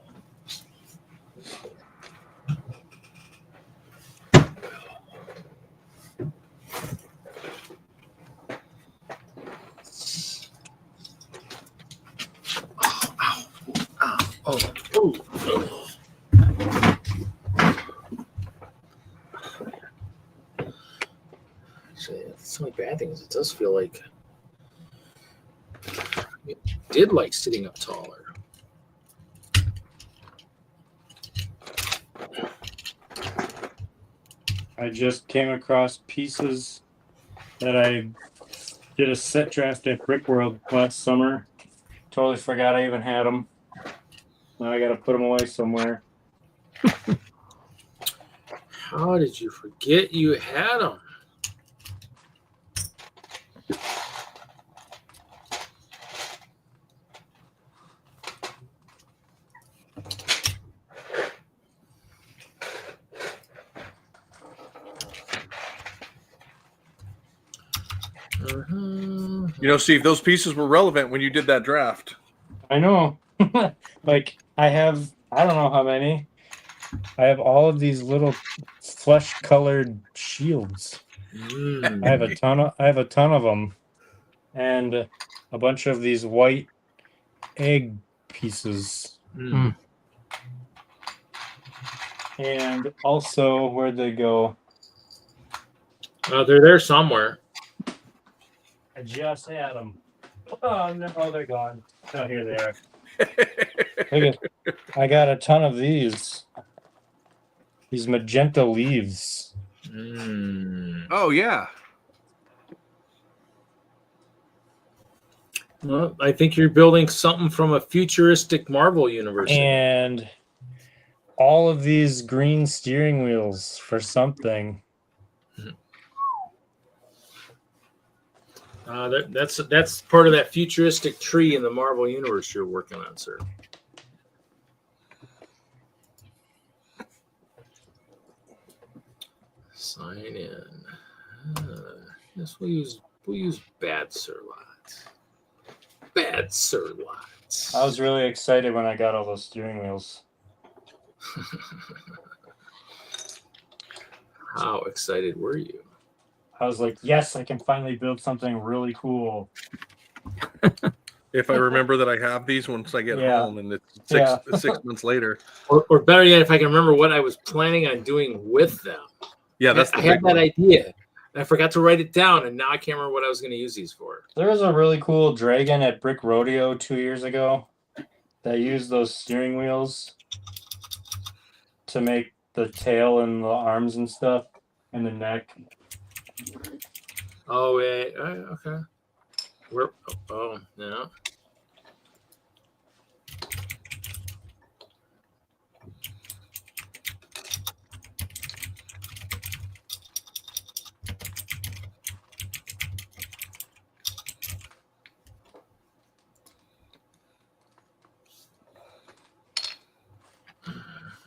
Actually, the only bad thing is it does feel like it did like sitting up taller. I just came across pieces that I did a set draft at Brick World last summer. Totally forgot I even had them. Now I got to put them away somewhere. How did you forget you had them? You know, Steve, those pieces were relevant when you did that draft. I know. Like I don't know how many. I have all of these little flesh-colored shields. I have a ton of them, and a bunch of these white egg pieces. And also, where'd they go? They're there somewhere. I just had them. Oh no, they're gone. Oh, here they are. I got a ton of these. These magenta leaves. Oh, yeah. Well, I think you're building something from a futuristic Marvel universe. And all of these green steering wheels for something. That's part of that futuristic tree in the Marvel universe you're working on, sir. Sign in. Yes, we'll use bad Sir Lots. Bad Sir Lots. I was really excited when I got all those steering wheels. How excited were you? I was like, yes, I can finally build something really cool. If I remember that I have these once I get home, and it's 6 months later. Or better yet, if I can remember what I was planning on doing with them. Yeah, that's the I had that idea. I forgot to write it down, and now I can't remember what I was going to use these for. There was a really cool dragon at Brick Rodeo 2 years ago that used those steering wheels to make the tail and the arms and stuff and the neck. Oh, wait. Okay. No.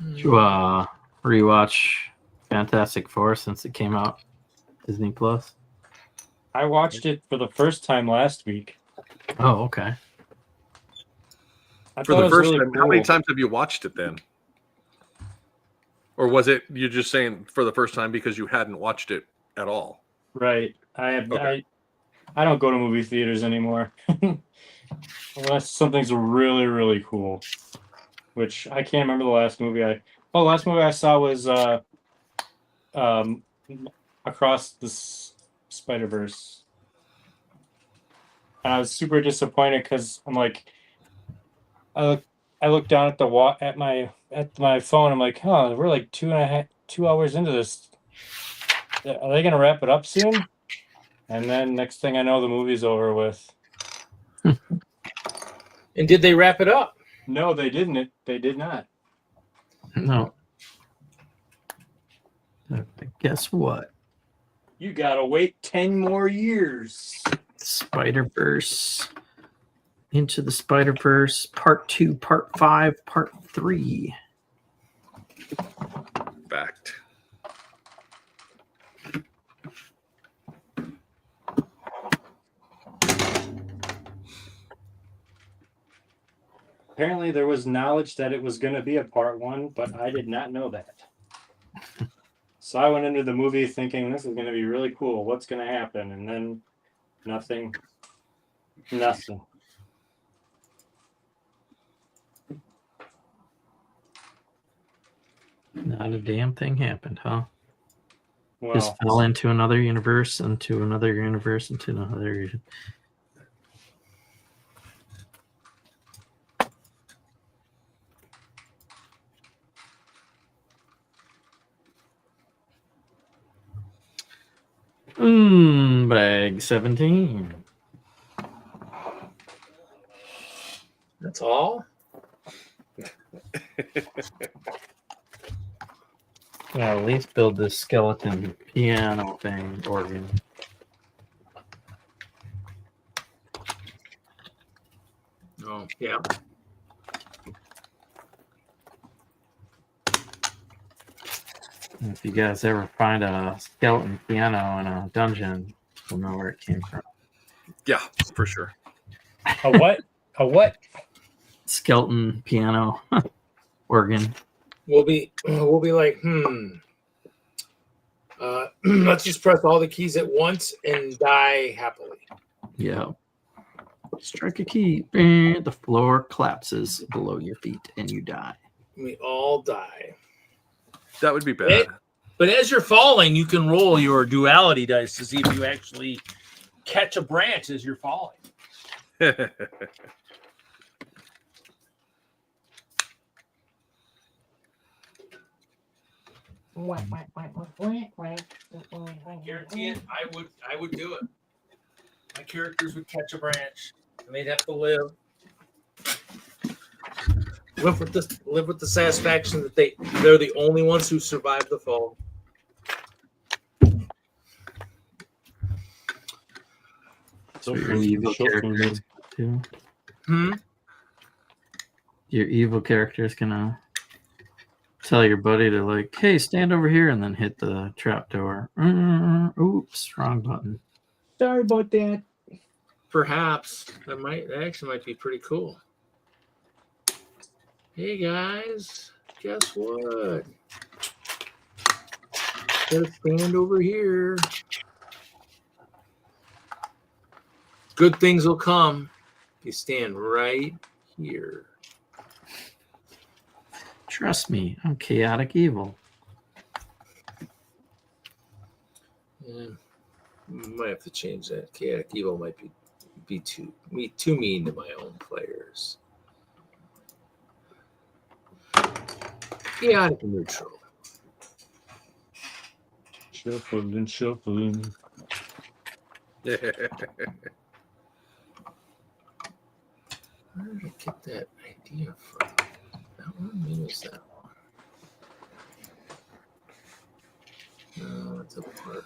Did you rewatch Fantastic Four since it came out? Disney Plus. I watched it for the first time last week. Oh, okay. For the first time, how many times have you watched it then? Or was it you're just saying for the first time because you hadn't watched it at all? Right. I don't go to movie theaters anymore. Unless something's really, really cool. Which I can't remember the last movie the last movie I saw was Across the Spider-Verse. And I was super disappointed because I'm like, I look down at my phone. I'm like, oh, we're like 2 hours into this. Are they gonna wrap it up soon? And then next thing I know, the movie's over with. And did they wrap it up? No, they didn't. They did not. No. Guess what? You gotta wait 10 more years. Spider-Verse. Into the Spider-Verse, Part 2, Part 5, Part 3. Fact. Apparently, there was knowledge that it was going to be a part 1, but I did not know that. So I went into the movie thinking this is going to be really cool. What's going to happen? And then nothing. Nothing. Not a damn thing happened, huh? Well, Just fell into another universe, into another universe, into another. Bag 17. That's all? Yeah, at least build this skeleton piano thing organ. Oh, yeah. If you guys ever find a skeleton piano in a dungeon, you'll know where it came from. Yeah, for sure. a what? A what? Skeleton piano organ. We'll be like, let's just press all the keys at once and die happily. Yeah. Strike a key. The floor collapses below your feet and you die. We all die. That would be bad. But as you're falling, you can roll your duality dice to see if you actually catch a branch as you're falling. Guarantee it. I would do it. My characters would catch a branch, and they'd have to live with the satisfaction that they're the only ones who survived the fall. So your evil characters too. Your evil character is gonna tell your buddy to like, hey, stand over here, and then hit the trap door. Oops, wrong button. Sorry about that. Perhaps that actually might be pretty cool. Hey guys, guess what? Gotta stand over here. Good things will come. You stand right here. Trust me, I'm chaotic evil. Yeah. Might have to change that. Chaotic Evil might be too mean to my own players. Chaotic Neutral. Shuffling, shuffling. Where did I get that idea from? That one? Maybe it's that one. No, it's a part.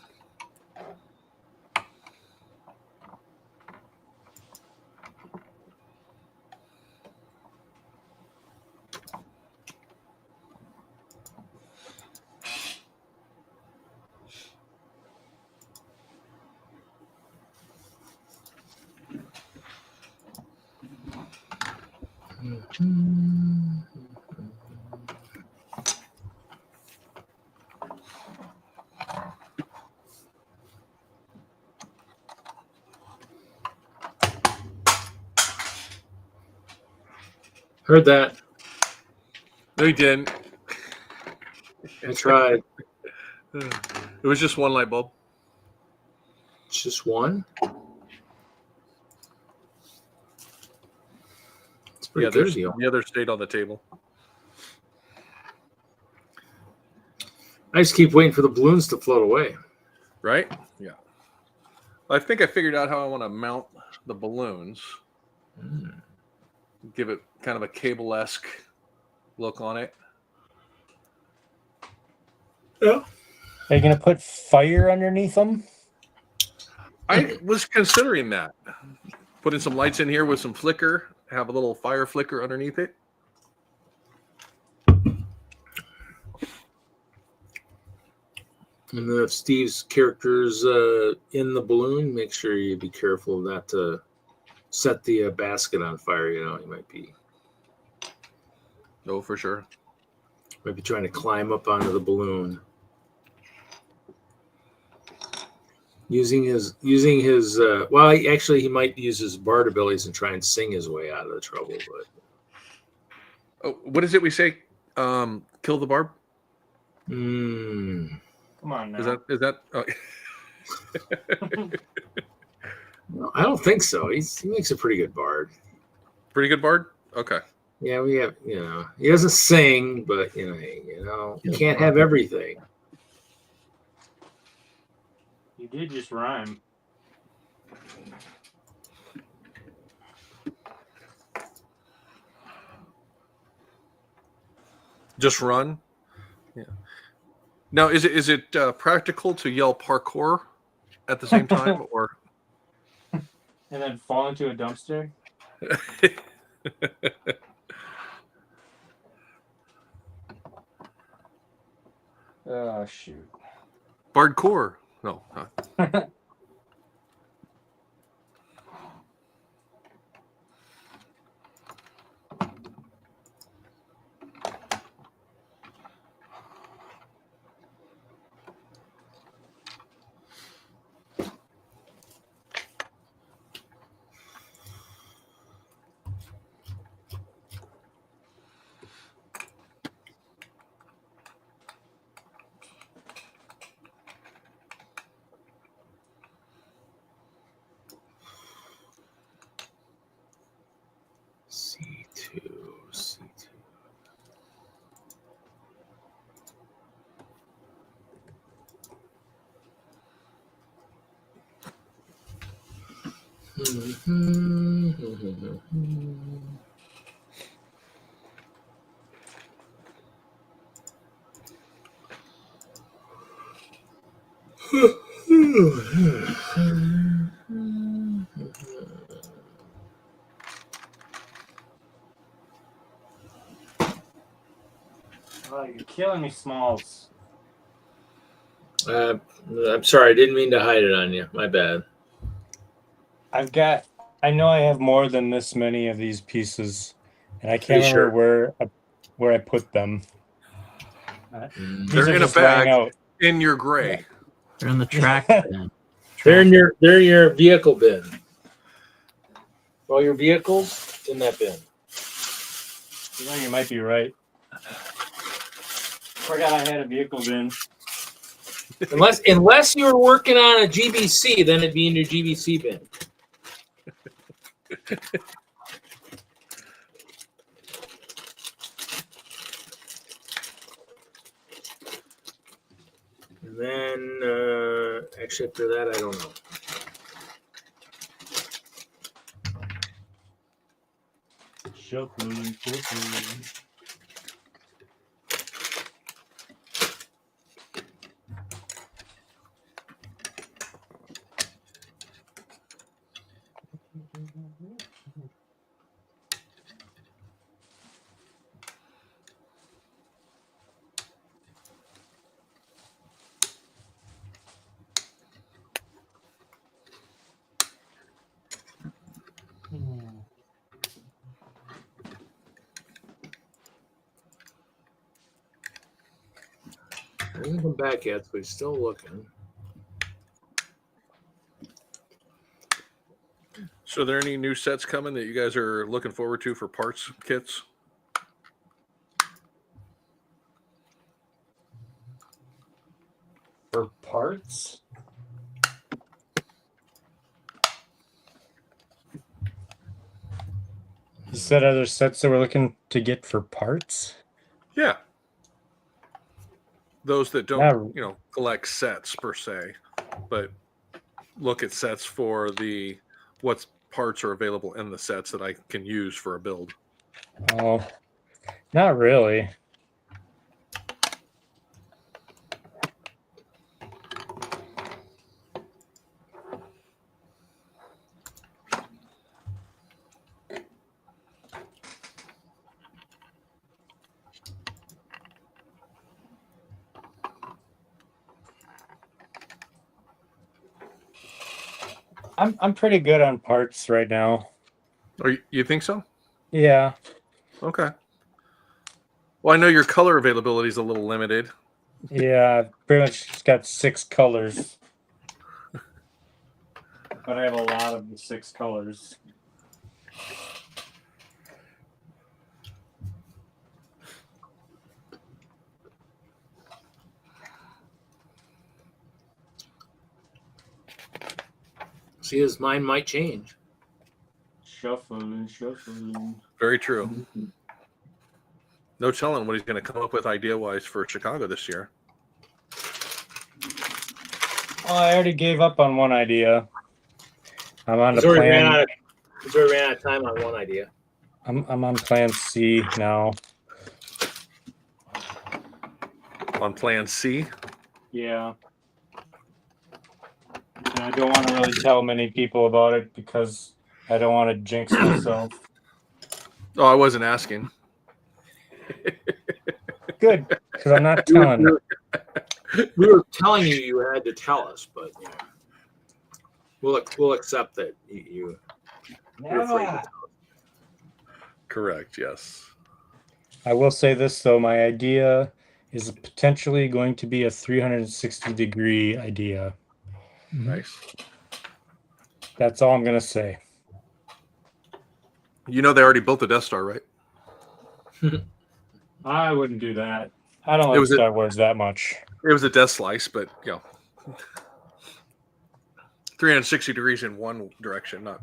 Heard that. No, you didn't. I tried. It was just one light bulb. It's just one. It's pretty good. The other stayed on the table. I just keep waiting for the balloons to float away. Right? Yeah. I think I figured out how I want to mount the balloons. Give it kind of a cable-esque look on it. Yeah. Are you gonna put fire underneath them? I was considering that. Putting some lights in here with some flicker, have a little fire flicker underneath it. And then if Steve's character's in the balloon, make sure you be careful not to set the basket on fire. You know, he might be Oh, for sure. trying to climb up onto the balloon. Using his well, he might use his bard abilities and try and sing his way out of the trouble. But Oh, what is it we say? Kill the barb? Come on now. Is that? Oh. no, I don't think so. He makes a pretty good bard. Pretty good bard? Okay. Yeah, we have. You know, he doesn't sing, but you can't have everything. You did just rhyme. Just run? Yeah. Now, is it practical to yell parkour at the same time, or? And then fall into a dumpster? Oh, shoot. Bardcore? No. C2. Oh, you're killing me, Smalls. I'm sorry, I didn't mean to hide it on you. My bad. I know I have more than this many of these pieces, and I can't Pretty remember where I put them. These They're are in a just lying bag out. in your gray. They're in the track bin. They're in your vehicle bin. All your vehicles in that bin. You know, you might be right. Forgot I had a vehicle bin. Unless you're working on a GBC, then it'd be in your GBC bin. And then, actually, after that, I don't know. Shuffling. I didn't come back yet, so he's still looking. So, are there any new sets coming that you guys are looking forward to for parts kits? For parts? You said other sets that we're looking to get for parts? Yeah. Those that don't, Yeah. collect sets per se, but look at sets for what parts are available in the sets that I can use for a build. Oh, not really. I'm pretty good on parts right now. Or you think so? Yeah. Okay. Well, I know your color availability is a little limited. Yeah, I've pretty much just got 6 colors. But I have a lot of the 6 colors. See, his mind might change. Shuffling. Very true. No telling what he's going to come up with idea-wise for Chicago this year. Oh, I already gave up on one idea. I'm on He's the already plan. ran out of time on one idea. I'm on plan C now. On plan C? Yeah. And I don't want to really tell many people about it because I don't want to jinx myself. Oh, I wasn't asking. Good, because I'm not telling. We were telling you had to tell us, but we'll accept that you're afraid to tell us. Correct, yes. I will say this though, my idea is potentially going to be a 360-degree idea. Nice. That's all I'm gonna say. You know they already built the Death Star, right? I wouldn't do that. I don't It like was Star Wars that much. It was a death slice, but 360 degrees in one direction, not.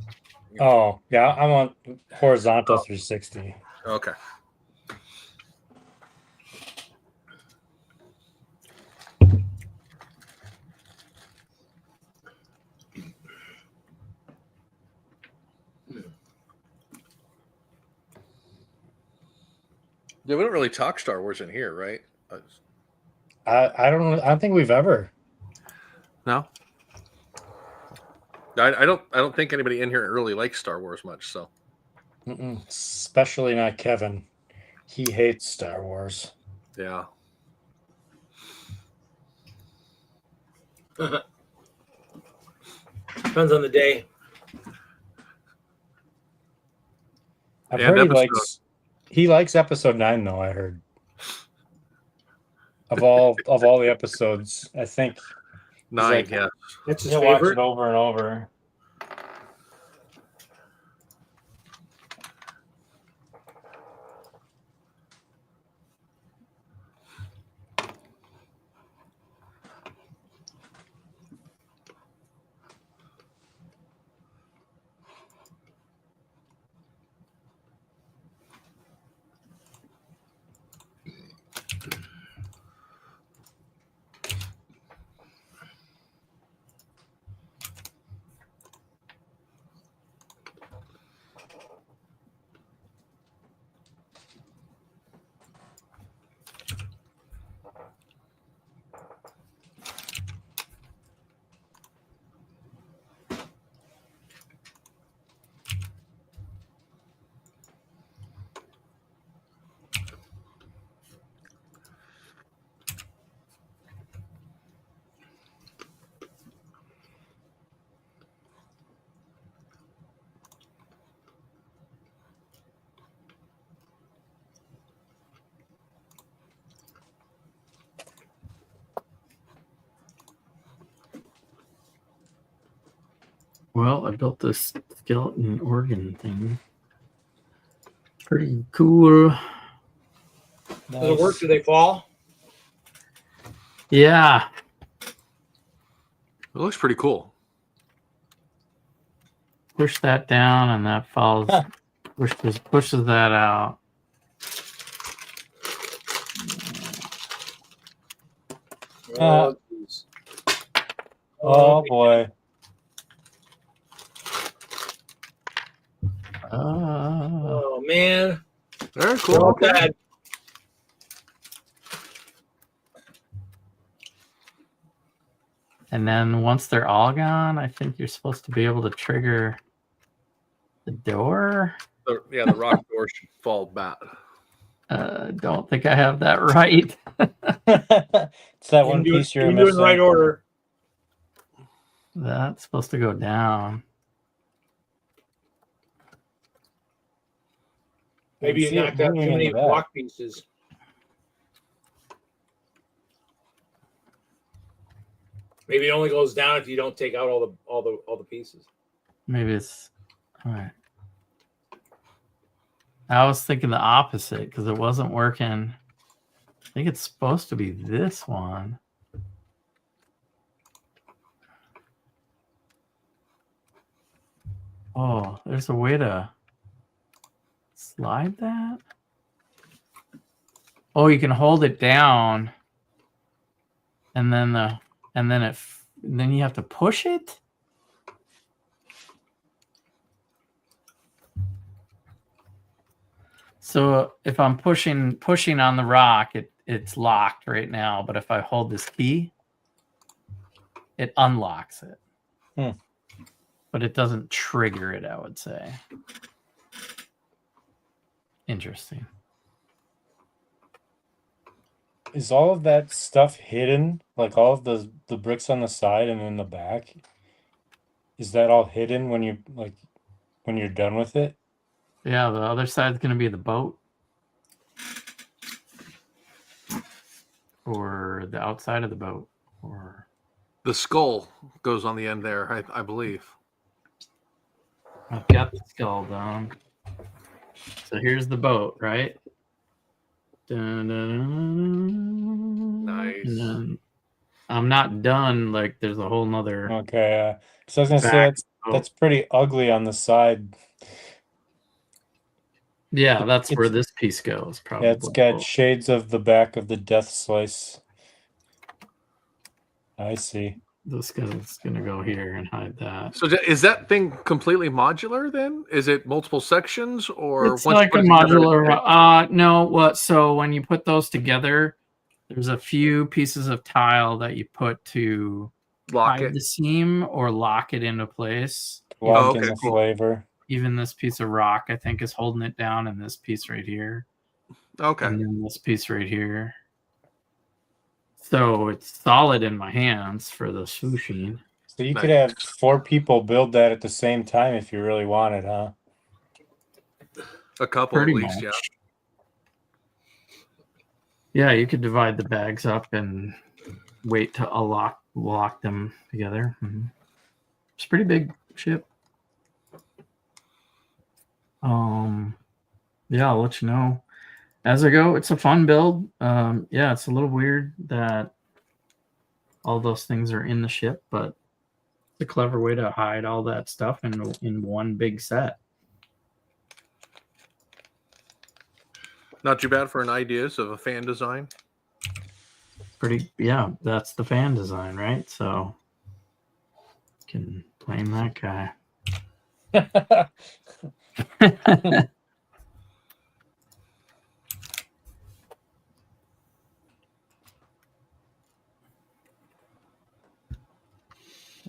Oh, yeah, I'm on horizontal 360. Okay. Yeah, we don't really talk Star Wars in here, right? I don't think we've ever. No. I don't think anybody in here really likes Star Wars much. So. Especially not Kevin. He hates Star Wars. Yeah. Depends on the day. I've heard he likes episode 9 though, I heard. Of all the episodes, I think 9, yeah. That's his he'll favorite. watch it over and over. Well, I built this skeleton organ thing. Pretty cool. Does it work? Do they fall? Yeah. It looks pretty cool. Push that down and that falls. Pushes that out. Oh, geez. Oh boy. Oh man. Very They're cool. all Okay. dead. And then once they're all gone, I think you're supposed to be able to trigger the door. Yeah, the rock door should fall back. Don't think I have that right. It's that one piece you're doing the right missing. order. That's supposed to go down. Maybe you See it knocked out moving too in many the back. block pieces. Maybe it only goes down if you don't take out all the pieces. Maybe it's all right. I was thinking the opposite because it wasn't working. I think it's supposed to be this one. Oh, there's a way to slide that. Oh, you can hold it down, and then then you have to push it. So if I'm pushing on the rock, it's locked right now. But if I hold this key, it unlocks it. But it doesn't trigger it, I would say. Interesting. Is all of that stuff hidden? Like all of the bricks on the side and in the back? Is that all hidden when you're done with it? Yeah, the other side's going to be the boat. Or the outside of the boat. Or The skull goes on the end there, I believe. I've got the skull down. So here's the boat, right? Dun, dun, dun. Nice. And then I'm not done. Like there's a whole nother. Okay. So I was gonna say Back. that's pretty ugly on the side. Yeah, that's where It's- this piece goes. Probably. Yeah, it's got shades of the back of the death slice. I see. This guy's gonna go here and hide that. So is that thing completely modular then? Is it multiple sections or It's once like you a put it together, modular. No, what? So when you put those together, there's a few pieces of tile that you put to lock hide it? the seam or lock it into place. Lock in okay, the cool. flavor. Even this piece of rock, I think, is holding it down, and this piece right here, Okay. and then this piece right here. So it's solid in my hands for the swooshing. So you Nice. could have 4 people build that at the same time if you really wanted, huh? A couple Pretty at least, much. Yeah, you could divide the bags up and wait to lock them together. It's a pretty big ship. Yeah, I'll let you know as I go. It's a fun build. Yeah, it's a little weird that all those things are in the ship, but it's a clever way to hide all that stuff in one big set. Not too bad for an ideas of a fan design. Pretty, yeah, that's the fan design, right? So can blame that guy.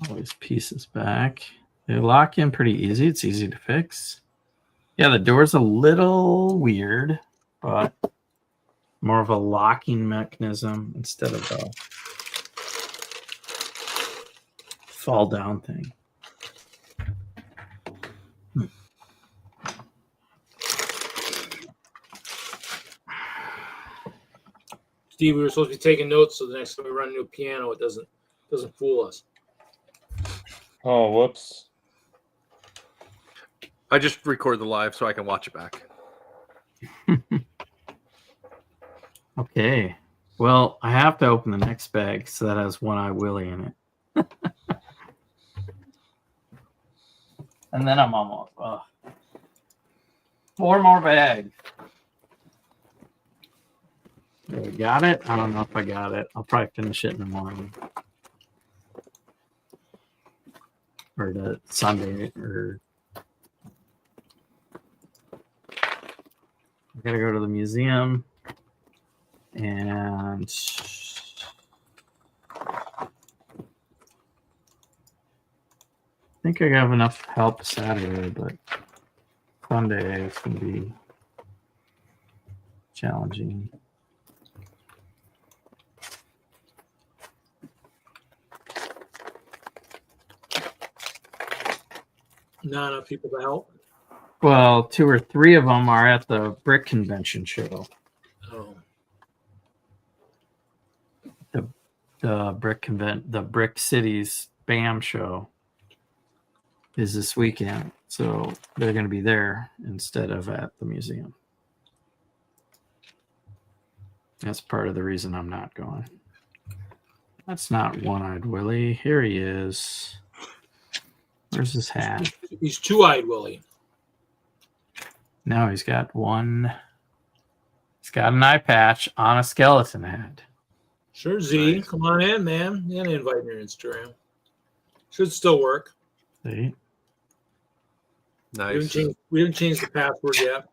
All these pieces back. They lock in pretty easy. It's easy to fix. Yeah, the door's a little weird, but more of a locking mechanism instead of a fall down thing. Steve, we were supposed to be taking notes so the next time we run a new piano, it doesn't fool us. Oh, whoops. I just record the live so I can watch it back. Okay. Well, I have to open the next bag, so that has One Eye Willie in it. And then I'm almost. 4 more bags. Okay, got it? I don't know if I got it. I'll probably finish it in the morning. Or the Sunday. Or I gotta go to the museum. And I think I have enough help Saturday, but Sunday it's going to be challenging. Not enough people to help. Well, 2 or 3 of them are at the Brick Convention show. Oh. The Brick Cities BAM show is this weekend, so they're going to be there instead of at the museum. That's part of the reason I'm not going. That's not One-Eyed Willie. Here he is. Where's his hat? He's Two-Eyed Willie. No, he's got one. He's got an eye patch on a skeleton head. Sure, Z. Nice. Come on in, man. You gotta invite your Instagram. Should still work. See? Nice. We haven't changed the password yet.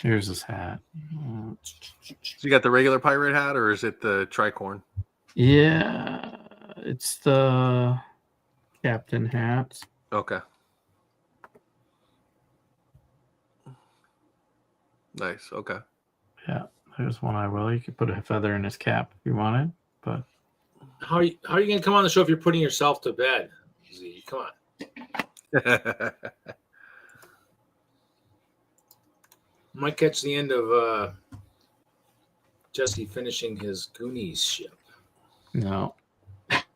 Here's his hat. So you got the regular pirate hat, or is it the tricorn? Yeah, it's the captain hat. Okay. Nice. Okay. Yeah, there's One Eye Willie. You could put a feather in his cap if you wanted, but How are you gonna come on the show if you're putting yourself to bed? Z, come on. Might catch the end of Jesse finishing his Goonies ship. no. I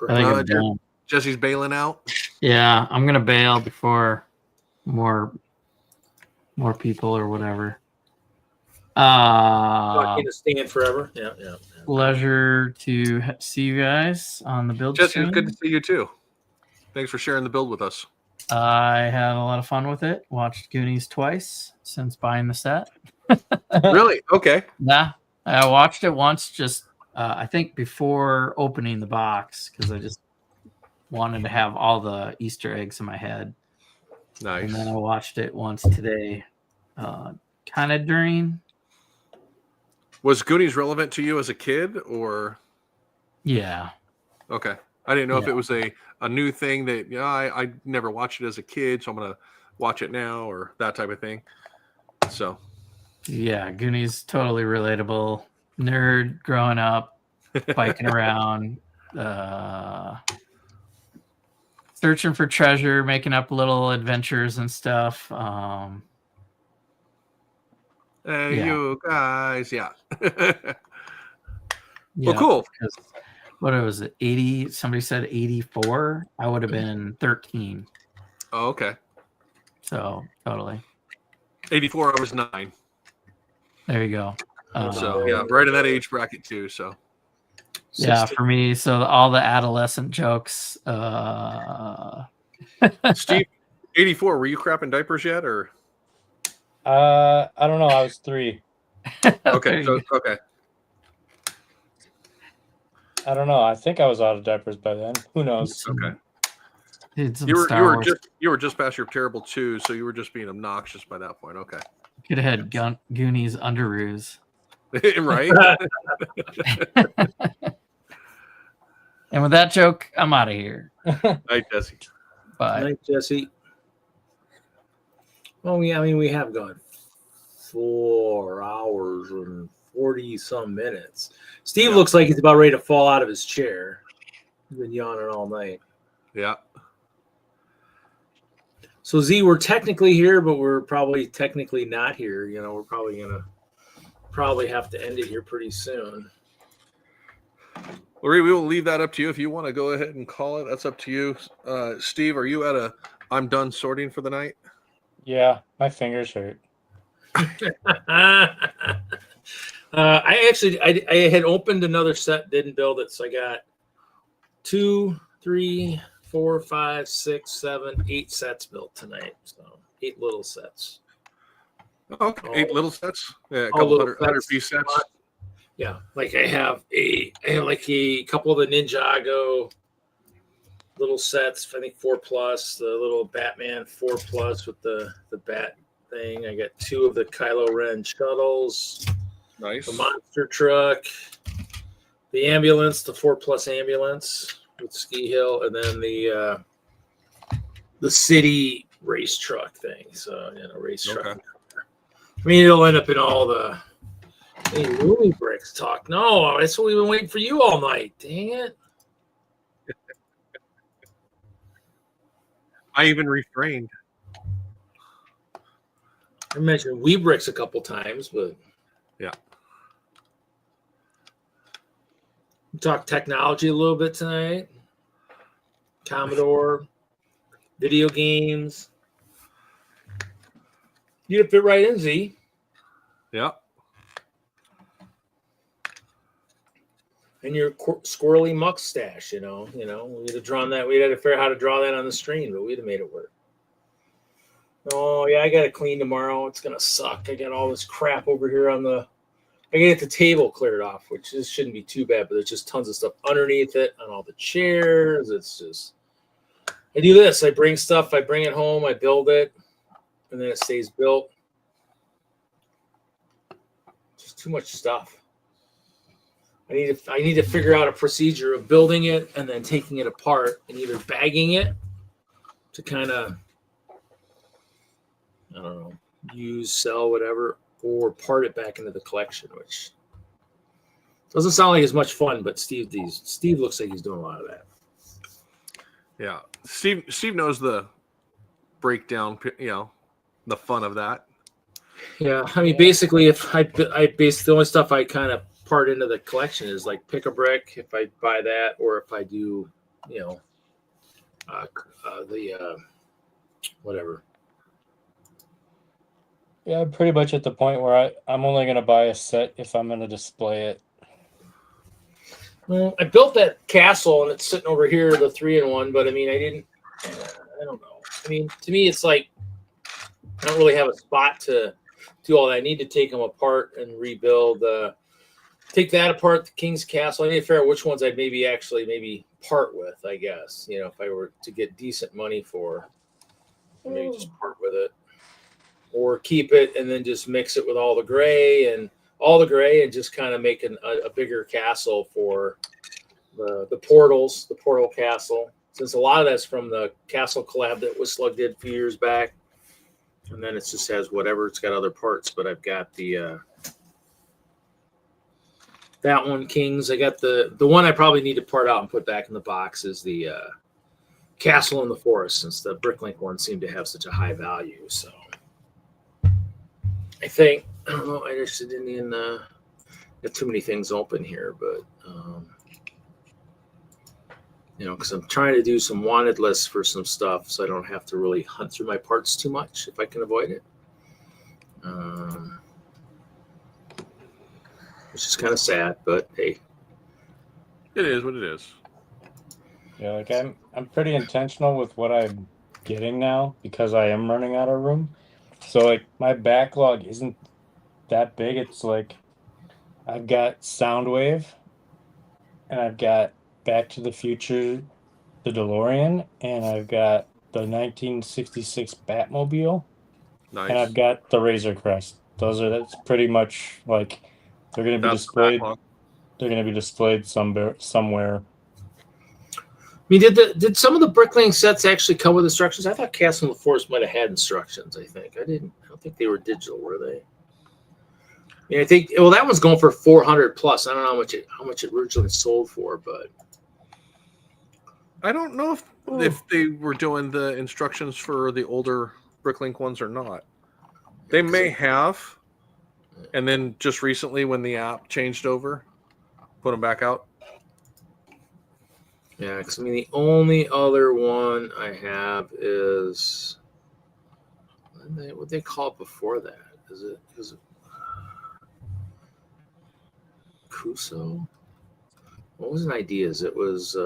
think I'm done. Jesse's bailing out. Yeah, I'm gonna bail before more people or whatever. Not gonna stand forever. Yeah. Pleasure to see you guys on the build Jesse, stream. it's good to see you too. Thanks for sharing the build with us. I had a lot of fun with it. Watched Goonies twice since buying the set. Really? Okay. Yeah, I watched it once just I think before opening the box because I just wanted to have all the Easter eggs in my head. Nice. And then I watched it once today, kind of during. Was Goonies relevant to you as a kid, or? Yeah. Okay. I didn't know if Yeah. it was a new thing that I never watched it as a kid, so I'm gonna watch it now, or that type of thing. So. Yeah, Goonies totally relatable. Nerd growing up, biking around, searching for treasure, making up little adventures and stuff. Hey, Yeah. you guys, yeah. Yeah, Well, cool. because what was it? 80? Somebody said 84. I would have been 13. Oh, okay. So totally. 84, I was 9. There you go. So yeah, right in that age bracket too. So Yeah, 16. for me, so all the adolescent jokes. Steve, 84, were you crapping diapers yet, or? I don't know. I was 3. There Okay, you so, go. okay. I don't know. I think I was out of diapers by then. Who knows? Okay. Did some You Star were Wars. you were just past your terrible 2, so you were just being obnoxious by that point. Okay. Could have had Goonies underoos. Right? And with that joke, I'm out of here. Night, Jesse. Bye. Night, Jesse. Well, we have gone 4 hours and 40 some minutes. Steve looks like he's about ready to fall out of his chair. He's been yawning all night. Yeah. So Z, we're technically here, but we're probably technically not here. We're probably gonna have to end it here pretty soon. Larry, we will leave that up to you. If you want to go ahead and call it, that's up to you. Steve, are you at a I'm done sorting for the night. Yeah, my fingers hurt. I had opened another set, didn't build it, so I got 2, 3, 4, 5, 6, 7, 8 sets built tonight. So 8 little sets. Okay, 8 little sets. Yeah, a all couple little hundred sets. piece sets. Yeah, like I have like a couple of the Ninjago little sets. I think 4+, the little Batman 4+ with the bat thing. I got 2 of the Kylo Ren shuttles. Nice. The monster truck, the ambulance, the 4+ ambulance with Ski Hill, and then the city race truck thing. So race truck. Okay. I mean, it'll end up in all the Looney Bricks talk. No, that's what we've been waiting for you all night. Dang it! I even refrained. I mentioned Weebricks a couple times, but yeah. We talked technology a little bit tonight. Commodore, video games. You fit right in, Z. Yeah. And your squirrely mustache, we'd have drawn that. We'd had to figure out how to draw that on the screen, but we'd have made it work. Oh yeah, I got to clean tomorrow. It's gonna suck. I got all this crap over here on the. I can get the table cleared off, which this shouldn't be too bad, but there's just tons of stuff underneath it on all the chairs. It's just. I do this. I bring stuff. I bring it home. I build it, and then it stays built. Just too much stuff. I need to figure out a procedure of building it and then taking it apart and either bagging it to kind of, I don't know, use, sell, whatever, or part it back into the collection, which doesn't sound like as much fun, but Steve looks like he's doing a lot of that. Yeah. Steve knows the breakdown, the fun of that. Yeah. I mean, basically, if I base the only stuff I kind of part into the collection is like pick a brick if I buy that, or if I do, whatever. Yeah, I'm pretty much at the point where I'm only going to buy a set if I'm going to display it. Well, I built that castle and it's sitting over here, the 3-in-1, but I mean, I don't know. I mean, to me, it's like, I don't really have a spot to do all that. I need to take them apart and rebuild, take that apart, the King's Castle. I need to figure out which ones I'd maybe part with, I guess, if I were to get decent money for, maybe just part with it. Or keep it and then just mix it with all the gray and just kind of make a bigger castle for the portal castle. Since a lot of that's from the castle collab that WISLUG did a few years back. And then it just has whatever, it's got other parts, but I've got the that one, Kings. I got the one I probably need to part out and put back in the box is the Castle in the Forest, since the Bricklink one seemed to have such a high value. So I think, I don't know, I just didn't even got too many things open here, but because I'm trying to do some wanted lists for some stuff, so I don't have to really hunt through my parts too much if I can avoid it. Which is kind of sad, but hey, it is what it is. Yeah, like I'm pretty intentional with what I'm getting now because I am running out of room. So like my backlog isn't that big. It's like I've got Soundwave and I've got Back to the Future, the DeLorean, and I've got the 1966 Batmobile. Nice. And I've got the Razor Crest. That's pretty much like they're going to be displayed. They're going to be displayed somewhere. I mean, did some of the Bricklink sets actually come with instructions? I thought Castle in the Forest might have had instructions. I don't think they were digital, were they? I mean, I think that one's going for $400 plus. I don't know how much it originally sold for, but I don't know if they were doing the instructions for the older Bricklink ones or not. They may have, and then just recently when the app changed over, put them back out. Yeah, because I mean the only other one I have is what they call it before that? Is it Kuso? What was an Ideas? It was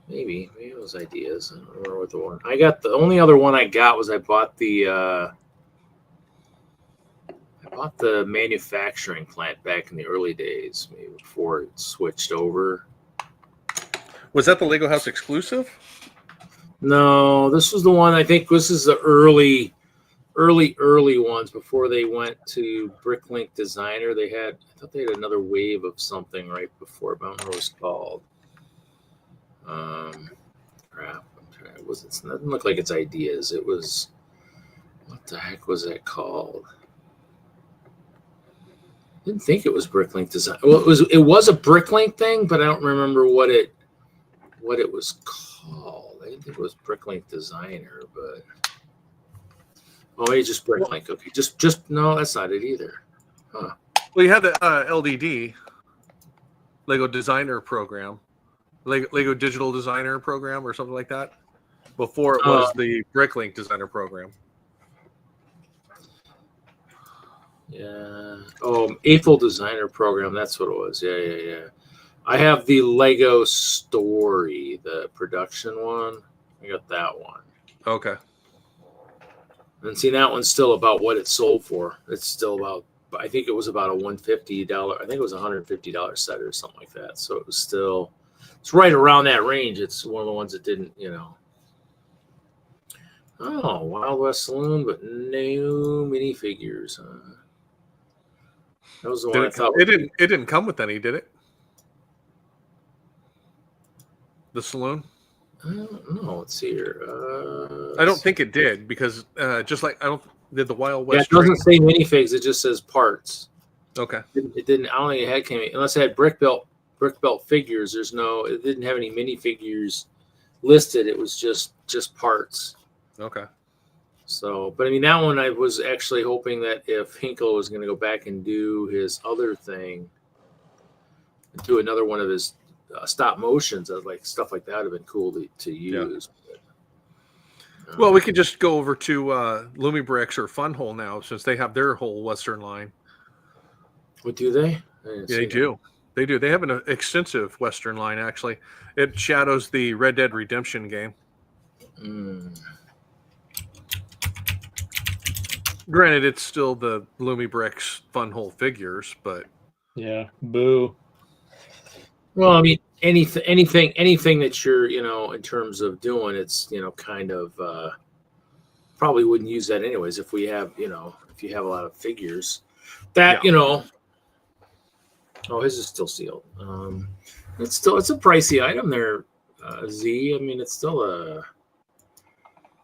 maybe it was Ideas. I don't remember what the one I got. The only other one I got was I bought the manufacturing plant back in the early days, maybe before it switched over. Was that the Lego House exclusive? No, this was the one. I think this is the early ones before they went to Bricklink Designer. I thought they had another wave of something right before, but I don't know what it was called. Crap. It doesn't look like it's Ideas. It was, what the heck was that called? Didn't think it was Bricklink Design. Well, it was a Bricklink thing, but I don't remember what it was called. I didn't think it was Bricklink Designer, but maybe just Bricklink. Okay, just no, that's not it either. Huh. Well, you had the LDD, Lego Designer Program, Lego Digital Designer Program, or something like that. Before it was the Bricklink Designer Program. Yeah. AFOL Designer Program. That's what it was. Yeah. I have the Lego Story, the production one. I got that one. Okay. And see, that one's still about what it sold for. It's still about, I think it was about a $150. I think it was $150 set or something like that. So it was still, it's right around that range. It's one of the ones that didn't, Wild West Saloon, but no minifigures. That was the one I thought. It didn't come with any, did it? The saloon? I don't know. Let's see here. I don't think it did, because just like did the Wild West. Yeah, it doesn't say minifigs. It just says parts. Okay. It didn't. I don't think it had unless it had brick belt figures. It didn't have any minifigures listed. It was just parts. Okay. So, but I mean, that one I was actually hoping that if Hinkle was going to go back and do his other thing, do another one of his stop motions, like stuff like that would have been cool to use. Yeah. But, well, we could just go over to Lumibricks or Funhole now, since they have their whole Western line. What do they? Yeah, they do. They do. They have an extensive Western line, actually. It shadows the Red Dead Redemption game. Granted, it's still the Lumibricks Funhole figures, but yeah, boo. Well, I mean, anything that you're, in terms of doing, it's, kind of probably wouldn't use that anyways if we have, if you have a lot of figures that, his is still sealed. It's a pricey item there, Z. I mean, it's still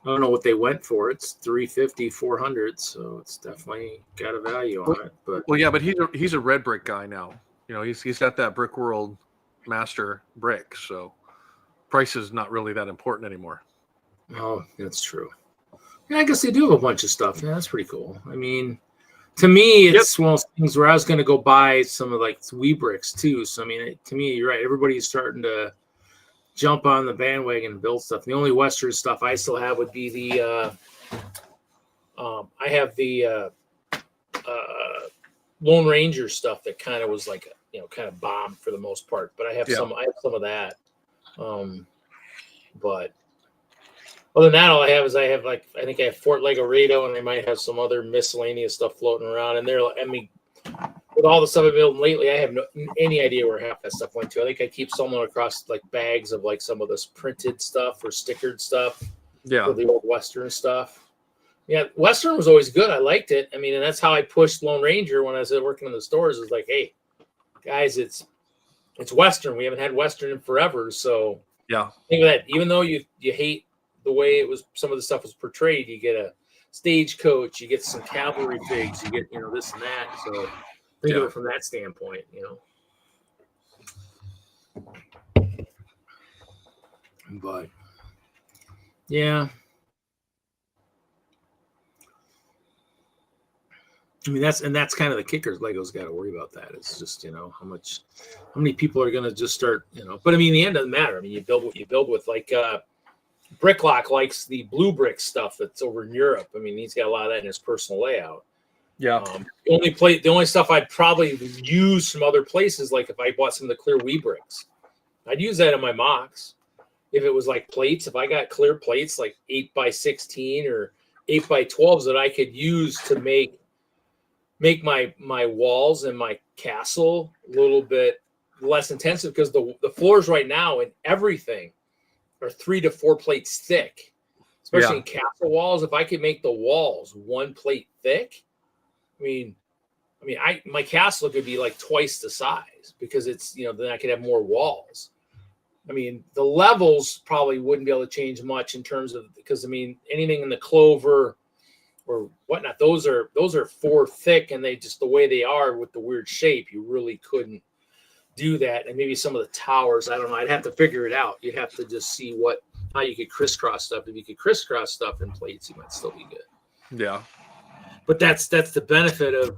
I don't know what they went for. It's $350, $400, so it's definitely got a value on it. But but he's a red brick guy now. He's got that Brick World Master brick, so price is not really that important anymore. Oh, that's true. Yeah, I guess they do have a bunch of stuff. Yeah, that's pretty cool. I mean, to me, it's one of those things where I was going to go buy some of like Weebricks too. So I mean, to me, you're right. Everybody's starting to jump on the bandwagon and build stuff. The only Western stuff I still have would be the I have the Lone Ranger stuff that kind of was like kind of bombed for the most part. But I have some of that. But other than that, all I have is I think I have Fort Legorado, and I might have some other miscellaneous stuff floating around. And with all the stuff I've built lately, I have any idea where half that stuff went to. I think I keep someone across like bags of like some of this printed stuff or stickered stuff. Yeah. For the old Western stuff. Yeah, Western was always good. I liked it. I mean, and that's how I pushed Lone Ranger when I was working in the stores. It was like, hey, guys, it's Western. We haven't had Western in forever. So yeah, think of that. Even though you hate the way some of the stuff was portrayed, you get a stagecoach, you get some cavalry figs, you get this and that. So think of it from that standpoint, But yeah. I mean, that's kind of the kicker. Lego's got to worry about that. It's just, how many people are going to just start, but I mean, in the end, it doesn't matter. I mean, you build what you build with. Like Bricklock likes the blue brick stuff that's over in Europe. I mean, he's got a lot of that in his personal layout. Yeah. The only stuff I'd probably use from other places, like if I bought some of the clear wee bricks, I'd use that in my mocks. If it was like plates, if I got clear plates like 8x16 or 8x12s that I could use to make my walls and my castle a little bit less intensive, because the floors right now and everything are 3 to 4 plates thick, especially in castle walls. If I could make the walls 1 plate thick, my castle could be like twice the size, because it's, then I could have more walls. I mean, the levels probably wouldn't be able to change much in terms of, because anything in the clover or whatnot, those are 4 thick, and they just, the way they are with the weird shape, you really couldn't do that. And maybe some of the towers, I don't know, I'd have to figure it out. You'd have to just see how you could crisscross stuff. If you could crisscross stuff in plates, you might still be good. Yeah. But that's the benefit of,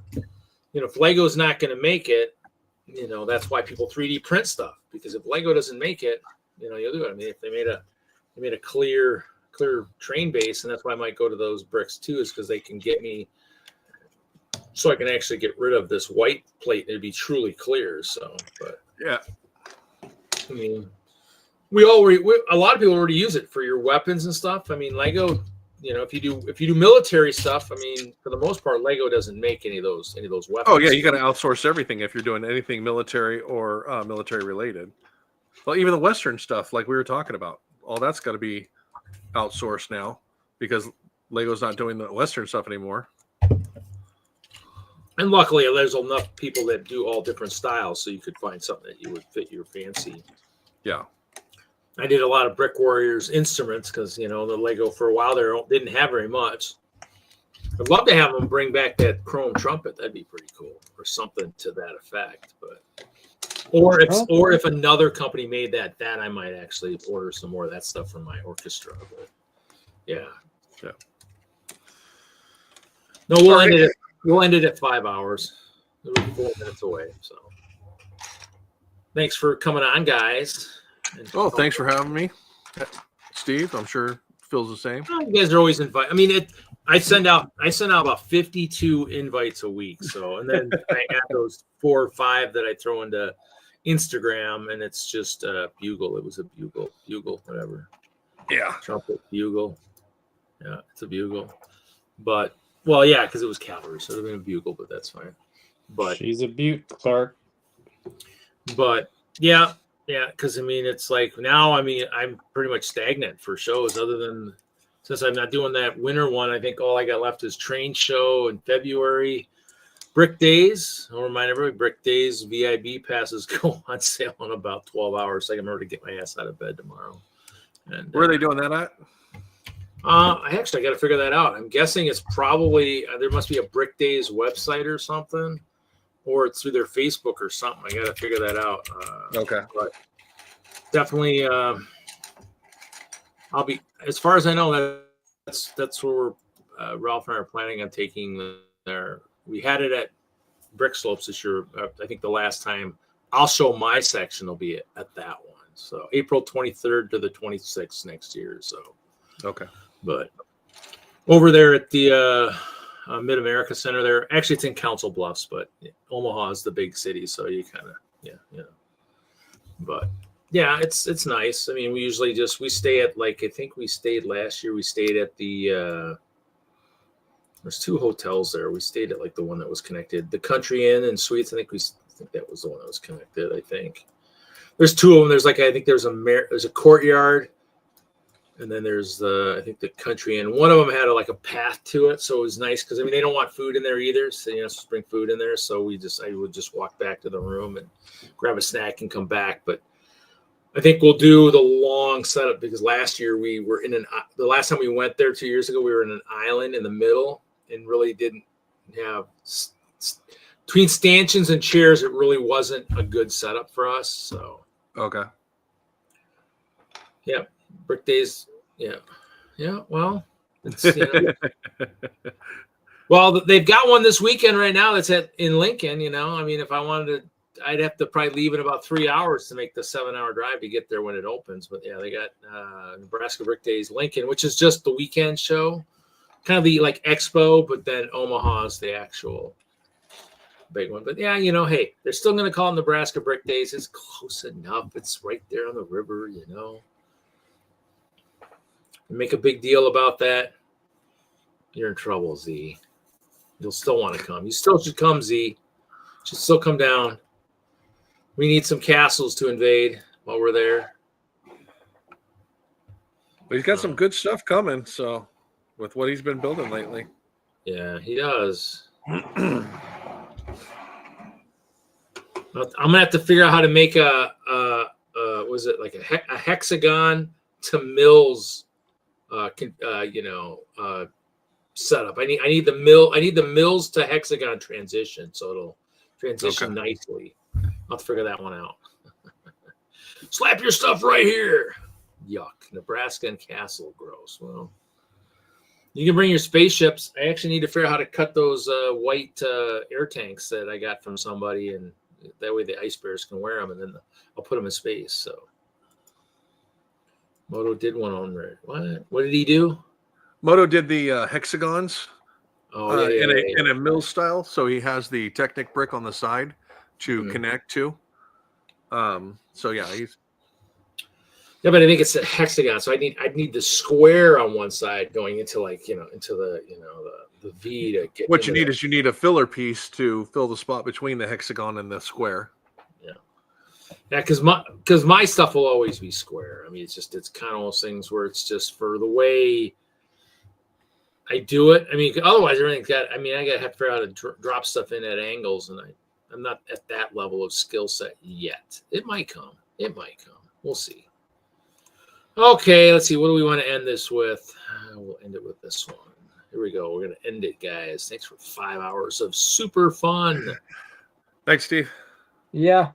if Lego's not going to make it, that's why people 3D print stuff, because if Lego doesn't make it, you'll do it. I mean, if they made a clear train base, and that's why I might go to those bricks too, is because they can get me, so I can actually get rid of this white plate and it'd be truly clear. So, but yeah, I mean, a lot of people already use it for your weapons and stuff. I mean, Lego, if you do military stuff, I mean, for the most part, Lego doesn't make any of those weapons. Oh yeah, you got to outsource everything if you're doing anything military or military related. Well, even the Western stuff, like we were talking about, all that's got to be outsourced now, because Lego's not doing the Western stuff anymore. And luckily, there's enough people that do all different styles, so you could find something that you would fit your fancy. Yeah. I did a lot of Brick Warriors instruments because, the Lego for a while there didn't have very much. I'd love to have them bring back that chrome trumpet. That'd be pretty cool, or something to that effect. But or if another company made that I might actually order some more of that stuff from my orchestra. But yeah. No, we'll end it at 5 hours. We're 4 minutes away. So thanks for coming on, guys. Oh, thanks for having me, Steve. I'm sure feels the same. You guys are always invited. I mean, I send out about 52 invites a week. So, and then I got those 4 or 5 that I throw into Instagram, and it's just a bugle. It was a bugle, whatever. Yeah, trumpet, bugle. Yeah, it's a bugle. But because it was cavalry, so it would have been a bugle, but that's fine. But she's a butte, Clark. But yeah, because it's like now, I'm pretty much stagnant for shows, other than since I'm not doing that winter one. I think all I got left is train show in February. Brick Days. I'll remind everybody, Brick Days VIB passes go on sale in about 12 hours. So I can remember to get my ass out of bed tomorrow. And where are they doing that at? I got to figure that out. I'm guessing it's probably there must be a Brick Days website or something, or it's through their Facebook or something. I got to figure that out. Okay, but definitely, I'll be, as far as I know, that's where Ralph and I are planning on taking their. We had it at Brick Slopes this year. I think the last time I'll show my section will be at that one. So April 23rd to the 26th next year. So okay. But over there at the Mid-America Center there, actually it's in Council Bluffs, but Omaha is the big city. So you kind of, but yeah, it's nice. I mean, we usually we stay at, like, I think we stayed last year. We stayed at the, there's 2 hotels there. We stayed at like the one that was connected, the Country Inn and Suites. I think that was the one that was connected. I think there's 2 of them. There's I think there's a courtyard, and then there's I think the Country Inn. One of them had a path to it, so it was nice because they don't want food in there either. So just bring food in there. So I would just walk back to the room and grab a snack and come back. But I think we'll do the long setup because last year we were the last time we went there 2 years ago, we were in an island in the middle and really didn't have between stanchions and chairs. It really wasn't a good setup for us. So, okay. Yeah. Brick Days. Yeah. Well, it's, Well, they've got one this weekend right now that's in Lincoln. You know, I mean, if I wanted to, I'd have to probably leave in about 3 hours to make the 7-hour drive to get there when it opens. But yeah, they got Nebraska Brick Days Lincoln, which is just the weekend show, kind of the like expo, but then Omaha's the actual big one. But yeah, you know, hey, they're still going to call it Nebraska Brick Days. It's close enough. It's right there on the river, you know. Make a big deal about that, you're in trouble, Z. You'll still want to come. You still should come, Z. Should still come down. We need some castles to invade while we're there. But he's got some good stuff coming. So, with what he's been building lately, yeah, he does. I'm gonna have to figure out how to make a was it like a hexagon to mills, setup. I need the mills to hexagon transition, so it'll transition nicely. I'll have to figure that one out. Slap your stuff right here. Yuck. Nebraska and Castle, gross. Well, you can bring your spaceships. I actually need to figure out how to cut those white air tanks that I got from somebody, and that way the ice bears can wear them, and then I'll put them in space. So Moto did one on red. What did he do? Moto did the hexagons in a mill style. So he has the Technic brick on the side to connect to. So yeah, he's. Yeah, but I think it's a hexagon. So I need the square on one side going into the V to get. What you need is you need a filler piece to fill the spot between the hexagon and the square. Yeah, because my stuff will always be square. I mean, it's kind of those things where it's just for the way I do it. I mean, otherwise everything's got. I mean, I have to figure out how to drop stuff in at angles, and I'm not at that level of skill set yet. It might come. We'll see. Okay, let's see. What do we want to end this with? We'll end it with this one. Here we go. We're going to end it, guys. Thanks for 5 hours of super fun. Thanks, Steve. Yeah.